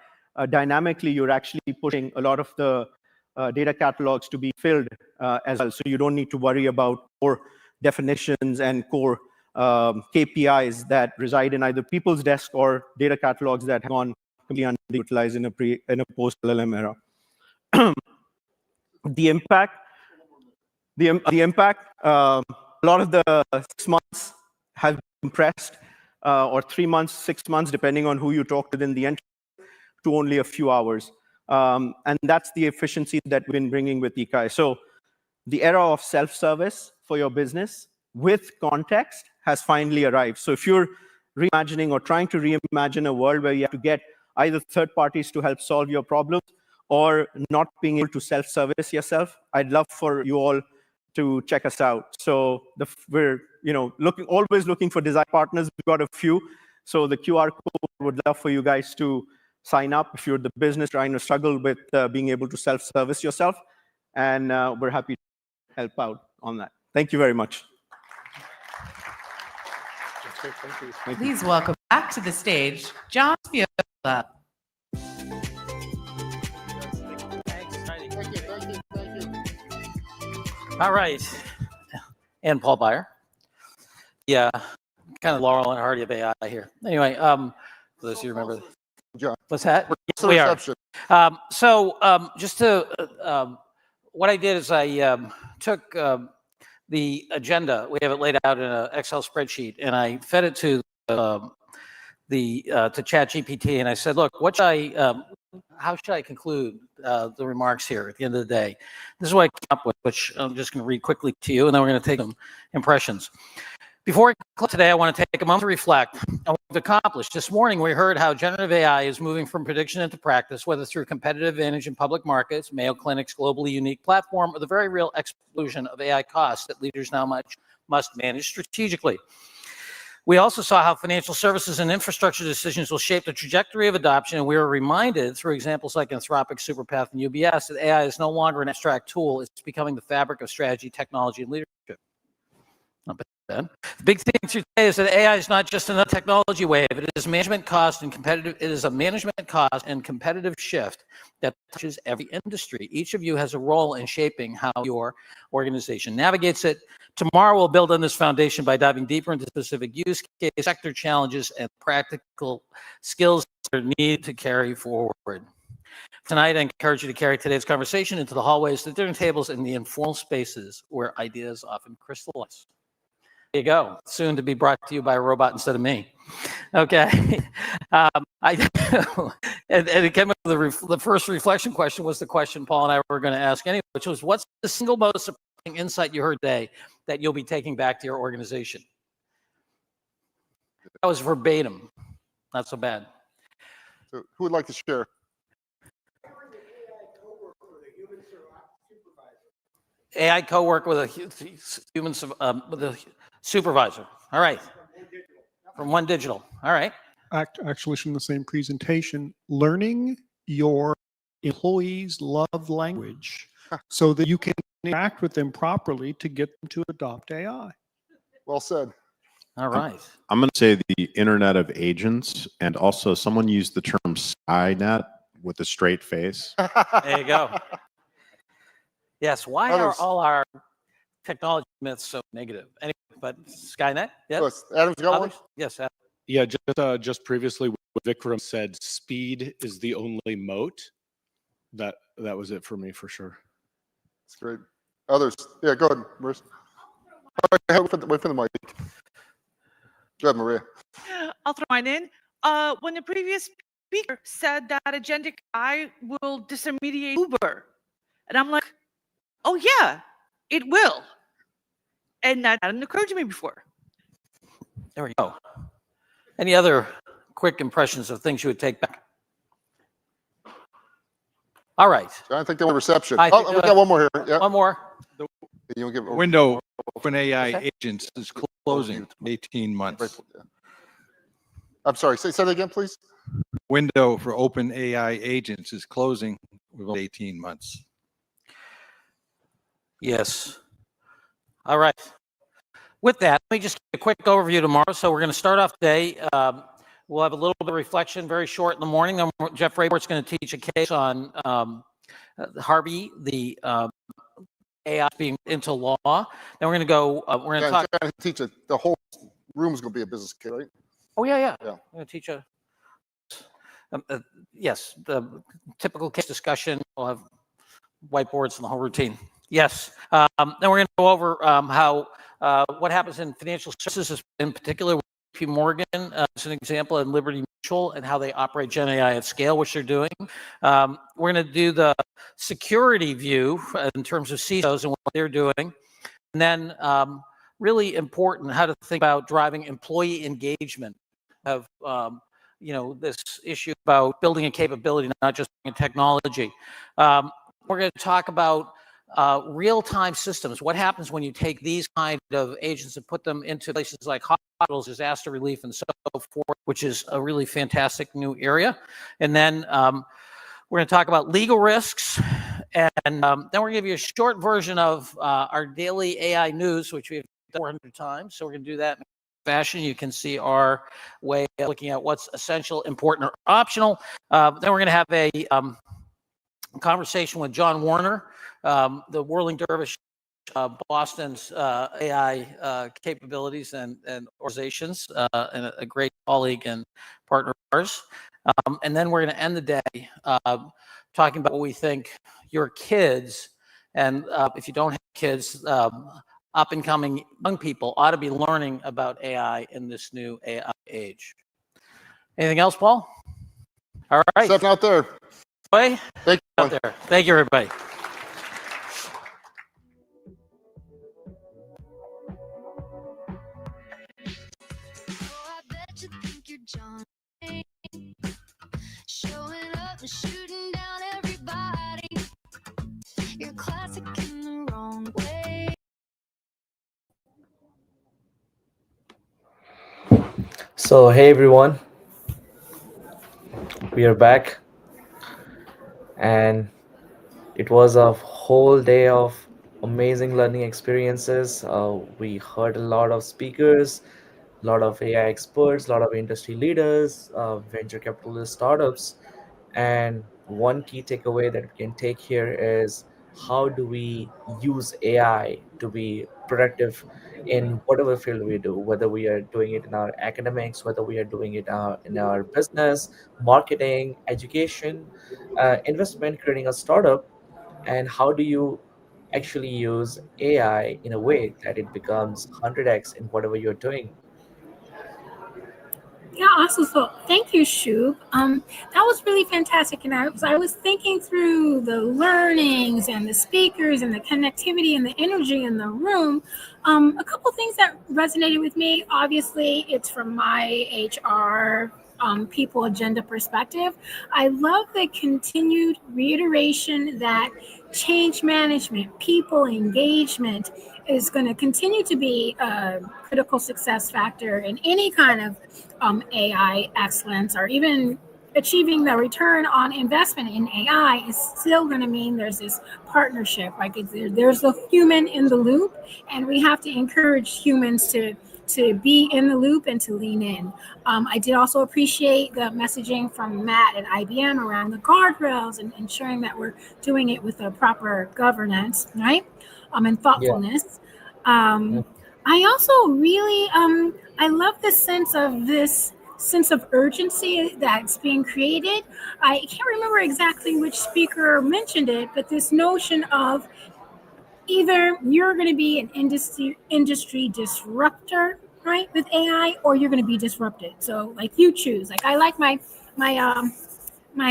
dynamically, you're actually pushing a lot of the data catalogs to be filled as well. So you don't need to worry about core definitions and core KPIs that reside in either people's desk or data catalogs that have gone completely underutilized in a post-LLM era. The impact, a lot of the 6 months have been compressed, or 3 months, 6 months, depending on who you talk to in the end, to only a few hours. And that's the efficiency that we've been bringing with GAI. So the era of self-service for your business with context has finally arrived. So if you're reimagining or trying to reimagine a world where you have to get either third parties to help solve your problems or not being able to self-service yourself, I'd love for you all to check us out. So we're always looking for design partners. We've got a few. So the QR code, would love for you guys to sign up if you're the business trying to struggle with being able to self-service yourself. And we're happy to help out on that. Thank you very much. Thank you. Please welcome back to the stage, John Sviola. All right. And Paul Byer. Yeah, kind of Laurel and Hardy of AI here. Anyway, for those who remember. John. What's that? Yes, we are. Just to, what I did is I took the agenda. We have it laid out in an Excel spreadsheet, and I fed it to to ChatGPT, and I said, look, how should I conclude the remarks here at the end of the day? This is what I came up with, which I'm just going to read quickly to you, and then we're going to take some impressions. Before we close today, I want to take a moment to reflect on what we've accomplished. This morning, we heard how generative AI is moving from prediction into practice, whether through competitive advantage in public markets, Mayo Clinic's globally unique platform, or the very real explosion of AI costs that leaders now must manage strategically. We also saw how financial services and infrastructure decisions will shape the trajectory of adoption, and we were reminded through examples like Anthropic, Superpath, and UBS that AI is no longer an abstract tool. It's becoming the fabric of strategy, technology, and leadership. Not bad. The big thing today is that AI is not just another technology wave. It is management cost and competitive. It is a management cost and competitive shift that touches every industry. Each of you has a role in shaping how your organization navigates it. Tomorrow, we'll build on this foundation by diving deeper into specific use case, sector challenges, and practical skills that are needed to carry forward. Tonight, I encourage you to carry today's conversation into the hallways, the dinner tables, and the informal spaces where ideas often crystallize. There you go. Soon to be brought to you by a robot instead of me. Okay. And it came up with the first reflection question was the question Paul and I were going to ask anyway, which was, what's the single most surprising insight you heard today that you'll be taking back to your organization? That was verbatim. Not so bad. So who would like to share? AI co-work with a human with a supervisor. All right. From One Digital. All right. Actually, from the same presentation, learning your employees' love language so that you can interact with them properly to get them to adopt AI. Well said. All right. I'm going to say the Internet of Agents, and also someone used the term Skynet with a straight face. There you go. Yes. Why are all our technology myths so negative? Anyway, but Skynet. Yes. Adam's got one. Yes. Adam. Yeah. Just previously, what Vikram said, speed is the only moat. That was it for me for sure. That's great. Others. Yeah. Go ahead, Marissa. All right, wait for the mic. Go ahead, Maria. I'll throw mine in. When the previous speaker said that Agentic AI will disintermediate Uber, and I'm like, oh yeah, it will. And that hadn't occurred to me before. There we go. Any other quick impressions of things you would take back? All right. I think they want reception. I think, we got one more here. Yeah. One more. You give Window open AI agents is closing in 18 months. I'm sorry. Say that again, please. Window for open AI agents is closing within 18 months. Yes. All right. With that, let me just give a quick overview tomorrow. So we're going to start off today. We'll have a little bit of reflection, very short in the morning. Then Jeff Rayport's going to teach a case on Harvey, the AI being into law. Then we're going to go. We're going to talk. Teach it. The whole room's going to be a business kit, right? Oh yeah. Yeah. I'm going to teach yes, the typical case discussion. We'll have whiteboards and the whole routine. Yes. Then we're going to go over how what happens in financial services, in particular, with JP Morgan as an example, and Liberty Mutual, and how they operate GenAI at scale, which they're doing. We're going to do the security view in terms of CISOs and what they're doing, and then really important, how to think about driving employee engagement of this issue about building a capability, not just a technology. We're going to talk about real-time systems. What happens when you take these kind of agents and put them into places like hospitals, disaster relief, and so forth, which is a really fantastic new area. And then we're going to talk about legal risks. And then we're going to give you a short version of our daily AI news, which we've done 400 times. So we're going to do that in fashion. You can see our way of looking at what's essential, important, or optional. Then we're going to have a conversation with John Warner, the Whirling Dervish, Boston's AI capabilities and organizations, and a great colleague and partner of ours. And then we're going to end the day talking about what we think your kids, and if you don't have kids, up-and-coming young people ought to be learning about AI in this new AI age. Anything else, Paul? All right. Stuff out there. Thank you. Out there. Thank you, everybody. So, hey everyone, we are back, and it was a whole day of amazing learning experiences. We heard a lot of speakers, a lot of AI experts, a lot of industry leaders, venture capitalist startups, and one key takeaway that we can take here is how do we use AI to be productive in whatever field we do, whether we are doing it in our academics, whether we are doing it in our business, marketing, education, investment, creating a startup, and how do you actually use AI in a way that it becomes 100x in whatever you're doing. Yeah, awesome. So thank you, Shub. That was really fantastic. And I was thinking through the learnings and the speakers and the connectivity and the energy in the room. A couple things that resonated with me. Obviously, it's from my HR people agenda perspective. I love the continued reiteration that change management, people engagement is going to continue to be a critical success factor in any kind of AI excellence, or even achieving the return on investment in AI is still going to mean there's this partnership. Like there's a human in the loop, and we have to encourage humans to be in the loop and to lean in. I did also appreciate the messaging from Matt at IBM around the guardrails and ensuring that we're doing it with a proper governance, right? And thoughtfulness. I also really, I love the sense of urgency that's being created. I can't remember exactly which speaker mentioned it, but this notion of either you're going to be an industry disruptor, right, with AI, or you're going to be disrupted. So like you choose. Like I like my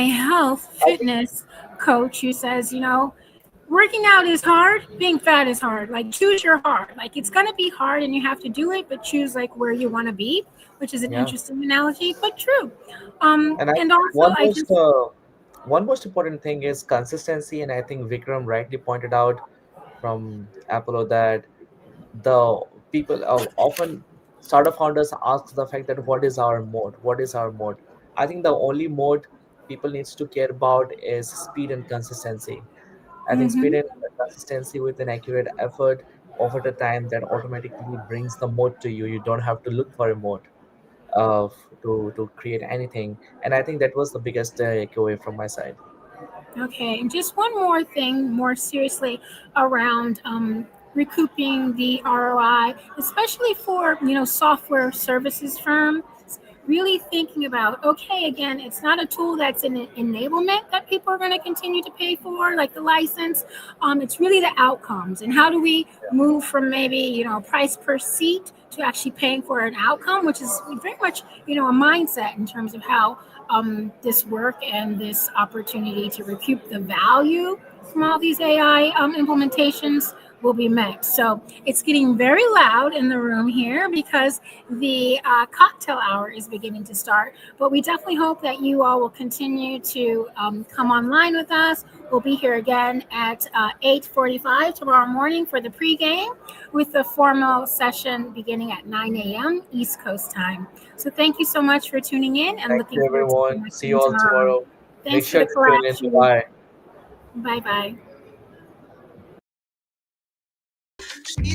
health fitness coach who says, working out is hard, being fat is hard. Like choose your hard. Like it's going to be hard and you have to do it, but choose like where you want to be, which is an interesting analogy, but true. And also One most important thing is consistency, and I think Vikram rightly pointed out from Apollo that the people often startup founders ask the fact that what is our mode. I think the only mode people needs to care about is speed and consistency. I think speed and consistency with an accurate effort over the time that automatically brings the mode to you. You don't have to look for a mode to create anything, and I think that was the biggest takeaway from my side. Okay, and just one more thing, more seriously, around recouping the ROI, especially for software services firms. Really thinking about, okay, again, it's not a tool that's an enablement that people are going to continue to pay for, like the license. It's really the outcomes, and how do we move from maybe price per seat to actually paying for an outcome, which is very much a mindset in terms of how this work and this opportunity to recoup the value from all these AI implementations will be met. So it's getting very loud in the room here because the cocktail hour is beginning to start. But we definitely hope that you all will continue to come online with us. We'll be here again at 8:45 tomorrow morning for the pregame, with the formal session beginning at 9 a.m. East Coast time. So thank you so much for tuning in, and Thank looking you, forward to everyone. connecting See you all tomorrow. Make Thanks for sure the to tune in. collection. Bye. Bye-bye. She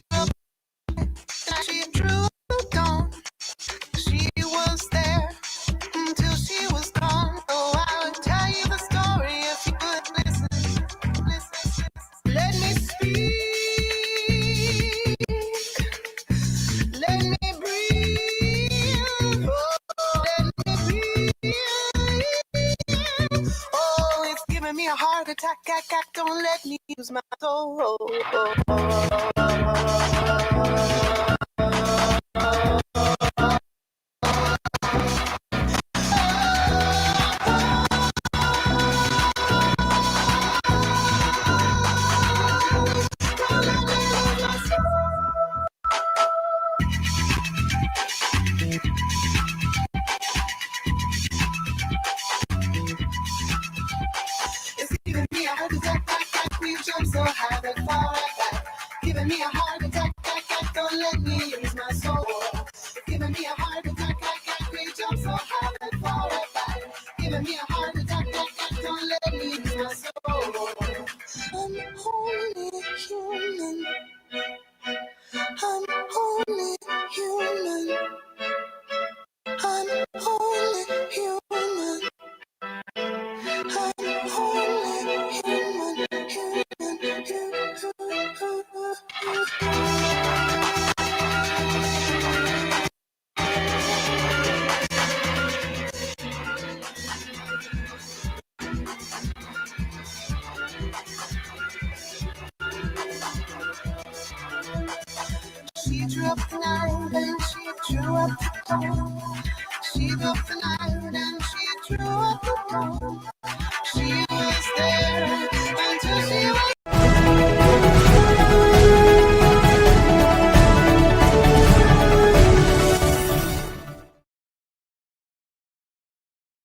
was there until she was gone. Oh, I would tell you the story if you would listen. Let me speak. Let me breathe. Oh, let me breathe. Oh, it's giving me a heart attack. Don't let me use my soul. It's giving me a heart attack. We jump so high that far back. Giving me a heart attack. Don't let me use my soul. It's giving me a heart attack. night and she drew up the dawn. She built the night and she drew up the dawn.